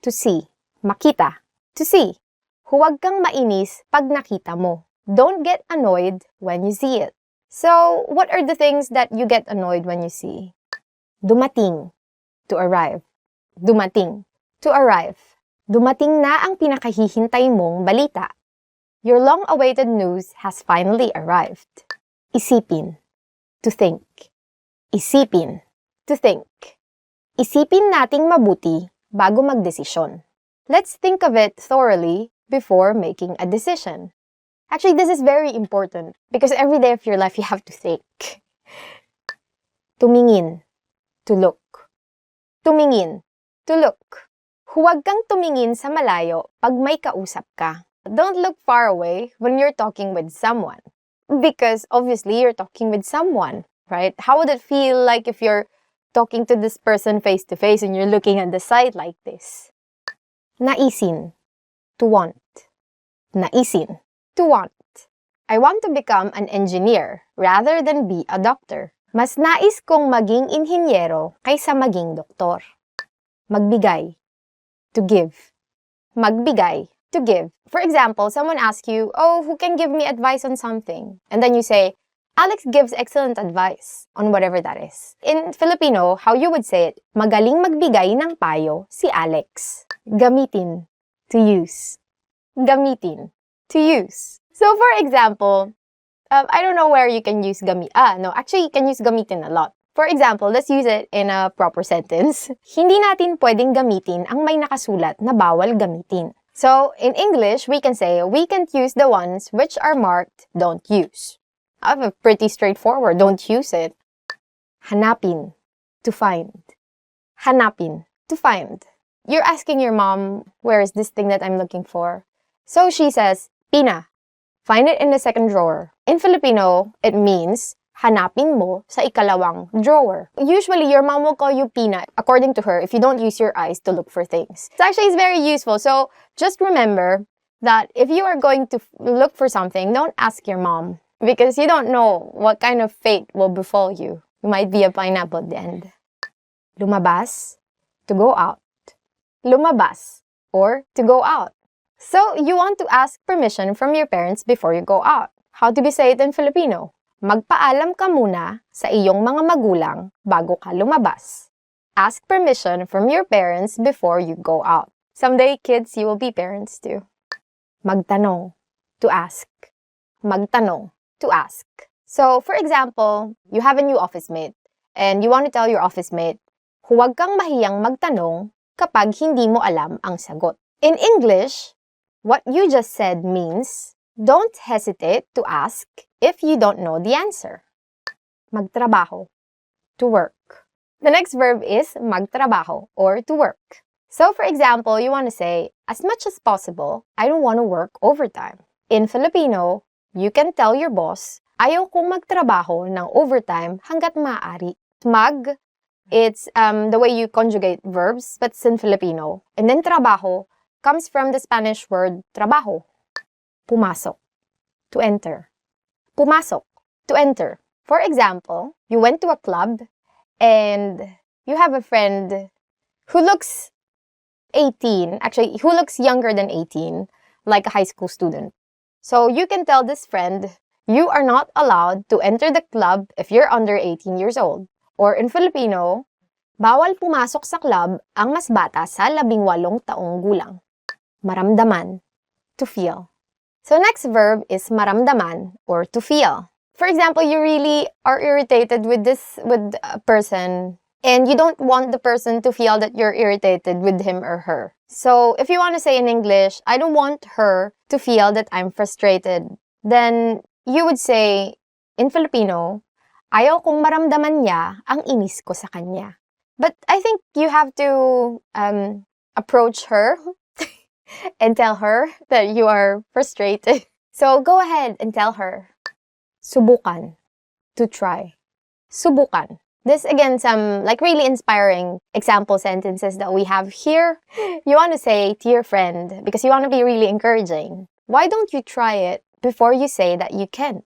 to see. Makita, to see. Huwag kang mainis pag nakita mo. Don't get annoyed when you see it. So, what are the things that you get annoyed when you see? Dumating, to arrive. Dumating, to arrive. Dumating na ang pinakahihintay mong balita. Your long-awaited news has finally arrived. Isipin, to think. Isipin, to think. Isipin nating mabuti bago magdesisyon. Let's think of it thoroughly before making a decision. Actually, this is very important because every day of your life you have to think. Tumingin, to look. Tumingin, to look. Huwag kang tumingin sa malayo pag may kausap ka. Don't look far away when you're talking with someone. Because obviously you're talking with someone, right? How would it feel like if you're talking to this person face to face and you're looking at the side like this? Naisin, to want. Naisin, to want. I want to become an engineer rather than be a doctor. Mas nais kong maging inhinyero kaysa maging doktor. Magbigay, to give. Magbigay, to give. For example, someone asks you, oh, who can give me advice on something? And then you say, Alex gives excellent advice on whatever that is. In Filipino, how you would say it, magaling magbigay ng payo si Alex. Gamitin, to use. Gamitin, to use. So for example, I don't know where you can use actually you can use gamitin a lot. For example, let's use it in a proper sentence. Hindi natin pwedeng gamitin ang may nakasulat na bawal gamitin. So, in English, we can say, we can't use the ones which are marked don't use. I have a pretty straightforward, don't use it. Hanapin, to find. Hanapin, to find. You're asking your mom, where is this thing that I'm looking for? So she says, Pina, find it in the second drawer. In Filipino, it means, hanapin mo sa ikalawang drawer. Usually, your mom will call you Pina, according to her, if you don't use your eyes to look for things. It's very useful. So, just remember that if you are going to look for something, don't ask your mom. Because you don't know what kind of fate will befall you. You might be a pineapple at the end. Lumabas, to go out. Lumabas, or to go out. So, you want to ask permission from your parents before you go out. How do we say it in Filipino? Magpaalam ka muna sa iyong mga magulang bago ka lumabas. Ask permission from your parents before you go out. Someday, kids, you will be parents too. Magtanong, to ask. Magtanong, to ask. So, for example, you have a new office mate and you want to tell your office mate, huwag kang mahiyang magtanong kapag hindi mo alam ang sagot. In English, what you just said means, don't hesitate to ask if you don't know the answer. Magtrabaho, to work. The next verb is magtrabaho, or to work. So, for example, you want to say, as much as possible, I don't want to work overtime. In Filipino, you can tell your boss, ayaw kong magtrabaho ng overtime hanggat maaari. Mag, it's the way you conjugate verbs, but it's in Filipino. And then trabaho comes from the Spanish word trabajo. Pumasok, to enter. Pumasok, to enter. For example, you went to a club and you have a friend who looks 18, actually, who looks younger than 18, like a high school student. So you can tell this friend, you are not allowed to enter the club if you're under 18 years old. Or in Filipino, bawal pumasok sa club ang mas bata sa 18 taong gulang. Maramdaman, to feel. So next verb is maramdaman, or to feel. For example, you really are irritated with a person and you don't want the person to feel that you're irritated with him or her. So if you want to say in English, I don't want her to feel that I'm frustrated, then you would say in Filipino, ayaw kong maramdaman niya ang inis ko sa kanya. But I think you have to approach her and tell her that you are frustrated. So go ahead and tell her. Subukan, to try. Subukan. This again, some like really inspiring example sentences that we have here. You want to say to your friend, because you want to be really encouraging, why don't you try it before you say that you can't?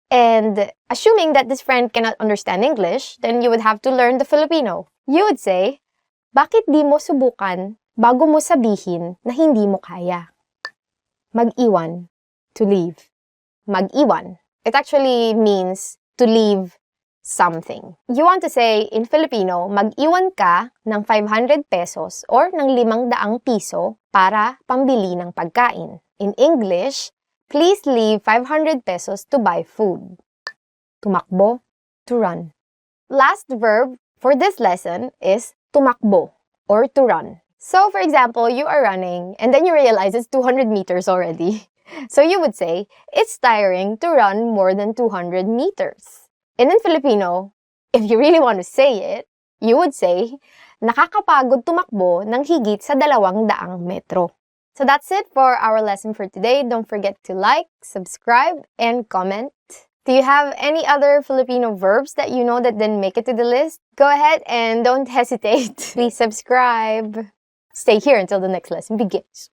And assuming that this friend cannot understand English, then you would have to learn the Filipino. You would say, bakit di mo subukan bago mo sabihin na hindi mo kaya? Mag-iwan, to leave. Mag-iwan. It actually means to leave something. You want to say in Filipino, mag-iwan ka ng 500 pesos or ng 500 piso para pambili ng pagkain. In English, please leave 500 pesos to buy food. Tumakbo, to run. Last verb for this lesson is tumakbo, or to run. So, for example, you are running and then you realize it's 200 meters already. So you would say, it's tiring to run more than 200 meters. And in Filipino, if you really want to say it, you would say, nakakapagod tumakbo ng higit sa 200 metro. So that's it for our lesson for today. Don't forget to like, subscribe, and comment. Do you have any other Filipino verbs that you know that didn't make it to the list? Go ahead and don't hesitate. Please subscribe. Stay here until the next lesson begins.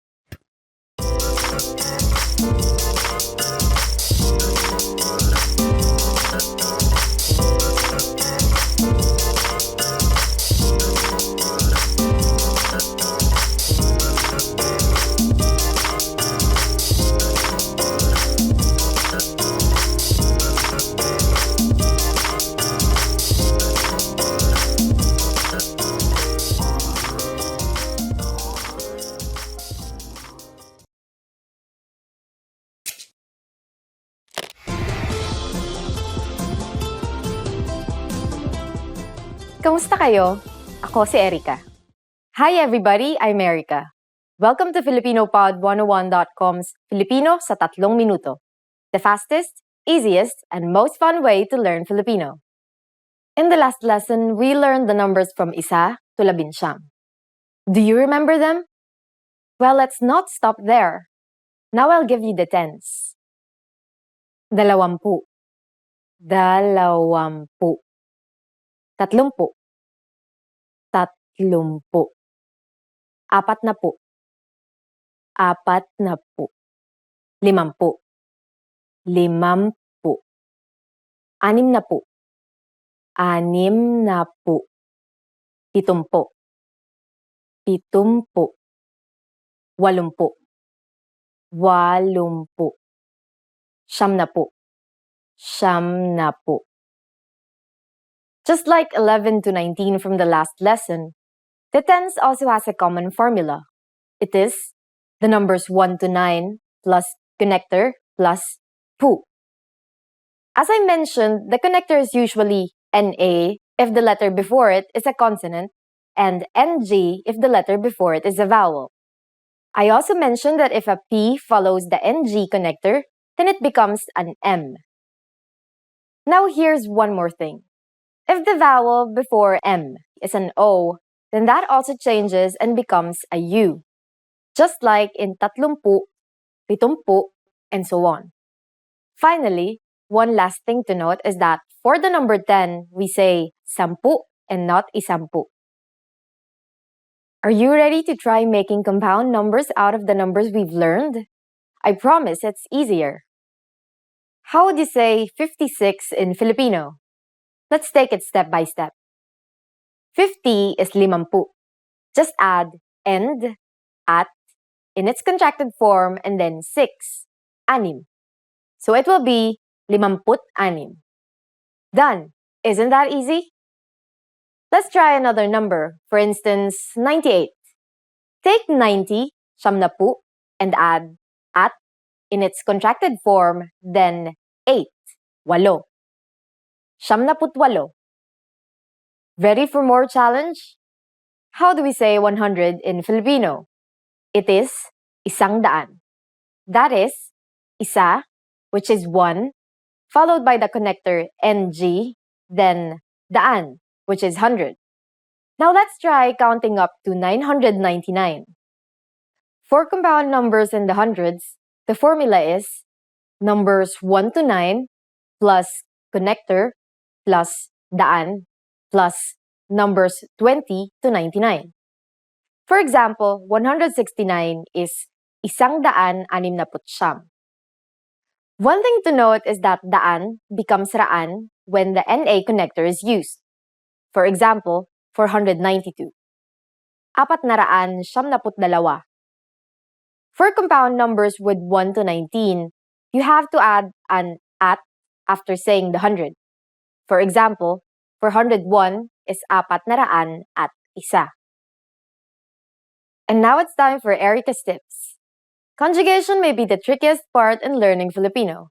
Kamusta kayo? Ako si Erica. Hi everybody, I'm Erica. Welcome to FilipinoPod101.com's Filipino sa 3 minuto. The fastest, easiest, and most fun way to learn Filipino. In the last lesson, we learned the numbers from 1 to 11. Do you remember them? Well, let's not stop there. Now I'll give you the tens. 20, 20, 30, 30, 40, 40, 50, 50, 60, 60, 70, 70, 80, 80, 90, 90. Just like 11 to 19 from the last lesson, the tens also has a common formula. It is the numbers 1 to 9 plus connector plus pu. As I mentioned, the connector is usually NA if the letter before it is a consonant and NG if the letter before it is a vowel. I also mentioned that if a P follows the NG connector, then it becomes an M. Now here's one more thing. If the vowel before M is an O, then that also changes and becomes a U. Just like in 30, 70, and so on. Finally, one last thing to note is that for the number 10, we say 10 and not 10. Are you ready to try making compound numbers out of the numbers we've learned? I promise it's easier. How would you say 56 in Filipino? Let's take it step by step. 50 is 50. Just add and, at, in its contracted form, and then 6, anim. So it will be 56. Done. Isn't that easy? Let's try another number. For instance, 98. Take 90, 90, and add at, in its contracted form, then 8, 8. 98. Ready for more challenge? How do we say 100 in Filipino? It is 100. That is, isa, which is 1, followed by the connector NG, then daan, which is 100. Now let's try counting up to 999. For compound numbers in the hundreds, the formula is numbers 1 to 9 plus connector plus daan plus numbers 20 to 99. For example, 169 is 169. One thing to note is that daan becomes raan when the NA connector is used. For example, 492. 492. For compound numbers with 1 to 19, you have to add an at after saying the 100. For example, 401 is 400 at isa. And now it's time for Erica's tips. Conjugation may be the trickiest part in learning Filipino,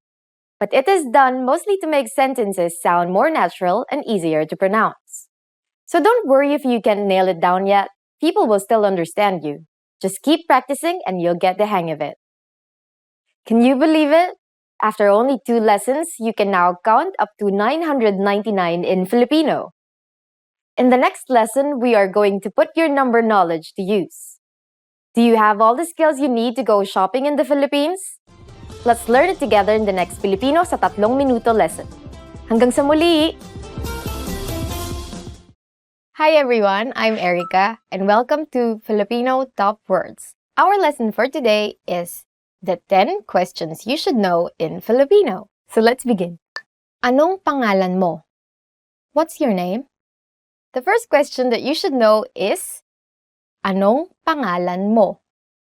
but it is done mostly to make sentences sound more natural and easier to pronounce. So don't worry if you can't nail it down yet. People will still understand you. Just keep practicing and you'll get the hang of it. Can you believe it? After only 2 lessons, you can now count up to 999 in Filipino. In the next lesson, we are going to put your number knowledge to use. Do you have all the skills you need to go shopping in the Philippines? Let's learn it together in the next Filipino sa 3 minuto lesson. Hanggang sa muli! Hi everyone, I'm Erica and welcome to Filipino Top Words. Our lesson for today is the 10 questions you should know in Filipino. So let's begin. Anong pangalan mo? What's your name? The first question that you should know is Anong pangalan mo?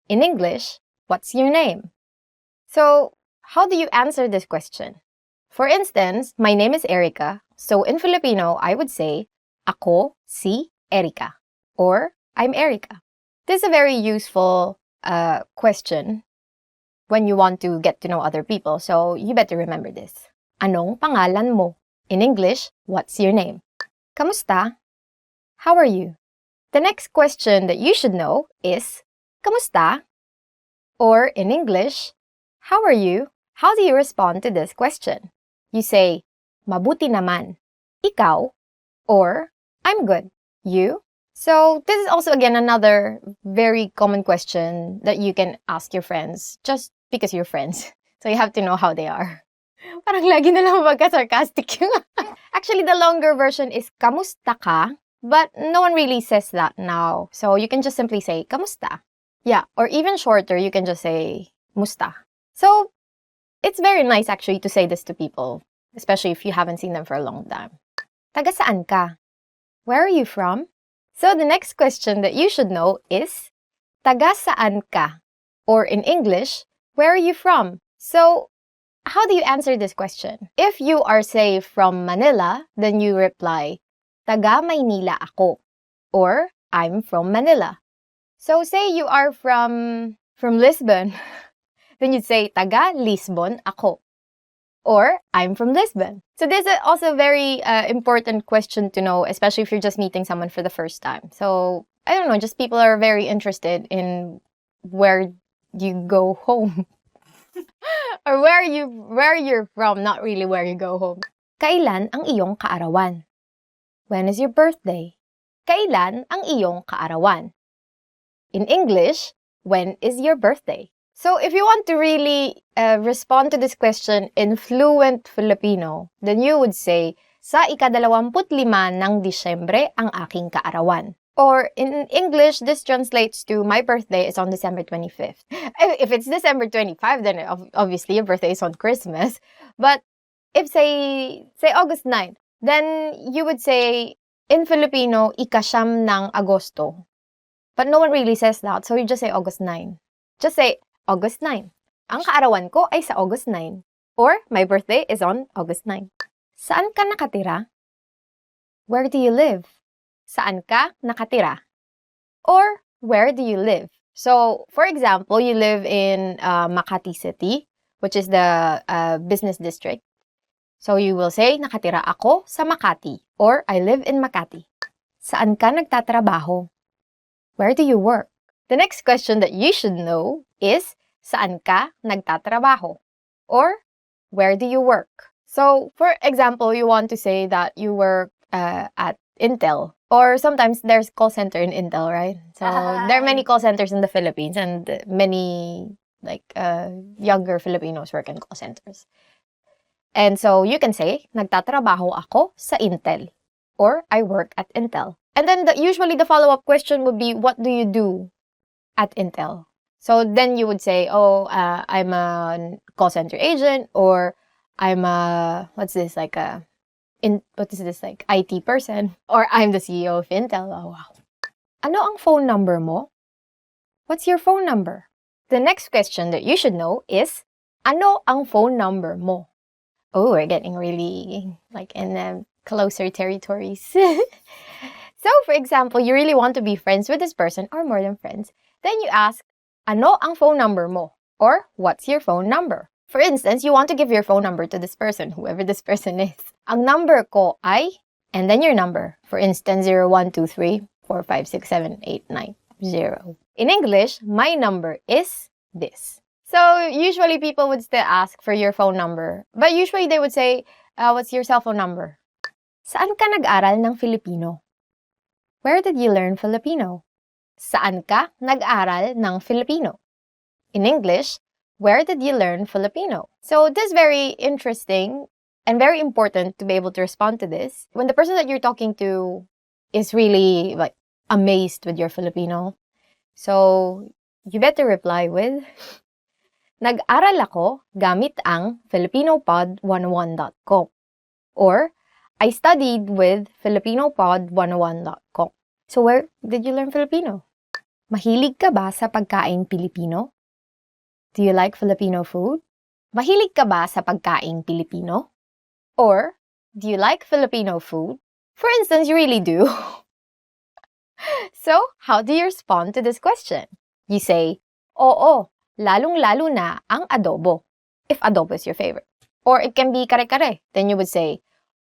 In English, what's your name? So, how do you answer this question? For instance, my name is Erica. So in Filipino, I would say, Ako si Erica. Or, I'm Erica. This is a very useful question when you want to get to know other people. So you better remember this. Anong pangalan mo? In English, what's your name? Kamusta? How are you? The next question that you should know is, kamusta? Or in English, how are you? How do you respond to this question? You say, mabuti naman. Ikaw? Or, I'm good. You? So this is also again another very common question that you can ask your friends just because you're friends. So you have to know how they are. Parang lagi na lang magka-sarcastic yung... Actually, the longer version is kamusta ka? But no one really says that now. So you can just simply say kamusta. Yeah, or even shorter, you can just say musta. So it's very nice actually to say this to people, especially if you haven't seen them for a long time. Taga saan ka? Where are you from? So the next question that you should know is taga saan ka? Or in English, where are you from? So how do you answer this question? If you are, say, from Manila, then you reply, taga Maynila ako. Or, I'm from Manila. So say you are from Lisbon, then you'd say, taga Lisbon ako. Or, I'm from Lisbon. So this is also a very important question to know, especially if you're just meeting someone for the first time. So, I don't know, just people are very interested in where you go home. Or where you're from, not really where you go home. Kailan ang iyong kaarawan? When is your birthday? Kailan ang iyong kaarawan? In English, when is your birthday? So if you want to really respond to this question in fluent Filipino, then you would say, sa ika-25 ng Disyembre ang aking kaarawan. Or in English, this translates to my birthday is on December 25th. If it's December 25, then obviously your birthday is on Christmas. But if say August 9, then you would say in Filipino, ika-siyam ng Agosto. But no one really says that, so you just say August 9. Just say August 9. Ang kaarawan ko ay sa August 9. Or my birthday is on August 9. Saan ka nakatira? Where do you live? Saan ka nakatira? Or, where do you live? So, for example, you live in Makati City, which is the business district. So, you will say, nakatira ako sa Makati. Or, I live in Makati. Saan ka nagtatrabaho? Where do you work? The next question that you should know is, saan ka nagtatrabaho? Or, where do you work? So, for example, you want to say that you work at Intel. Or sometimes there's call center in Intel, right? So there are many call centers in the Philippines and many younger Filipinos work in call centers. And so you can say, nagtatrabaho ako sa Intel. Or I work at Intel. And then usually the follow-up question would be, what do you do at Intel? So then you would say, I'm a call center agent, or I'm a, IT person, or I'm the CEO of Intel. Oh, wow. Ano ang phone number mo? What's your phone number? The next question that you should know is, ano ang phone number mo? Oh, we're getting really in closer territories. So, for example, you really want to be friends with this person or more than friends. Then you ask, ano ang phone number mo? Or, what's your phone number? For instance, you want to give your phone number to this person, whoever this person is. Ang number ko ay, and then your number. For instance, 0123456789. In English, my number is this. So usually people would still ask for your phone number. But usually they would say, what's your cell phone number? Saan ka nag-aral ng Filipino? Where did you learn Filipino? Saan ka nag-aral ng Filipino? In English, where did you learn Filipino? So this is very interesting and very important to be able to respond to this. When the person that you're talking to is really amazed with your Filipino, so you better reply with, nag-aral ako gamit ang filipinopod101.com. Or, I studied with filipinopod101.com. So where did you learn Filipino? Mahilig ka ba sa pagkaing Pilipino? Do you like Filipino food? Mahilig ka ba sa pagkaing Pilipino? Or, do you like Filipino food? For instance, you really do. So, how do you respond to this question? You say, oo, lalong-lalo na ang adobo, if adobo is your favorite. Or it can be kare-kare. Then you would say,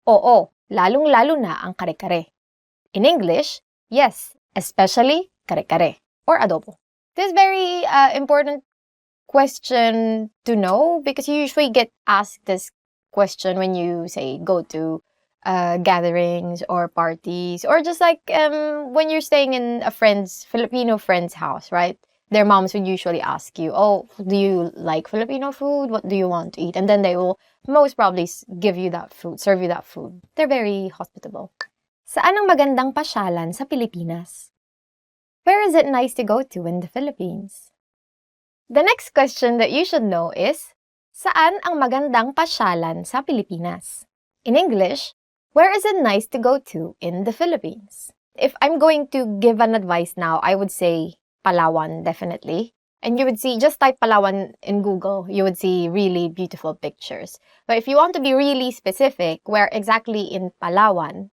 oo, lalong-lalo na ang kare-kare. In English, yes, especially kare-kare or adobo. This is very important question to know because you usually get asked this question when you say go to gatherings or parties or just like when you're staying in a Filipino friend's house, right? Their moms would usually ask you, oh, do you like Filipino food? What do you want to eat? And then they will most probably give you that food, serve you that food. They're very hospitable. Saan ang magandang pasyalan sa Pilipinas? Where is it nice to go to in the Philippines? The next question that you should know is, saan ang magandang pasyalan sa Pilipinas? In English, where is it nice to go to in the Philippines? If I'm going to give an advice now, I would say Palawan, definitely. And you would see, just type Palawan in Google, you would see really beautiful pictures. But if you want to be really specific, where exactly in Palawan,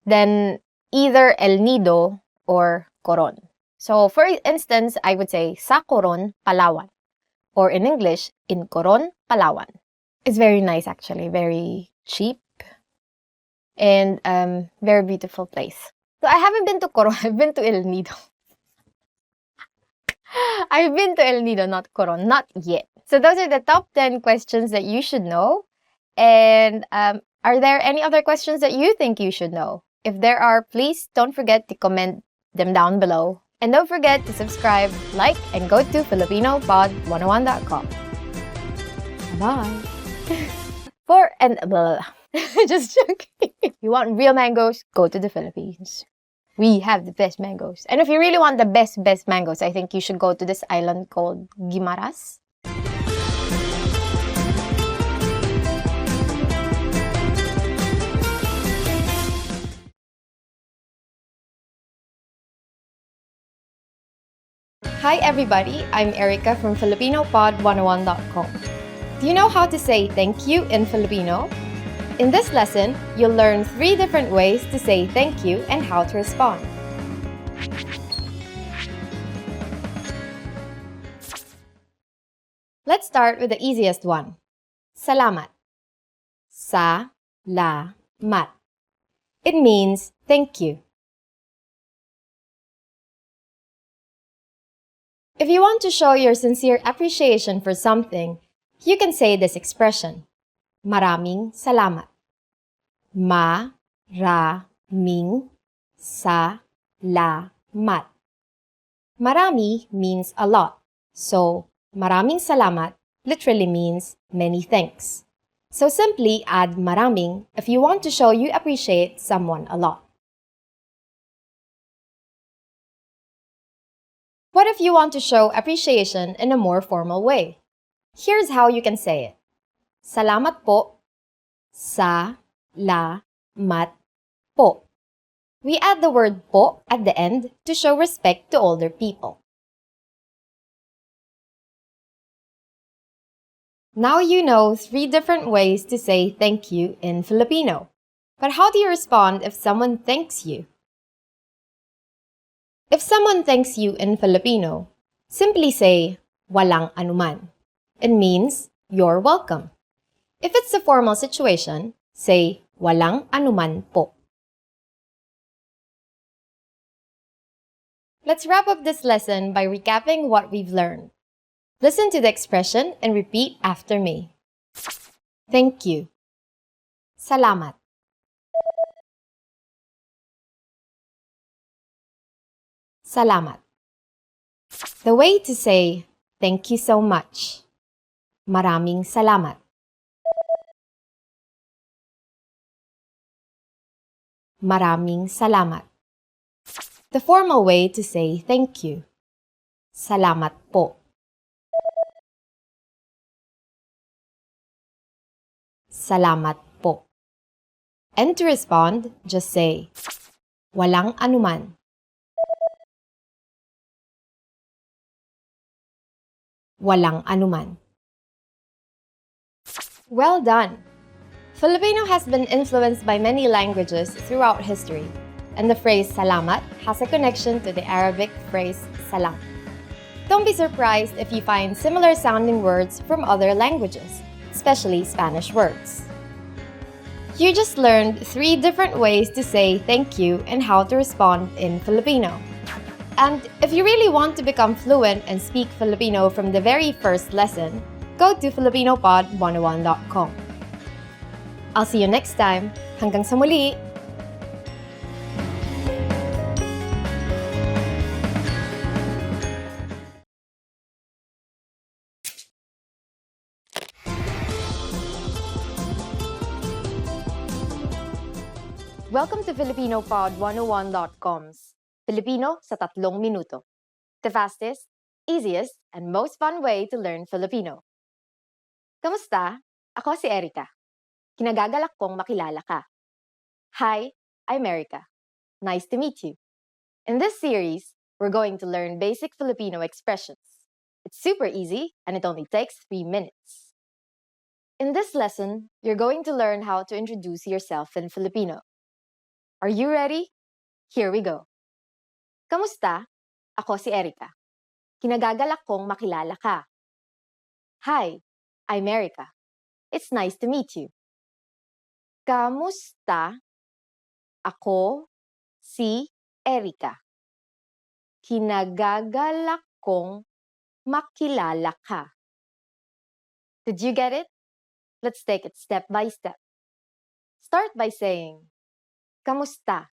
then either El Nido or Coron. So for instance, I would say sa Coron, Palawan. Or in English, in Coron, Palawan. It's very nice actually, very cheap. And very beautiful place. So I haven't been to Coron, I've been to El Nido. I've been to El Nido, not Coron, not yet. So those are the top 10 questions that you should know. And are there any other questions that you think you should know? If there are, please don't forget to comment them down below. And don't forget to subscribe, like, and go to FilipinoPod101.com. Bye. Just joking. If you want real mangoes, go to the Philippines. We have the best mangoes. And if you really want the best mangoes, I think you should go to this island called Guimaras. Hi everybody, I'm Erica from FilipinoPod101.com. Do you know how to say thank you in Filipino? In this lesson, you'll learn 3 different ways to say thank you and how to respond. Let's start with the easiest one. Salamat. Sa-la-mat. It means thank you. If you want to show your sincere appreciation for something, you can say this expression. Maraming salamat. Ma-ra-ming sa-la-mat. Marami means a lot, so maraming salamat literally means many thanks. So simply add maraming if you want to show you appreciate someone a lot. What if you want to show appreciation in a more formal way? Here's how you can say it. Salamat po. Sa-la-mat po. We add the word po at the end to show respect to older people. Now you know 3 different ways to say thank you in Filipino. But how do you respond if someone thanks you? If someone thanks you in Filipino, simply say, walang anuman. It means, you're welcome. If it's a formal situation, say, walang anuman po. Let's wrap up this lesson by recapping what we've learned. Listen to the expression and repeat after me. Thank you. Salamat. Salamat. The way to say, thank you so much. Maraming salamat. Maraming salamat. The formal way to say thank you. Salamat po. Salamat po. And to respond, just say, walang anuman. Walang anuman. Well done! Filipino has been influenced by many languages throughout history, and the phrase salamat has a connection to the Arabic phrase salam. Don't be surprised if you find similar sounding words from other languages, especially Spanish words. You just learned 3 different ways to say thank you and how to respond in Filipino. And if you really want to become fluent and speak Filipino from the very first lesson, go to filipinopod101.com. I'll see you next time. Hanggang sa muli! Welcome to FilipinoPod101.com's Filipino sa 3 minuto. The fastest, easiest, and most fun way to learn Filipino. Kamusta? Ako si Erica. Kinagagalak kong makilala ka. Hi, I'm Erica. Nice to meet you. In this series, we're going to learn basic Filipino expressions. It's super easy and it only takes 3 minutes. In this lesson, you're going to learn how to introduce yourself in Filipino. Are you ready? Here we go. Kamusta? Ako si Erica. Kinagagalak kong makilala ka. Hi, I'm Erica. It's nice to meet you. Kamusta? Ako si Erica. Kinagagalak kong makilala ka. Did you get it? Let's take it step by step. Start by saying, Kamusta?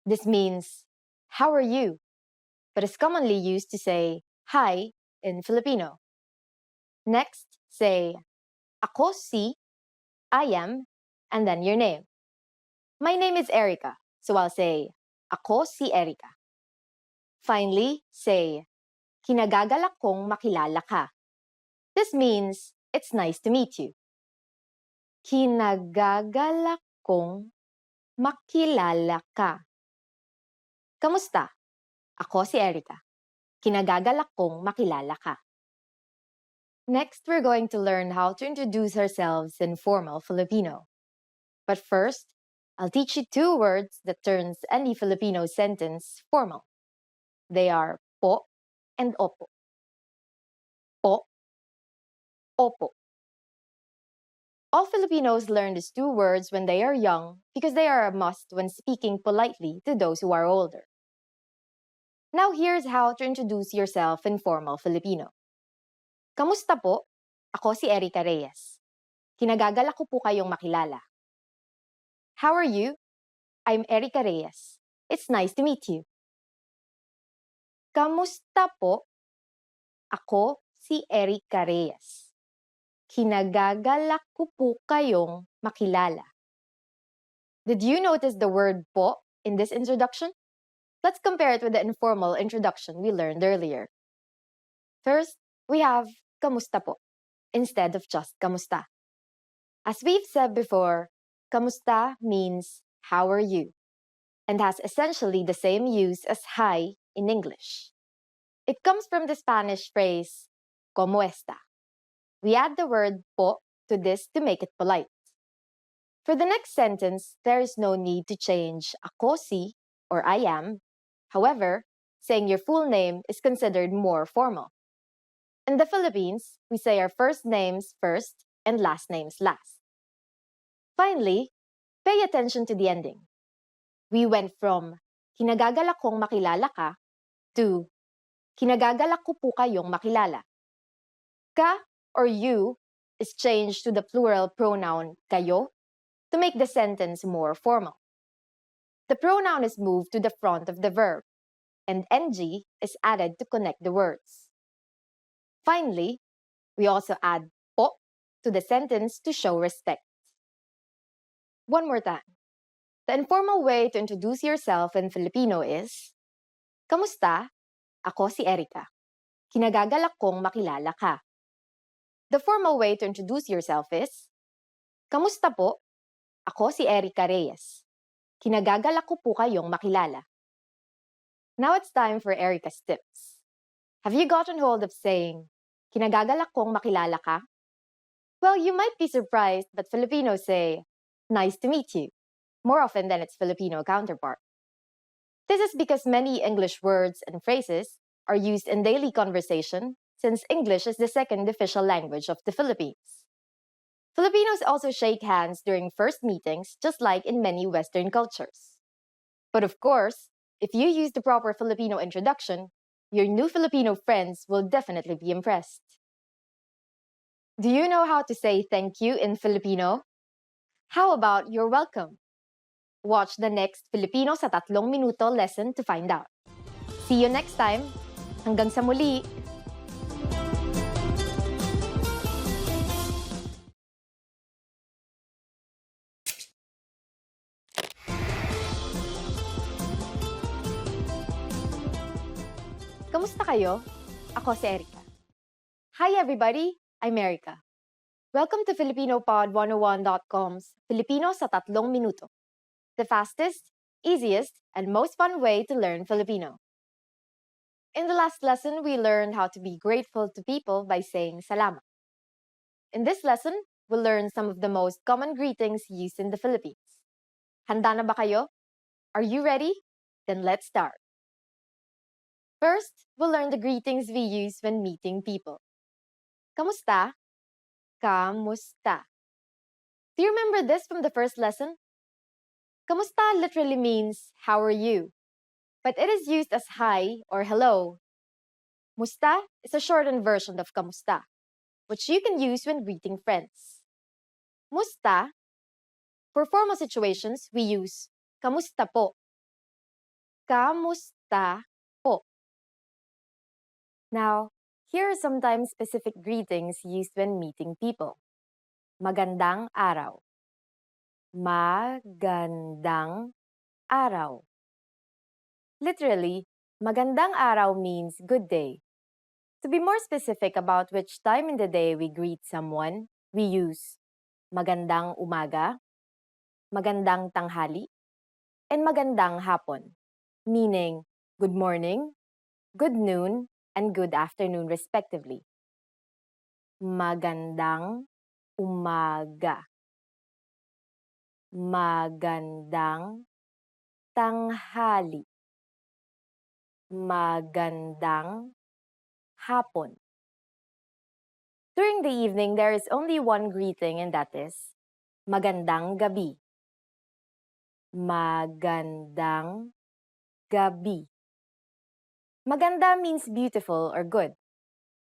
This means, how are you? But is commonly used to say, hi in Filipino. Next, say, ako si, I am, and then your name. My name is Erica, so I'll say, ako si Erica. Finally, say, kinagagalak kong makilala ka. This means, it's nice to meet you. Kinagagalak kong makilala ka. Kamusta? Ako si Erica. Kinagagalak kong makilala ka. Next, we're going to learn how to introduce ourselves in formal Filipino. But first, I'll teach you 2 words that turns any Filipino sentence formal. They are po and opo. Po, opo. All Filipinos learn these 2 words when they are young because they are a must when speaking politely to those who are older. Now here's how to introduce yourself in formal Filipino. Kamusta po? Ako si Erica Reyes. Kinagagalak ko po kayong makilala. How are you? I'm Erica Reyes. It's nice to meet you. Kamusta po? Ako si Erica Reyes. Kinagagalak ko po kayong makilala. Did you notice the word po in this introduction? Let's compare it with the informal introduction we learned earlier. First, we have kamusta po instead of just kamusta. As we've said before, kamusta means how are you and has essentially the same use as hi in English. It comes from the Spanish phrase como esta. We add the word po to this to make it polite. For the next sentence, there is no need to change ako si or I am. However, saying your full name is considered more formal. In the Philippines, we say our first names first and last names last. Finally, pay attention to the ending. We went from kinagagalak kong makilala ka to kinagagalak ko po kayong makilala. Ka or you is changed to the plural pronoun kayo to make the sentence more formal. The pronoun is moved to the front of the verb, and NG is added to connect the words. Finally, we also add po to the sentence to show respect. One more time. The informal way to introduce yourself in Filipino is, Kamusta? Ako si Erica. Kinagagalak kong makilala ka. The formal way to introduce yourself is, Kamusta po? Ako si Erica Reyes. Kinagagalak ko po kayong makilala. Now it's time for Erica's tips. Have you gotten hold of saying, kinagagalak kong makilala ka? Well, you might be surprised, but Filipinos say, nice to meet you, more often than its Filipino counterpart. This is because many English words and phrases are used in daily conversation since English is the second official language of the Philippines. Filipinos also shake hands during first meetings, just like in many Western cultures. But of course, If you use the proper Filipino introduction, your new Filipino friends will definitely be impressed. Do you know how to say thank you in Filipino? How about you're welcome? Watch the next Filipino sa 3 minuto lesson to find out. See you next time. Hanggang sa muli! Kamusta kayo? Ako si Erica. Hi everybody, I'm Erica. Welcome to FilipinoPod101.com's Filipino sa 3 minuto. The fastest, easiest, and most fun way to learn Filipino. In the last lesson, we learned how to be grateful to people by saying salamat. In this lesson, we'll learn some of the most common greetings used in the Philippines. Handa na ba kayo? Are you ready? Then let's start. First, we'll learn the greetings we use when meeting people. Kamusta? Kamusta. Do you remember this from the first lesson? Kamusta literally means, how are you? But it is used as hi or hello. Musta is a shortened version of kamusta, which you can use when greeting friends. Musta. For formal situations, we use kamusta po. Kamusta po. Now, here are sometimes specific greetings used when meeting people. Magandang araw. Magandang araw. Literally, magandang araw means good day. To be more specific about which time in the day we greet someone, we use magandang umaga, magandang tanghali, and magandang hapon, meaning good morning, good noon, and good afternoon respectively. Magandang umaga. Magandang tanghali. Magandang hapon. During the evening, there is only one greeting, and that is magandang gabi. Magandang gabi. Maganda means beautiful or good.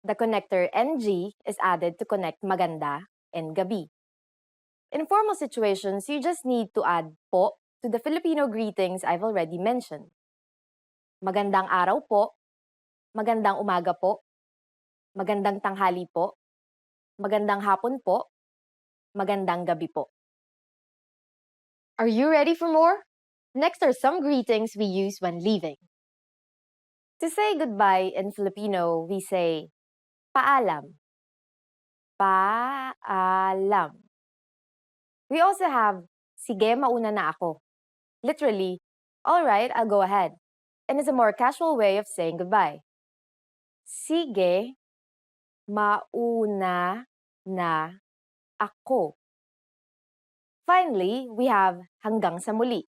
The connector NG is added to connect maganda and gabi. In formal situations, you just need to add po to the Filipino greetings I've already mentioned. Magandang araw po, magandang umaga po, magandang tanghali po, magandang hapon po, magandang gabi po. Are you ready for more? Next are some greetings we use when leaving. To say goodbye in Filipino, we say paalam. Paalam. We also have sige, mauna na ako. Literally, all right, I'll go ahead. And is a more casual way of saying goodbye. Sige, mauna na ako. Finally, we have hanggang sa muli,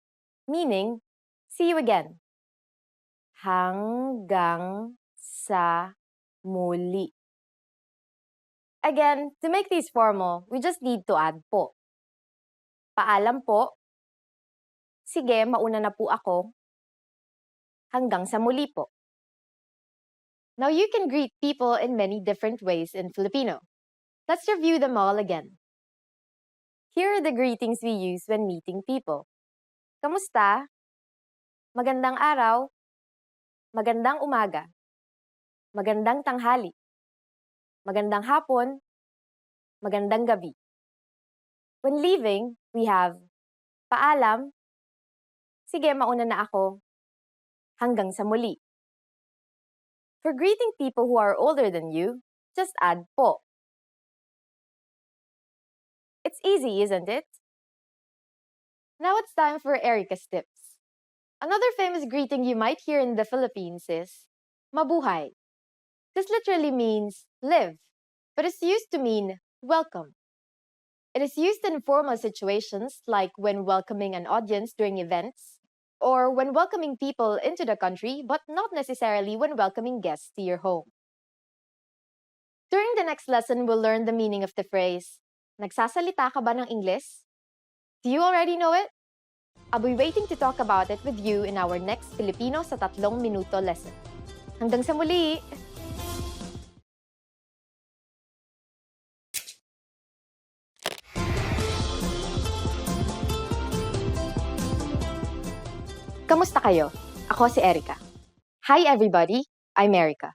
meaning see you again. Hanggang sa muli. Again, to make these formal, we just need to add po. Paalam po. Sige, mauna na po ako. Hanggang sa muli po. Now you can greet people in many different ways in Filipino. Let's review them all again. Here are the greetings we use when meeting people. Kamusta? Magandang araw. Magandang umaga. Magandang tanghali. Magandang hapon. Magandang gabi. When leaving, we have paalam. Sige, mauna na ako. Hanggang sa muli. For greeting people who are older than you, just add po. It's easy, isn't it? Now it's time for Erica's tips. Another famous greeting you might hear in the Philippines is mabuhay. This literally means live, but it's used to mean welcome. It is used in formal situations like when welcoming an audience during events, or when welcoming people into the country, but not necessarily when welcoming guests to your home. During the next lesson, we'll learn the meaning of the phrase, nagsasalita ka ba ng Ingles? Do you already know it? I'll be waiting to talk about it with you in our next Filipino sa 3 minuto lesson. Hanggang sa muli! Kamusta kayo? Ako si Erica. Hi everybody, I'm Erica.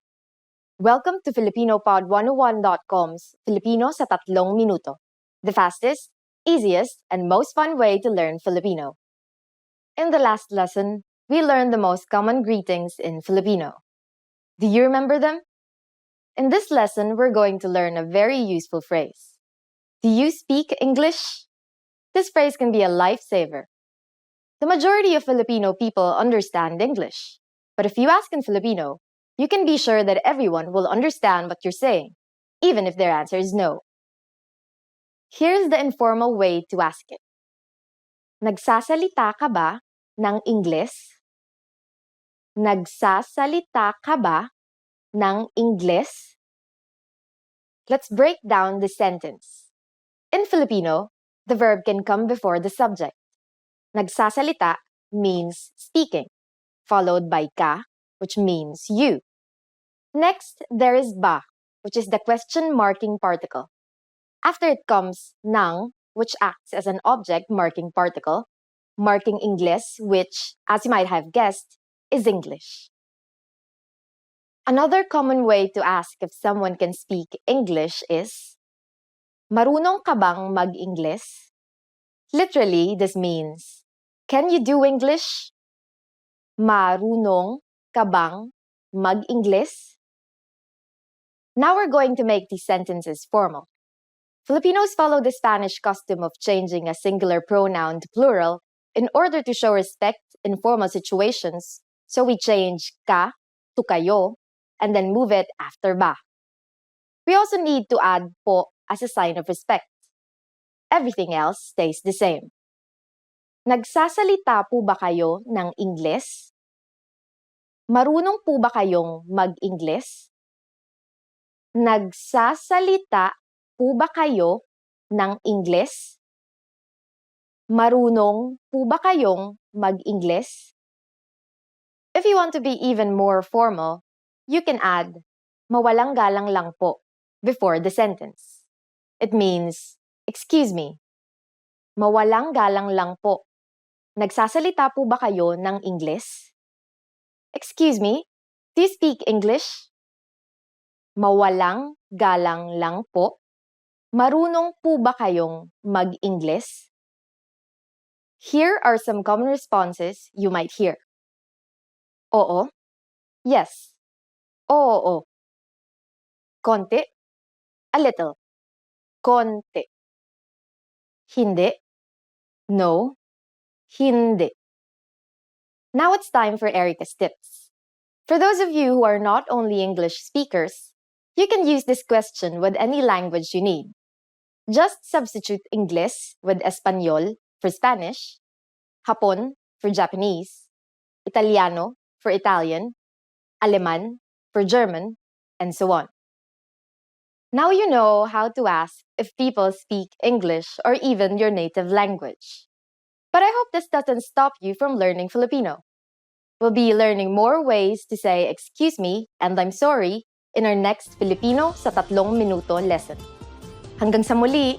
Welcome to FilipinoPod101.com's Filipino sa 3 minuto, the fastest, easiest, and most fun way to learn Filipino. In the last lesson, we learned the most common greetings in Filipino. Do you remember them? In this lesson, we're going to learn a very useful phrase. Do you speak English? This phrase can be a lifesaver. The majority of Filipino people understand English. But if you ask in Filipino, you can be sure that everyone will understand what you're saying, even if their answer is no. Here's the informal way to ask it. Nagsasalita ka ba ng Ingles? Nagsasalita ka ba ng Ingles? Let's break down the sentence. In Filipino, the verb can come before the subject. Nagsasalita means speaking, followed by ka, which means you. Next, there is ba, which is the question marking particle. After it comes nang, which acts as an object marking particle, marking Ingles, which, as you might have guessed, is English. Another common way to ask if someone can speak English is, marunong ka bang mag-Ingles? Literally, this means, can you do English? Marunong ka bang mag-Ingles? Now we're going to make these sentences formal. Filipinos follow the Spanish custom of changing a singular pronoun to plural in order to show respect in formal situations, so we change ka to kayo and then move it after ba. We also need to add po as a sign of respect. Everything else stays the same. Nagsasalita po ba kayo ng Ingles? Marunong po ba kayong mag-Ingles? Nagsasalita po ba kayo ng Ingles? Marunong po ba kayong mag-Ingles? If you want to be even more formal, you can add mawalang galang lang po before the sentence. It means, excuse me, mawalang galang lang po. Nagsasalita po ba kayo ng Ingles? Excuse me, do you speak English? Mawalang galang lang po. Marunong po ba kayong mag-Ingles? Here are some common responses you might hear. Oo. Yes. Oo. Konti. A little. Konti. Hindi. No. Hindi. Now it's time for Erica's tips. For those of you who are not only English speakers, you can use this question with any language you need. Just substitute Ingles with Espanol for Spanish, Hapon for Japanese, Italiano for Italian, Aleman for German, and so on. Now you know how to ask if people speak English or even your native language. But I hope this doesn't stop you from learning Filipino. We'll be learning more ways to say excuse me and I'm sorry in our next Filipino sa 3 minuto lesson. Hanggang sa muli!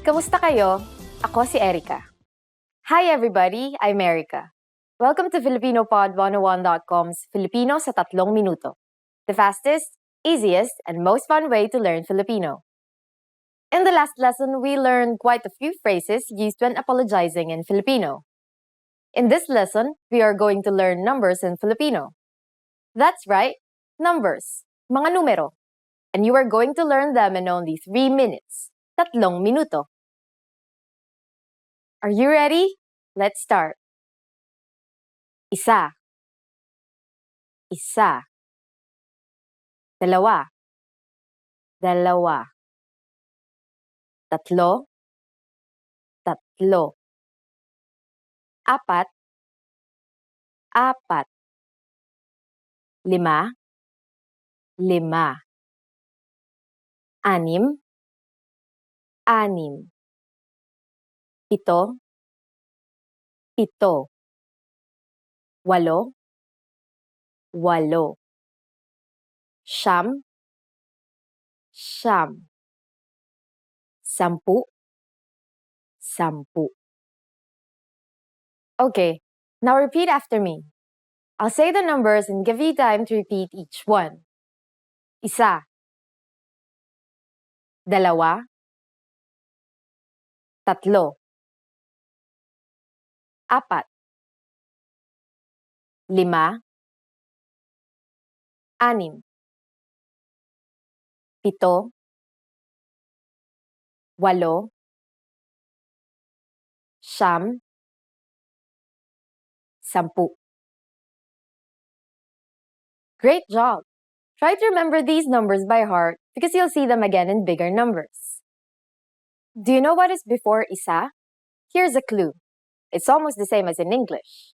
Kamusta kayo? Ako si Erica. Hi everybody, I'm Erica. Welcome to FilipinoPod101.com's Filipino sa 3 minuto, the fastest, easiest, and most fun way to learn Filipino. In the last lesson, we learned quite a few phrases used when apologizing in Filipino. In this lesson, we are going to learn numbers in Filipino. That's right, numbers, mga numero. And you are going to learn them in only 3 minutes, 3 minuto. Are you ready? Let's start. Isa. Isa. Dalawa. Dalawa. Tatlo. Tatlo. Apat. Apat. lima, lima. Anim, anim. Pito, pito. Walo, walo. Siyam, siyam. Sampu, sampu. Okay, now repeat after me. I'll say the numbers and give you time to repeat each one. Isa, dalawa, tatlo, apat, lima, anim, pito, walo, siyam, sampu. Great job! Try to remember these numbers by heart because you'll see them again in bigger numbers. Do you know what is before isa? Here's a clue. It's almost the same as in English.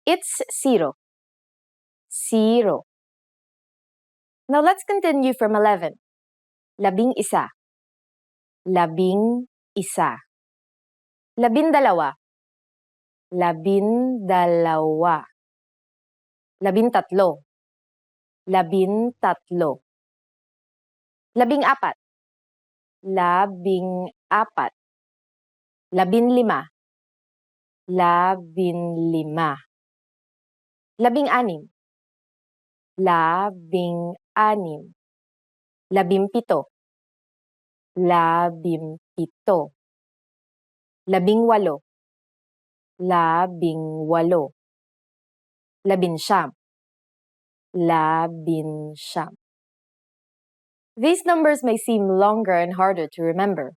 It's zero. Zero. Now let's continue from 11. Labing isa. Labing isa. Labindalawa. Labindalawa. Labintatlo. Labintatlo. Labing apat. Labing apat. Labinlima. Labinlima. Labing anim. Labing anim. Labimpito. Labimpito. Labing walo. Labing walo. Labinsyam. Labinsyam. These numbers may seem longer and harder to remember,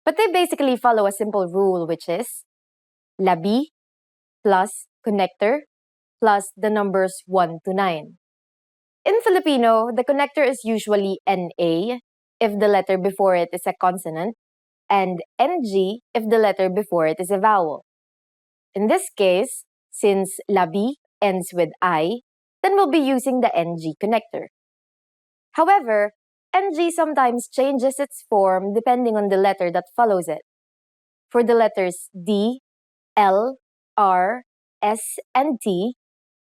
but they basically follow a simple rule, which is labi plus connector plus the numbers 1 to 9. In Filipino, the connector is usually NA if the letter before it is a consonant, and NG if the letter before it is a vowel. In this case, since labi ends with I, then we'll be using the NG connector. However, NG sometimes changes its form depending on the letter that follows it. For the letters D, L, R, S, and T,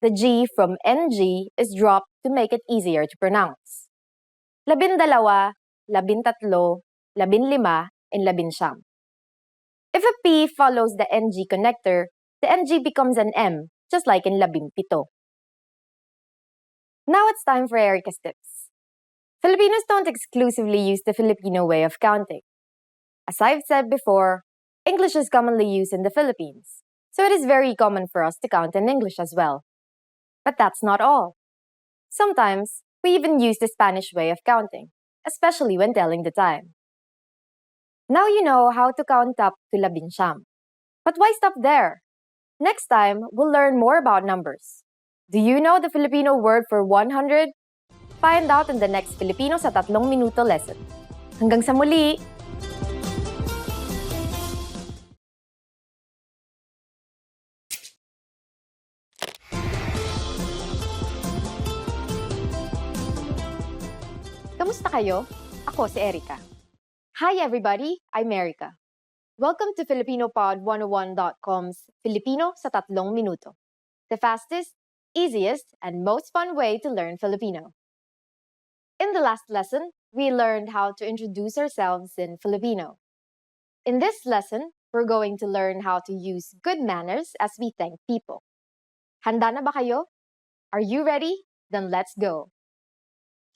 the G from NG is dropped to make it easier to pronounce. Labindalawa, labintatlo, labinlima, and labinsyam. If a P follows the NG connector, the NG becomes an M, just like in labimpito. Now it's time for Erica's tips. Filipinos don't exclusively use the Filipino way of counting. As I've said before, English is commonly used in the Philippines, so it is very common for us to count in English as well. But that's not all. Sometimes, we even use the Spanish way of counting, especially when telling the time. Now you know how to count up to labinsyam. But why stop there? Next time, we'll learn more about numbers. Do you know the Filipino word for 100? Find out in the next Filipino sa 3 Minuto lesson. Hanggang sa muli! Kamusta kayo? Ako si Erica. Hi everybody, I'm Erica. Welcome to FilipinoPod101.com's Filipino sa 3 Minuto. The fastest, easiest, and most fun way to learn Filipino. In the last lesson, we learned how to introduce ourselves in Filipino. In this lesson, we're going to learn how to use good manners as we thank people. Handa na ba kayo? Are you ready? Then let's go.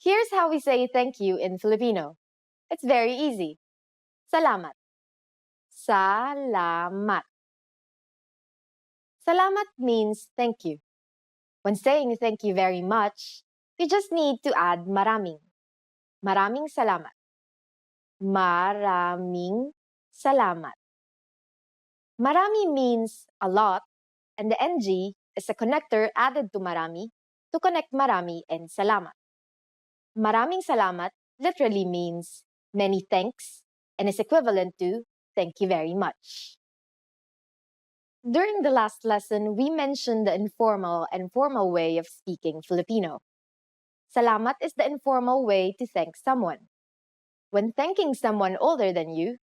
Here's how we say thank you in Filipino. It's very easy. Salamat. Salamat. Salamat means thank you. When saying thank you very much, you just need to add maraming. Maraming salamat. Maraming salamat. Marami means a lot, and the NG is a connector added to marami to connect marami and salamat. Maraming salamat literally means many thanks and is equivalent to thank you very much. During the last lesson, we mentioned the informal and formal way of speaking Filipino. Salamat is the informal way to thank someone. When thanking someone older than you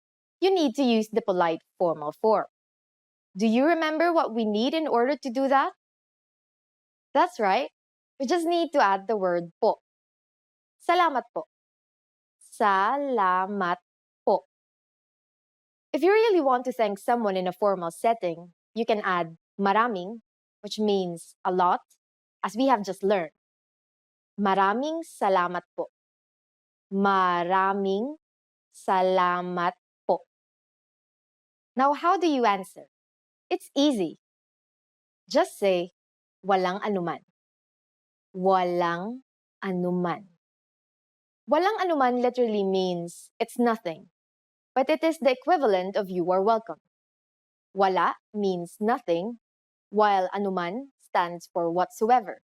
need to use the polite formal form. Do you remember what we need in order to do that? That's right. We just need to add the word po. Salamat po. Salamat po. If you really want to thank someone in a formal setting, you can add maraming, which means a lot, as we have just learned. Maraming salamat po. Maraming salamat po. Now, how do you answer? It's easy. Just say, walang anuman. Walang anuman. Walang anuman literally means it's nothing, but it is the equivalent of you are welcome. Wala means nothing, while anuman stands for whatsoever.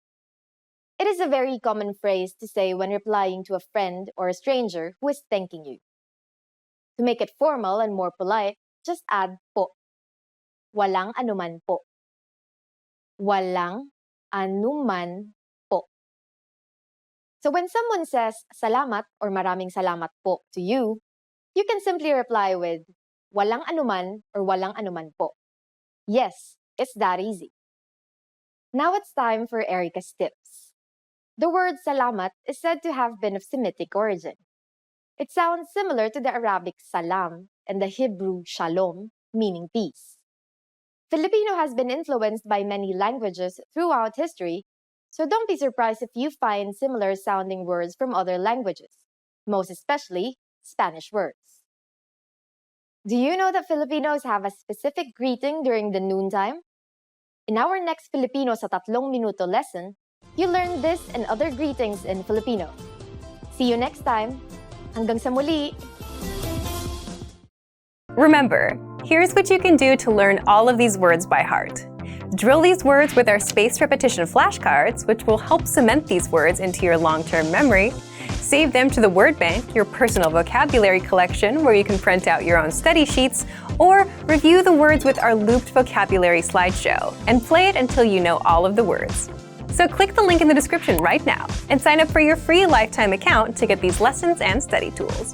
It is a very common phrase to say when replying to a friend or a stranger who is thanking you. To make it formal and more polite, just add po. Walang anuman po. Walang anuman po. So when someone says salamat or maraming salamat po to you, you can simply reply with walang anuman or walang anuman po. Yes, it's that easy. Now it's time for Erica's tips. The word salamat is said to have been of Semitic origin. It sounds similar to the Arabic salam and the Hebrew shalom, meaning peace. Filipino has been influenced by many languages throughout history, so don't be surprised if you find similar sounding words from other languages, most especially Spanish words. Do you know that Filipinos have a specific greeting during the noontime? In our next Filipino sa 3 minuto lesson, you learn this and other greetings in Filipino. See you next time. Hanggang sa muli! Remember, here's what you can do to learn all of these words by heart. Drill these words with our spaced repetition flashcards, which will help cement these words into your long-term memory. Save them to the word bank, your personal vocabulary collection, where you can print out your own study sheets, or review the words with our looped vocabulary slideshow, and play it until you know all of the words. So click the link in the description right now and sign up for your free lifetime account to get these lessons and study tools.